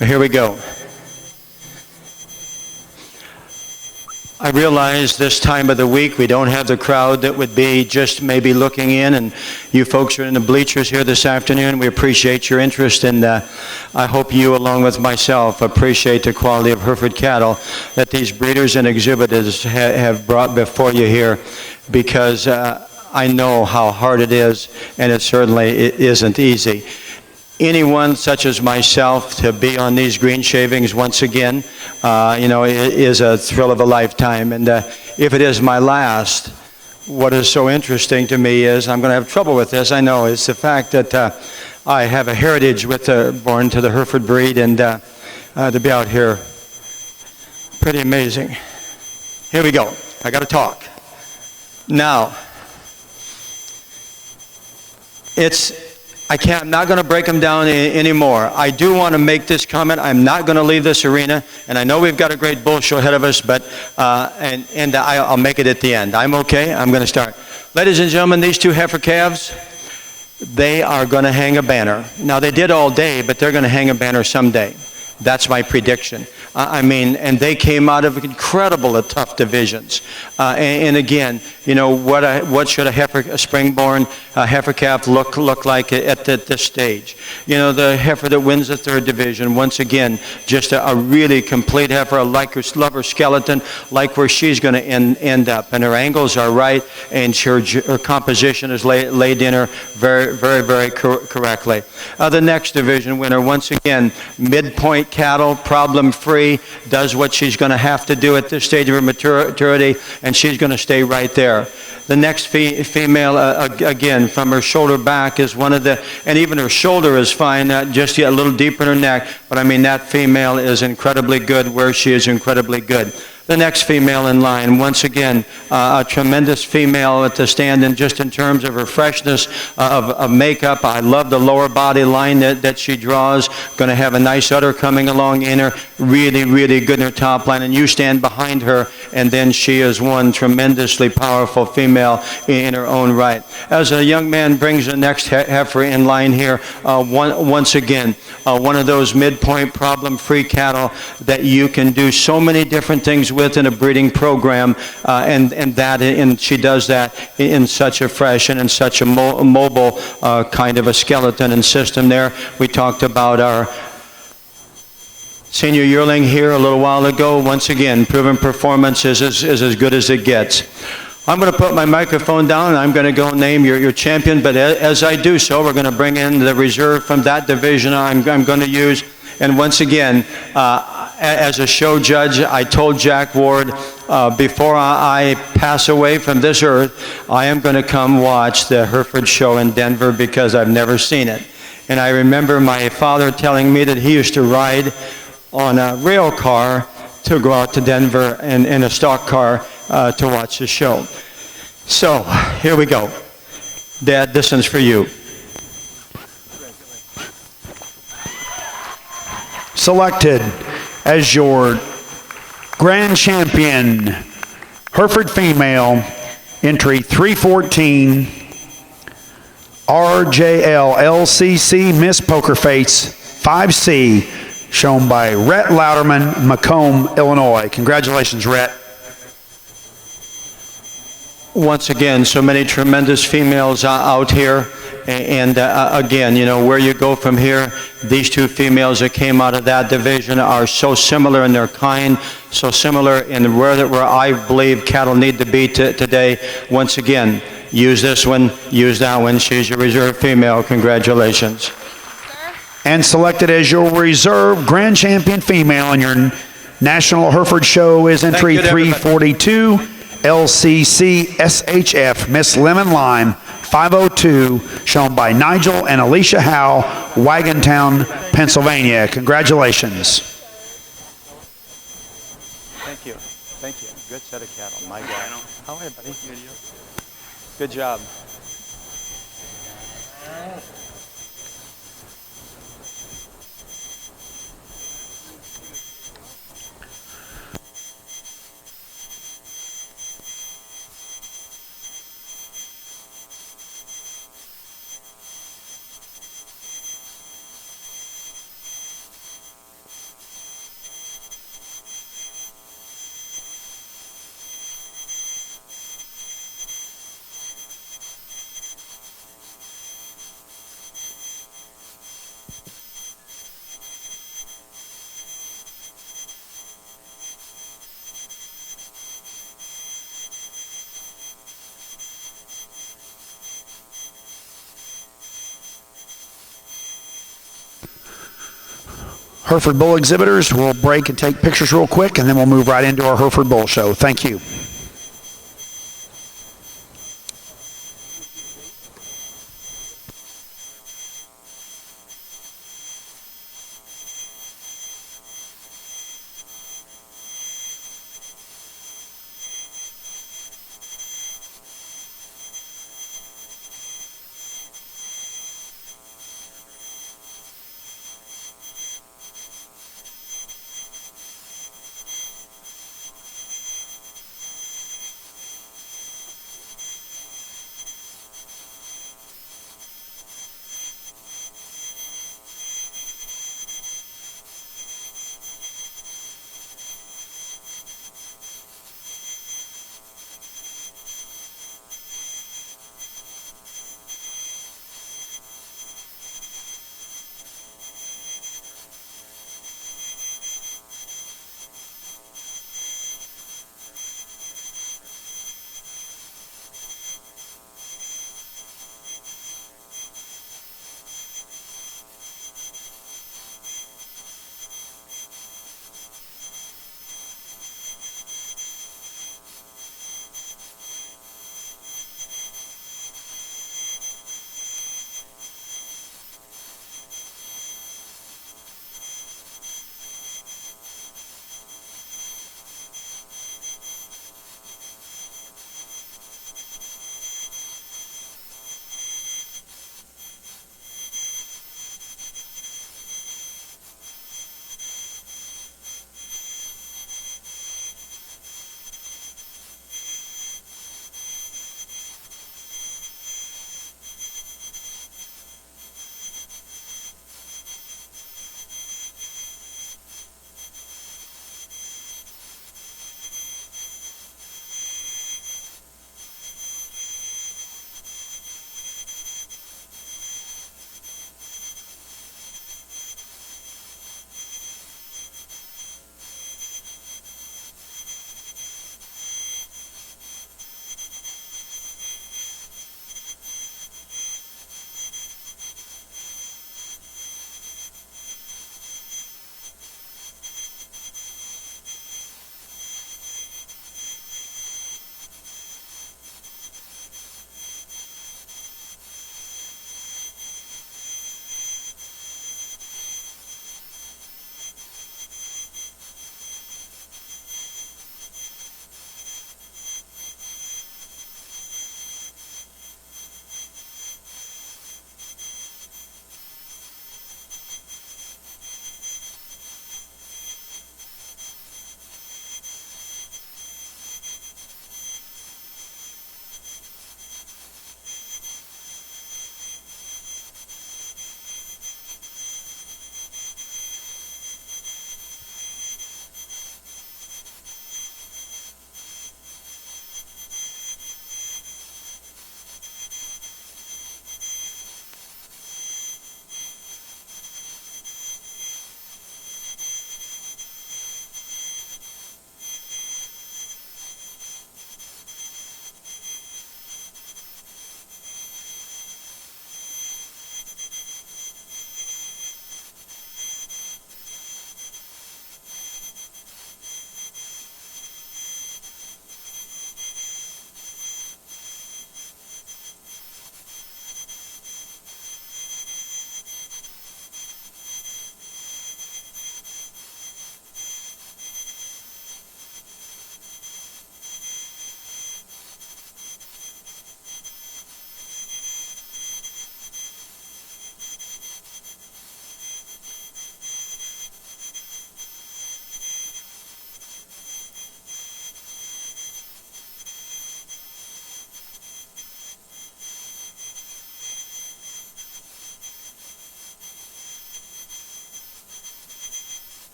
Here we go. I realize this time of the week we don't have the crowd that would be just maybe looking in, and you folks are in the bleachers here this afternoon. We appreciate your interest, and I hope you, along with myself, appreciate the quality of Hereford cattle that these breeders and exhibitors have brought before you here, because I know how hard it is, and it certainly isn't easy. anyone such as myself to be on these green shavings once again, it is a thrill of a lifetime. And if it is my last, what is so interesting to me is, I'm going to have trouble with this, I know, is the fact that I have a heritage born to the Hereford breed, and to be out here, pretty amazing. Here we go. I got to talk. Now, I'm not going to break them down anymore. I do want to make this comment. I'm not going to leave this arena, and I know we've got a great bull show ahead of us, but I'll make it at the end. I'm okay. I'm going to start. Ladies and gentlemen, these two heifer calves, they are going to hang a banner. Now, they did all day, but they're going to hang a banner someday. That's my prediction. And they came out of incredible tough divisions. And again, what should a springborn heifer calf look like at this stage? The heifer that wins the third division, once again, just a really complete heifer, like her skeleton, like where she's going to end up. And her angles are right, and her composition is laid in her very, very, very correctly. The next division winner, once again, midpoint cattle, problem-free, does what she's going to have to do at this stage of her maturity, and she's going to stay right there. The next female, again, from her shoulder back is and even her shoulder is fine, just a little deeper in her neck, but that female is incredibly good where she is incredibly good. The next female in line, once again, a tremendous female to stand in just in terms of her freshness of makeup. I love the lower body line that she draws. Going to have a nice udder coming along in her. Really, really good in her top line. And you stand behind her, and then she is one tremendously powerful female in her own right. As a young man brings the next heifer in line here, once again, one of those midpoint problem-free cattle that you can do so many different things within a breeding program, and she does that in such a fresh and in such a mobile kind of a skeleton and system there. We talked about our senior yearling here a little while ago. Once again, proven performance is as good as it gets. I'm going to put my microphone down, and I'm going to go name your champion, but as I do so, we're going to bring in the reserve from that division I'm going to use. And once again, as a show judge, I told Jack Ward, before I pass away from this earth, I am going to come watch the Hereford show in Denver because I've never seen it. And I remember my father telling me that he used to ride on a rail car to go out to Denver in a stock car to watch the show. So, here we go. Dad, this one's for you. Selected as your grand champion, Hereford female, entry 314, RJL LCC Miss Poker Face 5C, shown by Rhett Louderman, Macomb, Illinois. Congratulations, Rhett. Once again, so many tremendous females out here. And again, where you go from here, these two females that came out of that division are so similar in their kind, so similar in where I believe cattle need to be today. Once again, use this one, use that one. She's your reserve female. Congratulations. And selected as your reserve grand champion female in your National Hereford Show is entry 342, LCC SHF Miss Lemon Lime 502, shown by Nigel and Alicia Howe, Wagontown, Pennsylvania. Congratulations. Thank you. Thank you. Good set of cattle. My God. How are you, buddy? Good job. Hereford Bull exhibitors, we'll break and take pictures real quick, and then we'll move right into our Hereford Bull Show. Thank you.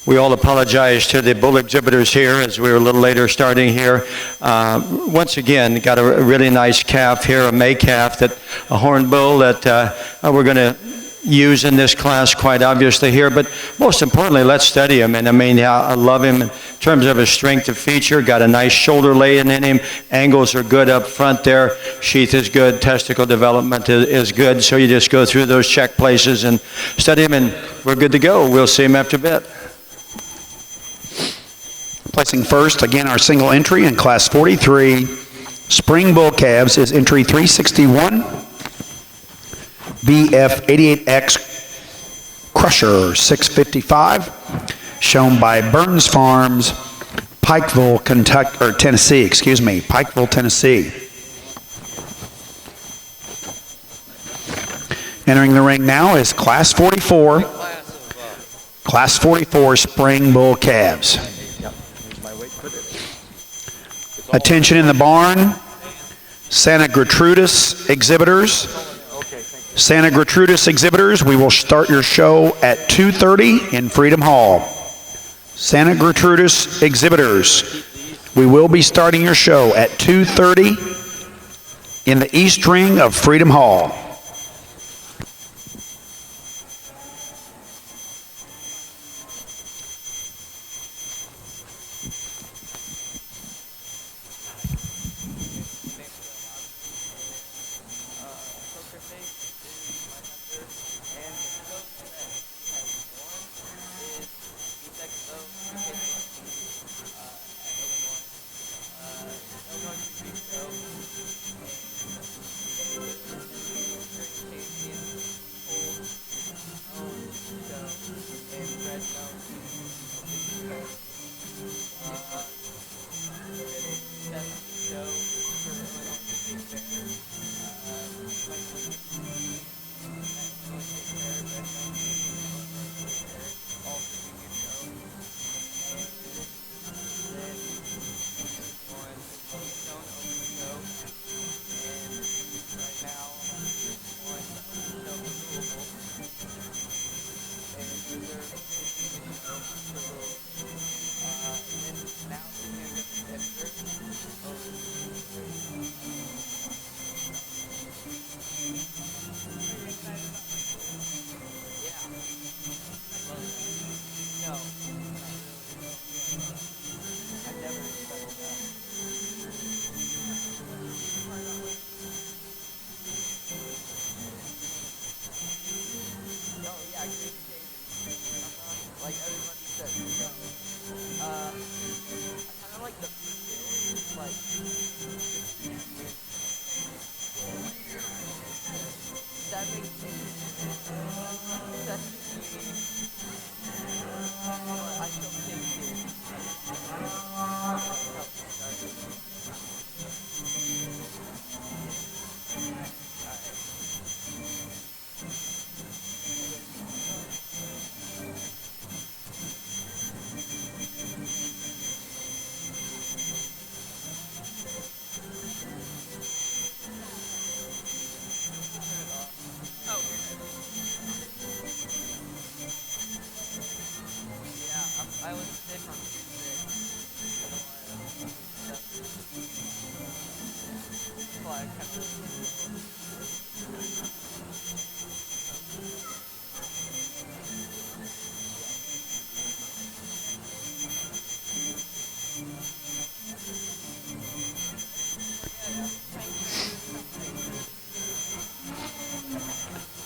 We all apologize to the bull exhibitors here as we were a little later starting here. Once again, got a really nice calf here, a May calf, a horn bull that we're going to use in this class quite obviously here. But most importantly, let's study him. And I mean, I love him in terms of his strength of feature. Got a nice shoulder laying in him. Angles are good up front there. Sheath is good. Testicle development is good. So you just go through those check places and study him, and we're good to go. We'll see him after a bit. Placing first, again, our single entry in Class 43, Spring Bull Calves is entry 361, BF88X Crusher 655, shown by Burns Farms, Pikeville, Tennessee. Pikeville, Tennessee. Entering the ring now is Class 44, Class 44 Spring Bull Calves. Attention in the barn, Santa Gertrudis exhibitors. Santa Gertrudis exhibitors, we will start your show at 2:30 in Freedom Hall. Santa Gertrudis exhibitors, we will be starting your show at 2:30 in the East Ring of Freedom Hall.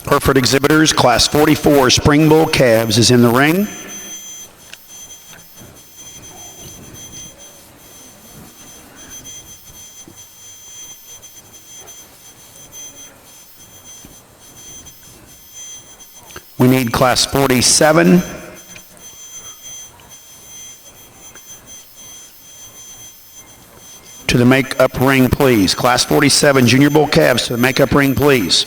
Hereford exhibitors, Class 44 Spring Bull Calves is in the ring. We need Class 47. To the make-up ring, please. Class 47 Junior Bull Calves to the make-up ring, please.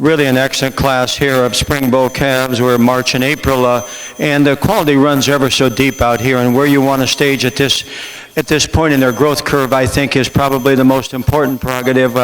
Really an excellent class here of spring bull calves. We're March and April, and the quality runs ever so deep out here. And where you want to stage at this point in their growth curve, I think, is probably the most important prerogative,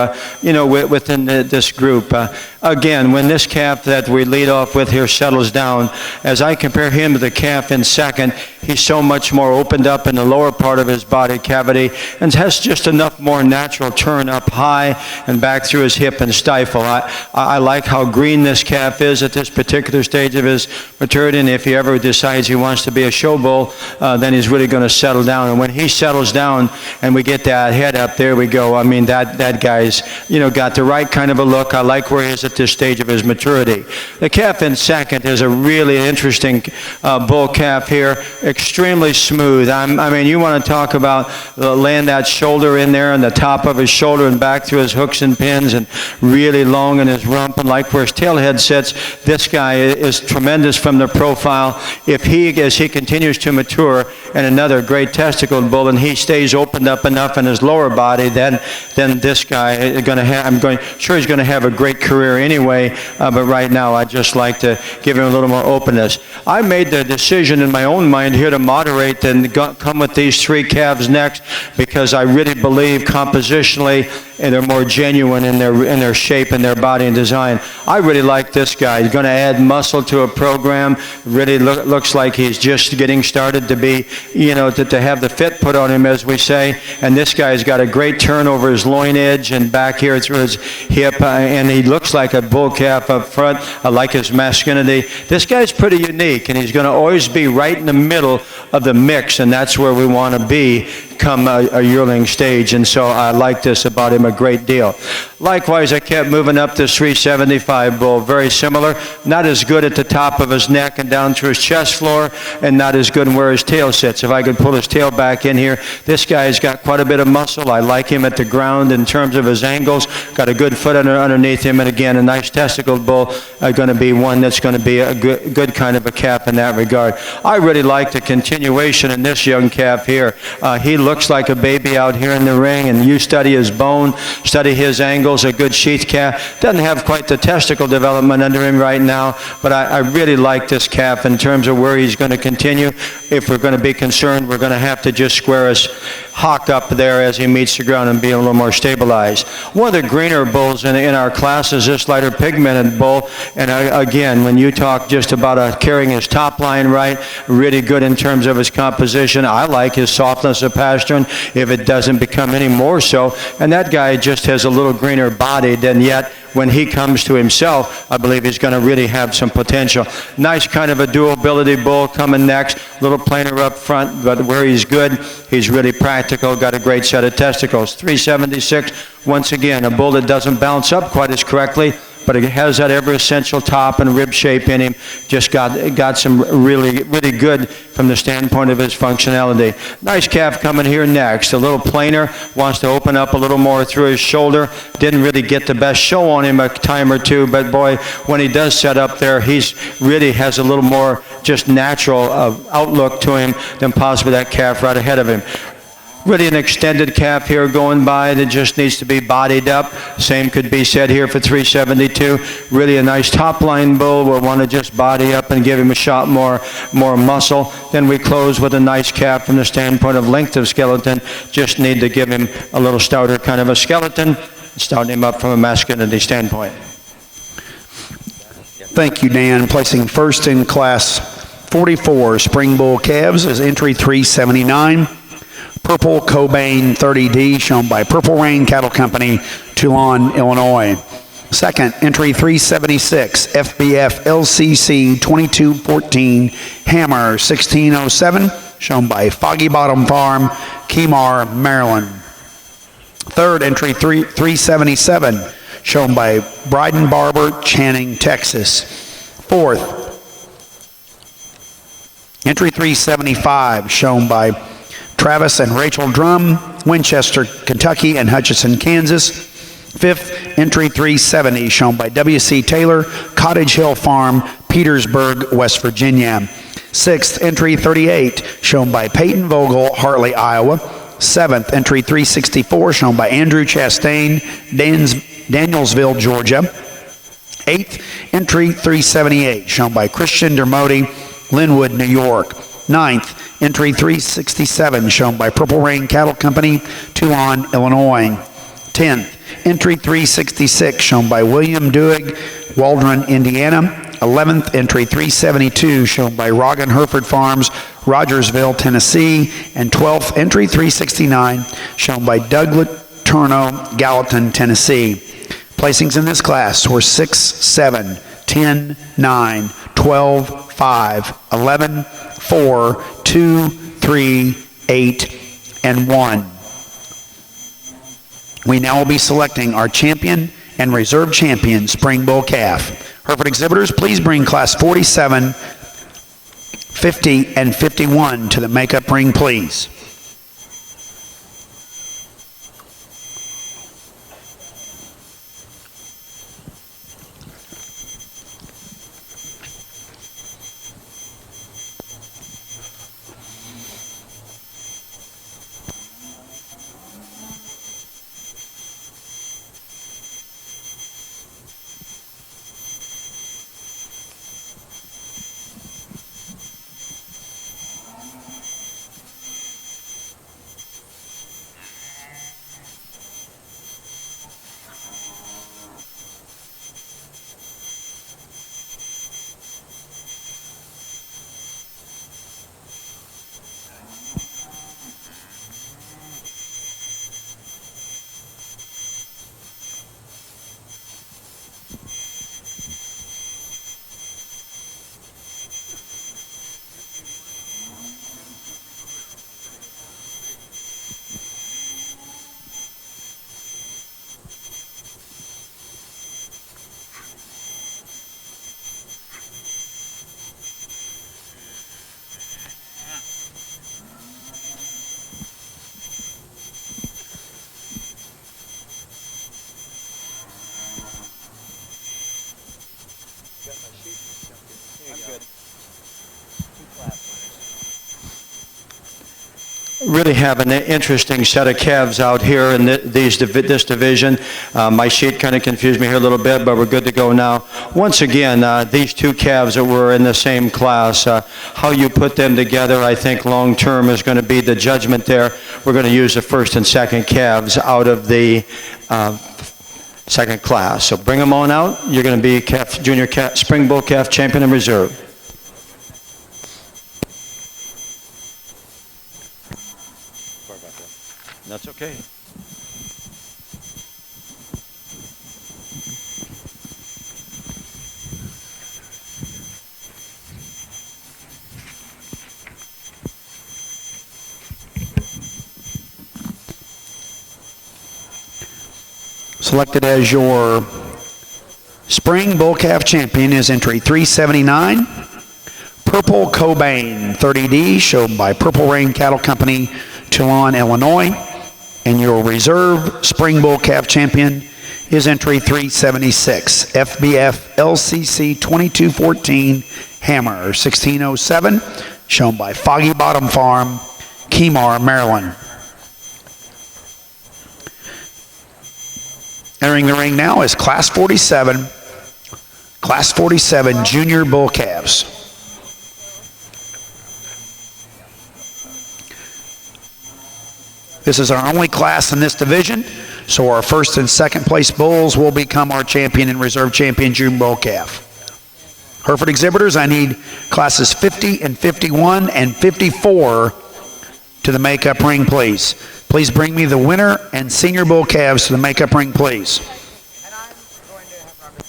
within this group. Again, when this calf that we lead off with here settles down, as I compare him to the calf in second, he's so much more opened up in the lower part of his body cavity and has just enough more natural turn up high and back through his hip and stifle. I like how green this calf is at this particular stage of his maturity, and if he ever decides he wants to be a show bull, then he's really going to settle down. And when he settles down and we get that head up, there we go. I mean, that guy's, got the right kind of a look. I like where he is at this stage of his maturity. The calf in second is a really interesting bull calf here. Extremely smooth. I mean, you want to talk about laying that shoulder in there and the top of his shoulder and back through his hooks and pins, and really long in his rump, and like where his tail head sits. This guy is tremendous from the profile. As he continues to mature, and another great testicle bull, and he stays opened up enough in his lower body, then this guy is going to have, sure he's going to have a great career anyway, but right now I just like to give him a little more openness. I made the decision in my own mind here to moderate and come with these three calves next, because I really believe compositionally and they're more genuine in their shape and their body and design. I really like this guy. He's going to add muscle to a program. Really looks like he's just getting started to be, to have the fit put on him, as we say. And this guy's got a great turn over his loin edge and back here through his hip, and he looks like a bull calf up front. I like his masculinity. This guy's pretty unique, and he's going to always be right in the middle of the mix, and that's where we want to be come a yearling stage, and so I like this about him a great deal. Likewise, I kept moving up this 375 bull. Very similar. Not as good at the top of his neck and down through his chest floor, and not as good in where his tail sits. If I could pull his tail back in here, this guy's got quite a bit of muscle. I like him at the ground in terms of his angles. Got a good foot underneath him, and again, a nice testicled bull. Going to be one that's going to be a good kind of a calf in that regard. I really like the continuation in this young calf here. He looks like a baby out here in the ring, and you study his bone, study his angles, a good sheath calf. Doesn't have quite the testicle development under him right now, but I really like this calf in terms of where he's going to continue. If we're going to be concerned, we're going to have to just square his hock up there as he meets the ground and be a little more stabilized. One of the greener bulls in our class is this lighter pigmented bull, and again, when you talk just about carrying his top line right, really good in terms of his composition. I like his softness of pastern, if it doesn't become any more so, and that guy just has a little greener body than yet. When he comes to himself, I believe he's going to really have some potential. Nice kind of a dual ability bull coming next. A little plainer up front, but where he's good, he's really practical. Got a great set of testicles. 376, once again, a bull that doesn't bounce up quite as correctly, but it has that ever essential top and rib shape in him. Just got some really good from the standpoint of his functionality. Nice calf coming here next. A little plainer, wants to open up a little more through his shoulder. Didn't really get the best show on him a time or two, but boy, when he does set up there, he's really has a little more just natural outlook to him than possibly that calf right ahead of him. Really an extended calf here going by that just needs to be bodied up. Same could be said here for 372. Really a nice top line bull. We'll want to just body up and give him a shot more muscle. Then we close with a nice calf from the standpoint of length of skeleton. Just need to give him a little stouter kind of a skeleton, starting him up from a masculinity standpoint. Thank you, Dan. Placing first in class 44 spring bull calves is entry 379. Purple Cobain 30D, shown by Purple Rain Cattle Company, Toulon, Illinois. Second, entry 376, FBF LCC 2214, Hammer 1607, shown by Foggy Bottom Farm, Kemar, Maryland. Third, entry 377, shown by Bryden Barber, Channing, Texas. Fourth, entry 375, shown by Travis and Rachel Drum, Winchester, Kentucky, and Hutchinson, Kansas. Fifth, entry 370, shown by W.C. Taylor, Cottage Hill Farm, Petersburg, West Virginia. Sixth, entry 38, shown by Peyton Vogel, Hartley, Iowa. Seventh, entry 364, shown by Andrew Chastain, Danielsville, Georgia. 8th, entry 378, shown by Christian Dermody, Linwood, New York. 9th, entry 367, shown by Purple Rain Cattle Company, Toulon, Illinois. 10th, entry 366, shown by William Duig, Waldron, Indiana. 11th, entry 372, shown by Roggen Hereford Farms, Rogersville, Tennessee. And 12th, entry 369, shown by Douglas Turno, Gallatin, Tennessee. Placings in this class were 6, 7, 10, 9, 12, 5, 11, 4, 2, 3, 8, and 1. We now will be selecting our champion and reserve champion spring bull calf. Hereford exhibitors, please bring class 47, 50, and 51 to the makeup ring, please. Really have an interesting set of calves out here in this division. My sheet kind of confused me here a little bit, but we're good to go now. Once again, these two calves that were in the same class, how you put them together, I think long term is going to be the judgment there. We're going to use the first and second calves out of the second class. So bring them on out. You're going to be junior spring bull calf champion and reserve. That's okay. Selected as your spring bull calf champion is entry 379, Purple Cobain 30D, shown by Purple Rain Cattle Company, Toulon, Illinois. And your reserve spring bull calf champion is entry 376, FBF LCC 2214 Hammer 1607, shown by Foggy Bottom Farm, Kemar, Maryland. Entering the ring now is Class 47 Junior Bull Calves. This is our only class in this division, so our first and second place bulls will become our champion and reserve champion Junior Bull Calf. Hereford exhibitors, I need classes 50 and 51 and 54 to the makeup ring, please. Please bring me the winner and senior bull calves to the makeup ring, please. And I'm going to have Robert.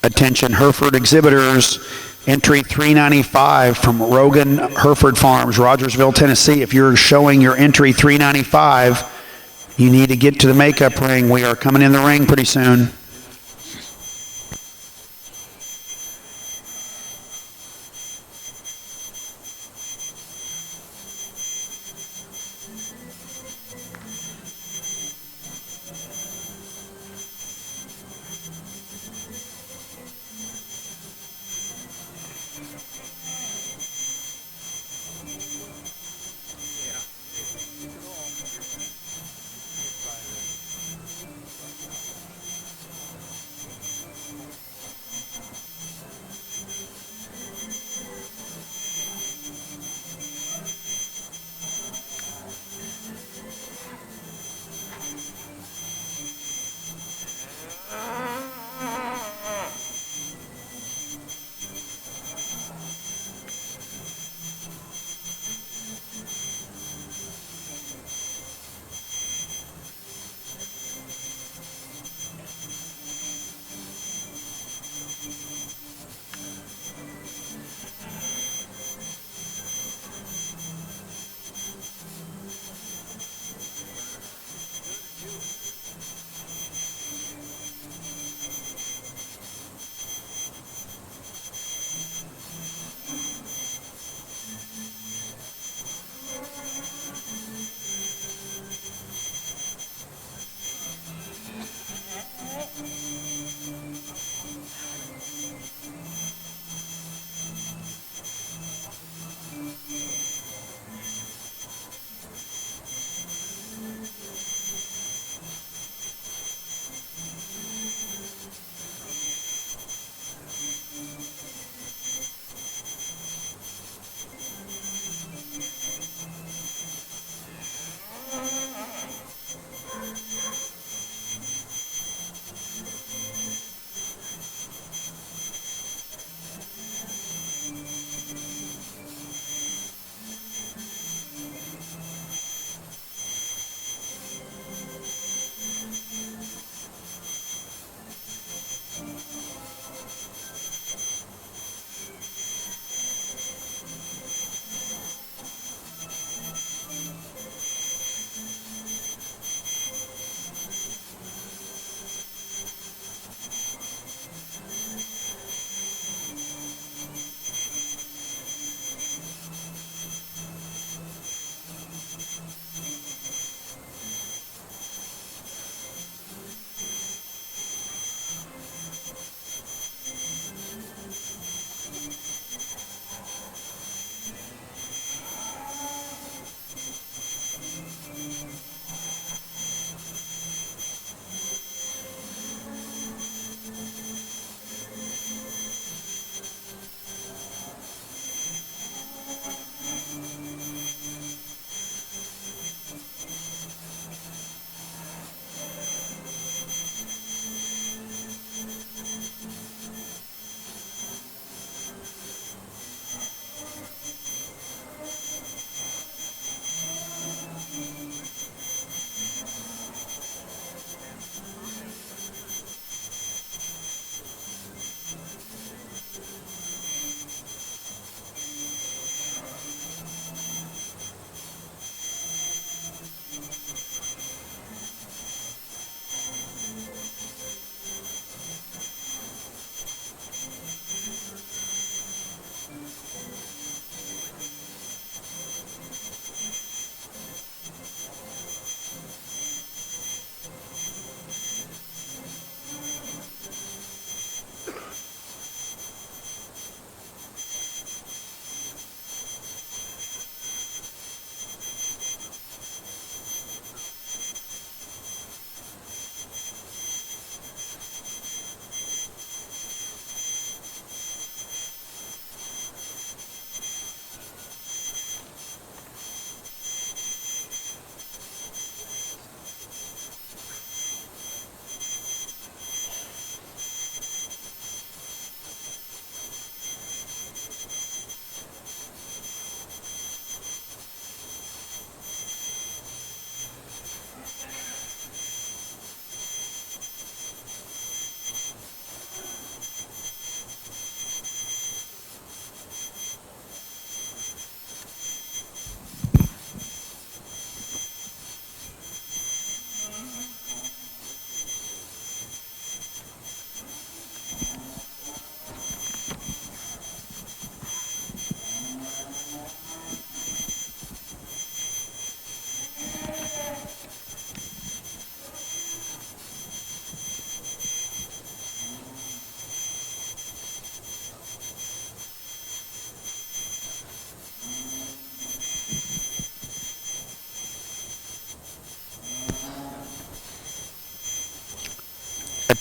Attention Hereford exhibitors, entry 395 from Rogan Hereford Farms, Rogersville, Tennessee. If you're showing your entry 395, you need to get to the makeup ring. We are coming in the ring pretty soon.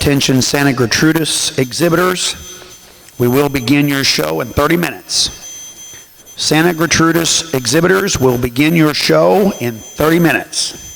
Attention Santa Gertrudis exhibitors, we will begin your show in 30 minutes. Santa Gertrudis exhibitors will begin your show in 30 minutes.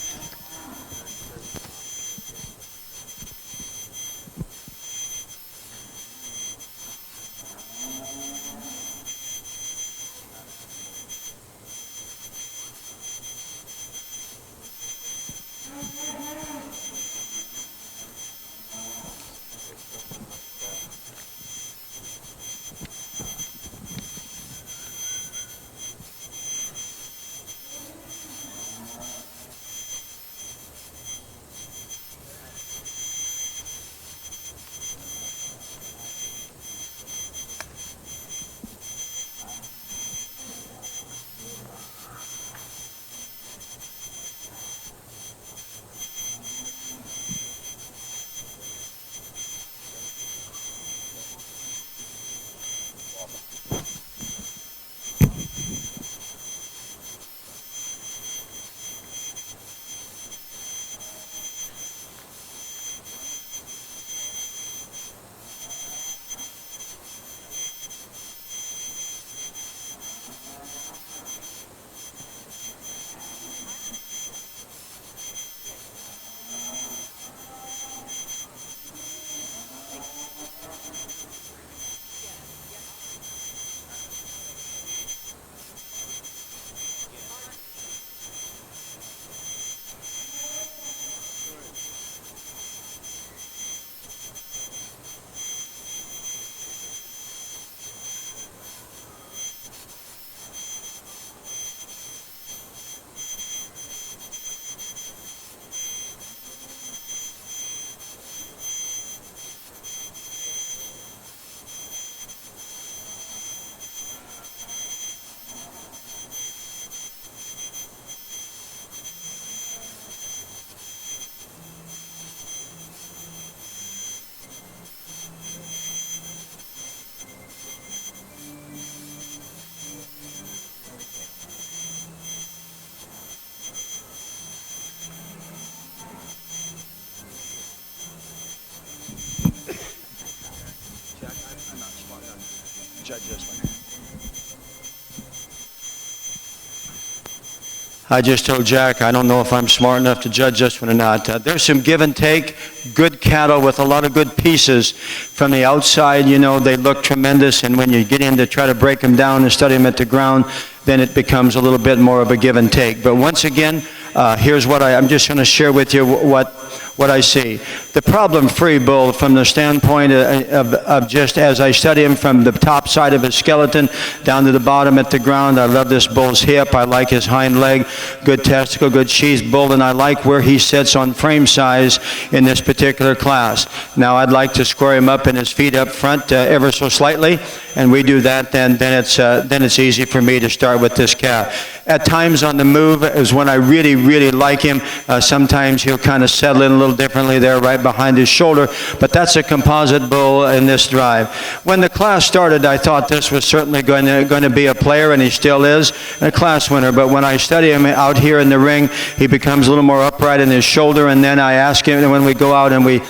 I just told Jack, I don't know if I'm smart enough to judge this one or not. There's some give and take, good cattle with a lot of good pieces. From the outside, you know, they look tremendous, and when you get in to try to break them down and study them at the ground, then it becomes a little bit more of a give and take. But once again, here's what I'm just going to share with you what I see. The problem-free bull, from the standpoint of just as I study him from the top side of his skeleton down to the bottom at the ground, I love this bull's hip. I like his hind leg, good testicle, good cheese bull, and I like where he sits on frame size in this particular class. Now I'd like to square him up in his feet up front ever so slightly, and we do that, then it's easy for me to start with this calf. At times on the move is when I really, really like him. Sometimes he'll kind of settle in a little differently there right behind his shoulder, but that's a composite bull in this drive. When the class started, I thought this was certainly going to be a player, and he still is, a class winner. But when I study him out here in the ring, he becomes a little more upright in his shoulder, and then I ask him, and when we go out and we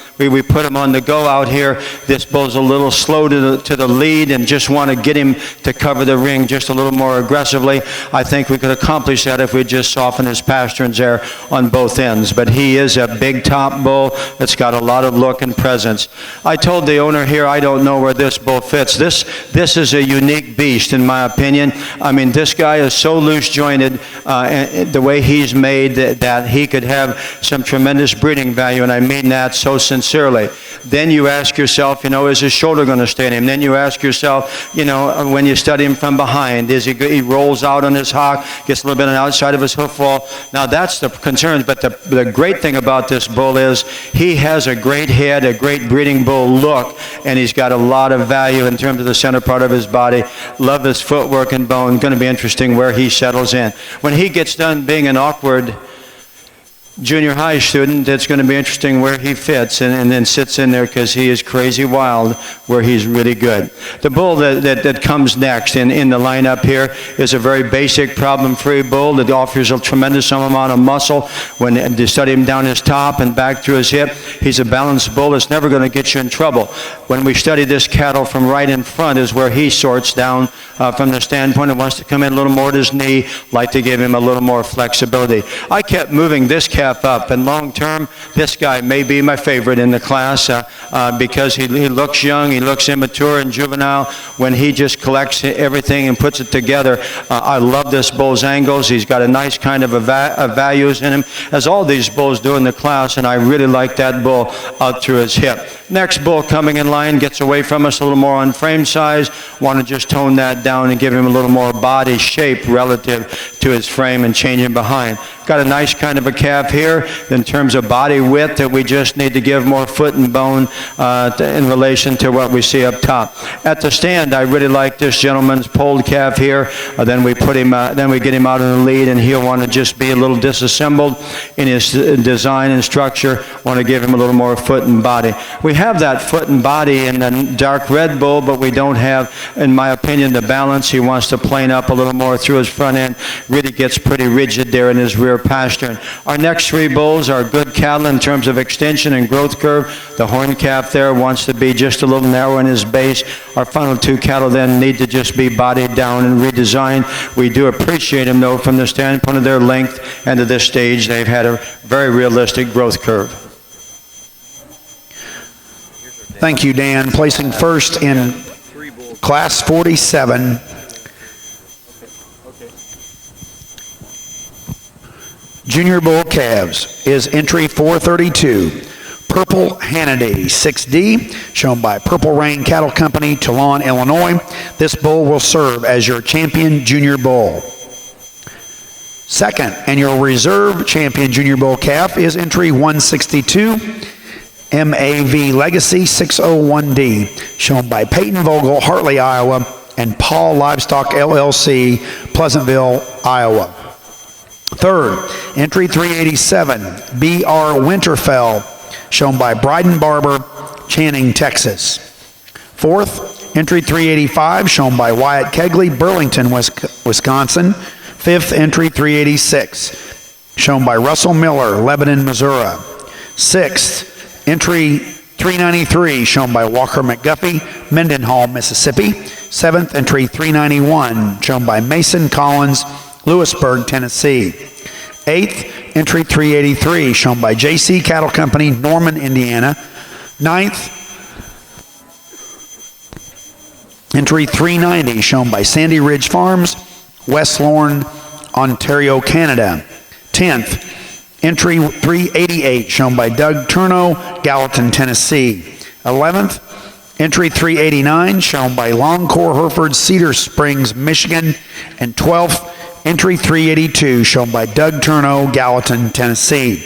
put him on the go out here, this bull's a little slow to the lead and just want to get him to cover the ring just a little more aggressively. I think we could accomplish that if we just soften his pasterns there on both ends. But he is a big top bull that's got a lot of look and presence. I told the owner here I don't know where this bull fits. This is a unique beast in my opinion. I mean, this guy is so loose jointed the way he's made that he could have some tremendous breeding value, and I mean that so sincerely. Then you ask yourself, you know, is his shoulder going to stay in him? Then you ask yourself, you know, when you study him from behind, is he rolls out on his hock, gets a little bit on the outside of his hoof wall. Now that's the concern, but the great thing about this bull is he has a great head, a great breeding bull look, and he's got a lot of value in terms of the center part of his body. Love his footwork and bone. Going to be interesting where he settles in. When he gets done being an awkward junior high student. It's going to be interesting where he fits and then sits in there because he is crazy wild where he's really good. The bull that comes next in the lineup here is a very basic problem-free bull that offers a tremendous amount of muscle. When you study him down his top and back through his hip, he's a balanced bull that's never going to get you in trouble. When we study this cattle from right in front is where he sorts down from the standpoint of wants to come in a little more to his knee, like to give him a little more flexibility. I kept moving this calf up, and long term, this guy may be my favorite in the class because he looks young, he looks immature and juvenile. When he just collects everything and puts it together, I love this bull's angles. He's got a nice kind of values in him, as all these bulls do in the class, and I really like that bull out through his hip. Next bull coming in line gets away from us a little more on frame size. Want to just tone that down and give him a little more body shape relative to his frame and change him behind. Got a nice kind of a calf here in terms of body width that we just need to give more foot and bone in relation to what we see up top. At the stand, I really like this gentleman's polled calf here. Then we put him, then we get him out in the lead, and he'll want to just be a little disassembled in his design and structure. Want to give him a little more foot and body. We have that foot and body in the dark red bull, but we don't have, in my opinion, the balance. He wants to plane up a little more through his front end. Really gets pretty rigid there in his rear pastern. Our next three bulls are good cattle in terms of extension and growth curve. The horn calf there wants to be just a little narrow in his base. Our final two cattle then need to just be bodied down and redesigned. We do appreciate them, though, from the standpoint of their length, and to this stage, they've had a very realistic growth curve. Thank you, Dan. Placing first in Class 47, Junior Bull Calves is entry 432, Purple Hannity 6D, shown by Purple Rain Cattle Company, Toulon, Illinois. This bull will serve as your champion junior bull. Second, and your reserve champion junior bull calf is entry 162, MAV Legacy 601D, shown by Peyton Vogel, Hartley, Iowa, and Paul Livestock LLC, Pleasantville, Iowa. Third, entry 387, BR Winterfell, shown by Bryden Barber, Channing, Texas. Fourth, entry 385, shown by Wyatt Kegley, Burlington, Wisconsin. Fifth, entry 386, shown by Russell Miller, Lebanon, Missouri. Sixth, entry 393, shown by Walker McGuffey, Mendenhall, Mississippi. Seventh, entry 391, shown by Mason Collins, Lewisburg, Tennessee. Eighth, entry 383, shown by JC Cattle Company, Norman, Indiana. Ninth, entry 390, shown by Sandy Ridge Farms, West Lorne, Ontario, Canada. 10th, entry 388, shown by Doug Turno, Gallatin, Tennessee. 11th, entry 389, shown by Longcore Hereford, Cedar Springs, Michigan. And 12th, entry 382, shown by Doug Turno, Gallatin, Tennessee.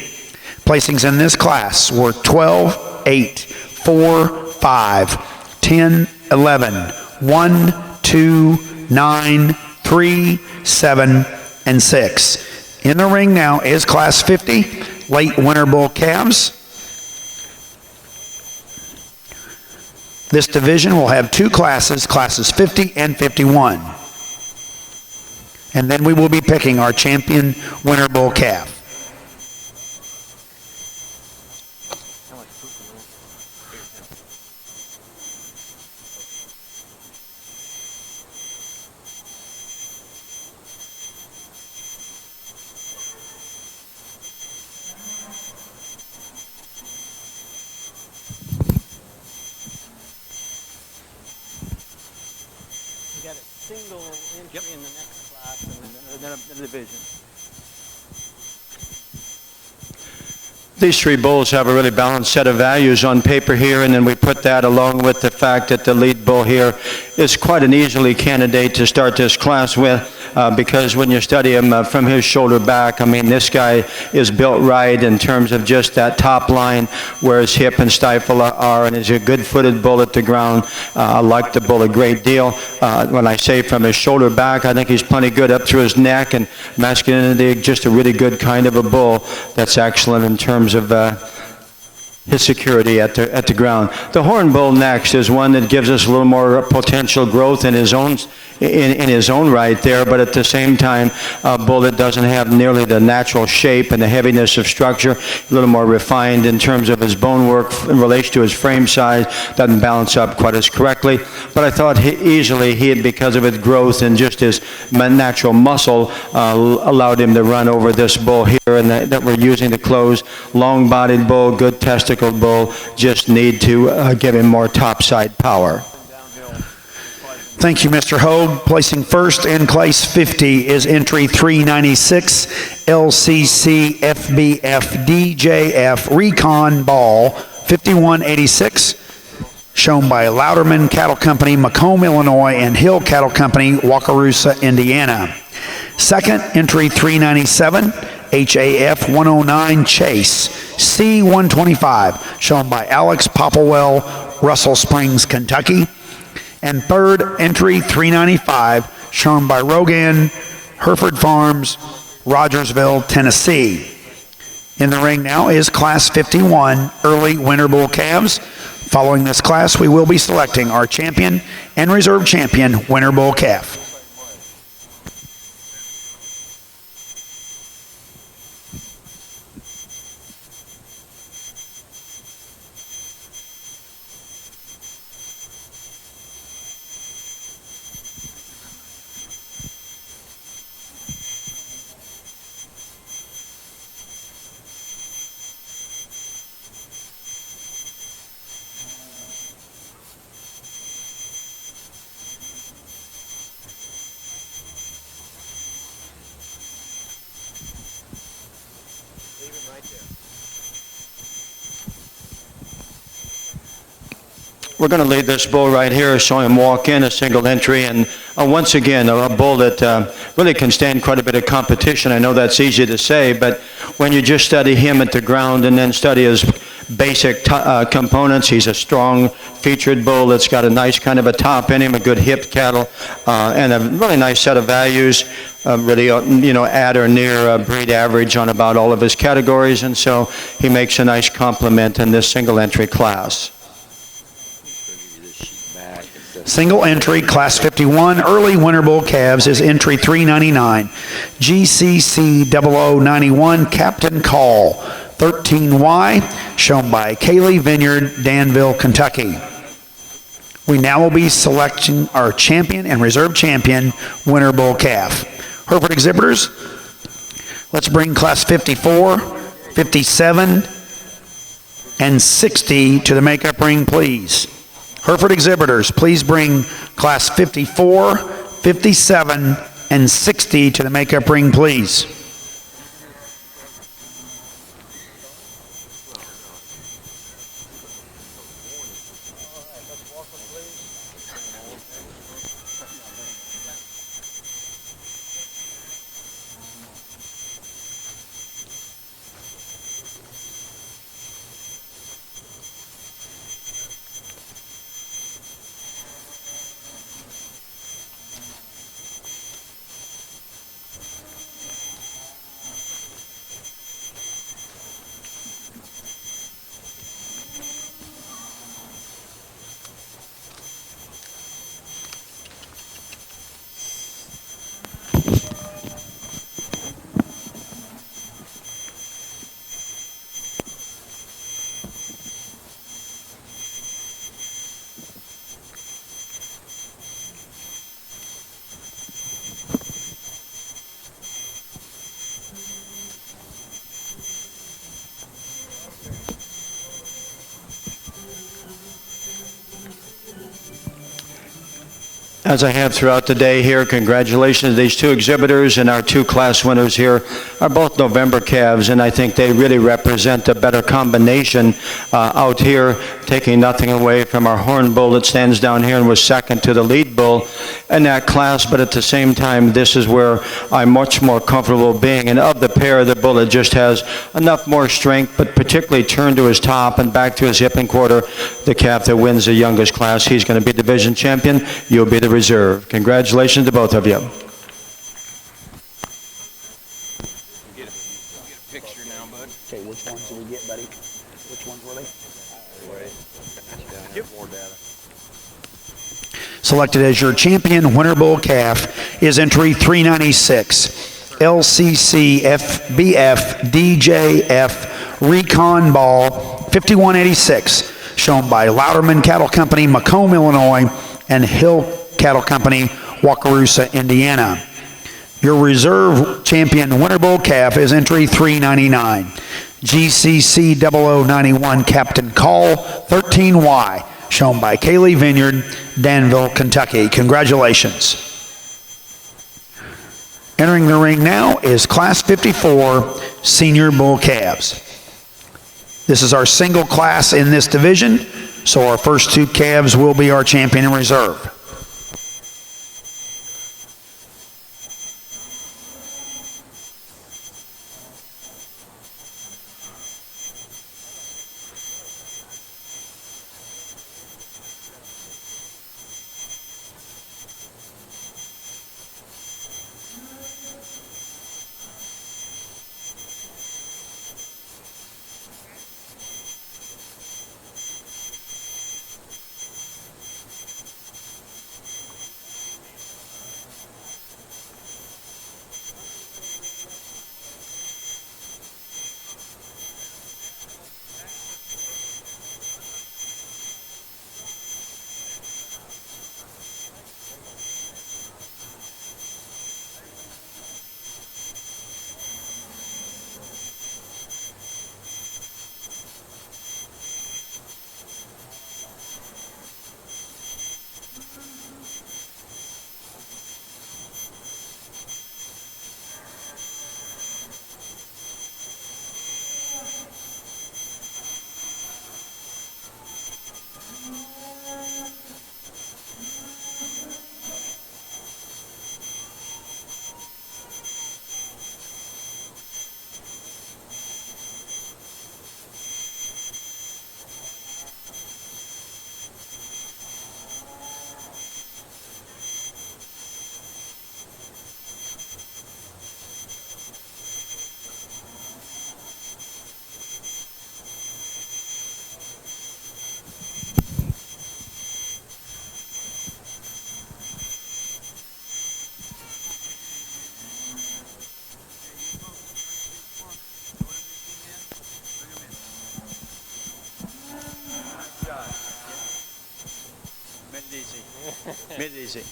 Placings in this class were 12, 8, 4, 5, 10, 11, 1, 2, 9, 3, 7, and 6. In the ring now is Class 50, late winter bull calves. This division will have two classes, classes 50 and 51. And then we will be picking our champion winter bull calf. You got a single entry in the next class and then a division. These three bulls have a really balanced set of values on paper here, and then we put that along with the fact that the lead bull here is quite an easily candidate to start this class with. because when you study him from his shoulder back, I mean, this guy is built right in terms of just that top line where his hip and stifle are, and is a good-footed bull at the ground. I like the bull a great deal. When I say from his shoulder back, I think he's plenty good up through his neck, and masculinity, just a really good kind of a bull that's excellent in terms of his security at the ground. The horn bull next is one that gives us a little more potential growth in his own right there, but at the same time, a bull that doesn't have nearly the natural shape and the heaviness of structure, a little more refined in terms of his bone work in relation to his frame size, doesn't balance up quite as correctly. But I thought because of his growth and just his natural muscle, allowed him to run over this bull here, and that we're using to close. Long-bodied bull, good testicle bull, just need to give him more topside power. Thank you, Mr. Hogue. Placing first in class 50 is entry 396, LCC FBF DJF Recon Ball 5186, shown by Louderman Cattle Company, Macomb, Illinois, and Hill Cattle Company, Wakarusa, Indiana. Second, entry 397, HAF 109 Chase C125, shown by Alex Popplewell, Russell Springs, Kentucky. And third, entry 395, shown by Rogan, Hereford Farms, Rogersville, Tennessee. In the ring now is Class 51 Early Winter Bull Calves. Following this class, we will be selecting our champion and reserve champion Winter Bull Calf. We're going to lead this bull right here, showing him walk in, a single entry, and once again, a bull that really can stand quite a bit of competition. I know that's easy to say, but when you just study him at the ground and then study his basic components, he's a strong featured bull that's got a nice kind of a top in him, a good hip cattle, and a really nice set of values, really, at or near breed average on about all of his categories, and so he makes a nice complement in this single entry class. Single entry, Class 51, Early Winter Bull Calves is entry 399, GCC 0091, Captain Call, 13Y, shown by Kaylee Vineyard, Danville, Kentucky. We now will be selecting our champion and reserve champion, Winter Bull Calf. Hereford exhibitors, let's bring Class 54, 57, and 60 to the makeup ring, please. Hereford exhibitors, please bring Class 54, 57, and 60 to the makeup ring, please. As I have throughout the day here, congratulations to these two exhibitors, and our two class winners here are both November calves, and I think they really represent a better combination out here, taking nothing away from our horn bull that stands down here and was second to the lead bull in that class, but at the same time, this is where I'm much more comfortable being. And of the pair, the bull that just has enough more strength, but particularly turned to his top and back to his hip and quarter, the calf that wins the youngest class, he's going to be division champion. You'll be the reserve. Congratulations to both of you. Get a picture now, bud. Okay, which ones did we get, buddy? Which ones were they? More data. Selected as your champion winner bull calf is entry 396, LCC FBF DJF Recon Ball 5186, shown by Louderman Cattle Company, Macomb, Illinois, and Hill Cattle Company, Wakarusa, Indiana. Your reserve champion winter bull calf is entry 399, GCC 0091 Captain Call 13Y, shown by Kaylee Vineyard, Danville, Kentucky. Congratulations. Entering the ring now is Class 54 Senior Bull Calves. This is our single class in this division, so our first two calves will be our champion in reserve. Mid-easy.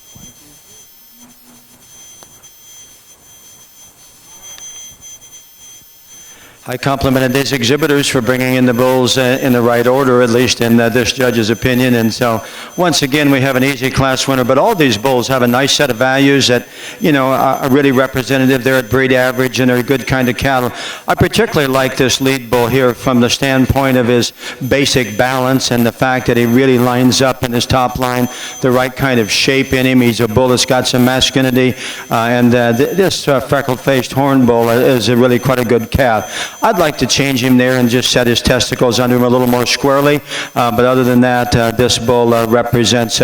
I complimented these exhibitors for bringing in the bulls in the right order, at least in this judge's opinion. And so, once again, we have an easy class winner. But all these bulls have a nice set of values that, are really representative. They're at breed average and they're a good kind of cattle. I particularly like this lead bull here from the standpoint of his basic balance and the fact that he really lines up in his top line, the right kind of shape in him. He's a bull that's got some masculinity. This freckled-faced horn bull is really quite a good calf. I'd like to change him there and just set his testicles under him a little more squarely. But other than that, this bull represents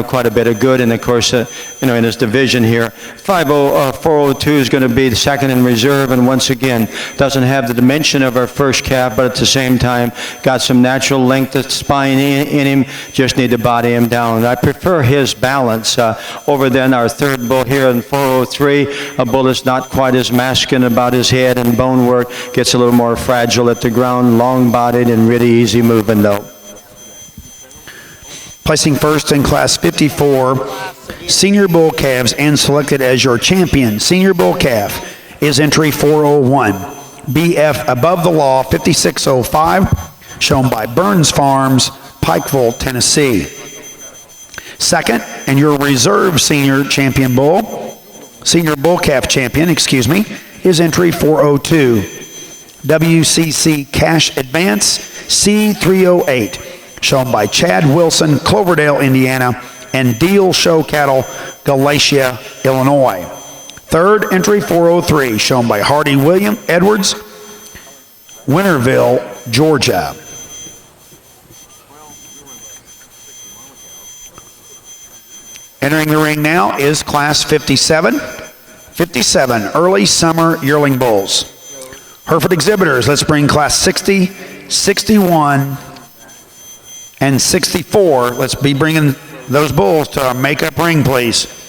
quite a bit of good. And of course, in his division here, 402 is going to be the second in reserve. And once again, doesn't have the dimension of our first calf, but at the same time, got some natural length of spine in him. Just need to body him down. And I prefer his balance over than our third bull here in 403. A bull that's not quite as masculine about his head and bone work, gets a little more fragile at the ground, long-bodied and really easy moving though. Placing first in Class 54 Senior Bull Calves and selected as your champion Senior Bull Calf is entry 401, BF Above the Law 5605, shown by Burns Farms, Pikeville, Tennessee. Second, and your reserve senior bull calf champion, is entry 402. WCC Cash Advance C308, shown by Chad Wilson, Cloverdale, Indiana, and Deal Show Cattle, Galatia, Illinois. Third, entry 403, shown by Hardy William Edwards, Winterville, Georgia. Entering the ring now is Class 57. 57 Early Summer Yearling Bulls. Hereford exhibitors, let's bring Class 60, 61, and 64. Let's be bringing those bulls to our makeup ring, please.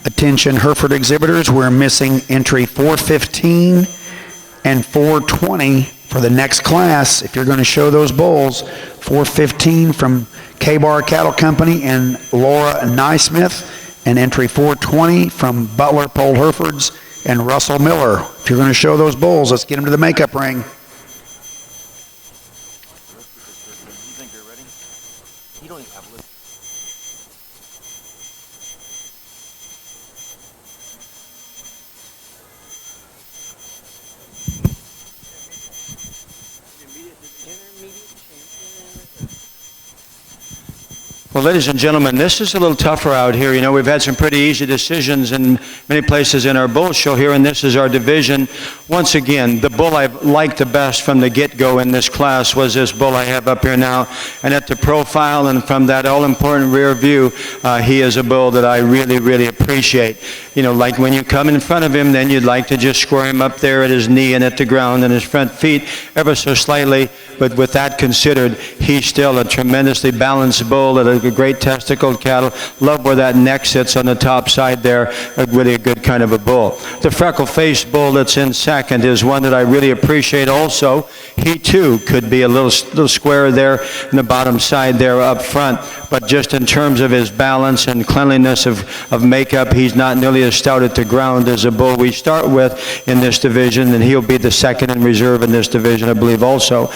Attention Hereford exhibitors, we're missing entry 415 and 420 for the next class. If you're going to show those bulls, 415 from K-Bar Cattle Company and Laura Naismith, and entry 420 from Butler Pole Herefords and Russell Miller. If you're going to show those bulls, let's get them to the makeup ring. You think you're ready? You don't even have a list. Well, ladies and gentlemen, this is a little tougher out here. You know, we've had some pretty easy decisions in many places in our bull show here, and this is our division. Once again, the bull I've liked the best from the get-go in this class was this bull I have up here now. And at the profile and from that all-important rear view, he is a bull that I really, really appreciate. You know, like when you come in front of him, then you'd like to just square him up there at his knee and at the ground and his front feet ever so slightly. But with that considered, he's still a tremendously balanced bull at a great testicled cattle. Love where that neck sits on the top side there. Really a good kind of a bull. The freckle-faced bull that's in second is one that I really appreciate also. He too could be a little square there in the bottom side there up front. But just in terms of his balance and cleanliness of makeup, he's not nearly as stout at the ground as a bull we start with in this division, and he'll be the second in reserve in this division, I believe, also.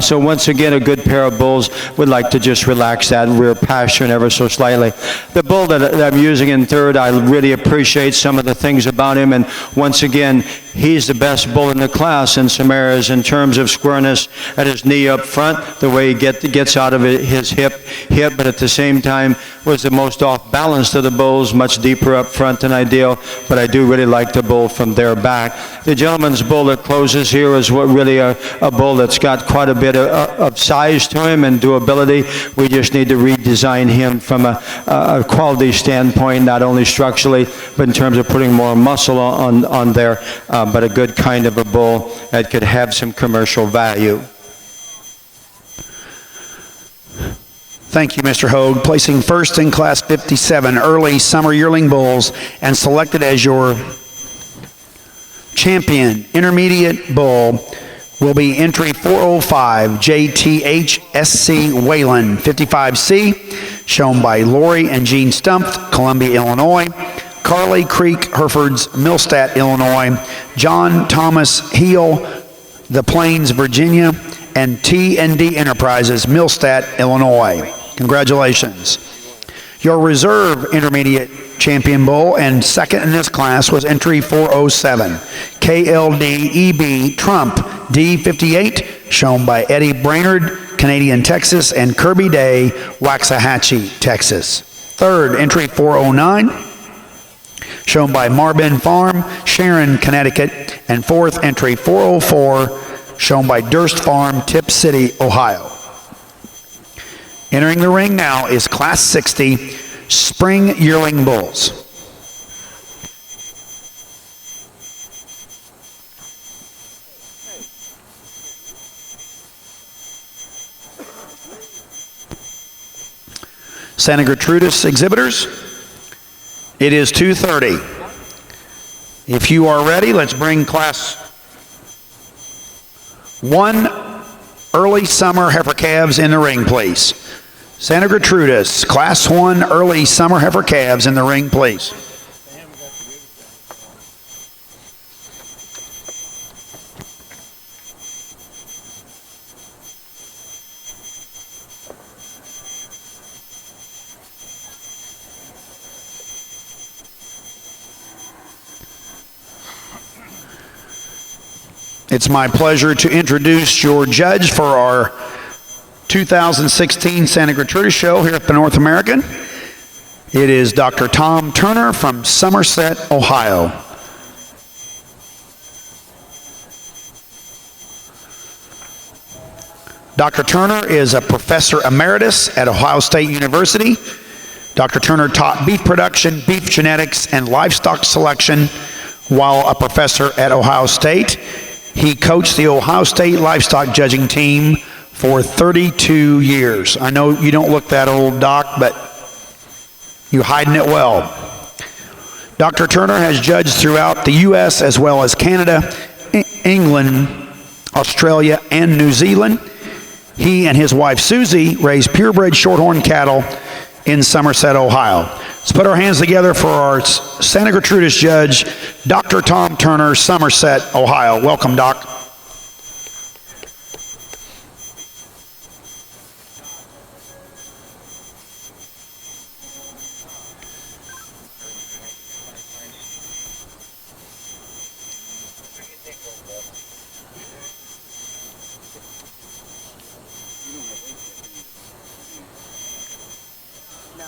So once again, a good pair of bulls. Would like to just relax that rear pastern ever so slightly. The bull that I'm using in third, I really appreciate some of the things about him, and once again, he's the best bull in the class in some areas in terms of squareness at his knee up front, the way he gets out of his hip, but at the same time was the most off-balanced of the bulls, much deeper up front than ideal, but I do really like the bull from there back. The gentleman's bull that closes here is what really a bull that's got quite a bit of size to him and durability. We just need to redesign him from a quality standpoint, not only structurally, but in terms of putting more muscle on there, but a good kind of a bull that could have some commercial value. Thank you, Mr. Hogue. Placing first in Class 57 early summer yearling bulls and selected as your champion intermediate bull will be entry 405 JTHSC Whalen 55C, shown by Lori and Gene Stumpf, Columbia, Illinois. Carly Creek Herefords, Millstadt, Illinois. John Thomas Heel, The Plains, Virginia. And T&D Enterprises, Millstadt, Illinois. Congratulations. Your reserve intermediate champion bull and second in this class was entry 407, KLD EB Trump D58, shown by Eddie Brainerd, Canadian, Texas, and Kirby Day, Waxahachie, Texas. Third, entry 409, shown by Marbin Farm, Sharon, Connecticut, and fourth, entry 404, shown by Durst Farm, Tip City, Ohio. Entering the ring now is Class 60 Spring Yearling Bulls. Santa Gertrudis exhibitors, it is 2:30. If you are ready, let's bring Class 1 early summer heifer calves in the ring, please. Santa Gertrudis, Class 1 early summer heifer calves in the ring, please. It's my pleasure to introduce your judge for our 2016 Santa Gertrudis show here at the North American. It is Dr. Tom Turner from Somerset, Ohio. Dr. Turner is a professor emeritus at Ohio State University. Dr. Turner taught beef production, beef genetics, and livestock selection while a professor at Ohio State. He coached the Ohio State livestock judging team for 32 years. I know you don't look that old, Doc, but you're hiding it well. Dr. Turner has judged throughout the U.S. as well as Canada, England, Australia, and New Zealand. He and his wife Susie raise purebred shorthorn cattle in Somerset, Ohio. Let's put our hands together for our Santa Gertrudis judge, Dr. Tom Turner, Somerset, Ohio. Welcome, Doc. No,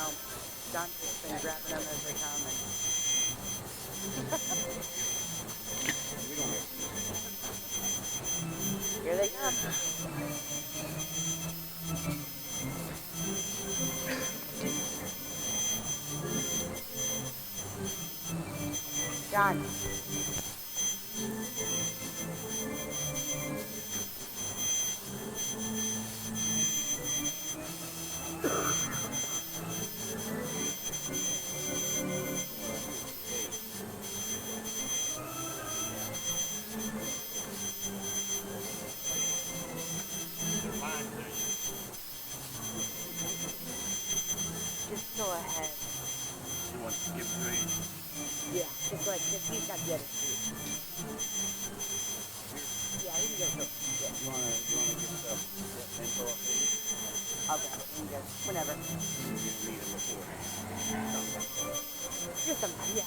John's just been grabbing them as they come. Here they come. John. Just go ahead. You want to skip green? Yeah, just like this. He's got the other two. Yeah, he can go first. Yeah. You want to get the info up here? I'll grab it. You can go whenever. You need it before. Just sometime, yeah.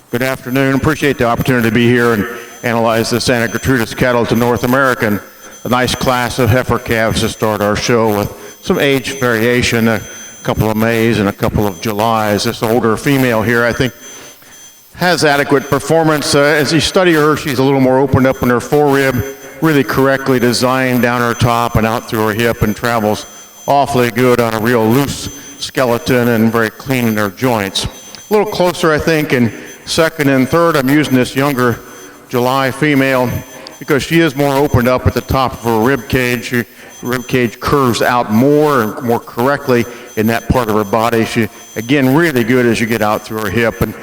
Good afternoon. Appreciate the opportunity to be here and analyze the Santa Gertrudis cattle to North American. A nice class of heifer calves to start our show with some age variation. A couple of Mays and a couple of Julys. This older female here, I think, has adequate performance. As you study her, she's a little more opened up in her forerib, really correctly designed down her top and out through her hip, and travels awfully good on a real loose skeleton and very clean in her joints. A little closer, I think, in second and third. I'm using this younger July female because she is more opened up at the top of her rib cage. Her rib cage curves out more and more correctly in that part of her body. She, again, really good as you get out through her hip, and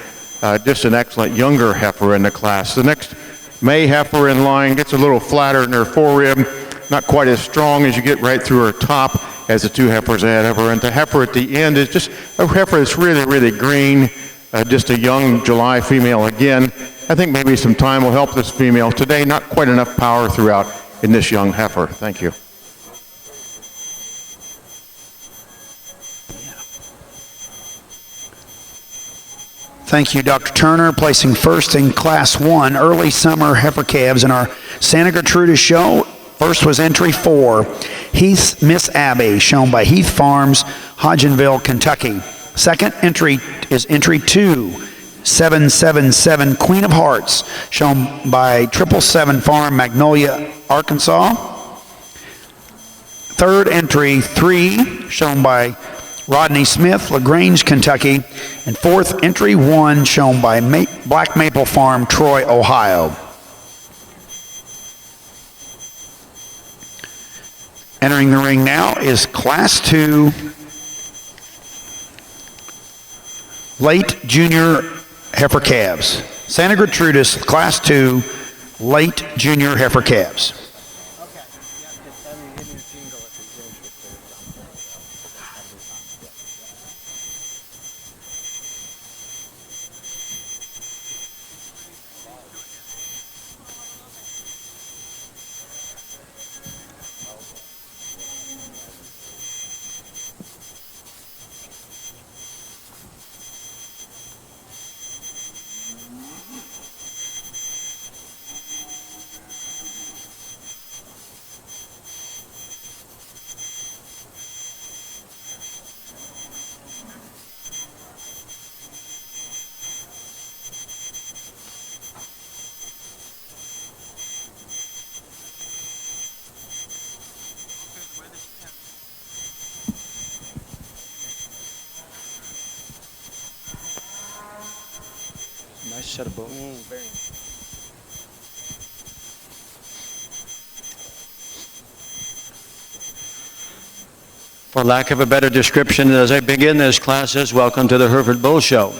just an excellent younger heifer in the class. The next May heifer in line gets a little flatter in her forerib, not quite as strong as you get right through her top as the two heifers ahead of her. And the heifer at the end is just a heifer that's really, really green, just a young July female again. I think maybe some time will help this female. Today, not quite enough power throughout in this young heifer. Thank you. Thank you, Dr. Turner. Placing first in Class 1 early summer heifer calves in our Santa Gertrudis show. First was entry 4, Heath's Miss Abby, shown by Heath Farms, Hodgenville, Kentucky. Second entry is entry 2, 777 Queen of Hearts, shown by 777 Farm, Magnolia, Arkansas. Third entry 3, shown by Rodney Smith, LaGrange, Kentucky. And fourth entry 1, shown by Black Maple Farm, Troy, Ohio. Entering the ring now is Class 2 late junior heifer calves. Santa Gertrudis, Class 2 late junior heifer calves. Okay. Yeah, just have him give me a jingle if he's interested or something. Nice set of bulls. Very nice. For lack of a better description, as I begin this classes, welcome to the Hereford Bull Show.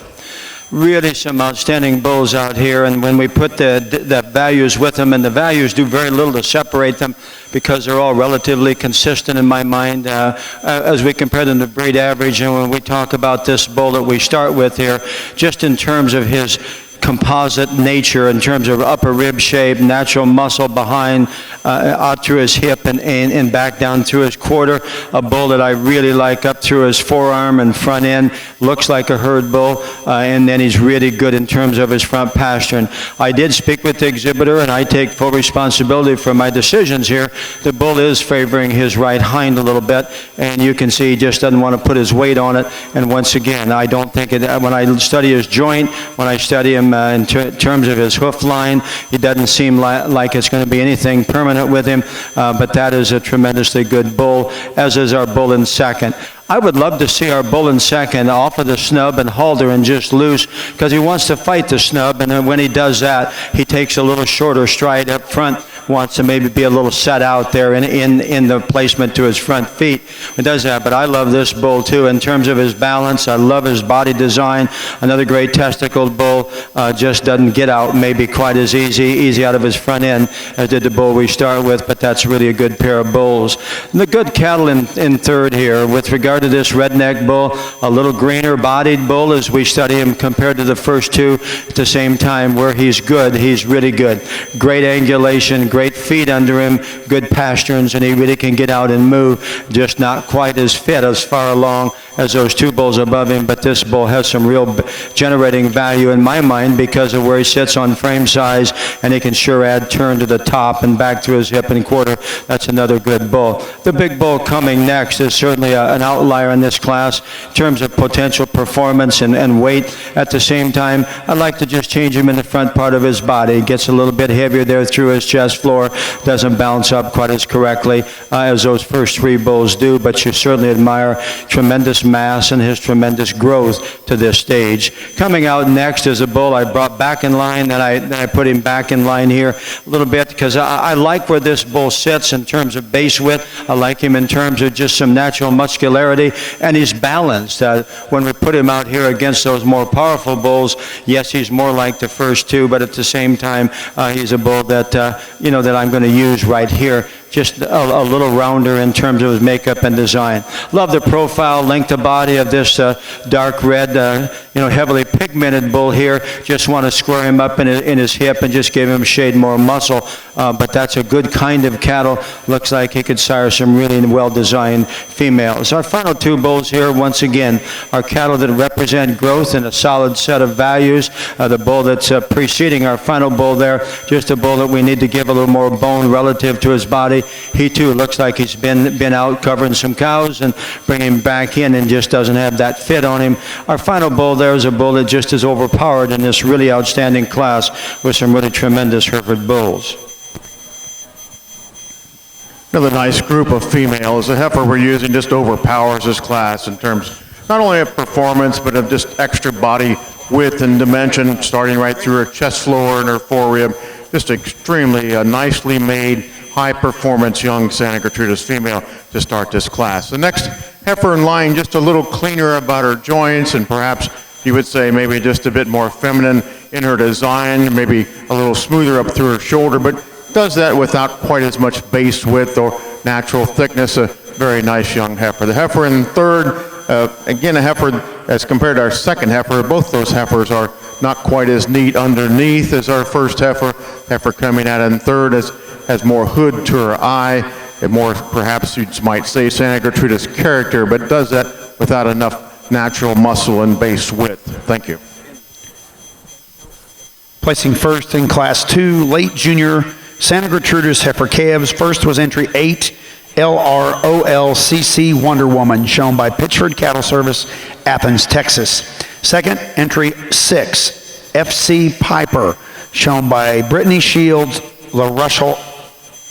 Really some outstanding bulls out here, and when we put the values with them, and the values do very little to separate them because they're all relatively consistent in my mind as we compare them to breed average. And when we talk about this bull that we start with here, just in terms of his composite nature, in terms of upper rib shape, natural muscle behind, out through his hip and back down through his quarter. A bull that I really like up through his forearm and front end. Looks like a herd bull, and then he's really good in terms of his front pasturing. I did speak with the exhibitor, and I take full responsibility for my decisions here. The bull is favoring his right hind a little bit, and you can see he just doesn't want to put his weight on it. And once again, I don't think it, when I study his joint, when I study him in terms of his hoof line, it doesn't seem like it's going to be anything permanent with him, but that is a tremendously good bull, as is our bull in second. I would love to see our bull in second off of the snub and halter and just loose, because he wants to fight the snub, and then when he does that, he takes a little shorter stride up front, wants to maybe be a little set out there in the placement to his front feet. He does that, but I love this bull too in terms of his balance. I love his body design. Another great testicled bull, just doesn't get out maybe quite as easy out of his front end as did the bull we start with, but that's really a good pair of bulls. And the good cattle in third here with regard to this redneck bull, a little greener bodied bull as we study him compared to the first two at the same time. Where he's good, he's really good. Great angulation, great feet under him, good pasturings, and he really can get out and move, just not quite as fit as far along as those two bulls above him, but this bull has some real generating value in my mind because of where he sits on frame size, and he can sure add turn to the top and back to his hip and quarter. That's another good bull. The big bull coming next is certainly an outlier in this class in terms of potential performance and weight. At the same time, I'd like to just change him in the front part of his body. He gets a little bit heavier there through his chest floor, doesn't bounce up quite as correctly as those first three bulls do, but you certainly admire tremendous mass and his tremendous growth to this stage. Coming out next is a bull I brought back in line, then I put him back in line here a little bit because I like where this bull sits in terms of base width. I like him in terms of just some natural muscularity, and he's balanced. When we put him out here against those more powerful bulls, yes, he's more like the first two, but at the same time, he's a bull that, that I'm going to use right here. Just a little rounder in terms of his makeup and design. Love the profile, length of body of this dark red, heavily pigmented bull here. Just want to square him up in his hip and just give him a shade more muscle. But that's a good kind of cattle. Looks like he could sire some really well-designed females. Our final two bulls here, once again, are cattle that represent growth and a solid set of values. The bull that's preceding our final bull there, just a bull that we need to give a little more bone relative to his body. He too looks like he's been out covering some cows and bringing him back in and just doesn't have that fit on him. Our final bull there is a bull that just is overpowered in this really outstanding class with some really tremendous Hereford bulls. Another nice group of females. The heifer we're using just overpowers this class in terms not only of performance, but of just extra body width and dimension, starting right through her chest floor and her forerib. Just extremely nicely made, high-performance young Santa Gertrudis female to start this class. The next heifer in line, just a little cleaner about her joints, and perhaps you would say maybe just a bit more feminine in her design, maybe a little smoother up through her shoulder, but does that without quite as much base width or natural thickness. A very nice young heifer. The heifer in third, again a heifer as compared to our second heifer. Both those heifers are not quite as neat underneath as our first heifer. Heifer coming out in third has more hood to her eye, and more, perhaps you might say, Santa Gertrudis character, but does that without enough natural muscle and base width. Thank you. Placing first in Class 2, late junior Santa Gertrudis heifer calves. First was entry 8, LROLCC Wonder Woman, shown by Pittsford Cattle Service, Athens, Texas. Second, entry 6, FC Piper, shown by Brittany Shields, La Russell,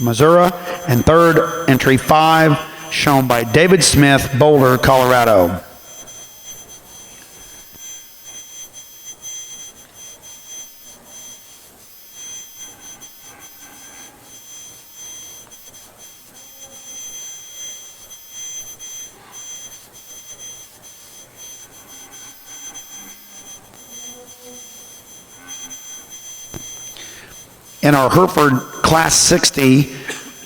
Missouri. And third, entry 5, shown by David Smith, Boulder, Colorado. In our Hereford Class 60,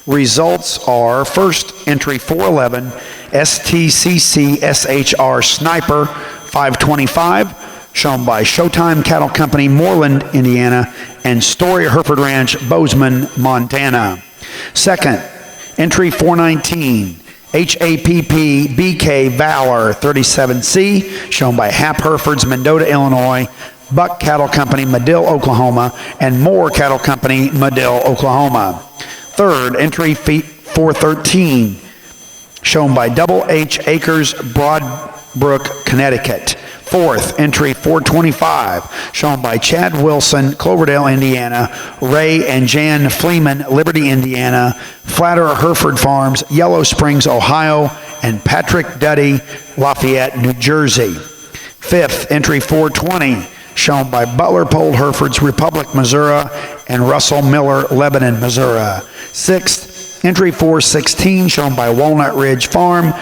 results are first entry 411, STCC SHR Sniper 525, shown by Showtime Cattle Company, Moreland, Indiana, and Story Hereford Ranch, Bozeman, Montana. Second, entry 419, HAPP BK Valor 37C, shown by Hap Herefords, Mendota, Illinois, Buck Cattle Company, Medill, Oklahoma, and Moore Cattle Company, Medill, Oklahoma. Third, entry 413, shown by Double H Acres, Broadbrook, Connecticut. Fourth, entry 425, shown by Chad Wilson, Cloverdale, Indiana, Ray and Jan Fleeman, Liberty, Indiana, Flatterer Hereford Farms, Yellow Springs, Ohio, and Patrick Duddy, Lafayette, New Jersey. Fifth, entry 420, shown by Butler Pole Herefords, Republic, Missouri, and Russell Miller, Lebanon, Missouri. Sixth, entry 416, shown by Walnut Ridge Farm,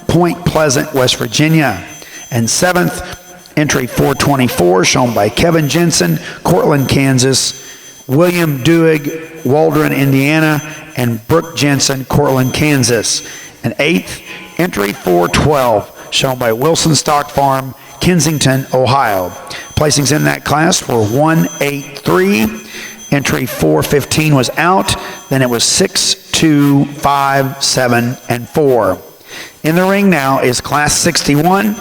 Point Pleasant, West Virginia. And seventh, entry 424, shown by Kevin Jensen, Cortland, Kansas, William Duig, Waldron, Indiana, and Brooke Jensen, Cortland, Kansas. And eighth, entry 412, shown by Wilson Stock Farm, Kensington, Ohio. Placings in that class were 183. Entry 415 was out. Then it was 6, 2, 5, 7, and 4. In the ring now is Class 61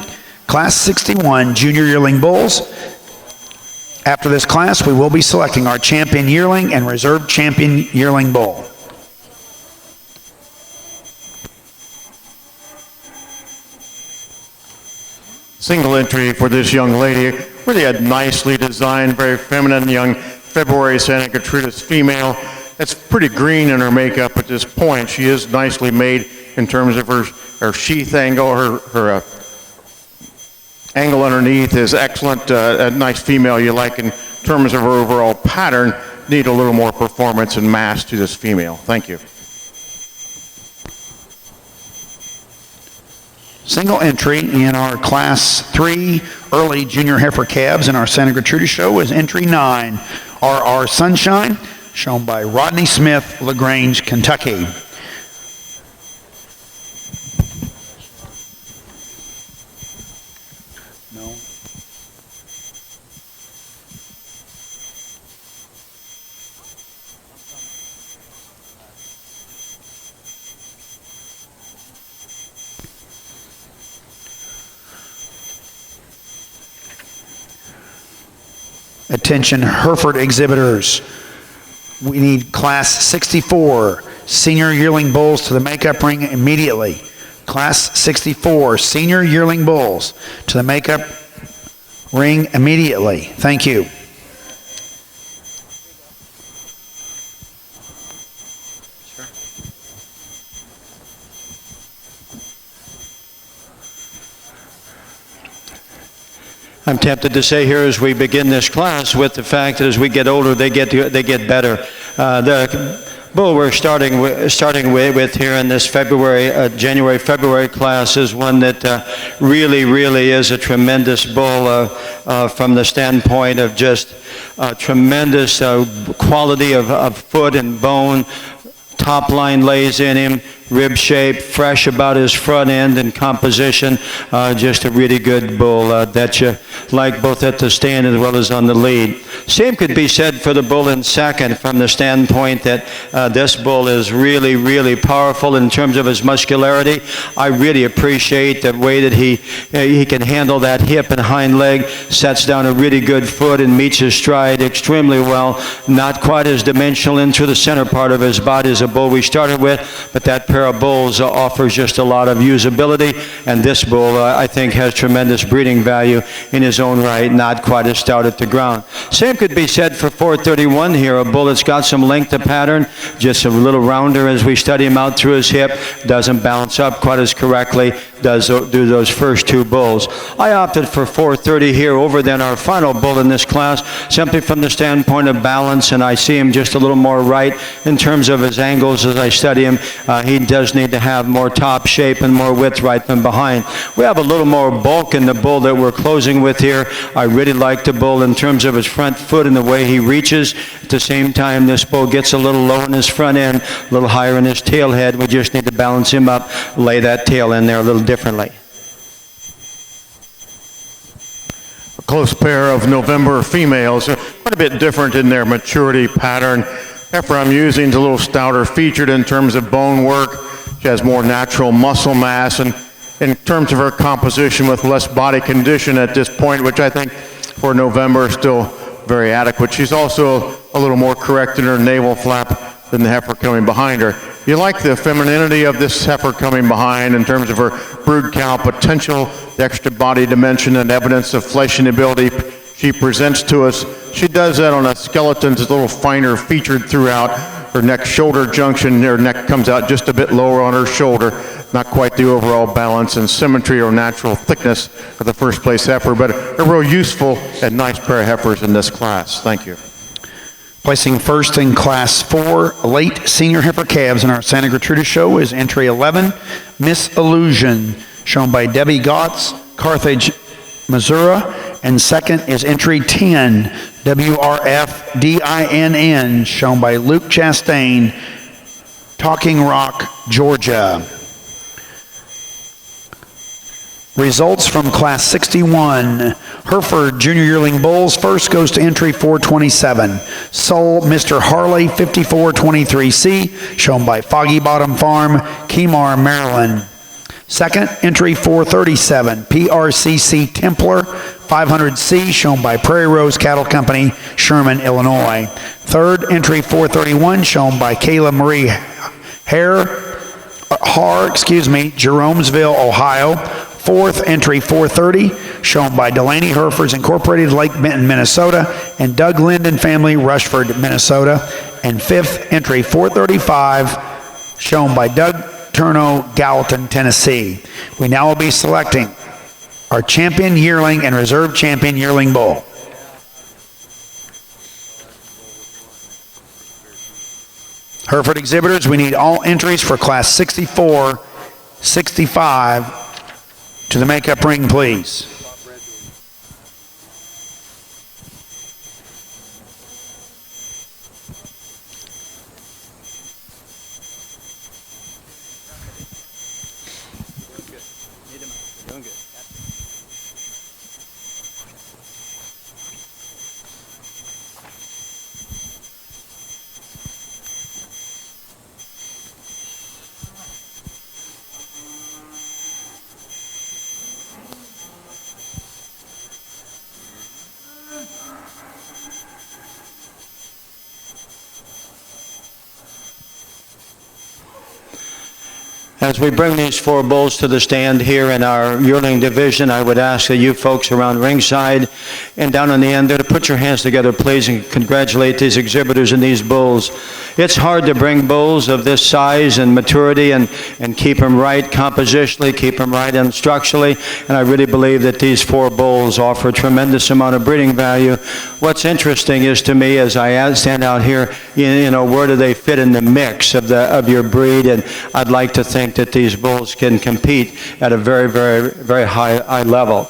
Junior Yearling Bulls. After this class, we will be selecting our champion yearling and reserve champion yearling bull. Single entry for this young lady. Really a nicely designed, very feminine young February Santa Gertrudis female. That's pretty green in her makeup at this point. She is nicely made in terms of her sheath angle. Her angle underneath is excellent. A nice female you like in terms of her overall pattern. Need a little more performance and mass to this female. Thank you. Single entry in our Class 3 early junior heifer calves in our Santa Gertrudis show is entry 9, RR Sunshine, shown by Rodney Smith, LaGrange, Kentucky. No. Attention Hereford exhibitors. We need Class 64 senior yearling bulls to the makeup ring immediately. Class 64 senior yearling bulls to the makeup ring immediately. Thank you. I'm tempted to say here as we begin this class with the fact that as we get older, they get better. The bull we're starting with here in this January-February class is one that really is a tremendous bull from the standpoint of just tremendous quality of foot and bone. Top line lays in him, rib shape, fresh about his front end and composition. Just a really good bull that you like both at the stand as well as on the lead. Same could be said for the bull in second from the standpoint that this bull is really powerful in terms of his muscularity. I really appreciate the way that he can handle that hip and hind leg, sets down a really good foot and meets his stride extremely well. Not quite as dimensional into the center part of his body as a bull we started with, but that pair of bulls offers just a lot of usability, and this bull I think has tremendous breeding value in his own right, not quite as stout at the ground. Same could be said for 431 here, a bull that's got some length of pattern, just a little rounder as we study him out through his hip, doesn't balance up quite as correctly, does do those first two bulls. I opted for 430 here over than our final bull in this class, simply from the standpoint of balance, and I see him just a little more right in terms of his angles as I study him. He does need to have more top shape and more width right than behind. We have a little more bulk in the bull that we're closing with here. I really like the bull in terms of his front foot and the way he reaches. At the same time, this bull gets a little low in his front end, a little higher in his tail head. We just need to balance him up, lay that tail in there a little differently. A close pair of November females, quite a bit different in their maturity pattern. Heifer I'm using is a little stouter featured in terms of bone work. She has more natural muscle mass, and in terms of her composition with less body condition at this point, which I think for November is still very adequate. She's also a little more correct in her navel flap than the heifer coming behind her. You like the femininity of this heifer coming behind in terms of her brood count potential, the extra body dimension and evidence of fleshing ability she presents to us. She does that on a skeleton that's a little finer featured throughout. Her neck-shoulder junction, her neck comes out just a bit lower on her shoulder. Not quite the overall balance and symmetry or natural thickness of the first place heifer, but a real useful and nice pair of heifers in this class. Thank you. Placing first in Class 4 late senior heifer calves in our Santa Gertrudis show is entry 11, Miss Illusion, shown by Debbie Gotts, Carthage, Missouri, and second is entry 10, WRF DINN, shown by Luke Chastain, Talking Rock, Georgia. Results from Class 61. Hereford Junior Yearling Bulls. First goes to entry 427. Soul Mr. Harley 5423C, shown by Foggy Bottom Farm, Kemar, Maryland. Second, entry 437, PRCC Templar 500C, shown by Prairie Rose Cattle Company, Sherman, Illinois. Third, entry 431, shown by Kayla Marie Haar, Jeromesville, Ohio. Fourth, entry 430, shown by Delaney Herefords Incorporated, Lake Benton, Minnesota, and Doug Linden Family, Rushford, Minnesota. And fifth, entry 435, shown by Doug Turno, Gallatin, Tennessee. We now will be selecting our champion yearling and reserve champion yearling bull. Hereford exhibitors, we need all entries for class 64, 65 to the makeup ring, please. As we bring these four bulls to the stand here in our yearling division, I would ask that you folks around ringside and down on the end there to put your hands together, please, and congratulate these exhibitors and these bulls. It's hard to bring bulls of this size and maturity and keep them right compositionally, keep them right structurally, and I really believe that these four bulls offer a tremendous amount of breeding value. What's interesting is to me, as I stand out here, you know, where do they fit in the mix of your breed? And I'd like to think that these bulls can compete at a very, very, very high level.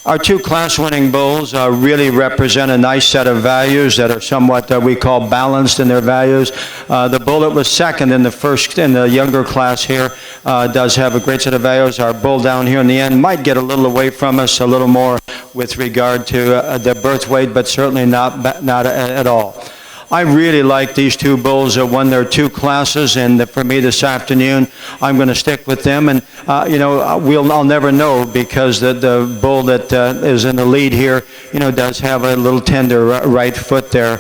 Our two class-winning bulls really represent a nice set of values that are somewhat we call balanced in their values. The bull that was second in the younger class here does have a great set of values. Our bull down here in the end might get a little away from us, a little more with regard to the birth weight, but certainly not at all. I really like these two bulls that won their two classes, and for me this afternoon, I'm going to stick with them. And you know, I'll never know, because the bull that is in the lead here, you know, does have a little tender right foot there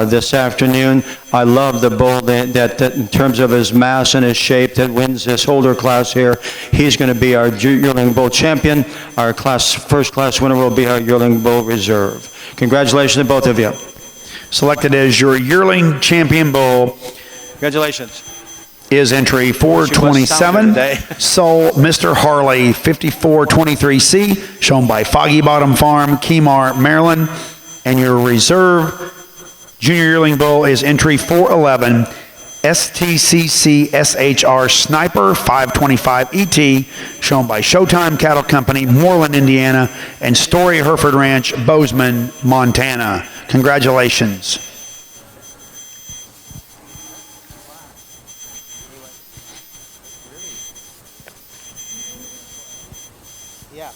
this afternoon. I love the bull that in terms of his mass and his shape that wins this older class here. He's going to be our yearling bull champion. Our first class winner will be our yearling bull reserve. Congratulations to both of you. Selected as your yearling champion bull. Congratulations. Is entry 427, Soul Mr. Harley 5423C, shown by Foggy Bottom Farm, Kemar, Maryland. And your reserve junior yearling bull is entry 411, STCC SHR Sniper 525 ET, shown by Showtime Cattle Company, Moreland, Indiana, and Story Hereford Ranch, Bozeman, Montana. Congratulations. Yeah.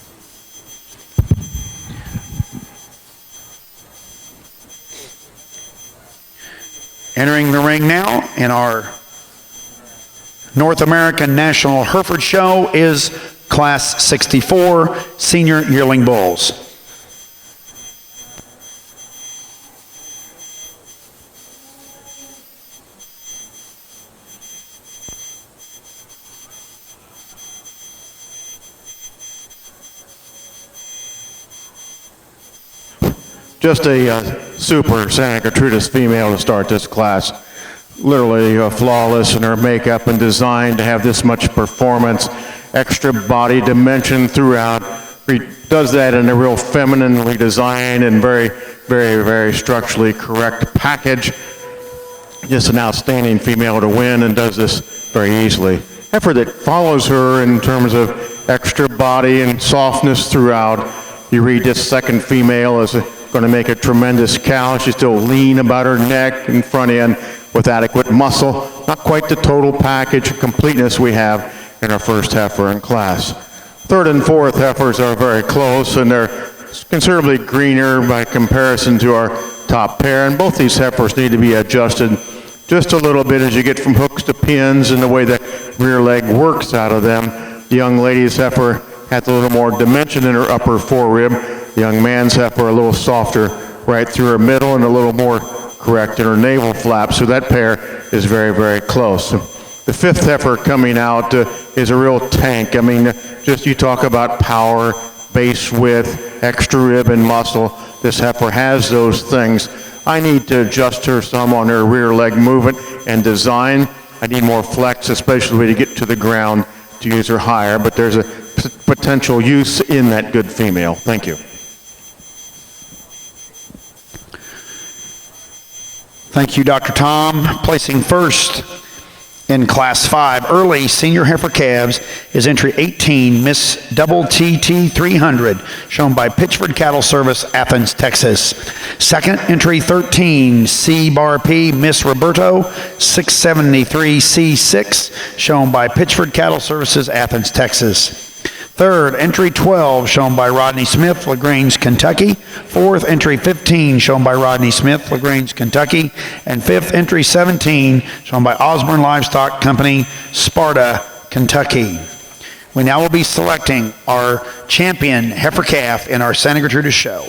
Entering the ring now in our North American National Hereford Show is Class 64 Senior Yearling Bulls. Just a super Santa Gertrudis female to start this class. Literally flawless in her makeup and design to have this much performance, extra body dimension throughout. She does that in a real femininely designed and very, very, very structurally correct package. Just an outstanding female to win, and does this very easily. Heifer that follows her in terms of extra body and softness throughout. You read this second female as going to make a tremendous cow. She's still lean about her neck and front end with adequate muscle. Not quite the total package and completeness we have in our first heifer in class. Third and fourth heifers are very close, and they're considerably greener by comparison to our top pair. And both these heifers need to be adjusted just a little bit as you get from hooks to pins and the way the rear leg works out of them. The young lady's heifer had a little more dimension in her upper forerib. The young man's heifer a little softer right through her middle and a little more correct in her navel flap. So that pair is very, very close. The fifth heifer coming out is a real tank. I mean, just you talk about power, base width, extra rib and muscle. This heifer has those things. I need to adjust her some on her rear leg movement and design. I need more flex, especially to get to the ground, to use her higher, but there's a potential use in that good female. Thank you. Thank you, Dr. Tom. Placing first in Class 5 early senior heifer calves is entry 18, Miss Double TT 300, shown by Pitchford Cattle Service, Athens, Texas. Second, entry 13, C Bar P, Miss Roberto 673 C6, shown by Pitchford Cattle Services, Athens, Texas. Third, entry 12, shown by Rodney Smith, LaGrange, Kentucky. Fourth, entry 15, shown by Rodney Smith, LaGrange, Kentucky. And fifth, entry 17, shown by Osborne Livestock Company, Sparta, Kentucky. We now will be selecting our champion heifer calf in our Santa Gertrudis show.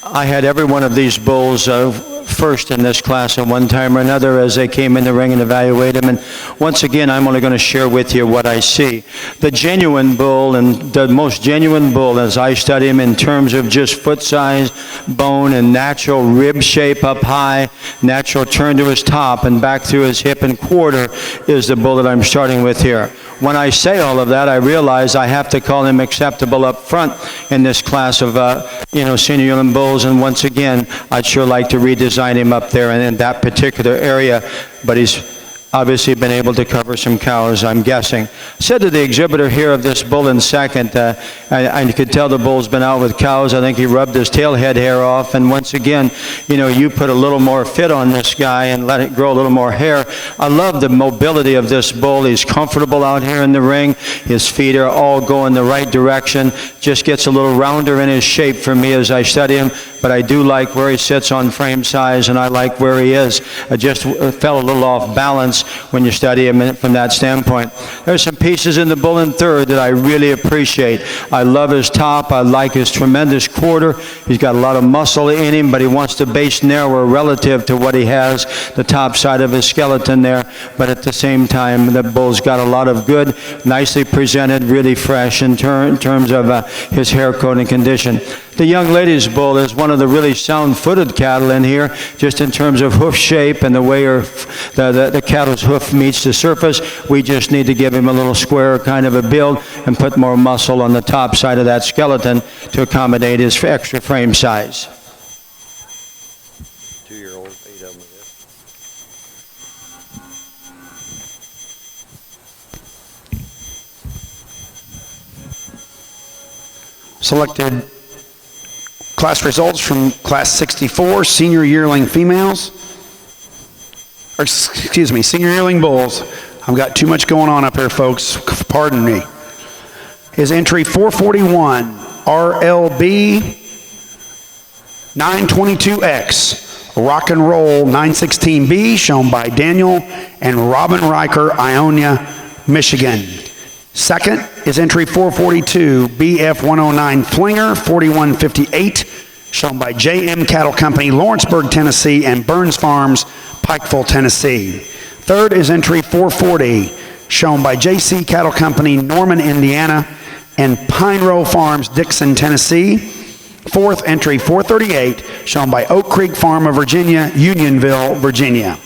I had every one of these bulls first in this class at one time or another as they came in the ring and evaluate them. And once again, I'm only going to share with you what I see. The genuine bull, and the most genuine bull as I study him in terms of just foot size, bone, and natural rib shape up high, natural turn to his top and back through his hip and quarter, is the bull that I'm starting with here. When I say all of that, I realize I have to call him acceptable up front in this class of, senior yearling bulls. And once again, I'd sure like to redesign him up there and in that particular area, but he's obviously been able to cover some cows, I'm guessing. Said to the exhibitor here of this bull in second, I could tell the bull's been out with cows. I think he rubbed his tail head hair off, and once again, you put a little more fit on this guy and let it grow a little more hair. I love the mobility of this bull. He's comfortable out here in the ring. His feet are all going the right direction. Just gets a little rounder in his shape for me as I study him, but I do like where he sits on frame size, and I like where he is. I just fell a little off balance when you study him from that standpoint. There's some pieces in the bull in third that I really appreciate. I love his top. I like his tremendous quarter. He's got a lot of muscle in him, but he wants the base narrower relative to what he has, the top side of his skeleton there. But at the same time, the bull's got a lot of good, nicely presented, really fresh in terms of his hair coat and condition. The young lady's bull is one of the really sound-footed cattle in here, just in terms of hoof shape and the way the cattle's hoof meets the surface. We just need to give him a little square kind of a build and put more muscle on the top side of that skeleton to accommodate his extra frame size. 2-year-old, 8 of them of this. Selected class results from Class 64, senior yearling females. Or, excuse me, senior yearling bulls. I've got too much going on up here, folks. Pardon me. His entry 441, RLB 922X, Rock and Roll 916B, shown by Daniel and Robin Riker, Ionia, Michigan. Second is entry 442, BF109 Flinger 4158, shown by JM Cattle Company, Lawrenceburg, Tennessee, and Burns Farms, Pikeville, Tennessee. Third is entry 440, shown by JC Cattle Company, Norman, Indiana, and Pine Row Farms, Dixon, Tennessee. Fourth, entry 438, shown by Oak Creek Farm of Virginia, Unionville, Virginia.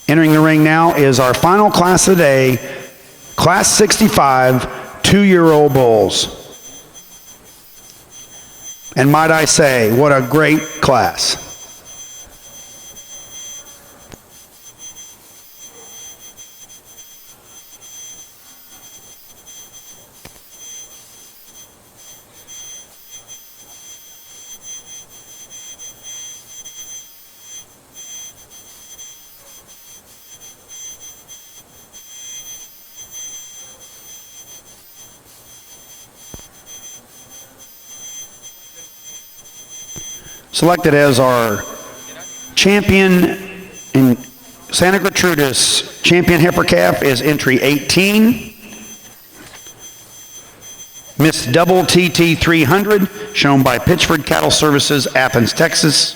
Entering the ring now is our final class of the day, Class 65, 2-year-old bulls. And might I say, what a great class. Selected as our champion in Santa Gertrudis, champion heifer calf is entry 18. Miss Double TT 300, shown by Pitchford Cattle Services, Athens, Texas.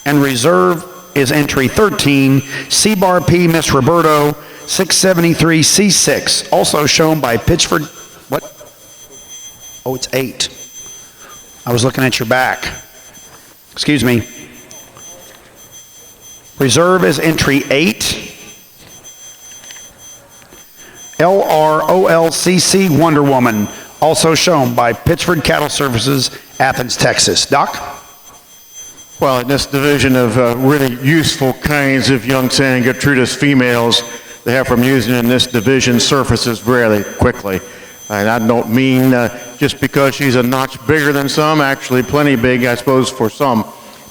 And reserve is entry 13, C-Bar P Miss Roberto 673 C6, also shown by Pitchford, what? Oh, it's 8. I was looking at your back. Excuse me. Reserve is entry 8. LROLCC Wonder Woman, also shown by Pittsford Cattle Services, Athens, Texas. Doc? Well, in this division of really useful kinds of young Santa Gertrudis females, the heifer I'm using in this division surfaces really quickly. And I don't mean just because she's a notch bigger than some, actually plenty big, I suppose, for some,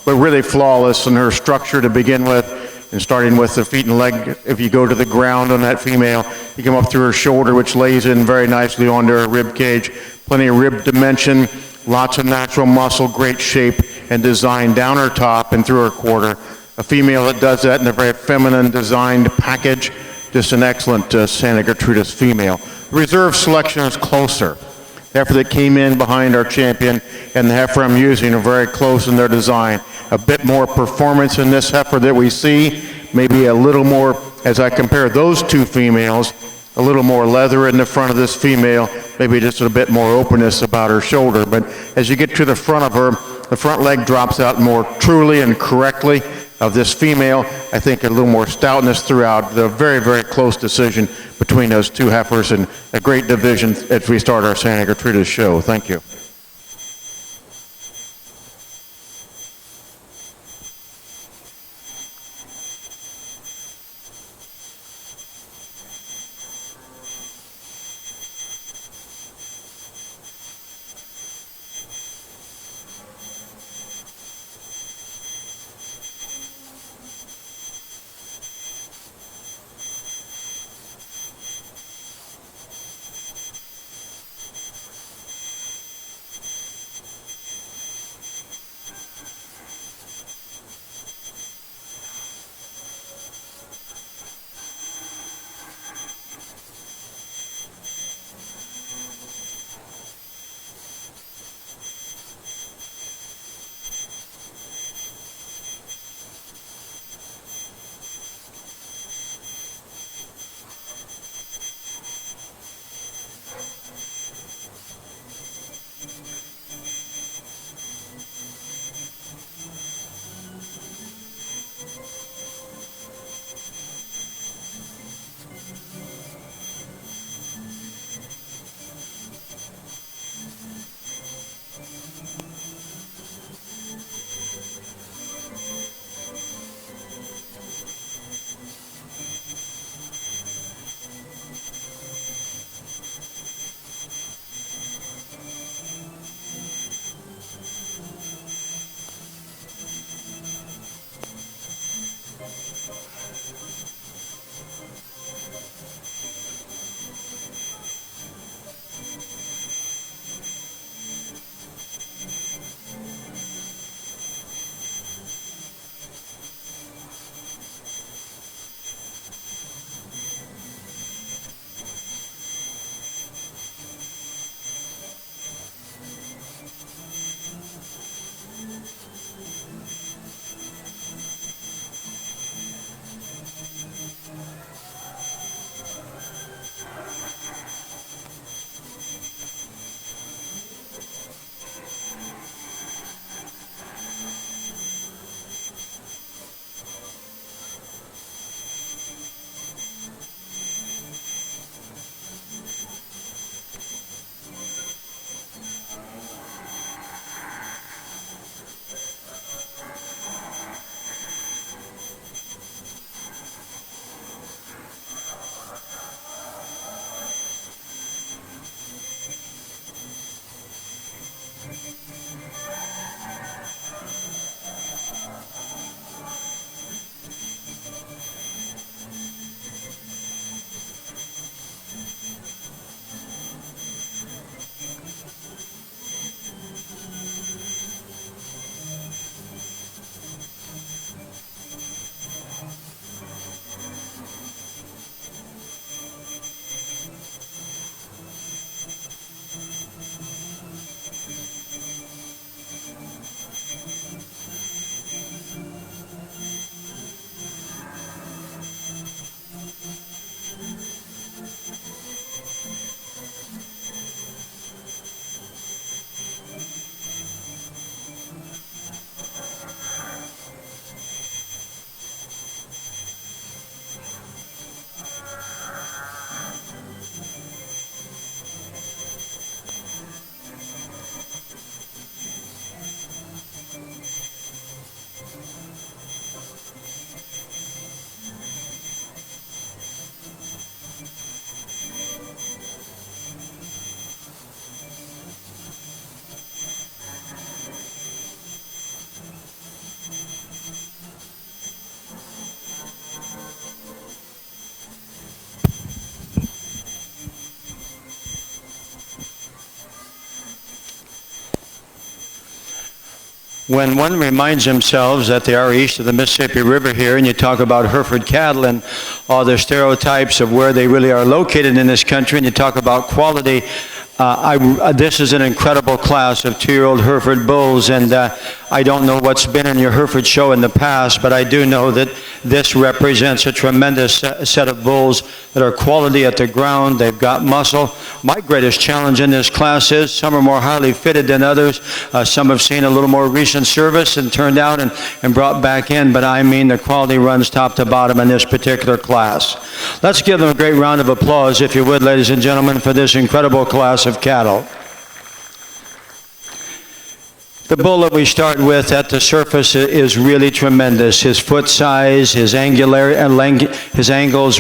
but really flawless in her structure to begin with, and starting with the feet and leg. If you go to the ground on that female, you come up through her shoulder, which lays in very nicely onto her rib cage. Plenty of rib dimension, lots of natural muscle, great shape and design down her top and through her quarter. A female that does that in a very feminine designed package. Just an excellent Santa Gertrudis female. The reserve selection is closer. The heifer that came in behind our champion and the heifer I'm using are very close in their design. A bit more performance in this heifer that we see, maybe a little more, as I compare those two females, a little more leather in the front of this female, maybe just a bit more openness about her shoulder. But as you get to the front of her, the front leg drops out more truly and correctly. Of this female, I think a little more stoutness throughout. The very, very close decision between those two heifers, and a great division as we start our Santa Gertrudis show. Thank you. When one reminds themselves that they are east of the Mississippi River here, and you talk about Hereford cattle and all the stereotypes of where they really are located in this country, and you talk about quality, this is an incredible class of 2-year-old Hereford bulls, and I don't know what's been in your Hereford show in the past, but I do know that this represents a tremendous set of bulls that are quality at the ground. They've got muscle. My greatest challenge in this class is some are more highly fitted than others. Some have seen a little more recent service and turned out and brought back in, but I mean the quality runs top to bottom in this particular class. Let's give them a great round of applause, if you would, ladies and gentlemen, for this incredible class of cattle. The bull that we start with at the surface is really tremendous. His foot size, his angles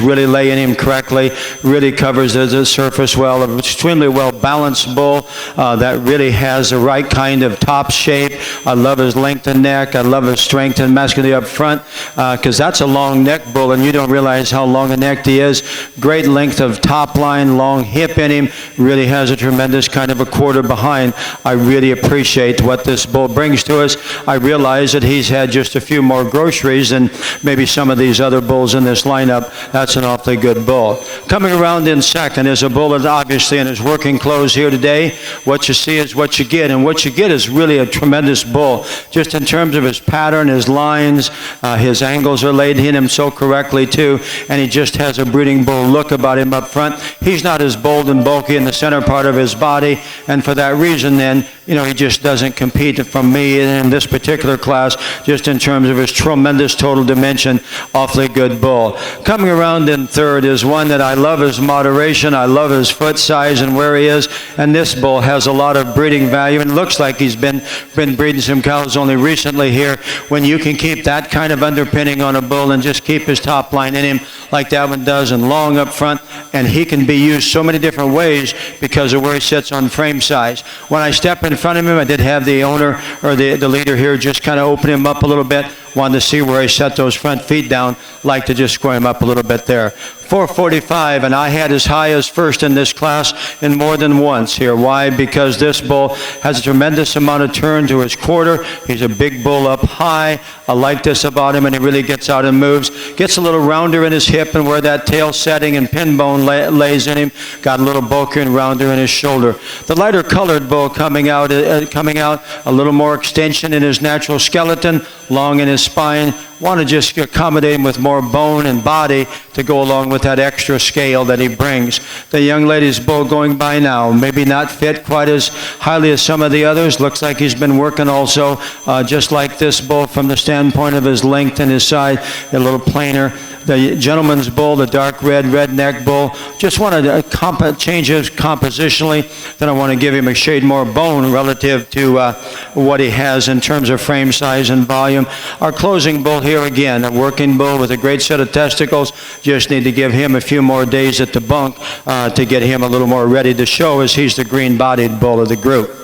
really lay in him correctly, really covers the surface well. An extremely well balanced bull that really has the right kind of top shape. I love his length and neck. I love his strength and muscularity up front, because that's a long neck bull and you don't realize how long a necked he is. Great length of top line, long hip in him, really has a tremendous kind of a quarter behind. I really appreciate what this bull brings to us. I realize that he's had just a few more groceries than maybe some of these other bulls in this lineup. That's an awfully good bull. Coming around in second is a bull that obviously in his working clothes here today. What you see is what you get, and what you get is really a tremendous bull. Just in terms of his pattern, his lines, his angles are laid in him so correctly too, and he just has a breeding bull look about him up front. He's not as bold and bulky in the center part of his body, and for that reason then, he just doesn't compete from me in this particular class, just in terms of his tremendous total dimension. Awfully good bull. Coming around in third is one that I love his moderation, I love his foot size and where he is, and this bull has a lot of breeding value and looks like he's been breeding some cows only recently here. When you can keep that kind of underpinning on a bull and just keep his top line in him like that one does, and long up front, and he can be used so many different ways because of where he sits on frame size. When I step in front of him, I did have the owner or the leader here just kind of open him up a little bit. Wanted to see where he set those front feet down. Like to just square him up a little bit there. 445, and I had as high as first in this class in more than once here. Why? Because this bull has a tremendous amount of turn to his quarter. He's a big bull up high. I like this about him, and he really gets out and moves. Gets a little rounder in his hip and where that tail setting and pin bone lays in him. Got a little bulkier and rounder in his shoulder. The lighter colored bull coming out a little more extension in his natural skeleton, long in his spine. Want to just accommodate him with more bone and body to go along with that extra scale that he brings. The young lady's bull going by now, maybe not fit quite as highly as some of the others. Looks like he's been working also, just like this bull from the standpoint of his length and his size, a little plainer. The gentleman's bull, the dark red neck bull, just wanted to change his compositionally. Then I want to give him a shade more bone relative to what he has in terms of frame size and volume. Our closing bull here again, a working bull with a great set of testicles. Just need to give him a few more days at the bunk to get him a little more ready to show, as he's the green-bodied bull of the group.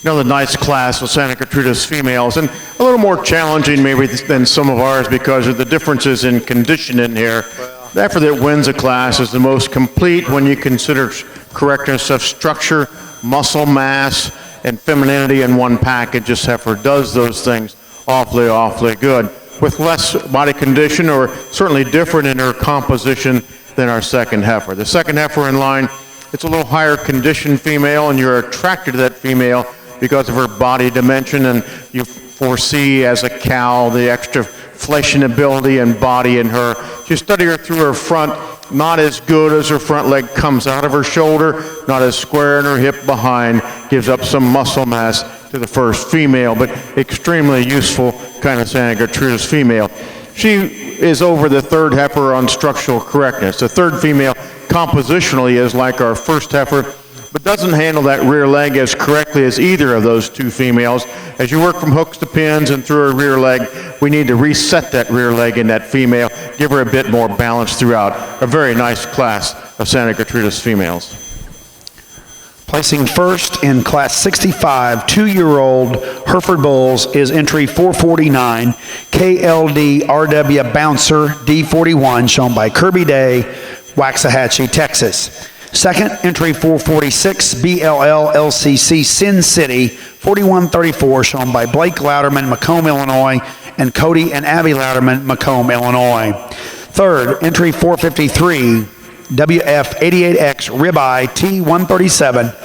Another nice class of Santa Gertrudis females, and a little more challenging maybe than some of ours because of the differences in condition in here. The heifer that wins a class is the most complete when you consider correctness of structure, muscle mass, and femininity in one package. This heifer does those things awfully good. With less body condition, or certainly different in her composition than our second heifer. The second heifer in line, it's a little higher conditioned female, and you're attracted to that female because of her body dimension, and you foresee as a cow the extra fleshing ability and body in her. You study her through her front, not as good as her front leg comes out of her shoulder, not as square in her hip behind, gives up some muscle mass to the first female, but extremely useful kind of Santa Gertrudis female. She is over the third heifer on structural correctness. The third female compositionally is like our first heifer, but doesn't handle that rear leg as correctly as either of those two females. As you work from hooks to pins and through her rear leg, we need to reset that rear leg in that female, give her a bit more balance throughout. A very nice class of Santa Gertrudis females. Placing first in Class 65, 2-year-old Hereford bulls is entry 449, KLD RW Bouncer D41, shown by Kirby Day, Waxahachie, Texas. Second, entry 446, BLL LCC Sin City, 4134, shown by Blake Louderman, Macomb, Illinois, and Cody and Abby Louderman, Macomb, Illinois. Third, entry 453, WF88X Ribeye T137,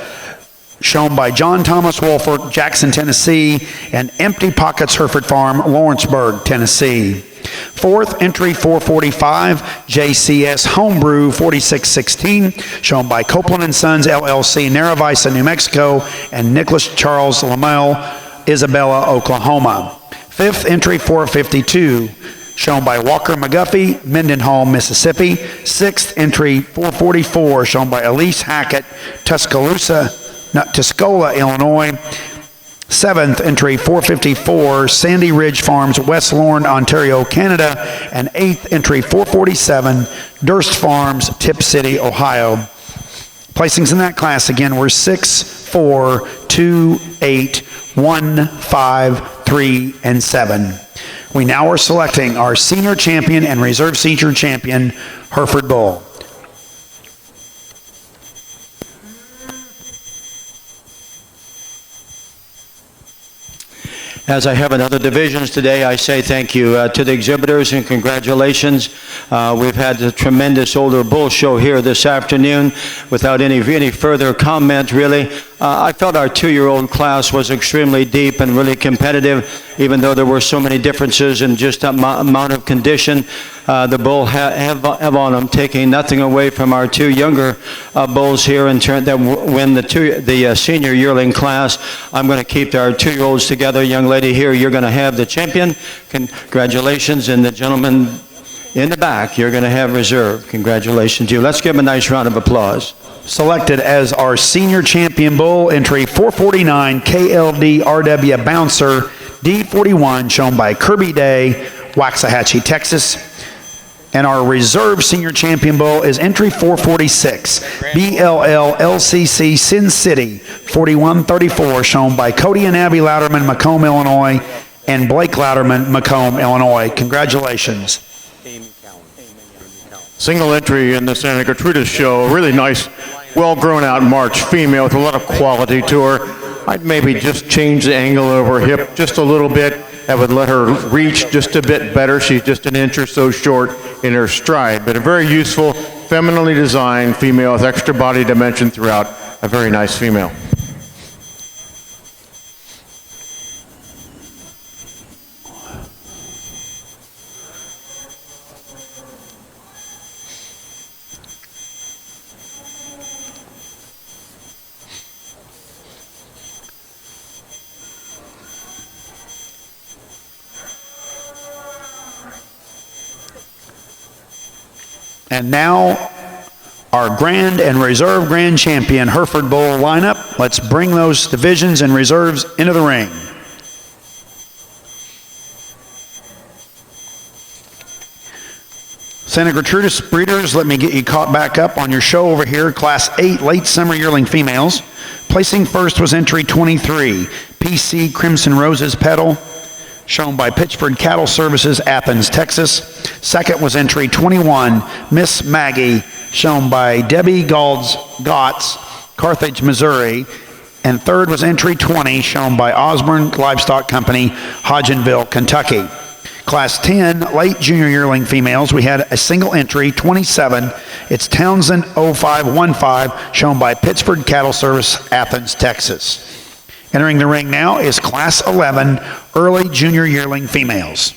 shown by John Thomas Wolford, Jackson, Tennessee, and Empty Pockets Hereford Farm, Lawrenceburg, Tennessee. Fourth, entry 445, JCS Homebrew 4616, shown by Copeland & Sons, LLC, Narravisa, New Mexico, and Nicholas Charles Lamel, Isabella, Oklahoma. Fifth, entry 452, shown by Walker McGuffey, Mendenhall, Mississippi. Sixth, entry 444, shown by Elise Hackett, Tuscola, Illinois. Seventh, entry 454, Sandy Ridge Farms, West Lorne, Ontario, Canada. And eighth, entry 447, Durst Farms, Tip City, Ohio. Placings in that class again were 6, 4, 2, 8, 1, 5, 3, and 7. We now are selecting our senior champion and reserve senior champion, Hereford Bull. As I have in other divisions today, I say thank you to the exhibitors and congratulations. We've had a tremendous older bull show here this afternoon. Without any further comment, really, I felt our 2-year-old class was extremely deep and really competitive, even though there were so many differences in just amount of condition. The bull have on them, taking nothing away from our 2 younger bulls here in turn that win the senior yearling class. I'm going to keep our 2-year-olds together. Young lady here, you're going to have the champion. Congratulations. And the gentleman in the back, you're going to have reserve. Congratulations to you. Let's give him a nice round of applause. Selected as our senior champion bull, entry 449, KLD RW Bouncer D41, shown by Kirby Day, Waxahachie, Texas. And our reserve senior champion bull is entry 446, BLL LCC Sin City 4134, shown by Cody and Abby Louderman, Macomb, Illinois, and Blake Louderman, Macomb, Illinois. Congratulations. Single entry in the Santa Gertrudis show. A really nice, well-grown out March female with a lot of quality to her. I'd maybe just change the angle of her hip just a little bit. That would let her reach just a bit better. She's just an inch or so short in her stride, but a very useful, femininely designed female with extra body dimension throughout. A very nice female. And now, our grand and reserve grand champion Hereford Bull lineup. Let's bring those divisions and reserves into the ring. Santa Gertrudis breeders, let me get you caught back up on your show over here. Class 8 late summer yearling females. Placing first was entry 23, PC Crimson Roses Pedal, shown by Pitchford Cattle Services, Athens, Texas. Second was entry 21, Miss Maggie, shown by Debbie Gotts, Carthage, Missouri. And third was entry 20, shown by Osborne Livestock Company, Hodgenville, Kentucky. Class 10 late junior yearling females, we had a single entry, 27. It's Townsend 0515, shown by Pittsford Cattle Service, Athens, Texas. Entering the ring now is Class 11 early junior yearling females.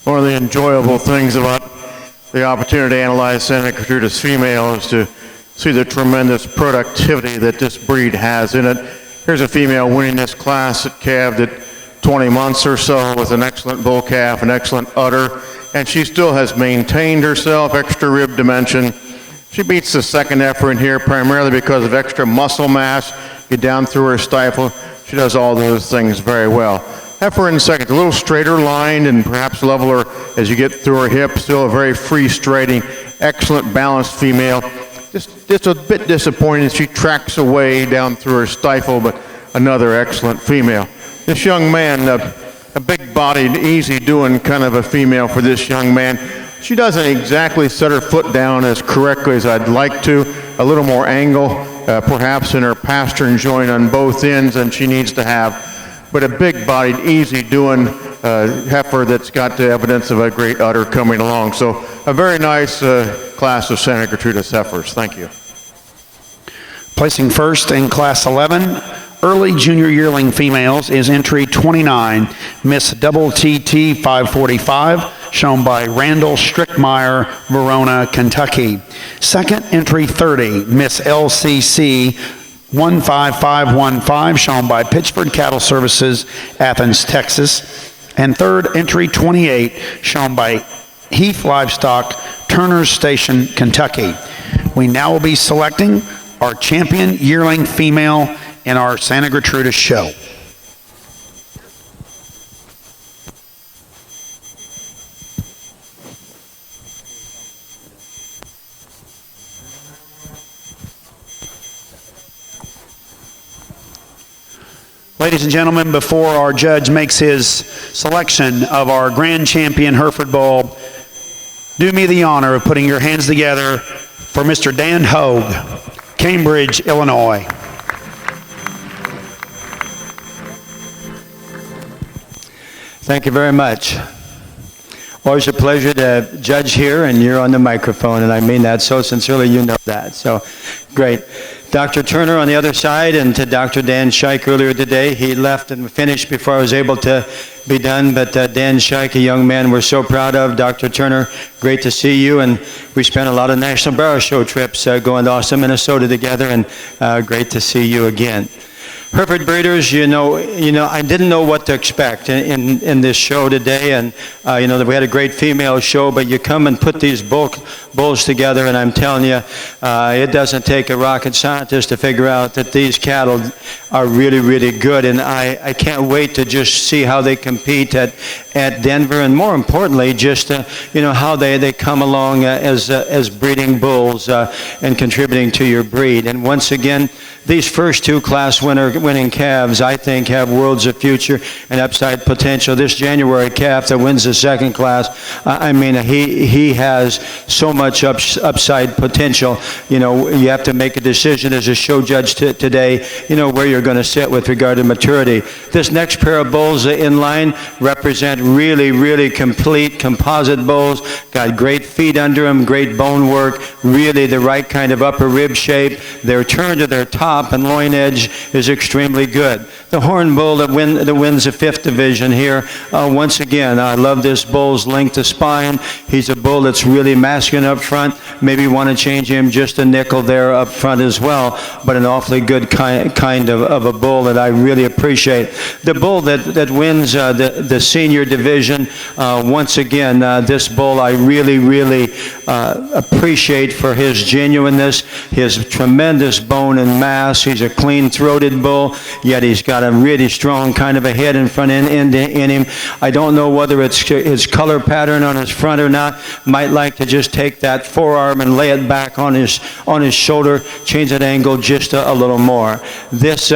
one of the enjoyable things about the opportunity to analyze Santa Gertrudis female is to see the tremendous productivity that this breed has in it. Here's a female winning this class at calved at 20 months or so with an excellent bull calf, an excellent udder, and she still has maintained herself, extra rib dimension. She beats the second heifer in here primarily because of extra muscle mass, get down through her stifle. She does all those things very well. Heifer in second, a little straighter lined and perhaps leveler as you get through her hip, still a very free straighting, excellent balanced female. Just a bit disappointing, she tracks away down through her stifle, but another excellent female. This young man, a big-bodied, easy-doing kind of a female for this young man. She doesn't exactly set her foot down as correctly as I'd like to. A little more angle, perhaps in her pastern joint on both ends than she needs to have. But a big-bodied, easy-doing heifer that's got the evidence of a great udder coming along. So a very nice class of Santa Gertrudis heifers. Thank you. Placing first in Class 11, early junior yearling females is entry 29, Miss Double TT 545, shown by Randall Strickmeyer, Verona, Kentucky. Second, entry 30, Miss LCC 15515, shown by Pittsford Cattle Services, Athens, Texas. And third, entry 28, shown by Heath Livestock, Turner's Station, Kentucky. We now will be selecting our champion yearling female in our Santa Gertrudis show. Ladies and gentlemen, before our judge makes his selection of our grand champion Hereford Bull, do me the honor of putting your hands together for Mr. Dan Hogue, Cambridge, Illinois. Thank you very much. Always a pleasure to judge here, and you're on the microphone, and I mean that so sincerely, you know that. So, great. Dr. Turner on the other side, and to Dr. Dan Scheich earlier today. He left and finished before I was able to be done, but Dan Scheich, a young man we're so proud of. Dr. Turner, great to see you, and we spent a lot of National Barrow Show trips going to Austin, Minnesota together, and great to see you again. Hereford breeders, you know, I didn't know what to expect in this show today, and we had a great female show, but you come and put these bulls together, and I'm telling you, it doesn't take a rocket scientist to figure out that these cattle are really, really good, and I can't wait to just see how they compete at Denver, and more importantly, just how they come along as breeding bulls and contributing to your breed. And once again, these first two class winning calves, I think, have worlds of future and upside potential. This January calf that wins the second class, he has so much upside potential. You have to make a decision as a show judge today, where you're going to sit with regard to maturity. This next pair of bulls in line represent really, really complete composite bulls. Got great feet under them, great bone work, really the right kind of upper rib shape. Their turn to their top and loin edge is extremely good. The horn bull that wins the 5th division here, once again, I love this bull's length of spine. He's a bull that's really masculine up front. Maybe want to change him just a nickel there up front as well, but an awfully good kind of a bull that I really appreciate. The bull that wins the senior division, once again, this bull I really, really appreciate for his genuineness, his tremendous bone and mass. He's a clean-throated bull, yet he's got a really strong kind of a head in front end in him. I don't know whether it's his color pattern on his front or not. Might like to just take that forearm and lay it back on his shoulder, change that angle just a little more. This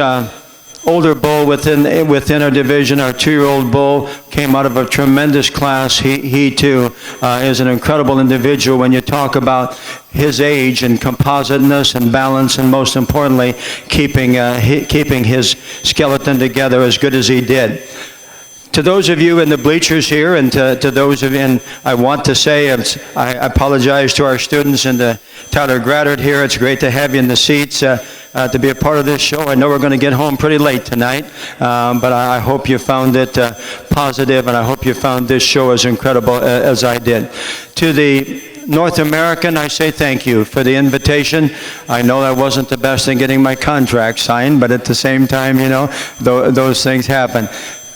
older bull within our division, our 2-year-old bull, came out of a tremendous class. He too is an incredible individual when you talk about his age and compositeness and balance, and most importantly, keeping his skeleton together as good as he did. To those of you in the bleachers here, and to those of you, and I want to say, I apologize to our students and to Tyler Graddard here. It's great to have you in the seats to be a part of this show. I know we're going to get home pretty late tonight, but I hope you found it positive, and I hope you found this show as incredible as I did. To the North American, I say thank you for the invitation. I know I wasn't the best in getting my contract signed, but at the same time, you know, those things happen.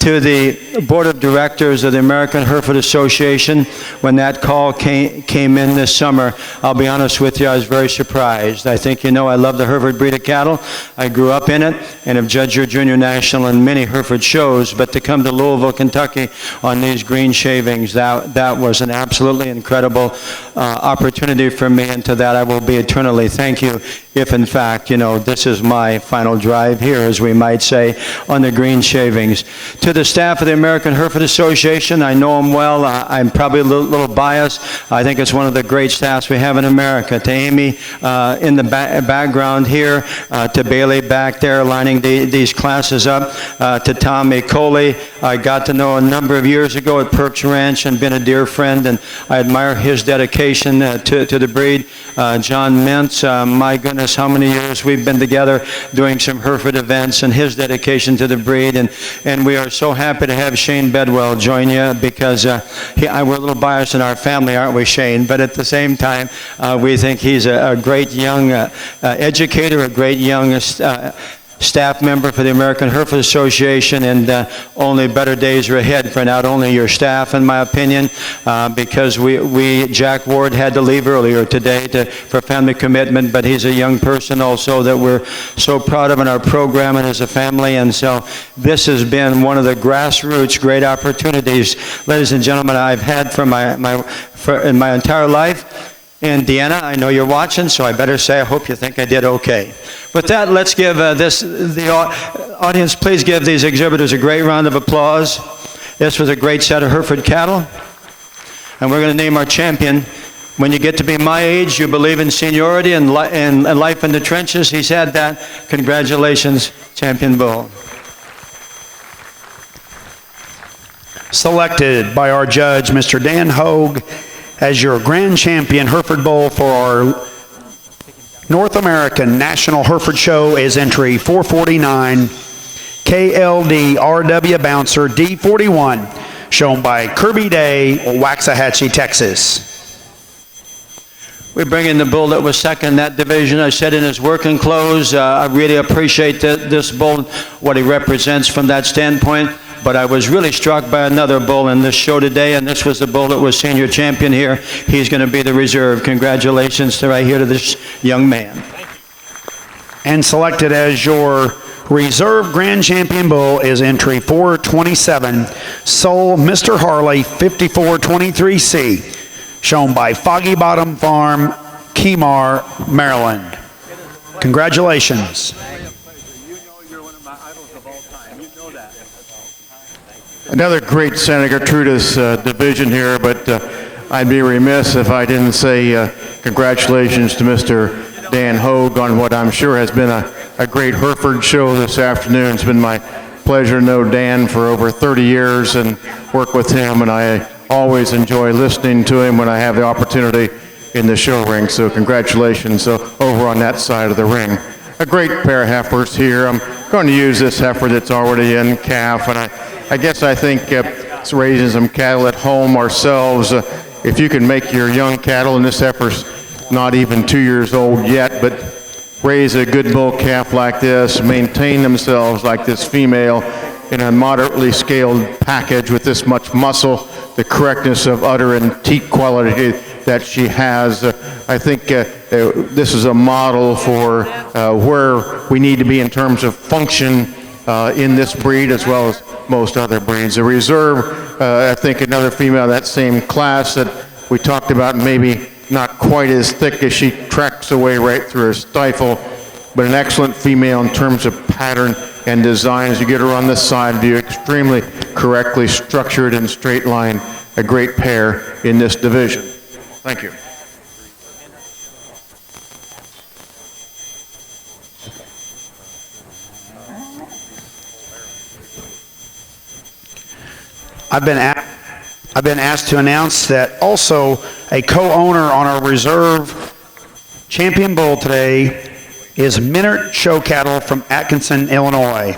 To the Board of Directors of the American Hereford Association, when that call came in this summer, I'll be honest with you, I was very surprised. I think you know I love the Hereford breed of cattle. I grew up in it and have judged your junior national and many Hereford shows, but to come to Louisville, Kentucky on these green shavings, that was an absolutely incredible opportunity for me, and to that I will be eternally thank you if in fact, you know, this is my final drive here, as we might say, on the green shavings. To the staff of the American Hereford Association, I know them well. I'm probably a little biased. I think it's one of the great staffs we have in America. To Amy in the background here, to Bailey back there lining these classes up, to Tommy Coley, I got to know a number of years ago at Perks Ranch and been a dear friend, and I admire his dedication to the breed. John Mintz, my goodness, how many years we've been together doing some Hereford events, and his dedication to the breed, and we are so happy to have Shane Bedwell join you, because we're a little biased in our family, aren't we, Shane? But at the same time, we think he's a great young educator, a great young staff member for the American Hereford Association, and only better days are ahead for not only your staff, in my opinion, because Jack Ward had to leave earlier today for family commitment, but he's a young person also that we're so proud of in our program and as a family, and so this has been one of the grassroots great opportunities, ladies and gentlemen, I've had in my entire life. And Deanna, I know you're watching, so I better say I hope you think I did okay. With that, let's give the audience, please give these exhibitors a great round of applause. This was a great set of Hereford cattle. And we're going to name our champion. When you get to be my age, you believe in seniority and life in the trenches. He's had that. Congratulations, Champion Bull. Selected by our judge, Mr. Dan Hogue, as your grand champion Hereford Bull for our North American National Hereford Show is entry 449 KLD RW Bouncer D41, shown by Kirby Day, Waxahachie, Texas. We bring in the bull that was second in that division. I said in his working clothes, I really appreciate this bull, what he represents from that standpoint. But I was really struck by another bull in this show today, and this was the bull that was senior champion here. He's going to be the reserve. Congratulations right here to this young man. And selected as your reserve grand champion bull is entry 427, Soul Mr. Harley 5423C, shown by Foggy Bottom Farm, Kemar, Maryland. Congratulations. Another great Santa Gertrudis division here, but I'd be remiss if I didn't say congratulations to Mr. Dan Hogue on what I'm sure has been a great Hereford show this afternoon. It's been my pleasure to know Dan for over 30 years and work with him, and I always enjoy listening to him when I have the opportunity in the show ring, so congratulations over on that side of the ring. A great pair of heifers here. I'm going to use this heifer that's already in calf, and I guess I think it's raising some cattle at home ourselves. If you can make your young cattle, and this heifer's not even 2 years old yet, but raise a good bull calf like this, maintain themselves like this female in a moderately scaled package with this much muscle, the correctness of udder and teat quality that she has. I think this is a model for where we need to be in terms of function in this breed as well as most other breeds. The reserve, I think another female in that same class that we talked about, maybe not quite as thick as she tracks away right through her stifle, but an excellent female in terms of pattern and design. As you get her on this side view, extremely correctly structured and straight line, a great pair in this division. Thank you. I've been asked to announce that also a co-owner on our reserve champion bull today is Minert Show Cattle from Atkinson, Illinois.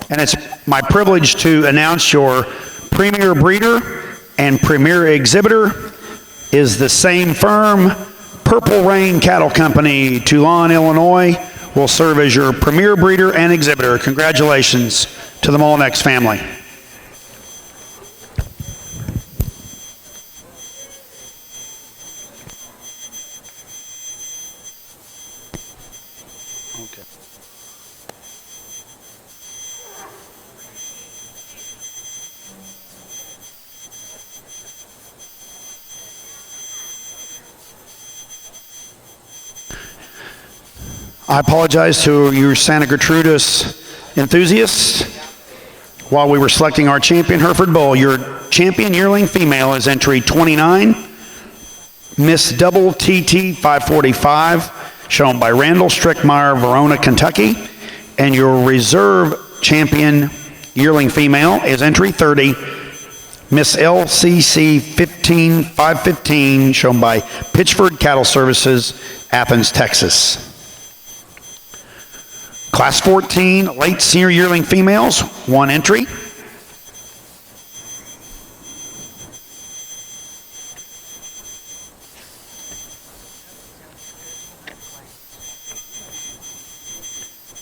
And it's my privilege to announce your premier breeder and premier exhibitor is the same firm, Purple Rain Cattle Company, Toulon, Illinois, will serve as your premier breeder and exhibitor. Congratulations to the Molinex family. I apologize to your Santa Gertrudis enthusiasts. While we were selecting our champion Hereford Bull, your champion yearling female is entry 29, Miss Double TT 545, shown by Randall Strickmeyer, Verona, Kentucky. And your reserve champion yearling female is entry 30, Miss LCC 515, shown by Pitchford Cattle Services, Athens, Texas. Class 14, late senior yearling females, 1 entry.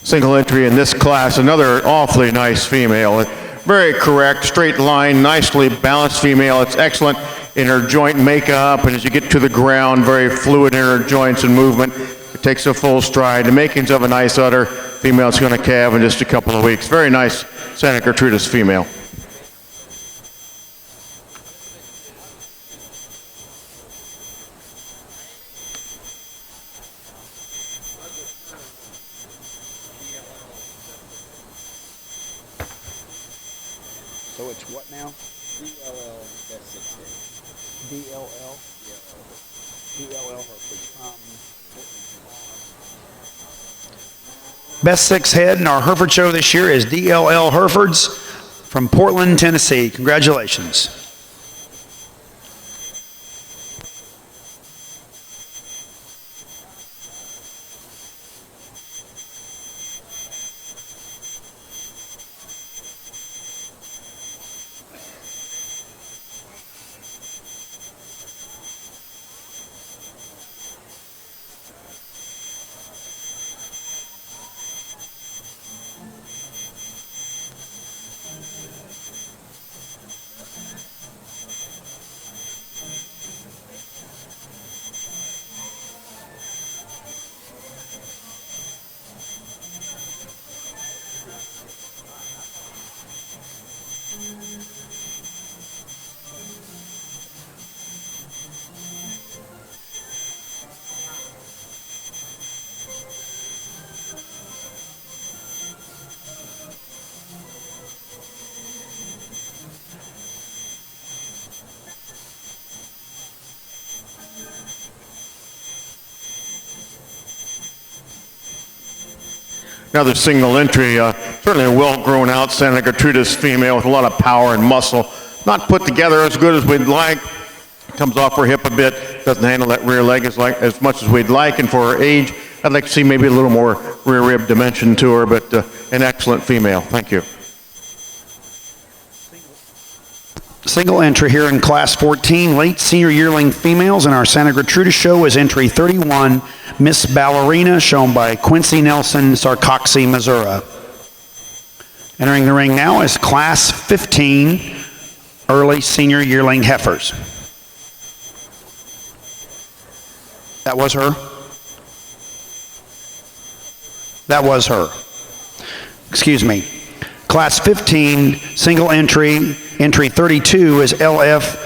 Single entry in this class, another awfully nice female. Very correct, straight line, nicely balanced female. It's excellent in her joint makeup, and as you get to the ground, very fluid in her joints and movement. It takes a full stride. The makings of a nice udder. Female's going to calve in just a couple of weeks. Very nice Santa Gertrudis female. So it's what now? DLL best 16. DLL? DLL Hereford. Best 6 head in our Hereford show this year is DLL Herefords from Portland, Tennessee. Congratulations. Another single entry, certainly a well-grown out Santa Gertrudis female with a lot of power and muscle. Not put together as good as we'd like. Comes off her hip a bit, doesn't handle that rear leg as much as we'd like, and for her age, I'd like to see maybe a little more rear rib dimension to her, but an excellent female. Thank you. Single entry here in Class 14, late senior yearling females in our Santa Gertrudis show is entry 31, Miss Ballerina, shown by Quincy Nelson, Sarcoxie, Missouri. Entering the ring now is Class 15, early senior yearling heifers. That was her? That was her. Excuse me. Class 15, single entry, entry 32 is LF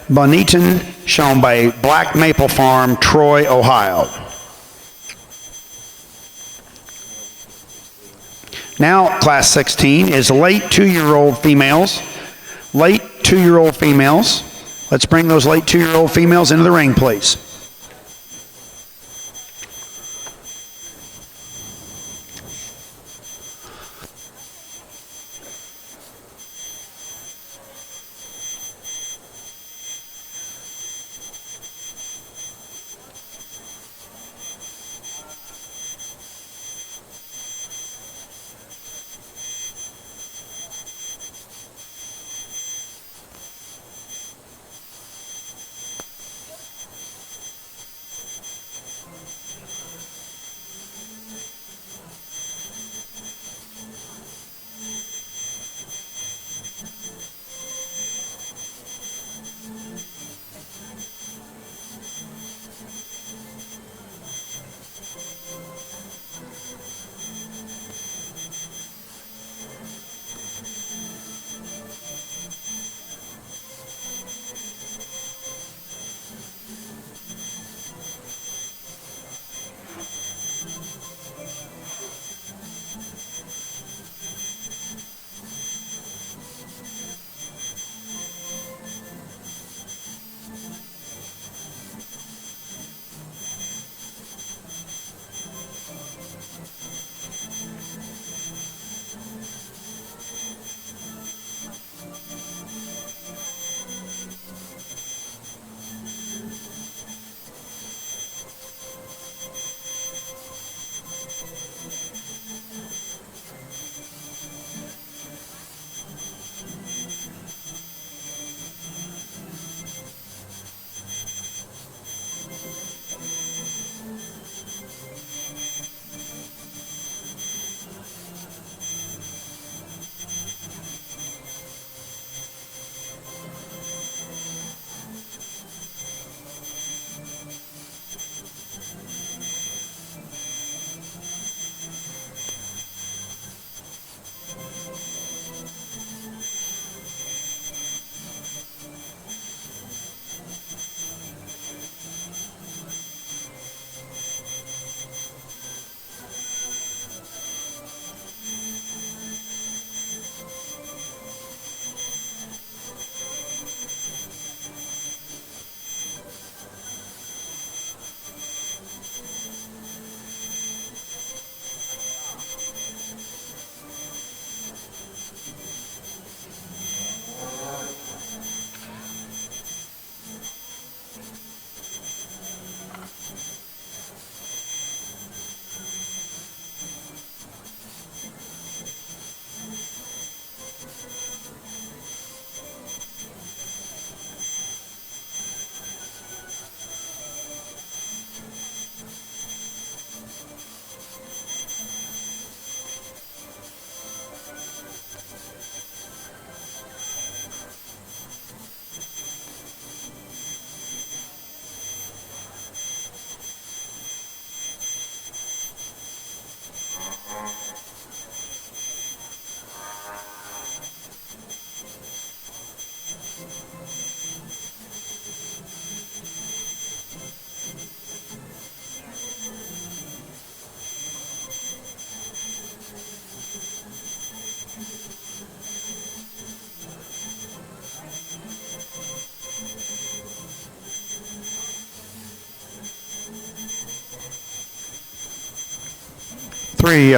Boniton, shown by Black Maple Farm, Troy, Ohio. Now, Class 16 is late 2-year-old females. Late 2-year-old females. Let's bring those late 2-year-old females into the ring, please. three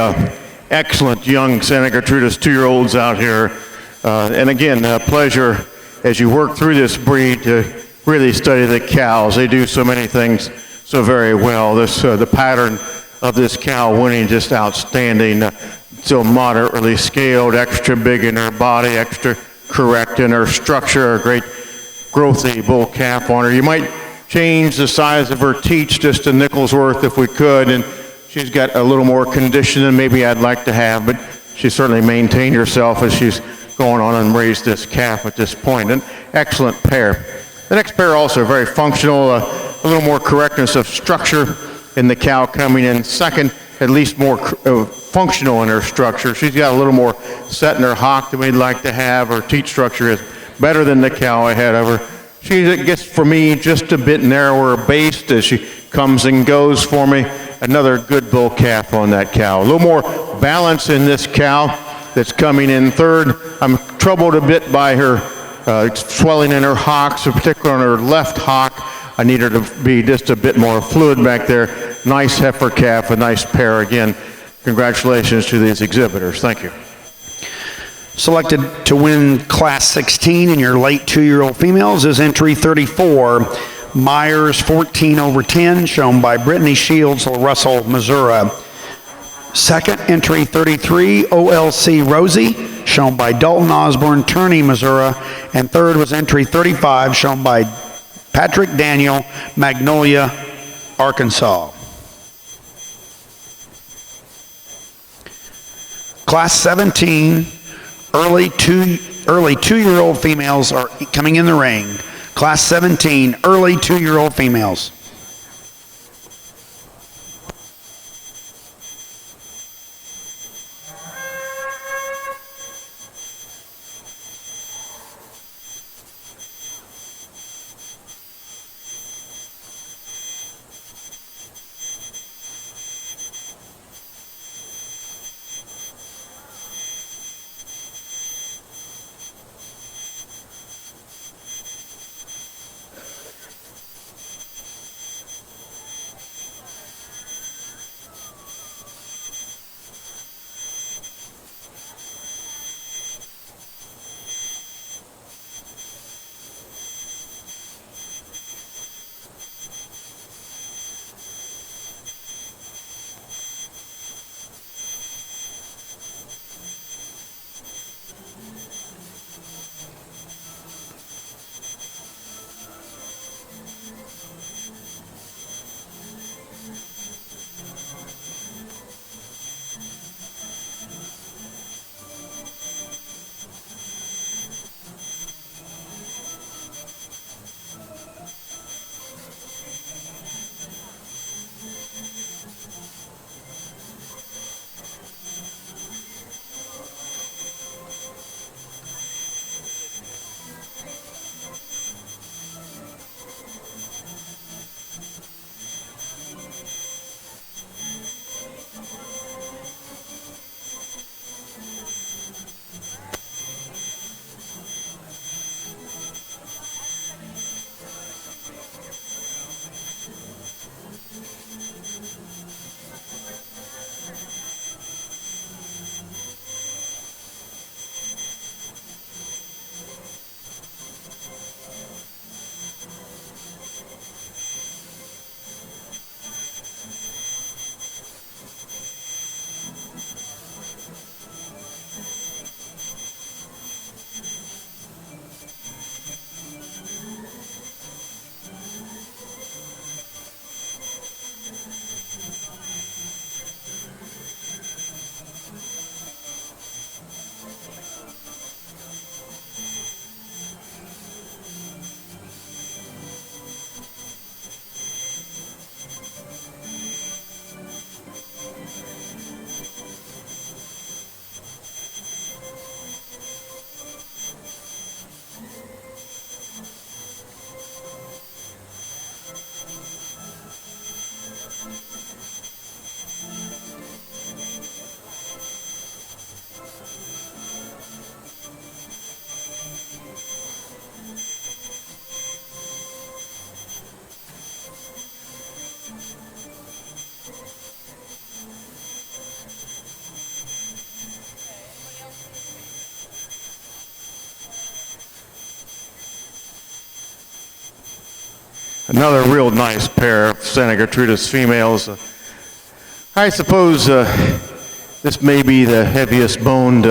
excellent young Santa Gertrudis 2-year-olds out here. And again, a pleasure as you work through this breed to really study the cows. They do so many things so very well. The pattern of this cow winning just outstanding. So moderately scaled, extra big in her body, extra correct in her structure, a great growthy bull calf on her. You might change the size of her teats just a nickel's worth if we could, and she's got a little more condition than maybe I'd like to have, but she certainly maintained herself as she's going on and raised this calf at this point. An excellent pair. The next pair also very functional, a little more correctness of structure in the cow coming in second, at least more functional in her structure. She's got a little more set in her hock than we'd like to have. Her teat structure is better than the cow ahead of her. She gets, for me, just a bit narrower based as she comes and goes for me. Another good bull calf on that cow. A little more balance in this cow that's coming in third. I'm troubled a bit by her swelling in her hocks, particularly on her left hock. I need her to be just a bit more fluid back there. Nice heifer calf, a nice pair again. Congratulations to these exhibitors. Thank you. Selected to win Class 16 in your late 2-year-old females is entry 34, Myers 14/10, shown by Brittany Shields, Russell, Missouri. Second, entry 33, OLC Rosie, shown by Dalton Osborne, Turney, Missouri. And third was entry 35, shown by Patrick Daniel, Magnolia, Arkansas. Class 17, early 2-year-old females are coming in the ring. Class 17, early 2-year-old females. Another real nice pair of Santa Gertrudis females. I suppose this may be the heaviest boned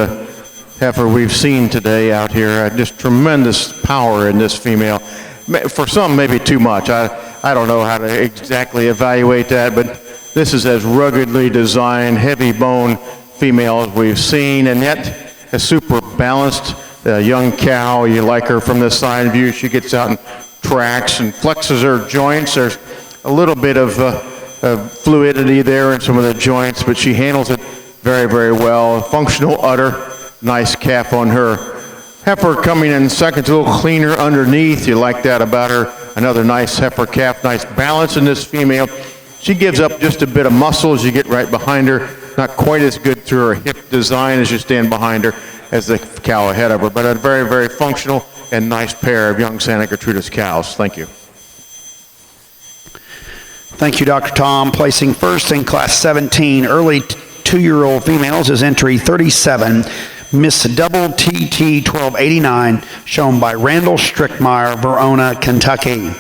heifer we've seen today out here. Just tremendous power in this female. For some, maybe too much. I don't know how to exactly evaluate that, but this is as ruggedly designed, heavy bone female as we've seen, and yet a super balanced young cow. You like her from the side view. She gets out and tracks and flexes her joints. There's a little bit of fluidity there in some of the joints, but she handles it very, very well. Functional udder, nice calf on her. Heifer coming in second, a little cleaner underneath. You like that about her. Another nice heifer calf, nice balance in this female. She gives up just a bit of muscle as you get right behind her. Not quite as good through her hip design as you stand behind her as the cow ahead of her, but a very, very functional and nice pair of young Santa Gertrudis cows. Thank you. Thank you, Dr. Tom. Placing first in Class 17 early 2-year-old females is entry 37, Miss Double TT 1289, shown by Randall Strickmeyer, Verona, Kentucky.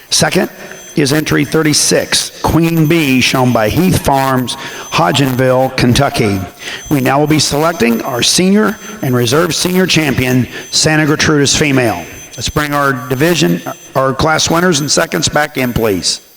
Second is entry 36, Queen Bee, shown by Heath Farms, Hodgenville, Kentucky. We now will be selecting our senior and reserve senior champion, Santa Gertrudis female. Let's bring our division, our class winners and seconds back in, please.